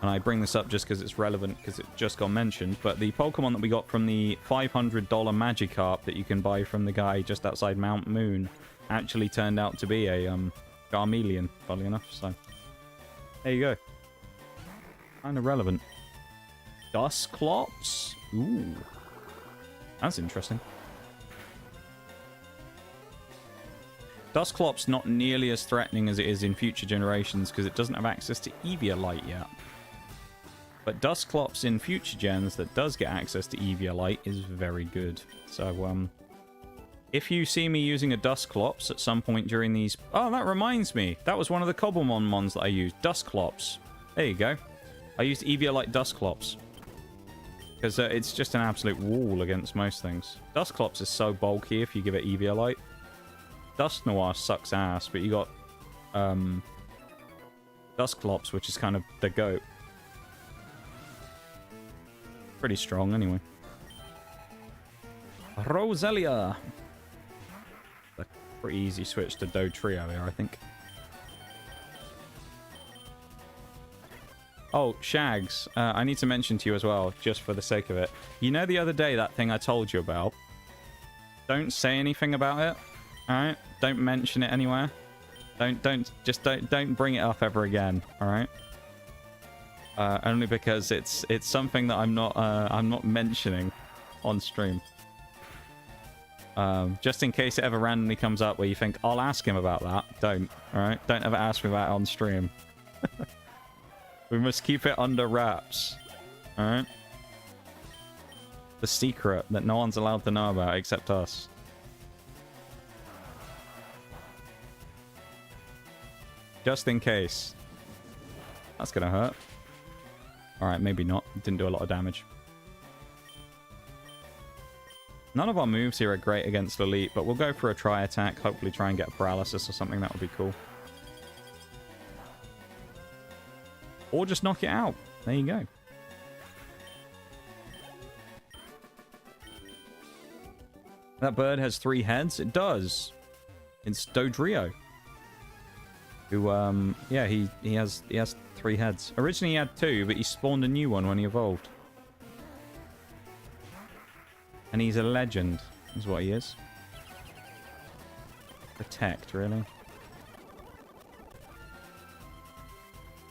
S2: I bring this up just because it's relevant, because it just got mentioned, but the Pokemon that we got from the $500 Magikarp that you can buy from the guy just outside Mount Moon actually turned out to be a Charmeleon, funnily enough, so there you go. Kind of relevant. Dusclops? Ooh. That's interesting. Dusclops not nearly as threatening as it is in future generations because it doesn't have access to Eviolite yet. But Dusclops in future gens that does get access to Eviolite is very good. So, if you see me using a Dusclops at some point during these... Oh, that reminds me. That was one of the Cobblemon mons that I used. Dusclops. There you go. I used Eviolite Dusclops. Because it's just an absolute wall against most things. Dusclops is so bulky if you give it Eviolite. Dusknoir sucks ass, but you got Dusclops, which is kind of the goat. Pretty strong, anyway. Roselia. A pretty easy switch to Dotrio here, I think. Oh, Shags, I need to mention to you as well, just for the sake of it. You know the other day, that thing I told you about? Don't say anything about it, alright? Don't mention it anywhere. Don't bring it up ever again, alright? Only because it's something that I'm not mentioning on stream. Just in case it ever randomly comes up where you think, I'll ask him about that. Don't, alright? Don't ever ask me about it on stream. We must keep it under wraps. Alright? The secret that no one's allowed to know about except us. Just in case. That's gonna hurt. Alright, maybe not. It didn't do a lot of damage. None of our moves here are great against Elite, but we'll go for a try attack. Hopefully try and get a paralysis or something. That would be cool. Or just knock it out. There you go. That bird has 3 heads? It does. It's Dodrio. Who, yeah, he has 3 heads. Originally he had 2, but he spawned a new one when he evolved. And he's a legend, is what he is. Protect, really.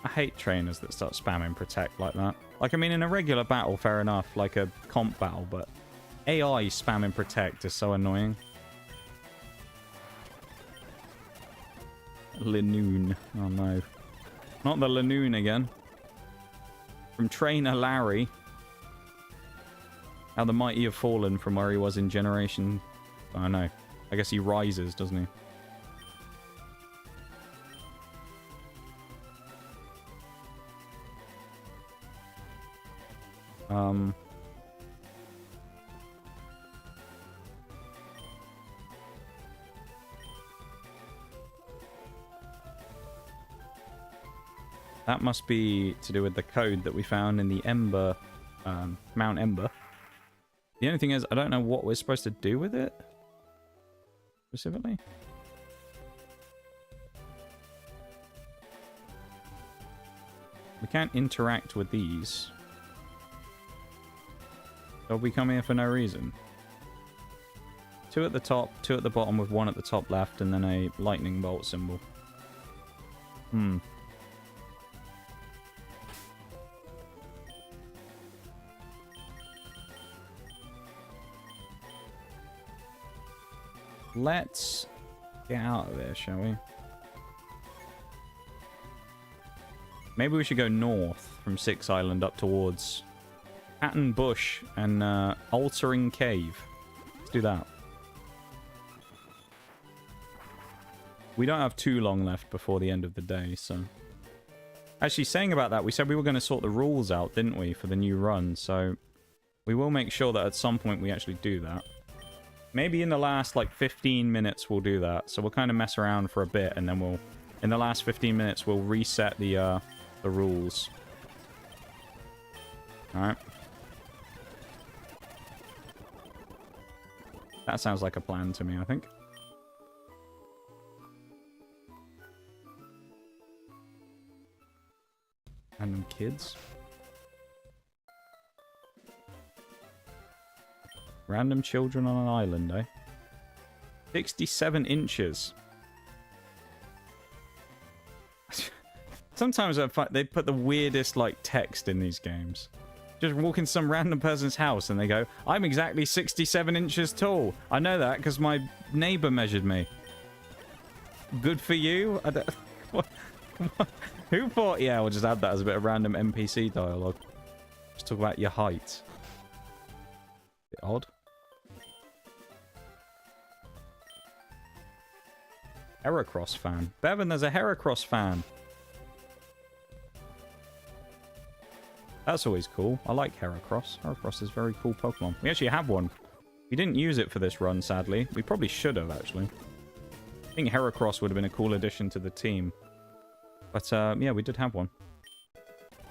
S2: I hate trainers that start spamming protect like that. Like, I mean, in a regular battle, fair enough, like a comp battle, but AI spamming protect is so annoying. Linoon. Oh no. Not the Linoon again. From Trainer Larry. How the mighty have fallen from where he was in Generation... I don't know. I guess he rises, doesn't he? That must be to do with the code that we found in the Ember, Mount Ember. The only thing is, I don't know what we're supposed to do with it. Specifically. We can't interact with these. They'll be coming here for no reason. 2 at the top, 2 at the bottom with 1 at the top left, and then a lightning bolt symbol. Let's get out of there, shall we? Maybe we should go north from Six Island up towards Hatton Bush and Altering Cave. Let's do that. We don't have too long left before the end of the day, so... Actually, saying about that, we said we were going to sort the rules out, didn't we, for the new run, so... We will make sure that at some point we actually do that. Maybe in the last, like, 15 minutes we'll do that. So we'll kind of mess around for a bit, and then we'll... In the last 15 minutes, we'll reset the rules. Alright. That sounds like a plan to me, I think. Random kids. Random children on an island, eh? 67 inches. Sometimes I find they put the weirdest, like, text in these games. Just walk in some random person's house and they go, I'm exactly 67 inches tall. I know that because my neighbor measured me. Good for you? I don't... Who thought, yeah, we'll just add that as a bit of random NPC dialogue. Just talk about your height. Bit odd. Heracross fan. Bevan, there's a Heracross fan. That's always cool. I like Heracross. Heracross is a very cool Pokemon. We actually have one. We didn't use it for this run, sadly. We probably should have, actually. I think Heracross would have been a cool addition to the team. But, yeah, we did have one.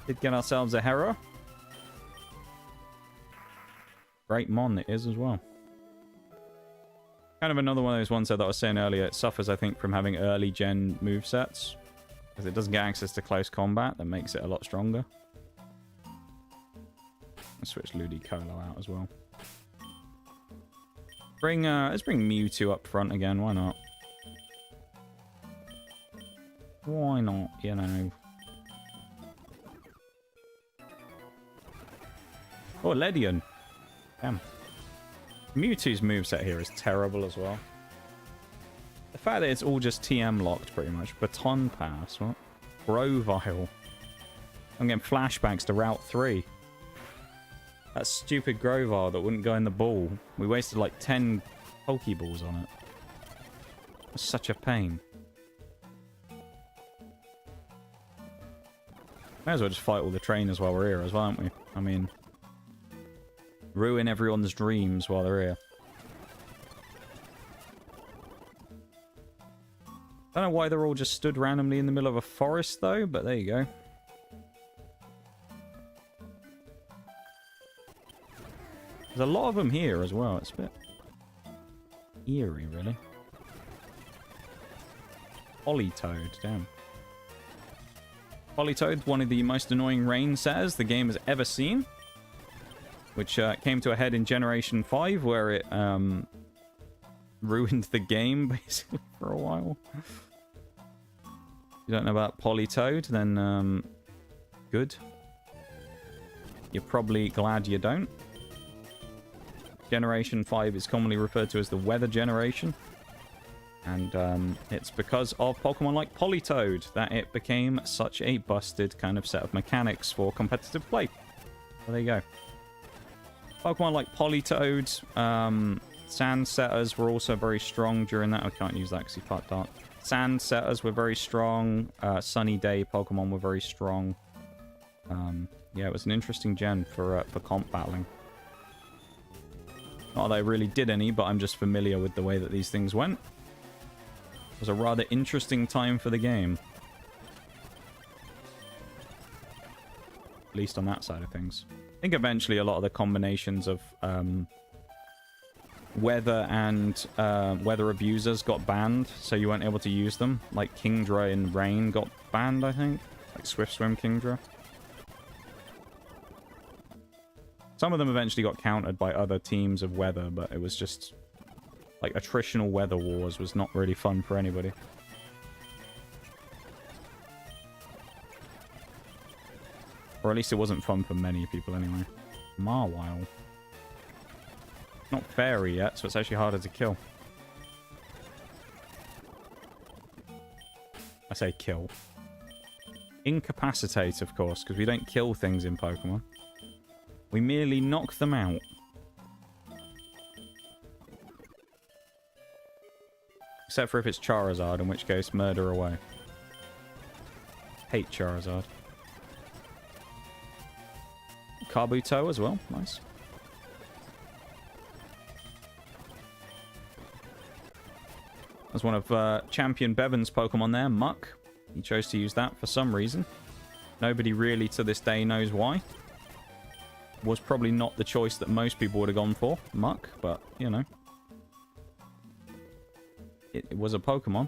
S2: Did get ourselves a Hera. Great Mon it is as well. Kind of another one of those ones that I was saying earlier. It suffers, I think, from having early gen movesets. Because it doesn't get access to close combat. That makes it a lot stronger. Let's switch Ludicolo out as well. Let's bring Mewtwo up front again. Why not? Why not, you know? Oh, Ledian. Damn. Mewtwo's moveset here is terrible as well. The fact that it's all just TM locked, pretty much. Baton Pass, what? Grovyle. I'm getting flashbacks to Route 3. That stupid Grovyle that wouldn't go in the ball. We wasted like 10 Pokeballs on it. That's such a pain. May as well just fight all the trainers while we're here as well, aren't we? I mean... ruin everyone's dreams while they're here. Don't know why they're all just stood randomly in the middle of a forest, though, but there you go. There's a lot of them here as well. It's a bit eerie, really. Politoed, damn. Politoed, one of the most annoying rain setters the game has ever seen. Which came to a head in Generation 5, where it ruined the game, basically, for a while. If you don't know about Politoed, then good. You're probably glad you don't. Generation 5 is commonly referred to as the Weather Generation. And it's because of Pokemon like Politoed that it became such a busted kind of set of mechanics for competitive play. So there you go. Pokemon like Politoed, Sand Setters were also very strong during that. I can't use that because he part dark. Sand Setters were very strong. Sunny Day Pokemon were very strong. Yeah, it was an interesting gen for comp battling. Not that I really did any, but I'm just familiar with the way that these things went. It was a rather interesting time for the game. least on that side of things. I think eventually a lot of the combinations of weather and weather abusers got banned, so you weren't able to use them. Like Kingdra in Rain got banned, I think. Like Swift Swim Kingdra. Some of them eventually got countered by other teams of weather, but it was just... like, attritional weather wars was not really fun for anybody. Or at least it wasn't fun for many people anyway. Marwile. Not fairy yet, so it's actually harder to kill. I say kill. Incapacitate, of course, because we don't kill things in Pokemon. We merely knock them out. Except for if it's Charizard, in which case, murder away. Hate Charizard. Kabuto as well. Nice. There's one of Champion Bevan's Pokemon there, Muck. He chose to use that for some reason. Nobody really to this day knows why. Was probably not the choice that most people would have gone for, Muck, but, you know. It was a Pokemon.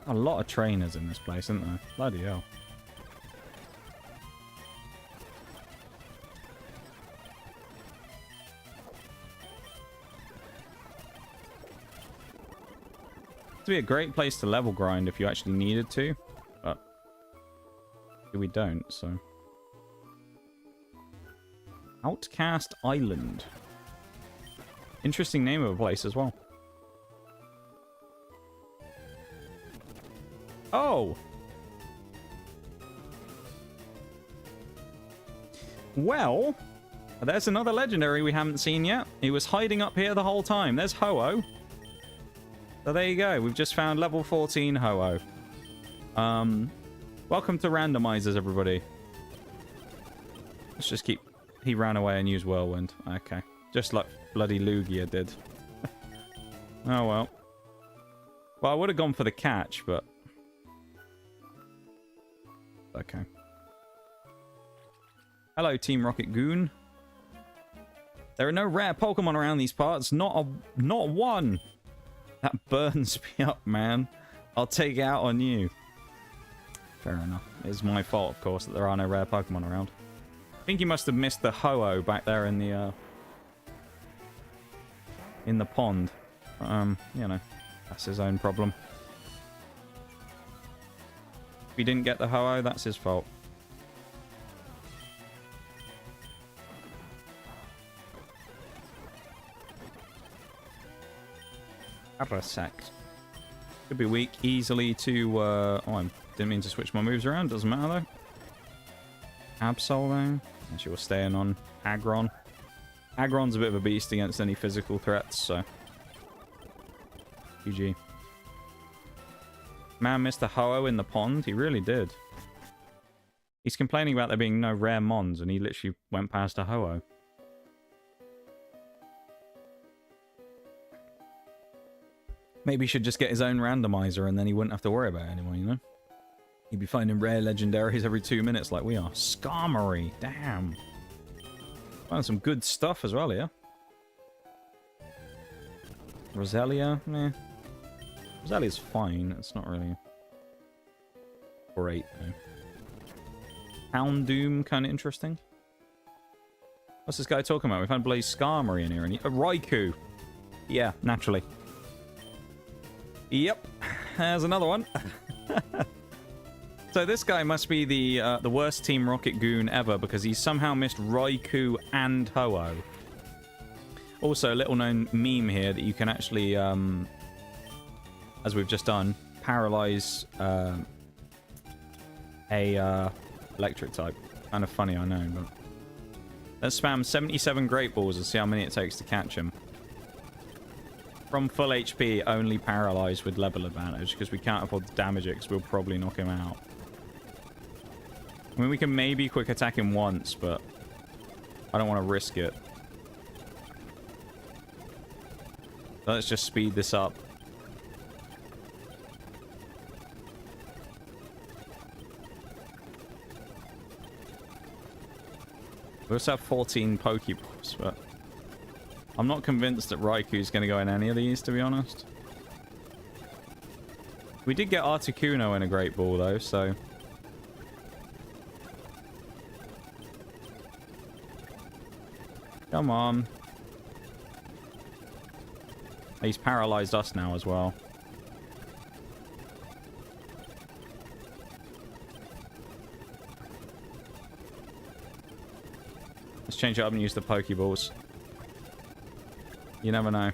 S2: A lot of trainers in this place, isn't there? Bloody hell. It'd be a great place to level grind if you actually needed to, but we don't, so. Outcast Island. Interesting name of a place as well. Oh! Well, there's another legendary we haven't seen yet. He was hiding up here the whole time. There's Ho-Oh. So there you go. We've just found level 14 Ho-Oh. Welcome to randomizers, everybody. Let's just keep... He ran away and used Whirlwind. Okay. Just like bloody Lugia did. Oh, well. Well, I would have gone for the catch, but... Okay. Hello, Team Rocket Goon. There are no rare Pokemon around these parts. Not one. That burns me up, man. I'll take it out on you. Fair enough. It's my fault, of course, that there are no rare Pokemon around. I think he must have missed the Ho-Oh back there in the pond. You know, that's his own problem. If he didn't get the Ho-Oh, that's his fault. Parasect. Could be weak easily to... oh, I didn't mean to switch my moves around. Doesn't matter, though. Absol, though. Actually, we're staying on Aggron. Aggron's a bit of a beast against any physical threats, so... GG. Man missed the Ho-Oh in the pond. He really did. He's complaining about there being no rare Mons, and he literally went past a Ho-Oh. Maybe he should just get his own randomizer, and then he wouldn't have to worry about it anymore, you know? He'd be finding rare legendaries every 2 minutes like we are. Skarmory, damn. Found some good stuff as well here. Roselia, meh. Roselia's fine. It's not really great, though. Houndoom, kind of interesting. What's this guy talking about? We found Blaze Skarmory in here. And Raikou. Yeah, naturally. Yep. There's another one. So this guy must be the worst Team Rocket goon ever, because he's somehow missed Raikou and Ho-Oh. Also, a little known meme here that you can actually, as we've just done, paralyze a electric type. Kind of funny, I know, but... Let's spam 77 Great Balls and see how many it takes to catch him. From full HP, only paralyzed with level advantage, because we can't afford to damage it, because we'll probably knock him out. I mean, we can maybe quick attack him once, but I don't want to risk it. Let's just speed this up. We also have 14 Pokeballs, but I'm not convinced that Raiku's going to go in any of these, to be honest. We did get Articuno in a Great Ball, though, so... Come on. He's paralyzed us now as well. Let's change it up and use the Pokeballs. You never know.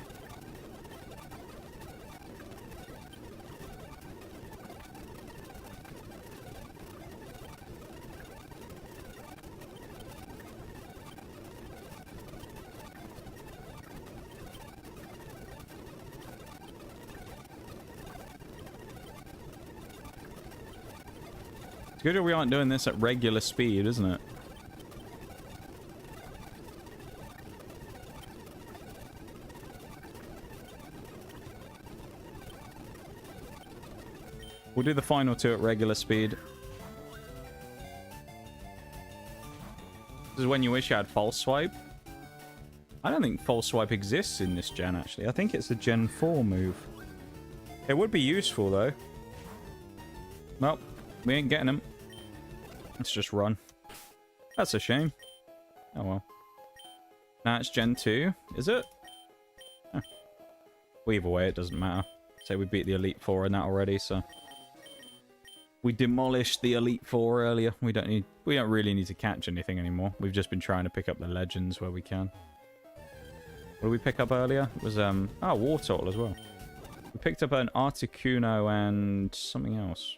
S2: It's good that we aren't doing this at regular speed, isn't it? We'll do the final two at regular speed. This is when you wish you had False Swipe. I don't think False Swipe exists in this gen, actually. I think it's a Gen 4 move. It would be useful, though. Well, we ain't getting him. Let's just run. That's a shame. Oh, well. Now it's Gen 2, is it? Huh. Well, either way, it doesn't matter. Say we beat the Elite Four in that already, so... We demolished the Elite Four earlier. We don't really need to catch anything anymore. We've just been trying to pick up the legends where we can. What did we pick up earlier? It was, Wartortle as well. We picked up an Articuno and something else.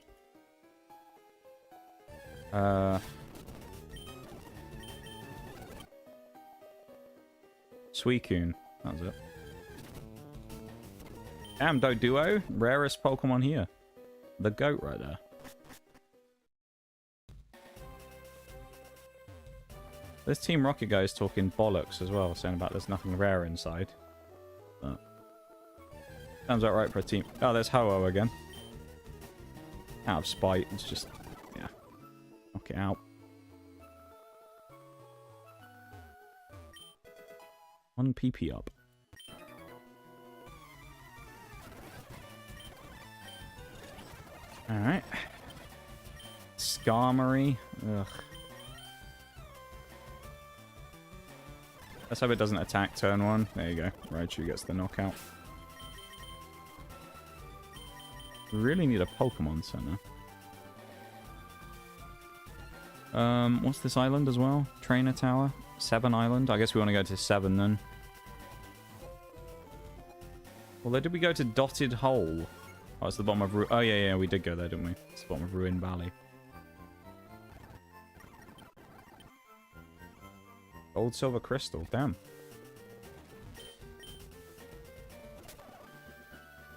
S2: Suicune. That was it. Damn, Doduo. Rarest Pokemon here. The goat right there. This Team Rocket guy is talking bollocks as well, saying about there's nothing rare inside. But sounds about right for a team. Oh, there's Ho-Oh again. Out of spite, it's just... yeah. Knock it out. One PP up. Alright. Skarmory. Ugh. Let's hope it doesn't attack turn one. There you go. Raichu gets the knockout. We really need a Pokemon Center. What's this island as well? Trainer Tower? 7 Island? I guess we want to go to 7 then. Although, did we go to Dotted Hole? Oh, it's the bottom of... oh, yeah, we did go there, didn't we? It's the bottom of Ruin Valley. Gold, silver, crystal. Damn.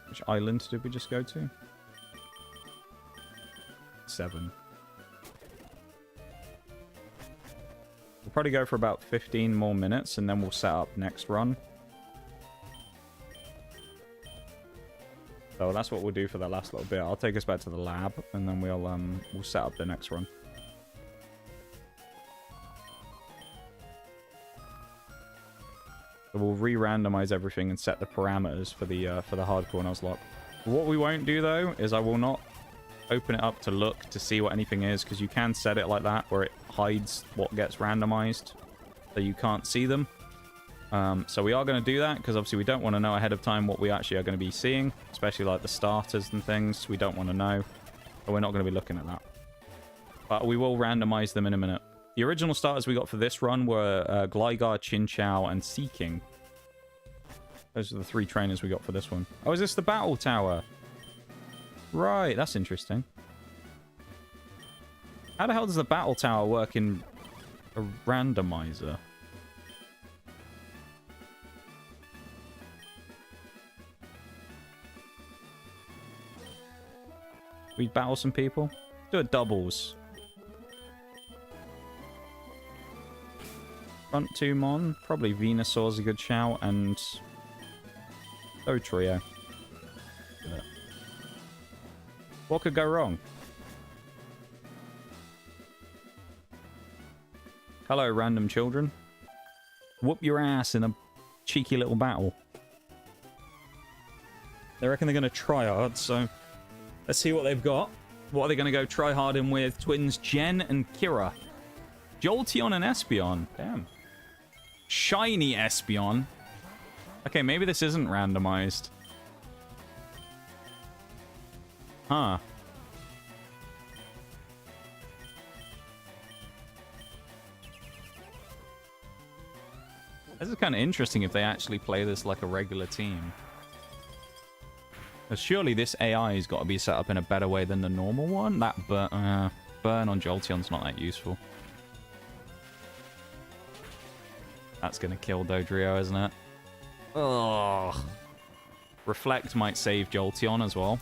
S2: Which island did we just go to? 7. We'll probably go for about 15 more minutes, and then we'll set up next run. So that's what we'll do for the last little bit. I'll take us back to the lab, and then we'll set up the next run. So we'll re-randomize everything and set the parameters for the hardcore Nuzlocke. What we won't do though is I will not open it up to look to see what anything is, because you can set it like that where it hides what gets randomized, so you can't see them. So we are going to do that because obviously we don't want to know ahead of time what we actually are going to be seeing, especially like the starters and things. We don't want to know, but we're not going to be looking at that. But we will randomize them in a minute. The original starters we got for this run were Gligar, Chinchou, and Seaking. Those are the 3 trainers we got for this one. Oh, is this the Battle Tower? Right, that's interesting. How the hell does the Battle Tower work in a randomizer? We battle some people? Do it doubles. Front 2 Mon. Probably Venusaur's a good shout, and... Oh, trio. What could go wrong? Hello, random children. Whoop your ass in a cheeky little battle. They reckon they're going to try hard, so let's see what they've got. What are they going to go try hard in with? Twins Jen and Kira. Jolteon and Espeon. Damn. Shiny Espeon. Okay, maybe this isn't randomized. Huh. This is kind of interesting if they actually play this like a regular team. Because surely this AI has got to be set up in a better way than the normal one. That burn on Jolteon's not that useful. That's going to kill Dodrio, isn't it? Ugh. Reflect might save Jolteon as well.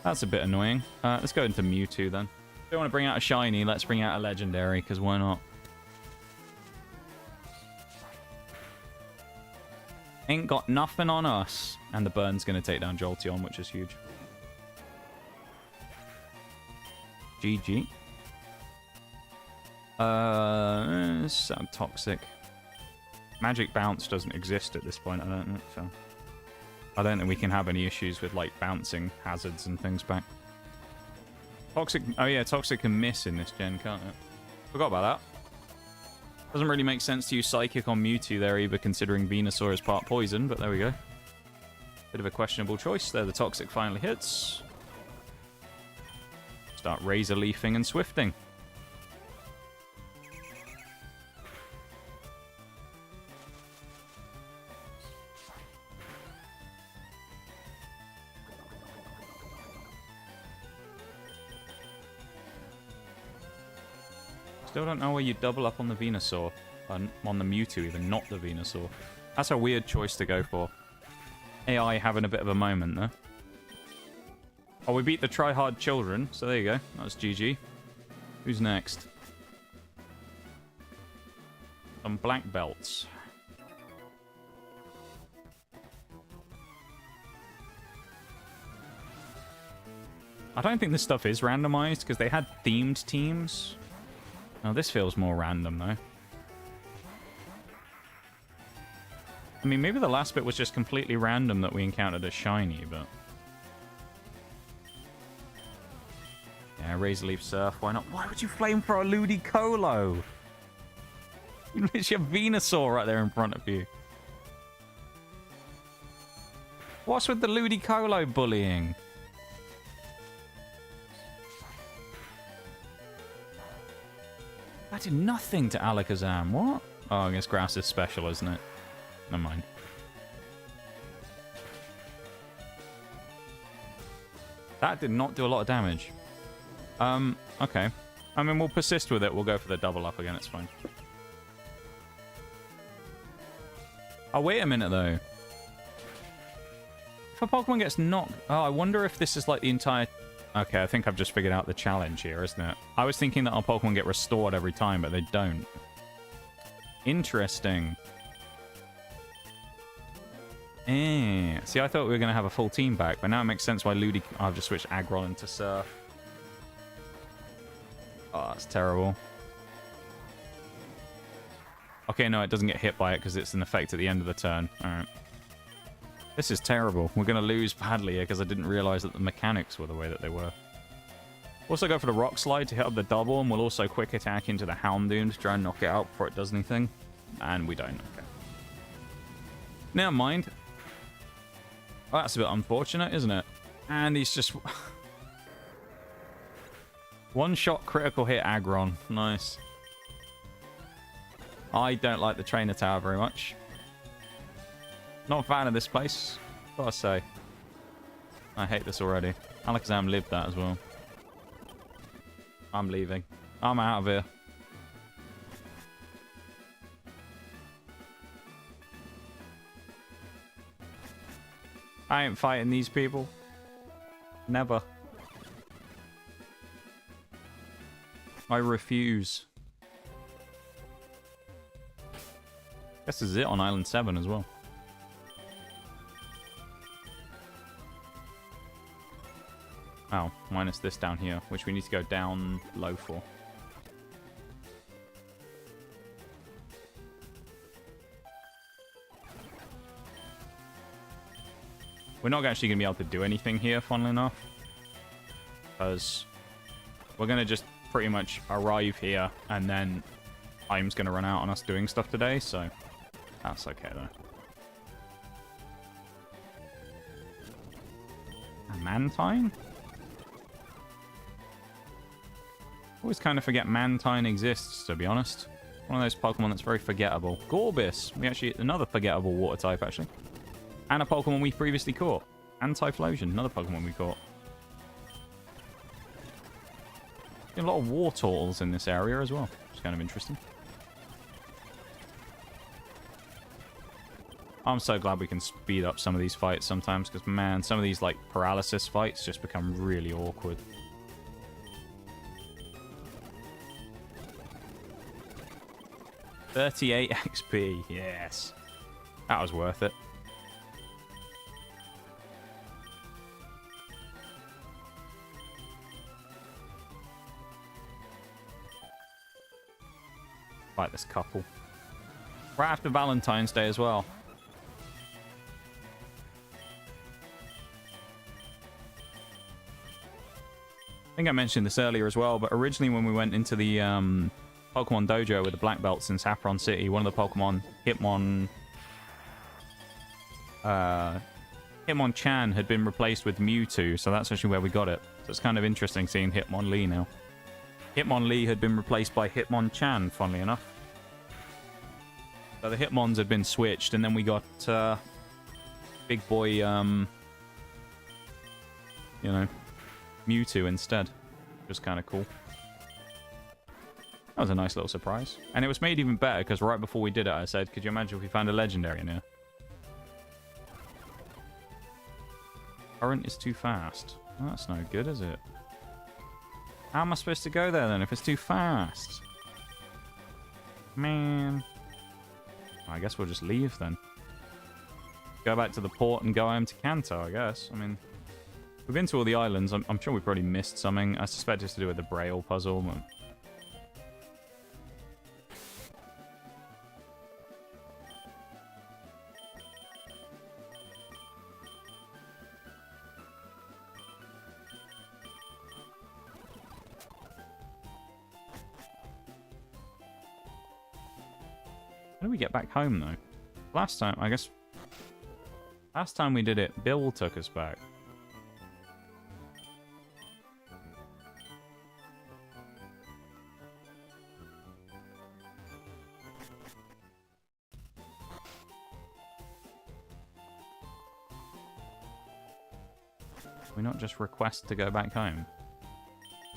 S2: That's a bit annoying. Let's go into Mewtwo then. Don't want to bring out a shiny, let's bring out a legendary, because why not? Ain't got nothing on us. And the burn's going to take down Jolteon, which is huge. GG. Sound toxic. Magic Bounce doesn't exist at this point, I don't know, so... I don't think we can have any issues with, like, bouncing hazards and things back. Toxic... Oh, yeah, Toxic can miss in this gen, can't it? Forgot about that. Doesn't really make sense to use Psychic on Mewtwo there either, considering Venusaur is part poison, but there we go. Bit of a questionable choice. There, the Toxic finally hits. Start Razor Leafing and Swifting. Still don't know where you double up on the Venusaur. On the Mewtwo even, not the Venusaur. That's a weird choice to go for. AI having a bit of a moment there. Oh, we beat the try-hard children, so there you go. That's GG. Who's next? Some black belts. I don't think this stuff is randomized, because they had themed teams. Oh, this feels more random, though. I mean, maybe the last bit was just completely random that we encountered a shiny, but... Yeah, Razor Leaf Surf, why not? Why would you flame for a Ludicolo? It's your Venusaur right there in front of you. What's with the Ludicolo bullying? That did nothing to Alakazam. What? Oh, I guess Grass is special, isn't it? Never mind. That did not do a lot of damage. Okay. I mean, we'll persist with it. We'll go for the double up again. It's fine. Oh, wait a minute, though. If a Pokemon gets knocked... Oh, I wonder if this is like the entire... Okay, I think I've just figured out the challenge here, isn't it? I was thinking that our Pokemon get restored every time, but they don't. Interesting. See, I thought we were going to have a full team back, but now it makes sense why I've just switched Aggron into Surf. Oh, that's terrible. Okay, no, it doesn't get hit by it because it's an effect at the end of the turn. Alright. This is terrible. We're going to lose badly here because I didn't realize that the mechanics were the way that they were. Also go for the Rock Slide to hit up the double, and we'll also quick attack into the Houndoom to try and knock it out before it does anything. And we don't. Okay. Never mind. Oh, that's a bit unfortunate, isn't it? And he's just... One-shot critical hit Aggron. Nice. I don't like the Trainer Tower very much. Not a fan of this place, gotta say. I hate this already. Alakazam lived that as well. I'm leaving. I'm out of here. I ain't fighting these people. Never. I refuse. Guess this is it on Island 7 as well. Oh, minus this down here, which we need to go down low for. We're not actually going to be able to do anything here, funnily enough. Because we're going to just pretty much arrive here, and then time's going to run out on us doing stuff today, so that's okay, though. A Mantine? Always kind of forget Mantine exists, to be honest. One of those Pokemon that's very forgettable. Gorbis. Another forgettable water type, actually. And a Pokemon we previously caught. And Typhlosion, another Pokemon we caught. A lot of war turtles in this area as well, which is kind of interesting. I'm so glad we can speed up some of these fights sometimes, because, man, some of these, like, paralysis fights just become really awkward. $38 XP, yes. That was worth it. Fight this couple. Right after Valentine's Day as well. I think I mentioned this earlier as well, but originally when we went into the Pokemon Dojo with the Black Belts in Saffron City, one of the Pokemon, Hitmonchan had been replaced with Mewtwo, so that's actually where we got it. So it's kind of interesting seeing Hitmonlee now. Hitmonlee had been replaced by Hitmonchan, funnily enough. So the Hitmons had been switched, and then we got big boy, you know, Mewtwo instead. Just kind of cool. That was a nice little surprise. And it was made even better, because right before we did it, I said, could you imagine if we found a legendary in here? Current is too fast. Well, that's no good, is it? How am I supposed to go there, then, if it's too fast? Man. I guess we'll just leave, then. Go back to the port and go home to Kanto, I guess. I mean, we've been to all the islands. I'm sure we probably missed something. I suspect it's to do with the Braille puzzle. But... How do we get back home, though? Last time, I guess... Last time we did it, Bill took us back. Can we not just request to go back home?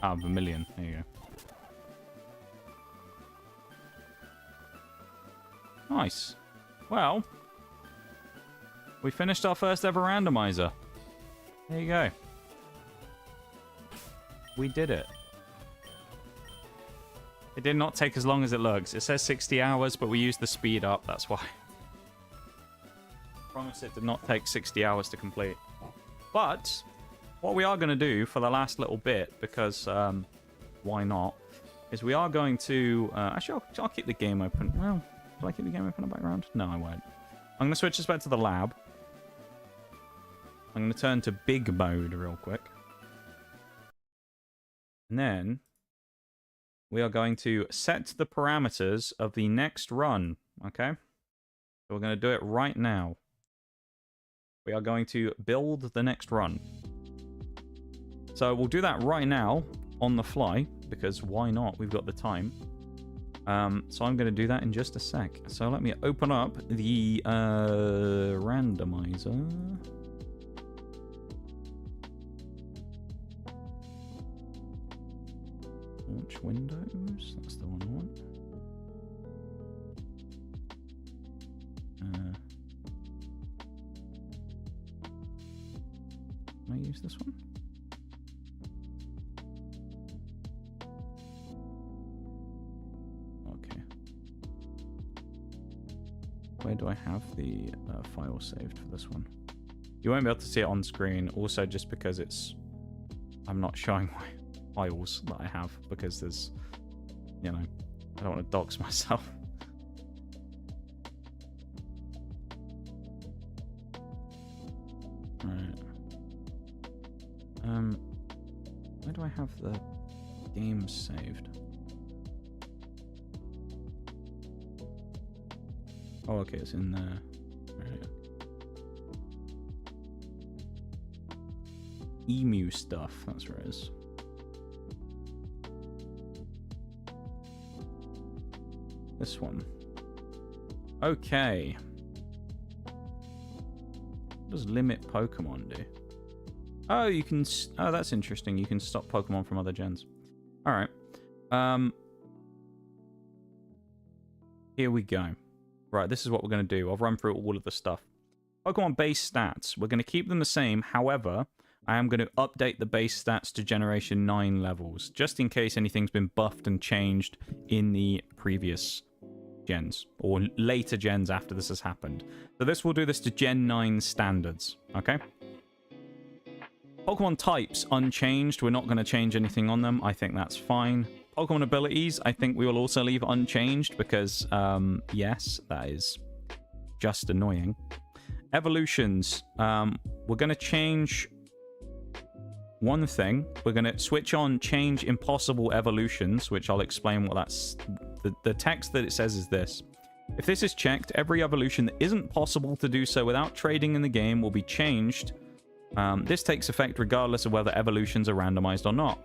S2: Ah, Vermilion. There you go. Nice. Well, we finished our first ever randomizer. There you go. We did it. It did not take as long as it looks. It says 60 hours, but we used the speed up. That's why. I promise it did not take 60 hours to complete. But what we are going to do for the last little bit, because why not, is we are going to... actually, I'll keep the game open. Well... Will I keep the game open in the background? No, I won't. I'm going to switch this back to the lab. I'm going to turn to big mode real quick. And then we are going to set the parameters of the next run. Okay? So we're going to do it right now. We are going to build the next run. So we'll do that right now on the fly, because why not? We've got the time. So I'm going to do that in just a sec. So let me open up the randomizer. Launch Windows. That's the one I want. Can I use this one? Where do I have the file saved for this one? You won't be able to see it on screen, also just because it's I'm not showing my files that I have because there's, you know, I don't want to dox myself. Right. Where do I have the games saved? Oh, okay, it's in there. Right. Emu stuff, that's where it is. This one. Okay. What does limit Pokemon do? Oh, you can... Oh, that's interesting. You can stop Pokemon from other gens. Alright. Here we go. Right, this is what we're going to do. I'll run through all of the stuff. Pokemon base stats. We're going to keep them the same. However, I am going to update the base stats to Generation 9 levels, just in case anything's been buffed and changed in the previous gens, or later gens after this has happened. So this will do this to Gen 9 standards, okay? Pokemon types, unchanged. We're not going to change anything on them. I think that's fine. Pokemon abilities, I think we will also leave unchanged because, yes, that is just annoying. Evolutions, we're going to change one thing. We're going to switch on change impossible evolutions, which I'll explain what that's... The text that it says is this. If this is checked, every evolution that isn't possible to do so without trading in the game will be changed. This takes effect regardless of whether evolutions are randomized or not.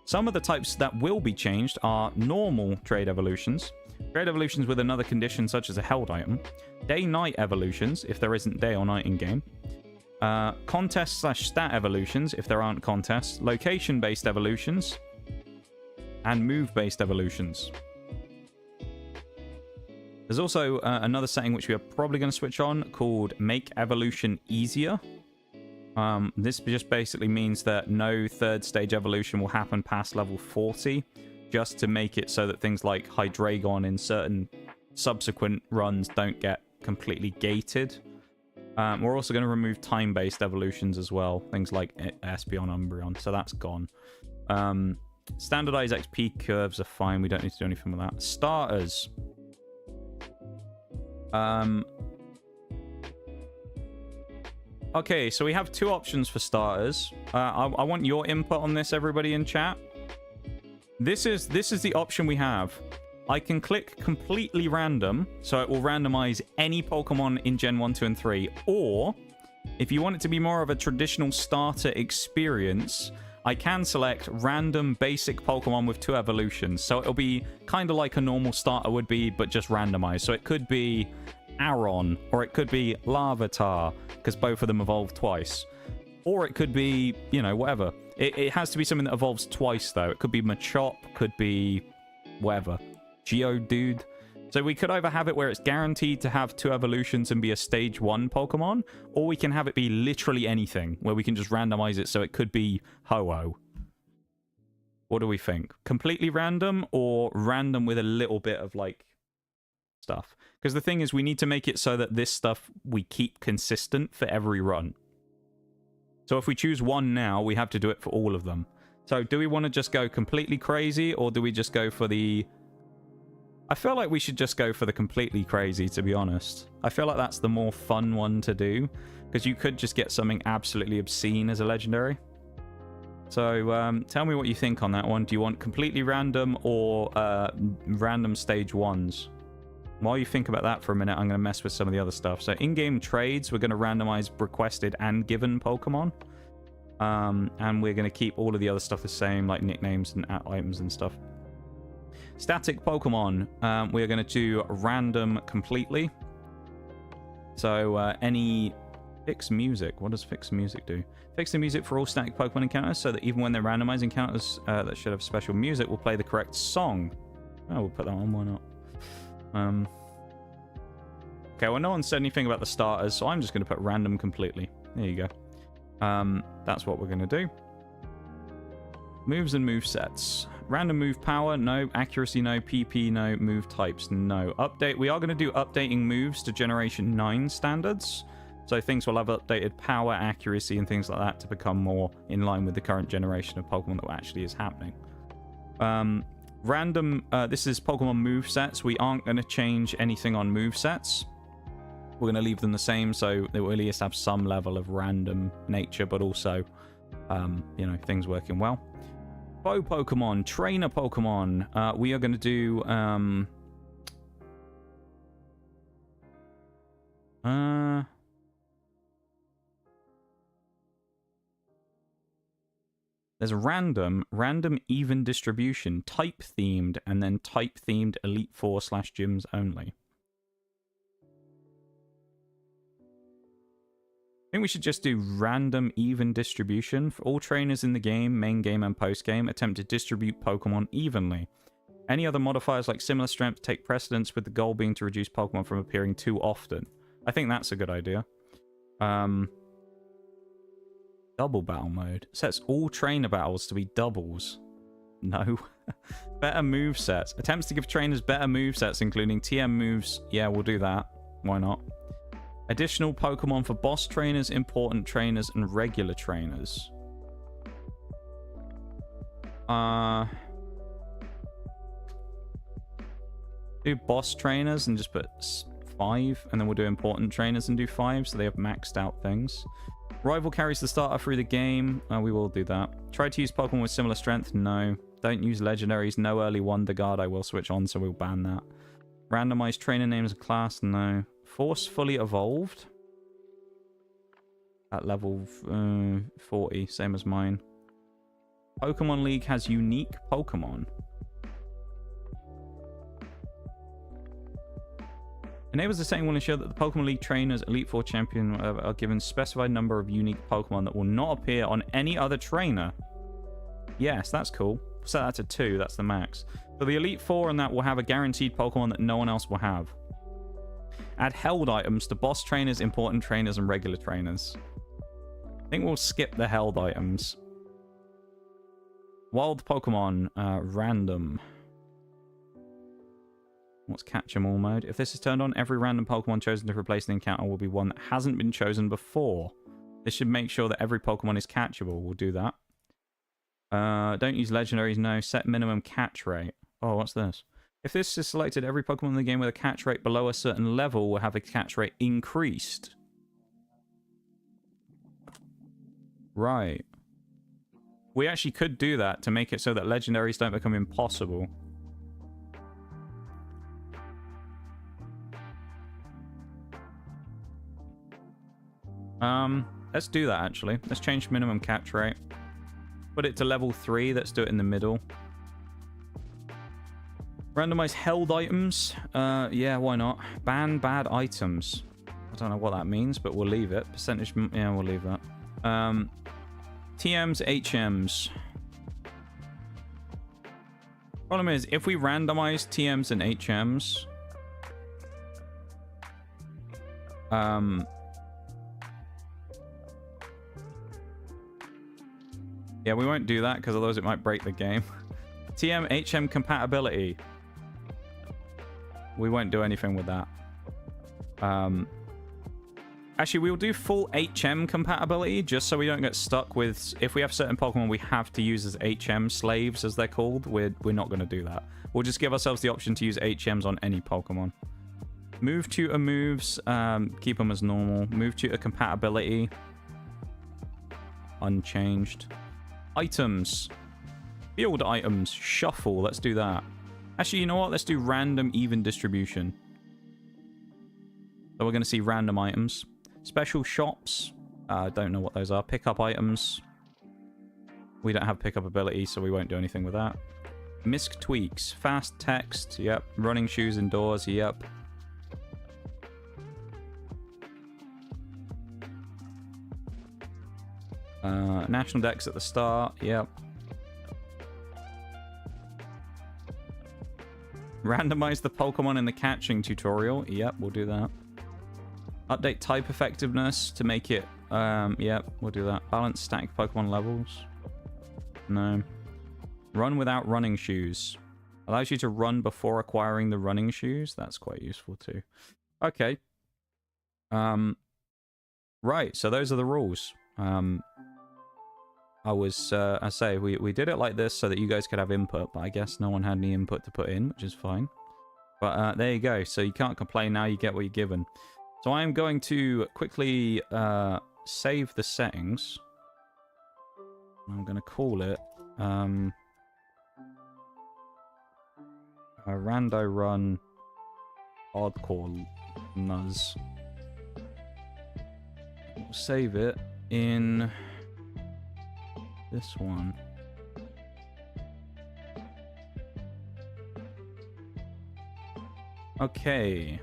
S2: Some of the types that will be changed are normal trade evolutions, trade evolutions with another condition such as a held item, day-night evolutions if there isn't day or night in game, contest/stat evolutions if there aren't contests, location-based evolutions, and move-based evolutions. There's also another setting which we are probably going to switch on called Make Evolution Easier. This just basically means that no third stage evolution will happen past level 40, just to make it so that things like Hydreigon in certain subsequent runs don't get completely gated. We're also going to remove time-based evolutions as well, things like Espeon, Umbreon, so that's gone. Standardized XP curves are fine, we don't need to do anything with that. Starters. Okay, so we have two options for starters. I want your input on this, everybody in chat. This is the option we have. I can click completely random, so it will randomize any Pokemon in Gen 1, 2, and 3. Or, if you want it to be more of a traditional starter experience, I can select random basic Pokemon with 2 evolutions. So it'll be kind of like a normal starter would be, but just randomized. So it could be Aron, or it could be Larvitar, because both of them evolve twice. Or it could be, you know, whatever. It has to be something that evolves twice, though. It could be Machop, could be whatever. Geodude. So we could either have it where it's guaranteed to have 2 evolutions and be a stage 1 Pokemon, or we can have it be literally anything, where we can just randomize it so it could be Ho-Oh. What do we think? Completely random, or random with a little bit of, like, stuff? Because the thing is, we need to make it so that this stuff we keep consistent for every run. So if we choose one now, we have to do it for all of them. So do we want to just go completely crazy, or do we just go for the... I feel like we should just go for the completely crazy, to be honest. I feel like that's the more fun one to do, because you could just get something absolutely obscene as a legendary. So tell me what you think on that one. Do you want completely random or random stage 1s? While you think about that for a minute, I'm going to mess with some of the other stuff. So in-game trades, we're going to randomize requested and given Pokemon. And we're going to keep all of the other stuff the same, like nicknames and items and stuff. Static Pokemon, we're going to do random completely. So any... Fix music. What does fix music do? Fix the music for all static Pokemon encounters so that even when they're randomized encounters that should have special music will play the correct song. Oh, we'll put that on. Why not? Okay, well, no one said anything about the starters, so I'm just going to put random completely. There you go. That's what we're going to do. Moves and move sets. Random move power, no. Accuracy, no. PP, no. Move types, no. Update. We are going to do updating moves to Generation 9 standards. So things will have updated power, accuracy, and things like that to become more in line with the current generation of Pokemon that actually is happening. Random, this is Pokemon movesets. We aren't going to change anything on movesets. We're going to leave them the same, so they will at least have some level of random nature, but also, you know, things working well. Bow Pokemon, Trainer Pokemon. We are going to do... there's a random even distribution, type themed, and then type themed Elite Four / gyms only. I think we should just do random even distribution. For all trainers in the game, main game and post game, attempt to distribute Pokemon evenly. Any other modifiers like similar strength take precedence, with the goal being to reduce Pokemon from appearing too often. I think that's a good idea. Double battle mode. Sets all trainer battles to be doubles. No. Better movesets. Attempts to give trainers better movesets, including TM moves. Yeah, we'll do that. Why not? Additional Pokemon for boss trainers, important trainers, and regular trainers. Do boss trainers and just put 5, and then we'll do important trainers and do 5, so they have maxed out things. Rival carries the starter through the game. We will do that. Try to use Pokemon with similar strength. No. Don't use legendaries. No early Wonder Guard. I will switch on, so we'll ban that. Randomized trainer names of class. No. Force fully evolved. At level 40. Same as mine. Pokemon League has unique Pokemon. Enables the setting will ensure that the Pokemon League trainers, Elite Four champion, are given specified number of unique Pokemon that will not appear on any other trainer. Yes, that's cool. Set that to 2, that's the max. So the Elite Four and that will have a guaranteed Pokemon that no one else will have. Add held items to boss trainers, important trainers, and regular trainers. I think we'll skip the held items. Wild Pokemon, random. What's catch 'em all mode? If this is turned on, every random Pokemon chosen to replace the encounter will be one that hasn't been chosen before. This should make sure that every Pokemon is catchable. We'll do that. Don't use legendaries, no. Set minimum catch rate. Oh, what's this? If this is selected, every Pokemon in the game with a catch rate below a certain level will have a catch rate increased. Right. We actually could do that to make it so that legendaries don't become impossible. Let's do that, actually. Let's change minimum catch rate. Put it to level 3. Let's do it in the middle. Randomize held items. Yeah, why not? Ban bad items. I don't know what that means, but we'll leave it. Percentage... Yeah, we'll leave that. TMs, HMs. Problem is, if we randomize TMs and HMs... yeah, we won't do that because otherwise it might break the game. TM, HM compatibility. We won't do anything with that. Actually, we'll do full HM compatibility just so we don't get stuck with... If we have certain Pokemon we have to use as HM slaves, as they're called, we're not going to do that. We'll just give ourselves the option to use HMs on any Pokemon. Move tutor moves, keep them as normal. Move tutor compatibility, unchanged. Items. Field items. Shuffle. Let's do that. Actually, you know what? Let's do random even distribution. So we're going to see random items. Special shops. Don't know what those are. Pickup items. We don't have pickup ability, so we won't do anything with that. Misc tweaks. Fast text. Yep. Running shoes indoors. Yep. National Dex at the start. Yep. Randomize the Pokemon in the catching tutorial. Yep, we'll do that. Update type effectiveness to make it... yep, we'll do that. Balance static Pokemon levels. No. Run without running shoes. Allows you to run before acquiring the running shoes. That's quite useful too. Okay. Right, so those are the rules. I say, we did it like this so that you guys could have input, but I guess no one had any input to put in, which is fine. But there you go. So you can't complain now. You get what you're given. So I'm going to quickly save the settings. I'm going to call it rando run hardcore nuz. We'll save it in this one. Okay.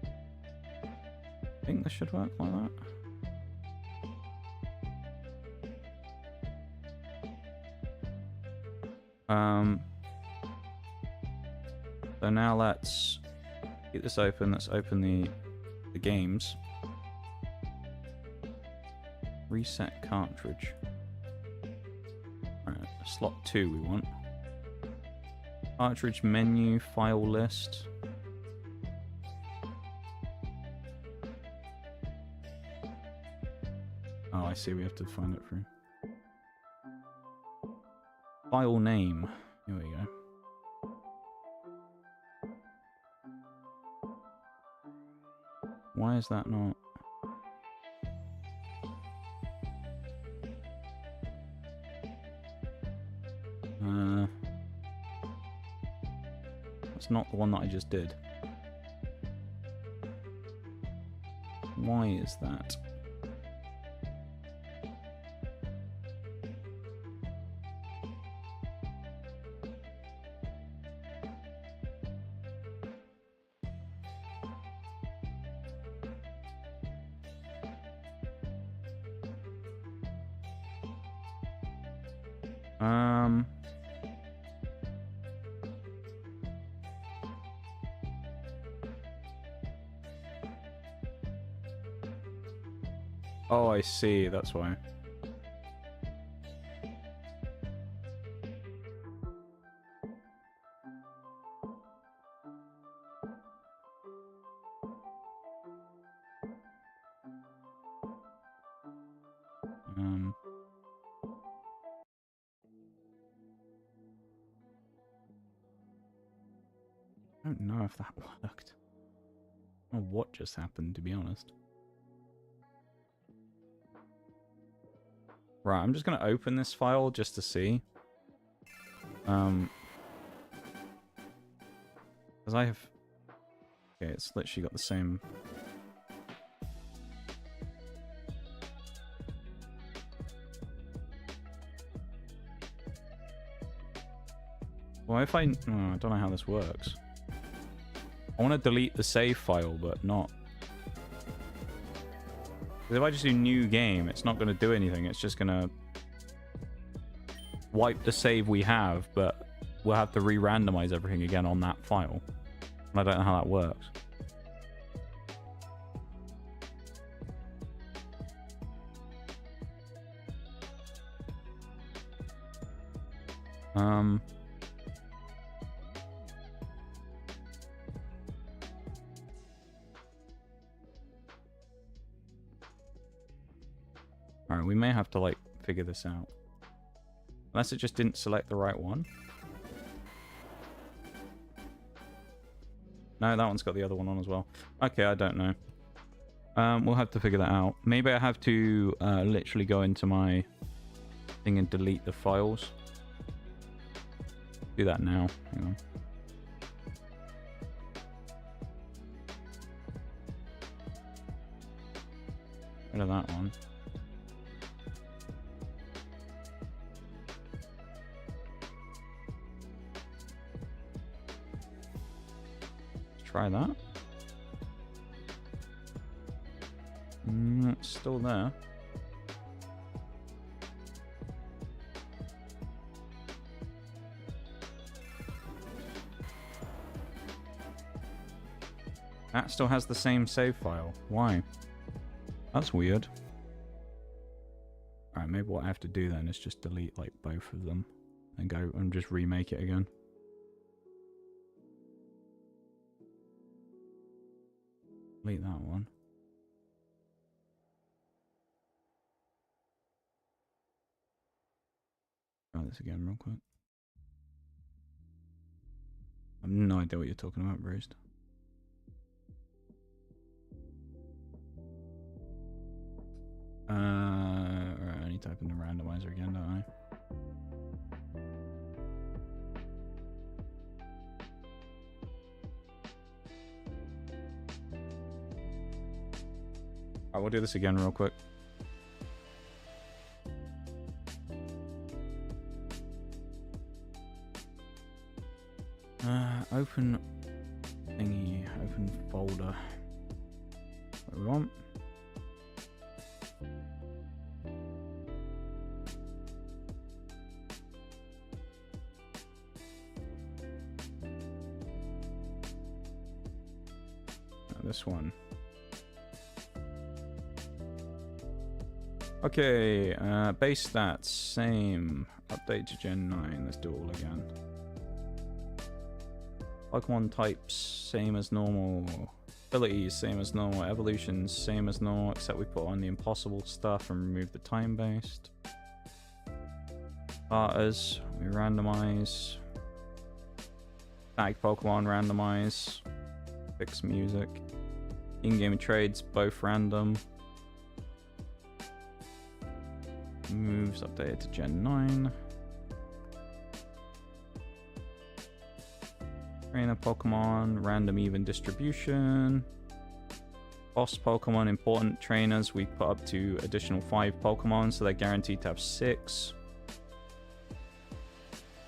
S2: I think this should work like that. So now let's get this open. Let's open the games. Reset cartridge. Alright, slot 2 we want. Cartridge menu, file list. Oh, I see, we have to find it through. File name. Here we go. Why is that not? That's not the one that I just did. Why is that? Oh, I see, that's why. I don't know if that worked. I don't know what just happened, to be honest. Right, I'm just going to open this file just to see. Because I have... Okay, it's literally got the same... Well, if I... Oh, I don't know how this works. I want to delete the save file, but not... Because if I just do new game, it's not going to do anything. It's just going to wipe the save we have, but we'll have to re-randomize everything again on that file. And I don't know how that works. Alright, we may have to, like, figure this out. Unless it just didn't select the right one. No, that one's got the other one on as well. Okay, I don't know. We'll have to figure that out. Maybe I have to literally go into my thing and delete the files. Do that now. Hang on. Rid of that one. Try that. It's still there. That still has the same save file. Why? That's weird. Alright, maybe what I have to do then is just delete like both of them and go and just remake it again. Delete that one. this again real quick. I have no idea what you're talking about, Bruce. Right, I need to open the randomizer again, don't I? Alright, we'll do this again real quick. Open thingy, open folder. What we want? This one. Okay, base stats, same. Update to Gen 9. Let's do it all again. Pokemon types, same as normal. Abilities, same as normal. Evolutions, same as normal, except we put on the impossible stuff and remove the time-based. Starters, we randomize. Tag Pokemon, randomize. Fix music. In-game trades, both random. Moves updated to Gen 9. Trainer Pokemon, random even distribution. Boss Pokemon, important trainers, we put up to additional 5 Pokemon, so they're guaranteed to have 6.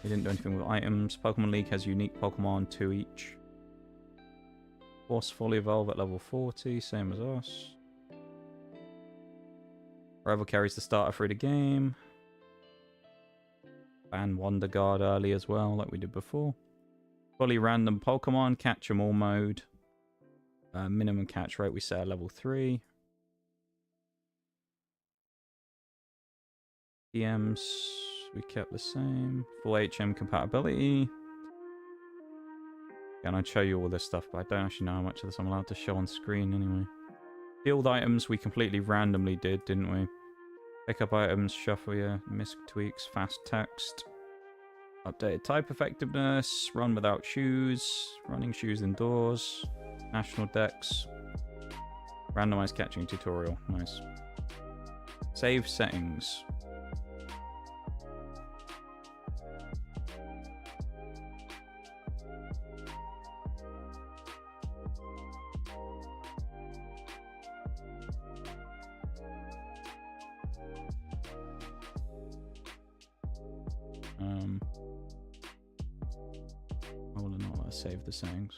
S2: We didn't do anything with items. Pokemon League has unique Pokemon, 2 each. Boss fully evolve at level 40, same as us. Forever carries the starter through the game. Ban Wonder Guard early as well, like we did before. Fully random Pokemon, catch 'em all mode. Minimum catch rate we set at level 3. DMs we kept the same. Full HM compatibility. And I'd show you all this stuff, but I don't actually know how much of this I'm allowed to show on screen anyway. Field items we completely randomly did, didn't we? Pick up items, shuffle, yeah. Misc tweaks, fast text. Updated type effectiveness, run without shoes, running shoes indoors, national dex, randomized catching tutorial, nice. Save settings. I will not let us save the settings.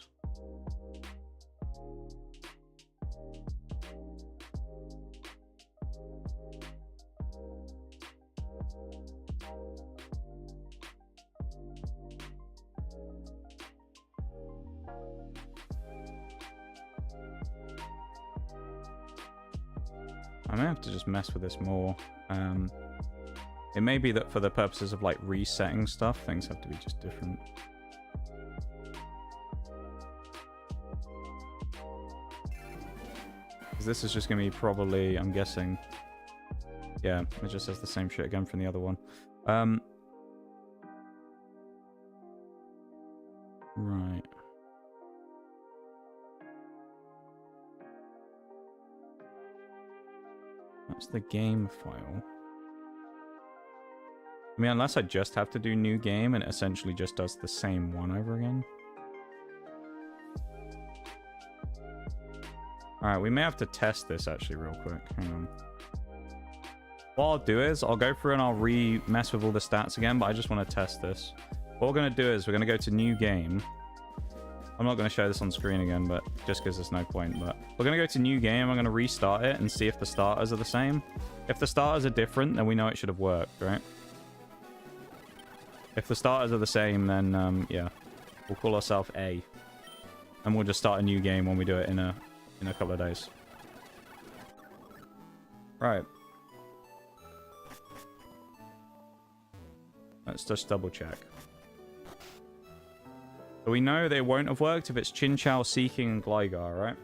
S2: I may have to just mess with this more. It may be that for the purposes of like resetting stuff, things have to be just different. Because this is just going to be probably, I'm guessing... Yeah, it just says the same shit again from the other one. Right. That's the game file. I mean, unless I just have to do new game and it essentially just does the same one over again. Alright, we may have to test this actually real quick. Hang on. What I'll do is, I'll go through and I'll mess with all the stats again, but I just want to test this. What we're going to do is, we're going to go to new game. I'm not going to show this on screen again, but just because there's no point. But we're going to go to new game, I'm going to restart it and see if the starters are the same. If the starters are different, then we know it should have worked, right? If the starters are the same, then, yeah. We'll call ourselves A. And we'll just start a new game when we do it in a couple of days. Right. Let's just double check. So we know they won't have worked if it's Chinchou, Seeking, and Gligar, right?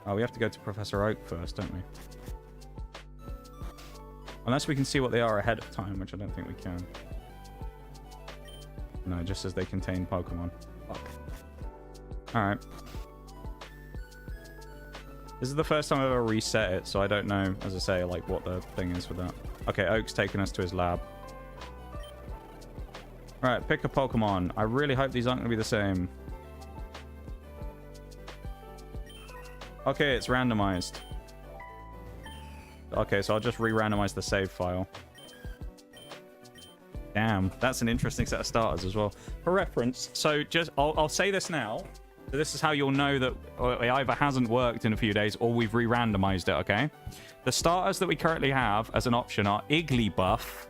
S2: Oh, we have to go to Professor Oak first, don't we? Unless we can see what they are ahead of time, which I don't think we can. No, it just says they contain Pokemon. Fuck. Alright. This is the first time I've ever reset it, so I don't know, as I say, like, what the thing is with that. Okay, Oak's taking us to his lab. Alright, pick a Pokemon. I really hope these aren't going to be the same. Okay, it's randomized. Okay, so I'll just re-randomize the save file. Damn, that's an interesting set of starters as well. For reference, so just I'll say this now. So this is how you'll know that it either hasn't worked in a few days or we've re-randomized it, okay? The starters that we currently have as an option are Igglybuff,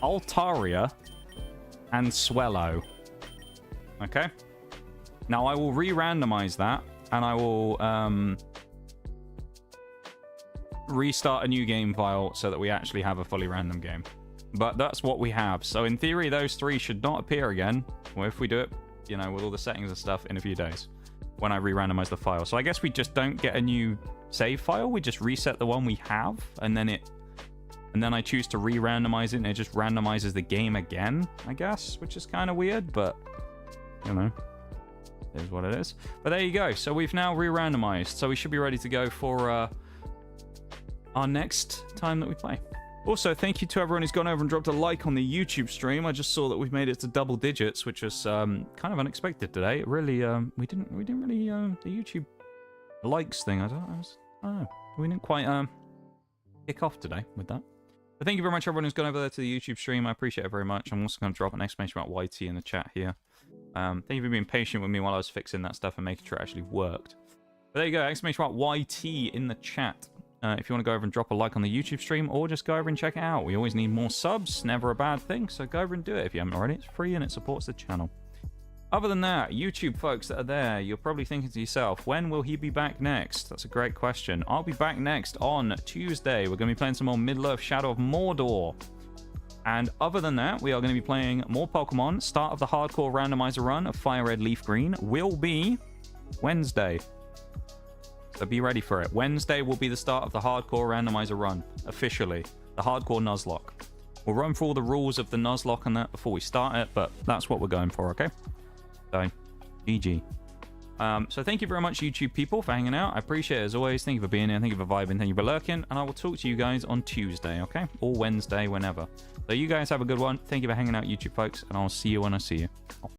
S2: Altaria, and Swellow. Okay? Now I will re-randomize that, and I will restart a new game file so that we actually have a fully random game. But that's what we have. So in theory, those three should not appear again. Well, if we do it, you know, with all the settings and stuff in a few days when I re-randomize the file. So I guess we just don't get a new save file. We just reset the one we have, and then I choose to re-randomize it, and it just randomizes the game again, I guess, which is kind of weird, but you know, it is what it is. But there you go. So we've now re-randomized, so we should be ready to go for our next time that we play. Also, thank you to everyone who's gone over and dropped a like on the YouTube stream. I just saw that we've made it to double digits, which was kind of unexpected today. It really, we didn't really the YouTube likes thing. I don't know. We didn't quite kick off today with that. But thank you very much, everyone who's gone over there to the YouTube stream. I appreciate it very much. I'm also going to drop an exclamation mark YT in the chat here. Thank you for being patient with me while I was fixing that stuff and making sure it actually worked. But there you go, exclamation mark YT in the chat. If you want to go over and drop a like on the YouTube stream, or just go over and check it out. We always need more subs, never a bad thing, so go over and do it if you haven't already. It's free and it supports the channel. Other than that, YouTube folks that are there, you're probably thinking to yourself, when will he be back next? That's a great question. I'll be back next on Tuesday. We're going to be playing some more Middle-earth Shadow of Mordor. And other than that, we are going to be playing more Pokemon. Start of the hardcore randomizer run of Fire Red Leaf Green will be Wednesday. So be ready for it. Wednesday will be the start of the hardcore randomizer run, officially. The hardcore Nuzlocke. We'll run through all the rules of the Nuzlocke and that before we start it, but that's what we're going for, okay? So, GG. So thank you very much, YouTube people, for hanging out. I appreciate it as always. Thank you for being here. Thank you for vibing. Thank you for lurking. And I will talk to you guys on Tuesday, okay? Or Wednesday, whenever. So you guys have a good one. Thank you for hanging out, YouTube folks, and I'll see you when I see you.